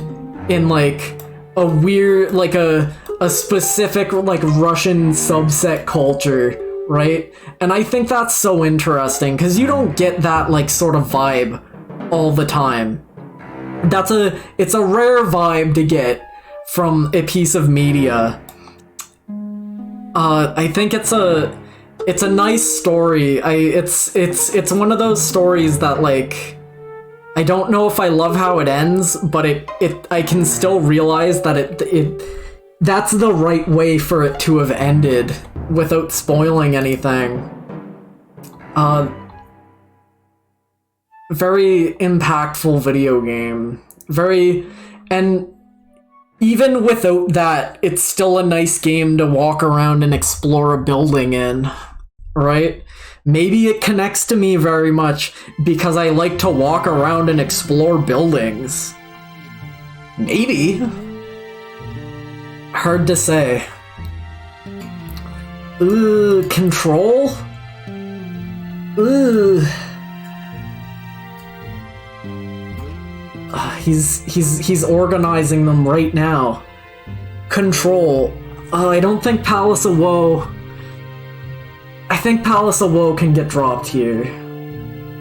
in like a weird, like a specific like Russian subset culture, right? And I think that's so interesting, because you don't get that like sort of vibe all the time. It's a rare vibe to get from a piece of media. I think it's a nice story. It's one of those stories that like, I don't know if I love how it ends, but I can still realize that that's the right way for it to have ended without spoiling anything. Very impactful video game. And even without that, it's still a nice game to walk around and explore a building in, right? Maybe it connects to me very much because I like to walk around and explore buildings. Maybe. Hard to say. Ooh, Control? Ooh. He's organizing them right now. Control. I don't think Palace of Woe... I think Palace of Woe can get dropped here.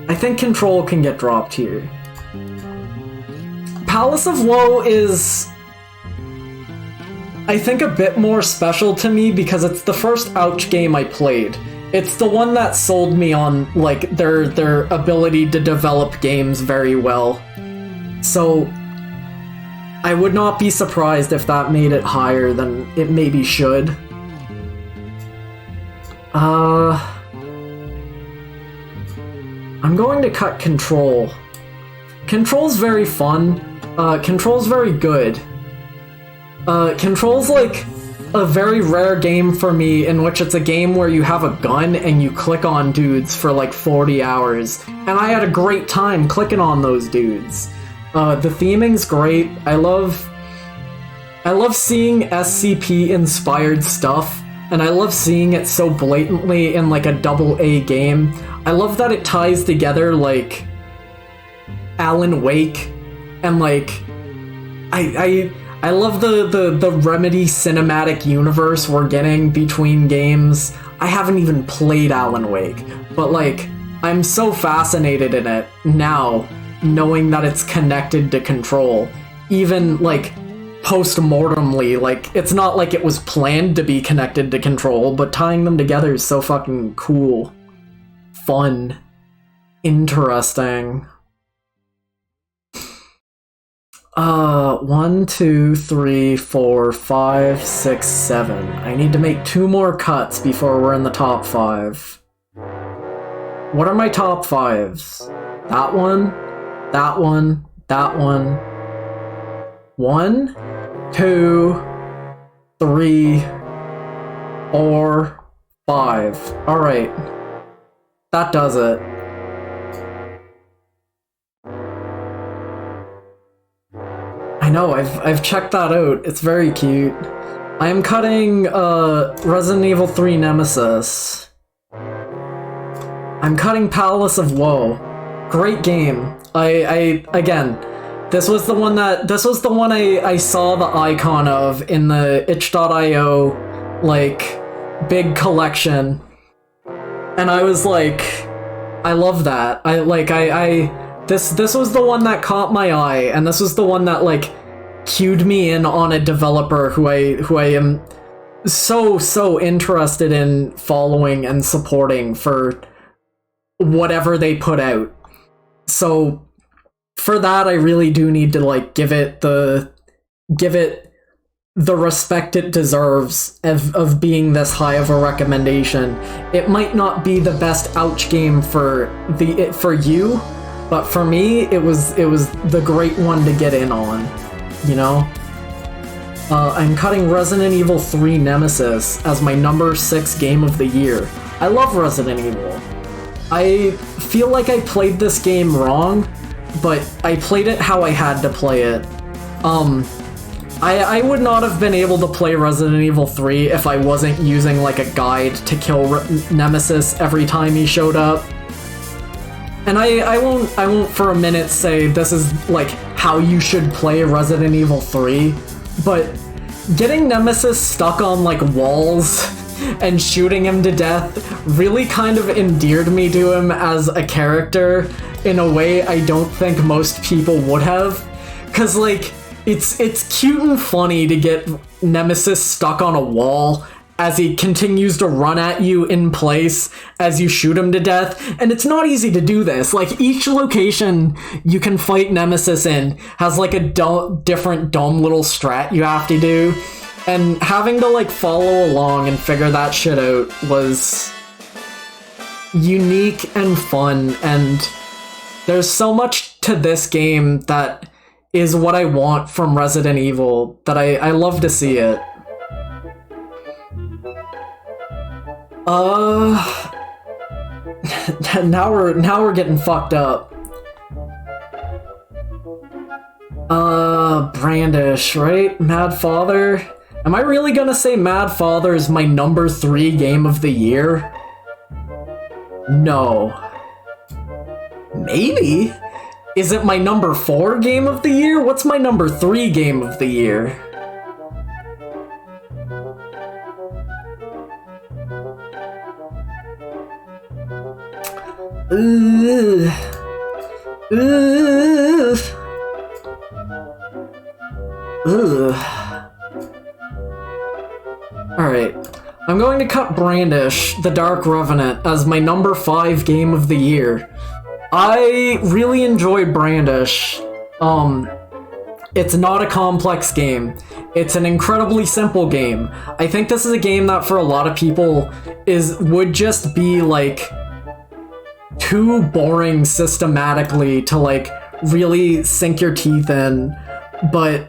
I think Control can get dropped here. Palace of Woe is... I think a bit more special to me because it's the first Ouch game I played. It's the one that sold me on, like, their ability to develop games very well. So, I would not be surprised if that made it higher than it maybe should. I'm going to cut Control. Control's very fun. Control's very good. Control's like a very rare game for me in which it's a game where you have a gun and you click on dudes for like 40 hours. And I had a great time clicking on those dudes. The theming's great. I love seeing SCP-inspired stuff, and I love seeing it so blatantly in like a AA game. I love that it ties together like Alan Wake and like I love the Remedy cinematic universe we're getting between games. I haven't even played Alan Wake, but like, I'm so fascinated in it now, knowing that it's connected to Control. Even like post-mortemly, like, it's not like it was planned to be connected to Control, but tying them together is so fucking cool. Fun. Interesting. 1, 2, 3, 4, 5, 6, 7. I need to make 2 more cuts before we're in the top 5. What are my top 5s? That one, that one, that one. 1, 2, 3, 4, 5. Alright. That does it. I know, I've checked that out. It's very cute. I am cutting Resident Evil 3 Nemesis. I'm cutting Palace of Woe. Great game. Again, this was the one I saw the icon of in the itch.io like big collection. And I was like, I love that. This was the one that caught my eye, and this was the one that like cued me in on a developer who I am so interested in following and supporting for whatever they put out. So for that, I really do need to like give it the respect it deserves of being this high of a recommendation. It might not be the best ouch game for you, but for me, it was the great one to get in on, you know? I'm cutting Resident Evil 3 Nemesis as my number 6 game of the year. I love Resident Evil. I feel like I played this game wrong, but I played it how I had to play it. I would not have been able to play Resident Evil 3 if I wasn't using like a guide to kill Nemesis every time he showed up. And I won't for a minute say this is like how you should play Resident Evil 3, but getting Nemesis stuck on like walls and shooting him to death really kind of endeared me to him as a character in a way I don't think most people would have. 'Cause like, it's cute and funny to get Nemesis stuck on a wall as he continues to run at you in place as you shoot him to death, and it's not easy to do this. Like, each location you can fight Nemesis in has like a different dumb little strat you have to do, and having to like follow along and figure that shit out was unique and fun, and there's so much to this game that is what I want from Resident Evil that I love to see it. Now we're getting fucked up. Brandish, right? Mad Father? Am I really gonna say Mad Father is my number 3 game of the year? No. Maybe? Is it my number 4 game of the year? What's my number 3 game of the year? Alright. I'm going to cut Brandish, the Dark Revenant, as my number 5 game of the year. I really enjoy Brandish. It's not a complex game. It's an incredibly simple game. I think this is a game that for a lot of people would just be like too boring systematically to like really sink your teeth in, but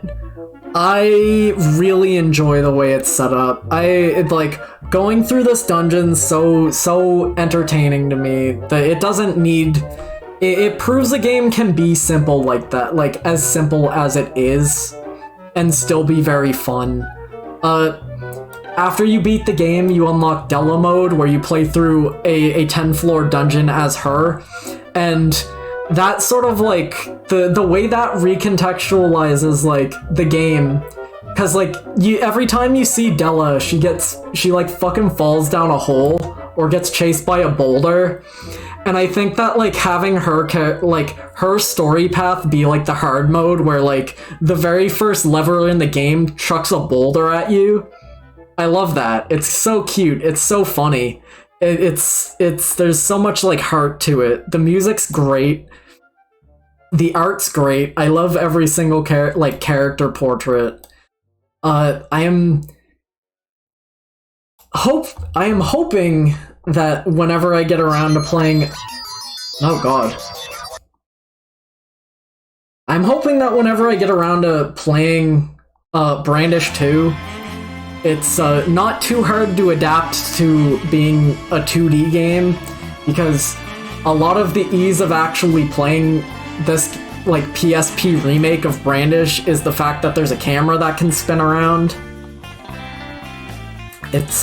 I really enjoy the way it's set up. Like going through this dungeon so entertaining to me that it doesn't need. It proves a game can be simple like that, like as simple as it is, and still be very fun. After you beat the game, you unlock Della mode, where you play through a 10-floor dungeon as her, and that sort of like the way that recontextualizes like the game, because like every time you see Della, she like fucking falls down a hole or gets chased by a boulder, and I think that like having her story path be like the hard mode where like the very first level in the game chucks a boulder at you. I love that. It's so cute. It's so funny. It's there's so much like heart to it. The music's great. The art's great. I love every single character portrait. I am hoping that whenever I get around to playing, oh god. I'm hoping that whenever I get around to playing Brandish 2, it's not too hard to adapt to being a 2D game, because a lot of the ease of actually playing this like PSP remake of Brandish is the fact that there's a camera that can spin around. It's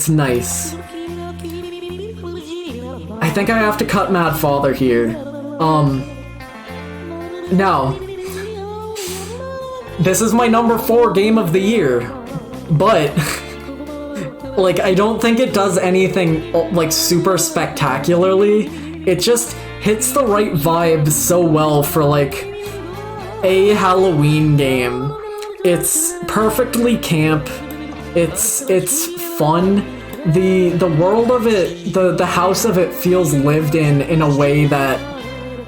nice. I think I have to cut Mad Father here. Now, this is my number 4 game of the year, but like I don't think it does anything like super spectacularly. It just hits the right vibe so well for like a Halloween game. It's perfectly camp. It's fun. The world of it, the house of it feels lived in a way that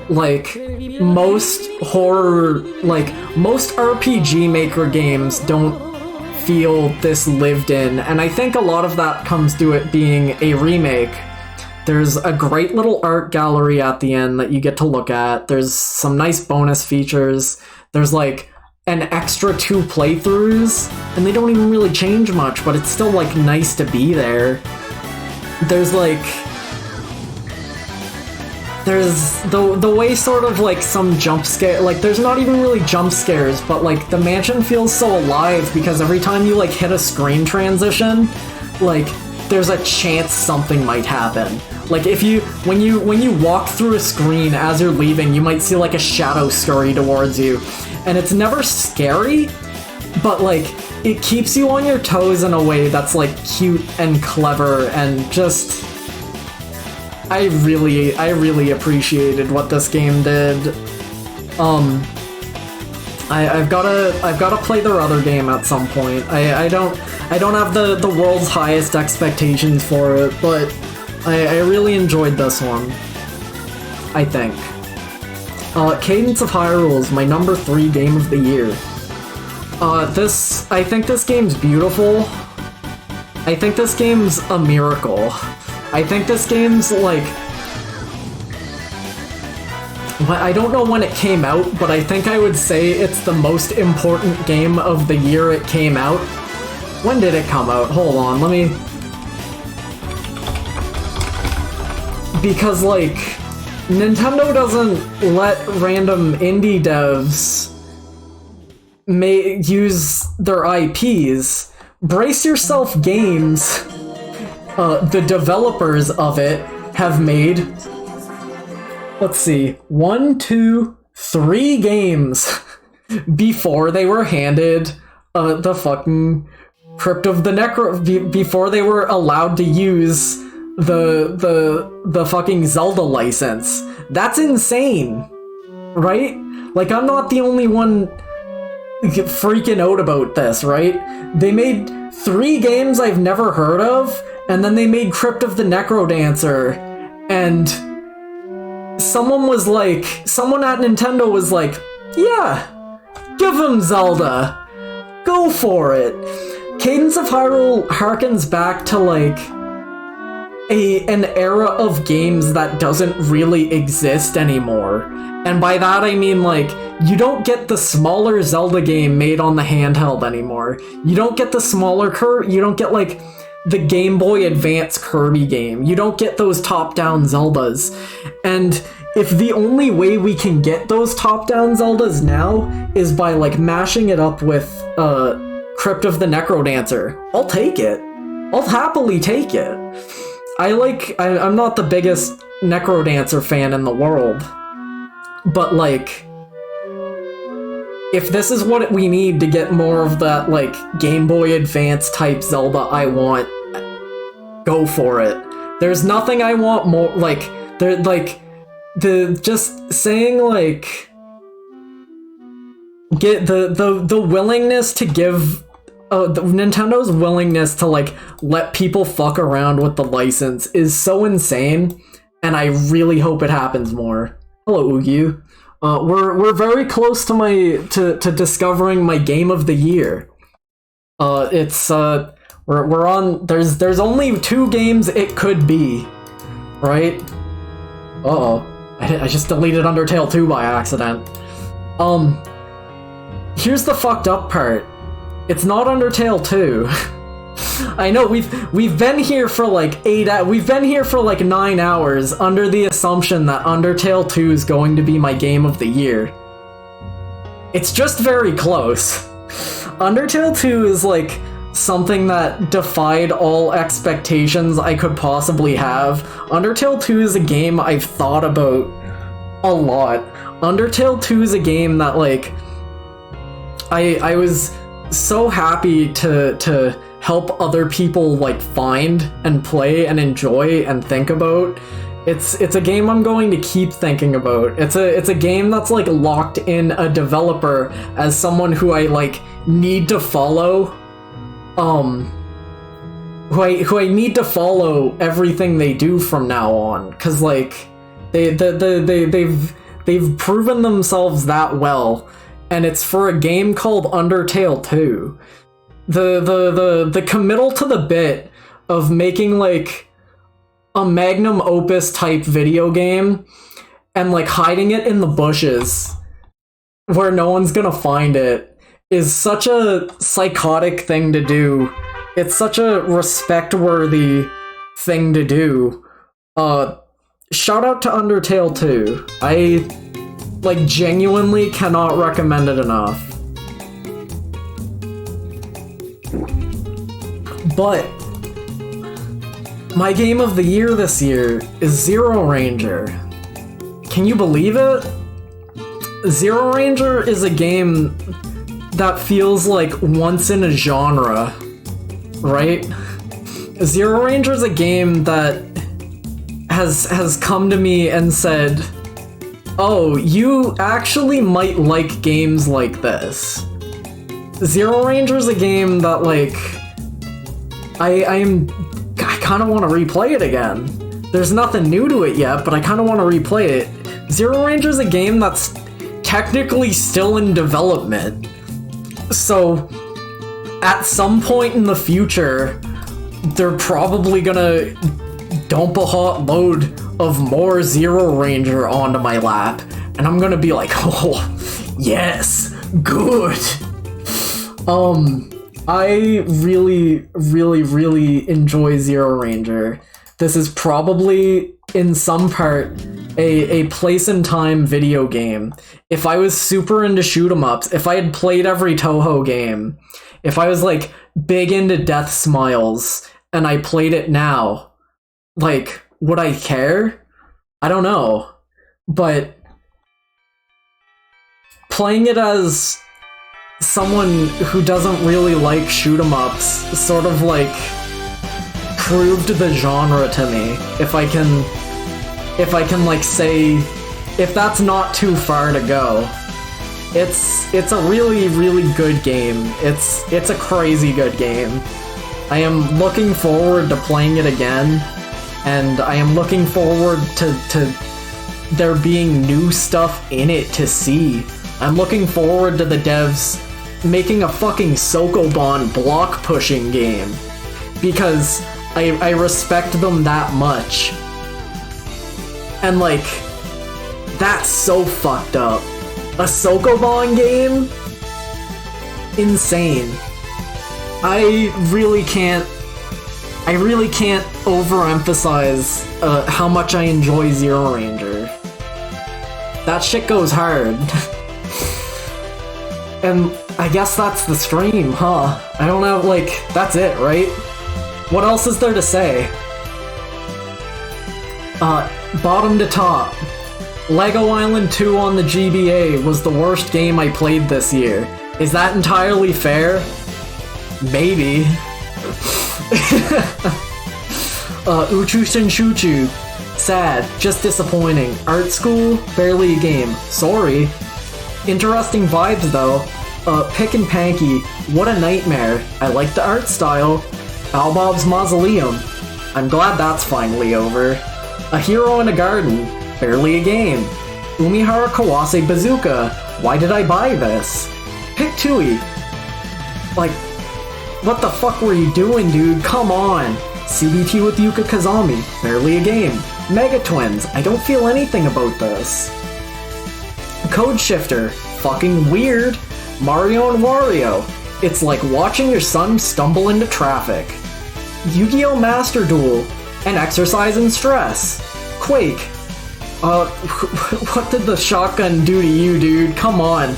like most horror, like most RPG Maker games don't feel this lived in, and I think a lot of that comes to it being a remake. There's a great little art gallery at the end that you get to look at. There's some nice bonus features. There's like an extra 2 playthroughs, and they don't even really change much, but it's still like nice to be there. There's like the way sort of like some jump scare, like there's not even really jump scares, but like the mansion feels so alive because every time you like hit a screen transition, like there's a chance something might happen. Like if when you walk through a screen as you're leaving, you might see like a shadow scurry towards you, and it's never scary, but like it keeps you on your toes in a way that's like cute and clever, and just I really appreciated what this game did. I've gotta play their other game at some point. I don't have the world's highest expectations for it, but I really enjoyed this one, I think. Cadence of Hyrule is my number 3 game of the year. I think this game's beautiful. I think this game's a miracle. I think this game's like... I don't know when it came out, but I think I would say it's the most important game of the year it came out. When did it come out? Hold on, let me... Because, like, Nintendo doesn't let random indie devs use their IPs. Brace Yourself Games, the developers of it, have made... Let's see, 1, 2, 3 games before they were handed the fucking Crypt of the Necro... before they were allowed to use the fucking Zelda license. That's insane, right? Like, I'm not the only one freaking out about this, right? They made 3 games I've never heard of, and then they made Crypt of the Necrodancer, and someone at Nintendo was like, yeah, give them Zelda, go for it. Cadence of Hyrule harkens back to like an era of games that doesn't really exist anymore. And by that I mean like, you don't get the smaller Zelda game made on the handheld anymore. You don't get the smaller you don't get like the Game Boy Advance Kirby game. You don't get those top-down Zeldas. And if the only way we can get those top-down Zeldas now is by like mashing it up with Crypt of the Necrodancer, I'll take it. I'll happily take it. I'm not the biggest Necrodancer fan in the world. But, like, if this is what we need to get more of that, like, Game Boy Advance type Zelda I want, go for it. There's nothing I want more, like, just saying, like, get the willingness to give, Nintendo's willingness to, like, let people fuck around with the license is so insane, and I really hope it happens more. Hello, Ugyu. We're very close to discovering my game of the year. We're on. There's only 2 games it could be, right? Uh-oh. I just deleted Undertale 2 by accident. Here's the fucked up part. It's not Undertale 2. I know we've been here for like 9 hours under the assumption that Undertale 2 is going to be my game of the year. It's just very close. Undertale 2 is like something that defied all expectations I could possibly have. Undertale 2 is a game I've thought about a lot. Undertale 2 is a game that, like, I was so happy to help other people, like, find and play and enjoy and think about. It's a game I'm going to keep thinking about. It's a game that's, like, locked in a developer as someone who I, like, need to follow. Who I need to follow everything they do from now on, cause like they've proven themselves that well, and it's for a game called Undertale 2. The committal to the bit of making like a magnum opus type video game and like hiding it in the bushes where no one's gonna find it is such a psychotic thing to do. It's such a respect-worthy thing to do. Shout out to Undertale 2. I, like, genuinely cannot recommend it enough. But my game of the year this year is Zeroranger. Can you believe it? Zeroranger is a game that feels like once in a genre, right? Zeroranger is a game that has come to me and said, oh, you actually might like games like this. Zeroranger is a game that, like, I kind of want to replay it again. There's nothing new to it yet, but I kind of want to replay it. Zeroranger is a game that's technically still in development. So, at some point in the future, they're probably gonna dump a hot load of more Zeroranger onto my lap, and I'm gonna be like, oh, yes, good. I really, really, really enjoy Zeroranger. This is probably, in some part, a place and time video game. If I was super into shoot-em-ups, if I had played every Toho game, if I was, like, big into Death Smiles, and I played it now, like, would I care? I don't know. But playing it as someone who doesn't really like shoot-em-ups sort of, like, proved the genre to me, if I can like say, if that's not too far to go. It's a really, really good game. It's a crazy good game. I am looking forward to playing it again, and I am looking forward to there being new stuff in it to see. I'm looking forward to the devs making a fucking Sokoban block pushing game, because I respect them that much. And, like, that's so fucked up. A Sokoban game? Insane. I really can't overemphasize how much I enjoy Zeroranger. That shit goes hard. And I guess that's the stream, huh? I don't know, like, that's it, right? What else is there to say? bottom to top, Lego Island 2 on the GBA was the worst game I played this year. Is that entirely fair? Maybe. Uchu Shinshuchu. Sad, just disappointing. Art school, barely a game. Sorry. Interesting vibes though. Pick and Panky, what a nightmare. I like the art style. Albob's Mausoleum. I'm glad that's finally over. A Hero in a Garden, barely a game. Umihara Kawase Bazooka, why did I buy this? Pick Tui. Like, what the fuck were you doing, dude? Come on. CBT with Yuka Kazami, barely a game. Mega Twins, I don't feel anything about this. Code Shifter, fucking weird. Mario and Wario, it's like watching your son stumble into traffic. Yu-Gi-Oh! Master Duel, an exercise in stress. Quake, what did the shotgun do to you, dude? Come on.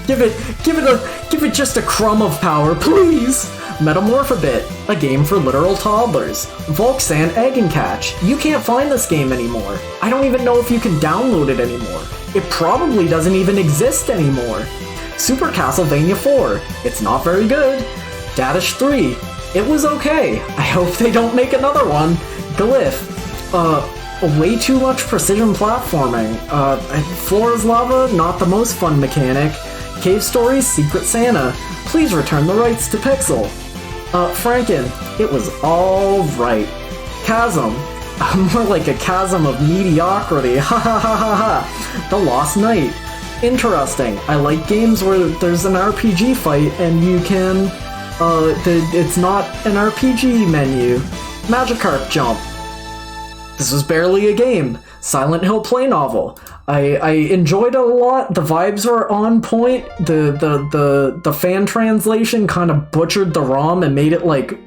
Give it just a crumb of power, please! Metamorphobit, a game for literal toddlers. Volksan Egg and Catch, you can't find this game anymore. I don't even know if you can download it anymore. It probably doesn't even exist anymore. Super Castlevania 4, it's not very good. Dadish 3, it was okay. I hope they don't make another one. Glyph, way too much precision platforming. Flora's Lava, not the most fun mechanic. Cave Stories, Secret Santa, please return the rights to Pixel. Franken, it was alright. Chasm, more like a chasm of mediocrity, ha ha ha ha ha. The Lost Knight, interesting. I like games where there's an RPG fight and you can, it's not an RPG menu. Magikarp Jump, this was barely a game. Silent Hill Play Novel, I enjoyed it a lot. The vibes were on point. The fan translation kind of butchered the ROM and made it like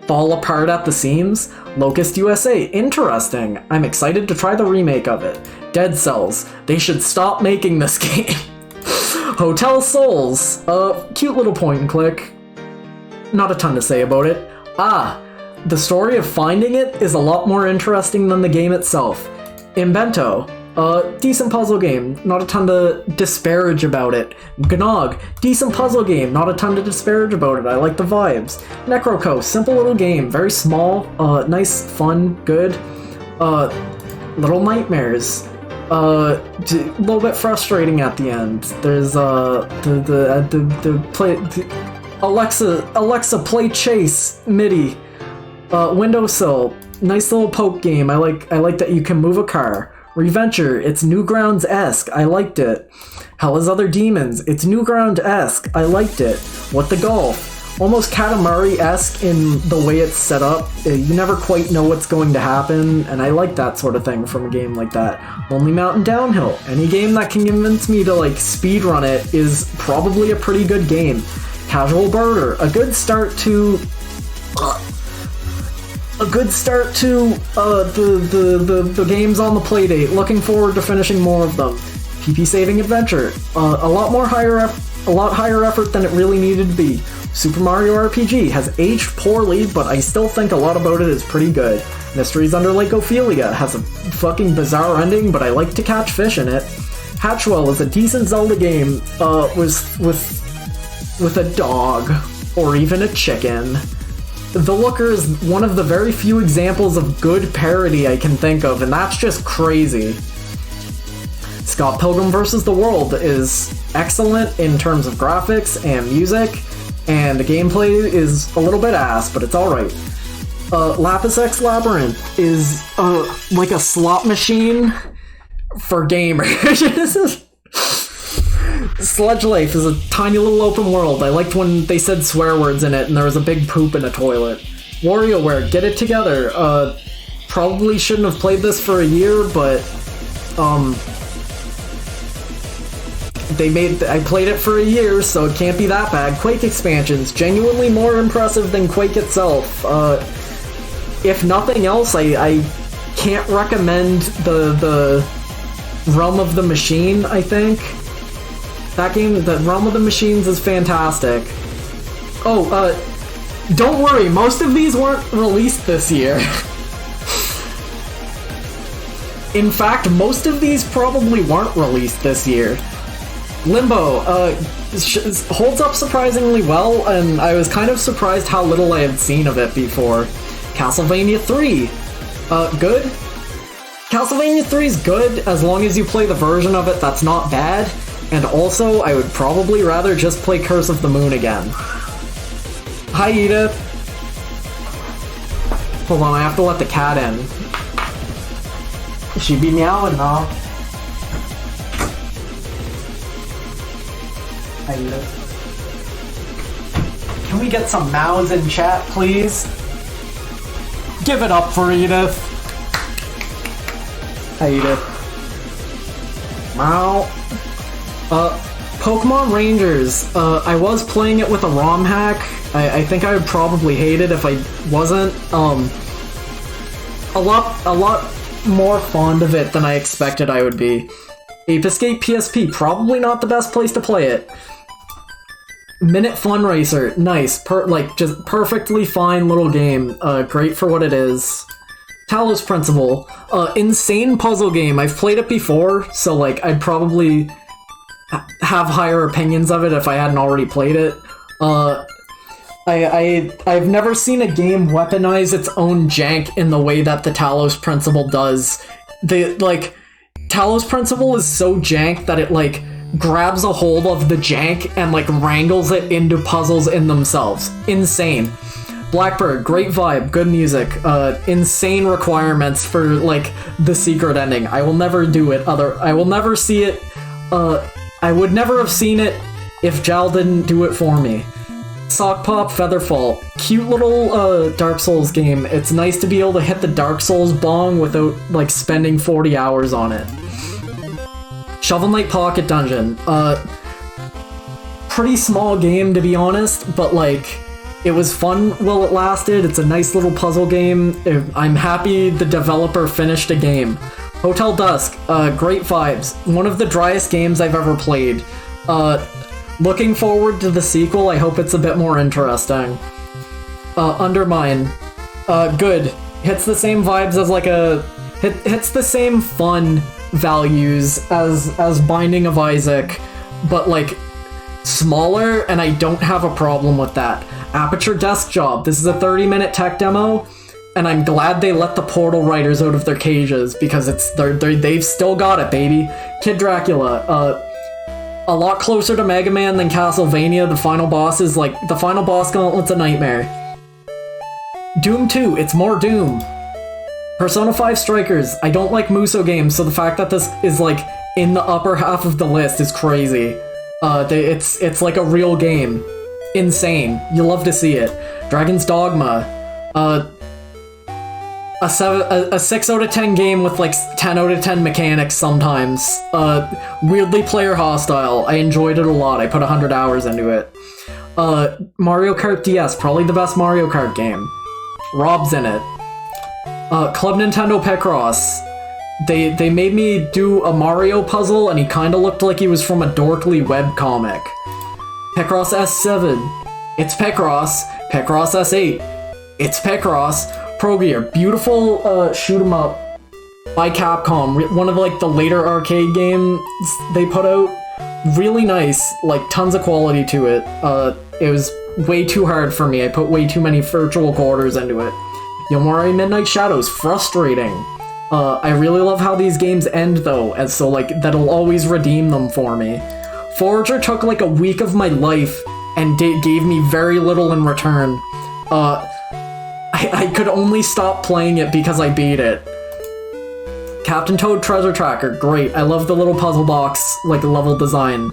fall apart at the seams. Locust USA, interesting. I'm excited to try the remake of it. Dead Cells, they should stop making this game. Hotel Souls, cute little point and click. Not a ton to say about it. The story of finding it is a lot more interesting than the game itself. Invento, decent puzzle game, not a ton to disparage about it. Gnog, decent puzzle game, not a ton to disparage about it, I like the vibes. Necroco, simple little game, very small, nice, fun, good. Little Nightmares, a little bit frustrating at the end. There's, Alexa, play Chase, MIDI. Windowsill, nice little poke game. I like that you can move a car. Reventure, it's Newgrounds-esque. I liked it. Hell is Other Demons, it's Newground-esque. I liked it. What the Golf, almost Katamari-esque in the way it's set up. You never quite know what's going to happen, and I like that sort of thing from a game like that. Lonely Mountain Downhill, any game that can convince me to like speedrun it is probably a pretty good game. Casual Birder, a good start to the games on the playdate. Looking forward to finishing more of them. PP Saving Adventure, a lot higher effort than it really needed to be. Super Mario RPG has aged poorly, but I still think a lot about it is pretty good. Mysteries Under Lake Ophelia has a fucking bizarre ending, but I like to catch fish in it. Hatchwell is a decent Zelda game, with a dog, or even a chicken. The Looker is one of the very few examples of good parody I can think of, and that's just crazy. Scott Pilgrim vs. the World is excellent in terms of graphics and music, and the gameplay is a little bit ass, but it's alright. Lapis X Labyrinth is like a slot machine for gamers. Sludge Life is a tiny little open world. I liked when they said swear words in it and there was a big poop in a toilet. WarioWare, get it together. Probably shouldn't have played this for a year, but I played it for a year, so it can't be that bad. Quake expansions, genuinely more impressive than Quake itself. If nothing else, I can't recommend the Realm of the Machine, I think. That game, the Realm of the Machines, is fantastic. Don't worry, most of these weren't released this year. In fact, most of these probably weren't released this year. Limbo holds up surprisingly well, and I was kind of surprised how little I had seen of it before. Castlevania 3, good. Castlevania 3 is good as long as you play the version of it that's not bad, and also I would probably rather just play Curse of the Moon again. Hi, Edith. Hold on, I have to let the cat in. She be meowing now. Hi, Edith. Can we get some mows in chat, please? Give it up for Edith. Hi, Edith. Meow. Pokemon Rangers. I was playing it with a ROM hack. I think I would probably hate it if I wasn't. A lot more fond of it than I expected I would be. Ape Escape PSP, probably not the best place to play it. Minute Fun Racer, nice, just perfectly fine little game, great for what it is. Talos Principle, insane puzzle game. I've played it before, so like I'd probably have higher opinions of it if I hadn't already played it. I've never seen a game weaponize its own jank in the way that the Talos Principle does. Talos Principle is so jank that it grabs a hold of the jank and wrangles it into puzzles in themselves. Insane. Blackbird, great vibe, good music, insane requirements for the secret ending. I will never do it. I will never see it. I would never have seen it if Jal didn't do it for me. Sock Pop Featherfall, cute little Dark Souls game. It's nice to be able to hit the Dark Souls bong without spending 40 hours on it. Shovel Knight Pocket Dungeon, pretty small game to be honest, but it was fun while it lasted. It's a nice little puzzle game. I'm happy the developer finished a game. Hotel Dusk, great vibes. One of the driest games I've ever played. Looking forward to the sequel. I hope it's a bit more interesting. Undermine, good. Hits the same vibes as hits the same fun values as Binding of Isaac, but smaller, and I don't have a problem with that. Aperture Desk Job, this is a 30-minute tech demo, and I'm glad they let the Portal writers out of their cages, because they've still got it, baby. Kid Dracula, a lot closer to Mega Man than Castlevania. The final boss is the final boss gauntlet's a nightmare. Doom 2, it's more Doom. Persona 5 Strikers, I don't like Muso games, so the fact that this is in the upper half of the list is crazy. It's like a real game. Insane. You love to see it. Dragon's Dogma, a 6 out of 10 game with 10 out of 10 mechanics sometimes. Weirdly player hostile. I enjoyed it a lot. I put 100 hours into it. Mario Kart DS, probably the best Mario Kart game. Rob's in it. Club Nintendo Picross. They made me do a Mario puzzle and he kinda looked like he was from a dorkly webcomic. Picross S7. It's Picross. Picross S8. It's Picross. Pro Gear. Beautiful shoot 'em up by Capcom. One of the later arcade games they put out. Really nice. Tons of quality to it. It was way too hard for me. I put way too many virtual quarters into it. Yomori Midnight Shadows, frustrating. I really love how these games end though, and so that'll always redeem them for me. Forager took a week of my life and gave me very little in return. I could only stop playing it because I beat it. Captain Toad Treasure Tracker, great. I love the little puzzle box, level design.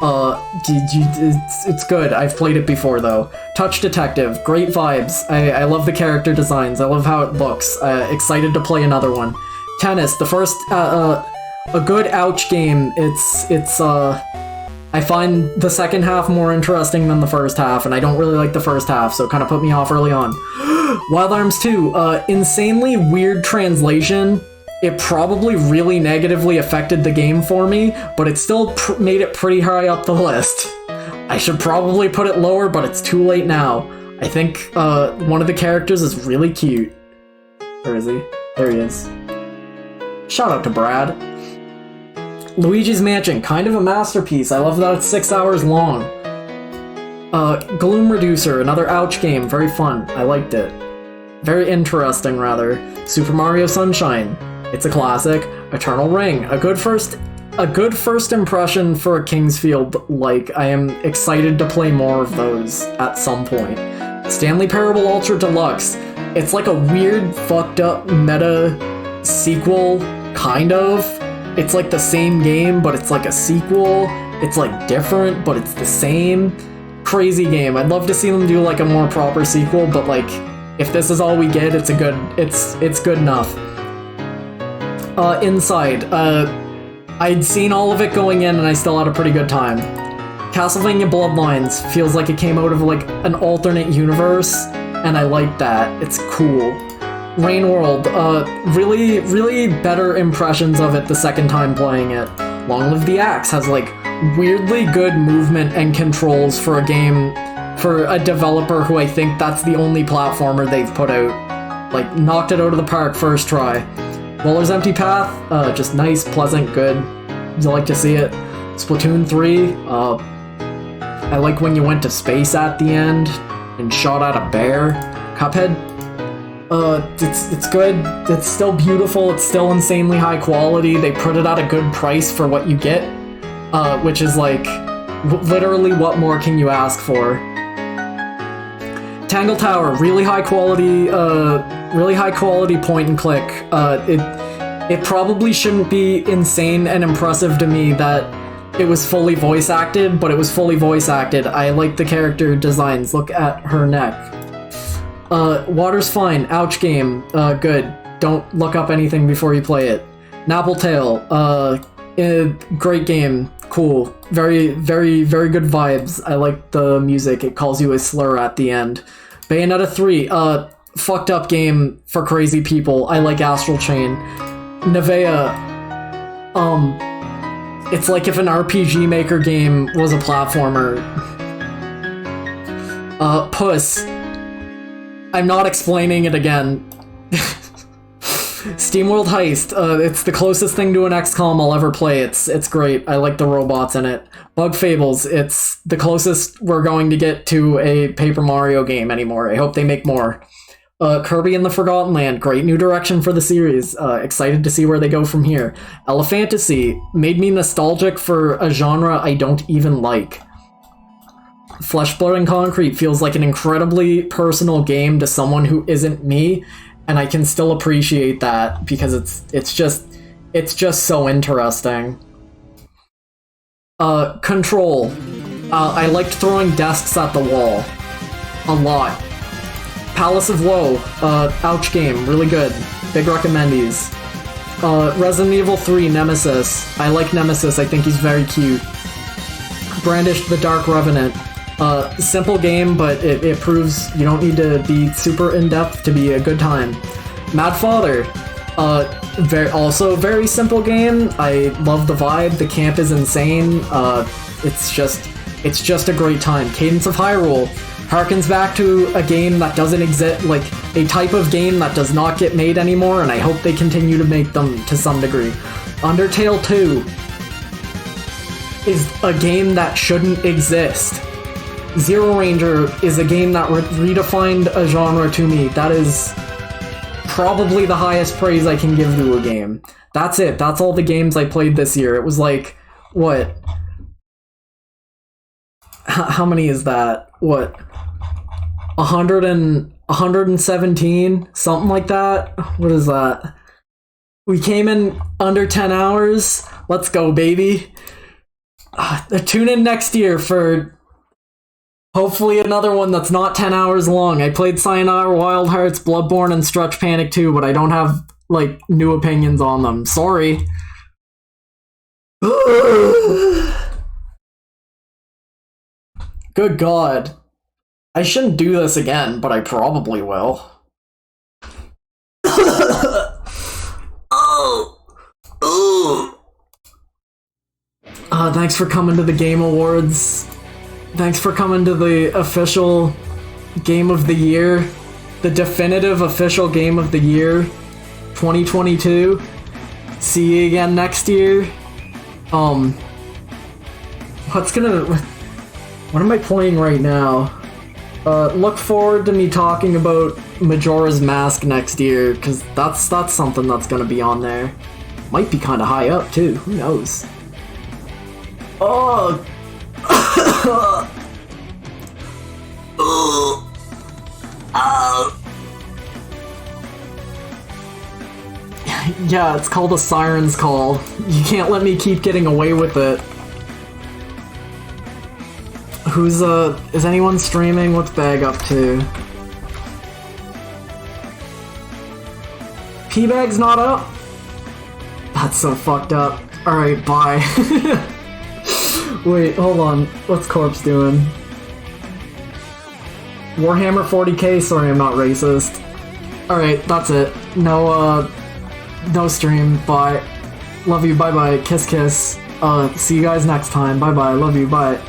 It's good. I've played it before though. Touch Detective, great vibes. I love the character designs. I love how it looks. Excited to play another one. Tennis, the first a good ouch game. I find the second half more interesting than the first half, and I don't really like the first half, so it kind of put me off early on. Wild Arms 2, insanely weird translation. It probably really negatively affected the game for me, but it still made it pretty high up the list. I should probably put it lower, but it's too late now. I think one of the characters is really cute. Where is he? There he is. Shout out to Brad. Luigi's Mansion, kind of a masterpiece. I love that it's 6 hours long. Gloom Reducer, another ouch game, very fun. I liked it. Very interesting, rather. Super Mario Sunshine, it's a classic. Eternal Ring, a good first impression for a Kingsfield. Like, I am excited to play more of those at some point. Stanley Parable Ultra Deluxe, it's like a weird, fucked up meta sequel, kind of. It's like the same game, but it's like a sequel. It's like different, but it's the same. Crazy game. I'd love to see them do like a more proper sequel, but like, if this is all we get, it's good enough. Inside, I'd seen all of it going in and I still had a pretty good time. Castlevania Bloodlines feels like it came out of like an alternate universe, and I like that. It's cool. Rain World, really, really better impressions of it the second time playing it. Long Live the Axe has like weirdly good movement and controls for a game, for a developer who I think that's the only platformer they've put out. Like, knocked it out of the park first try. Waller's Empty Path, just nice, pleasant, good. You like to see it. Splatoon 3, I like when you went to space at the end and shot at a bear. Cuphead, it's good. It's still beautiful. It's still insanely high quality. They put it at a good price for what you get, which is like literally what more can you ask for? Tangle Tower, really high quality point and click. It probably shouldn't be insane and impressive to me that it was fully voice acted, but it was fully voice acted. I like the character designs. Look at her neck. Water's Fine, ouch game, good. Don't look up anything before you play it. Napple Tale, great game, cool. Very, very, very good vibes. I like the music, it calls you a slur at the end. Bayonetta 3, fucked up game for crazy people. I like Astral Chain. Nevea, it's like if an RPG Maker game was a platformer. Puss, I'm not explaining it again. SteamWorld Heist, it's the closest thing to an XCOM I'll ever play. It's great. I like the robots in it. Bug Fables, it's the closest we're going to get to a Paper Mario game anymore. I hope they make more. Kirby and the Forgotten Land, great new direction for the series. Excited to see where they go from here. Elephantasy made me nostalgic for a genre I don't even like. Flesh, Blood, and Concrete feels like an incredibly personal game to someone who isn't me, and I can still appreciate that because it's just so interesting. Control. I liked throwing desks at the wall a lot. Palace of Woe, ouch game, really good. Big recommendees. Resident Evil 3 Nemesis. I like Nemesis, I think he's very cute. Brandish the Dark Revenant. Simple game, but it proves you don't need to be super in-depth to be a good time. Mad Father. Also very simple game. I love the vibe, the camp is insane. It's just a great time. Cadence of Hyrule harkens back to a game that doesn't exist, like a type of game that does not get made anymore, and I hope they continue to make them to some degree. Undertale 2 is a game that shouldn't exist. Zeroranger is a game that redefined a genre to me. That is probably the highest praise I can give to a game. That's it. That's all the games I played this year. It was like, what? How many is that? What? 117? Something like that? What is that? We came in under 10 hours. Let's go, baby. Tune in next year for hopefully another one that's not 10 hours long. I played Sayonara Wild Hearts, Bloodborne, and Stretch Panic 2, but I don't have, like, new opinions on them. Sorry. Good God. I shouldn't do this again, but I probably will. Thanks for coming to the Game Awards. Thanks for coming to the official Game of the Year. The definitive official Game of the Year, 2022. see you again next year. What am I playing right now? Look forward to me talking about Majora's Mask next year, because that's something that's gonna be on there. Might be kind of high up too, who knows? Oh! Yeah, it's called a siren's call. You can't let me keep getting away with it. Is anyone streaming? What's Bag up to? P-Bag's not up? That's so fucked up. Alright, bye. Wait, hold on. What's Corpse doing? Warhammer 40k? Sorry, I'm not racist. Alright, that's it. No stream. Bye. Love you. Bye-bye. Kiss, kiss. See you guys next time. Bye-bye. Love you. Bye.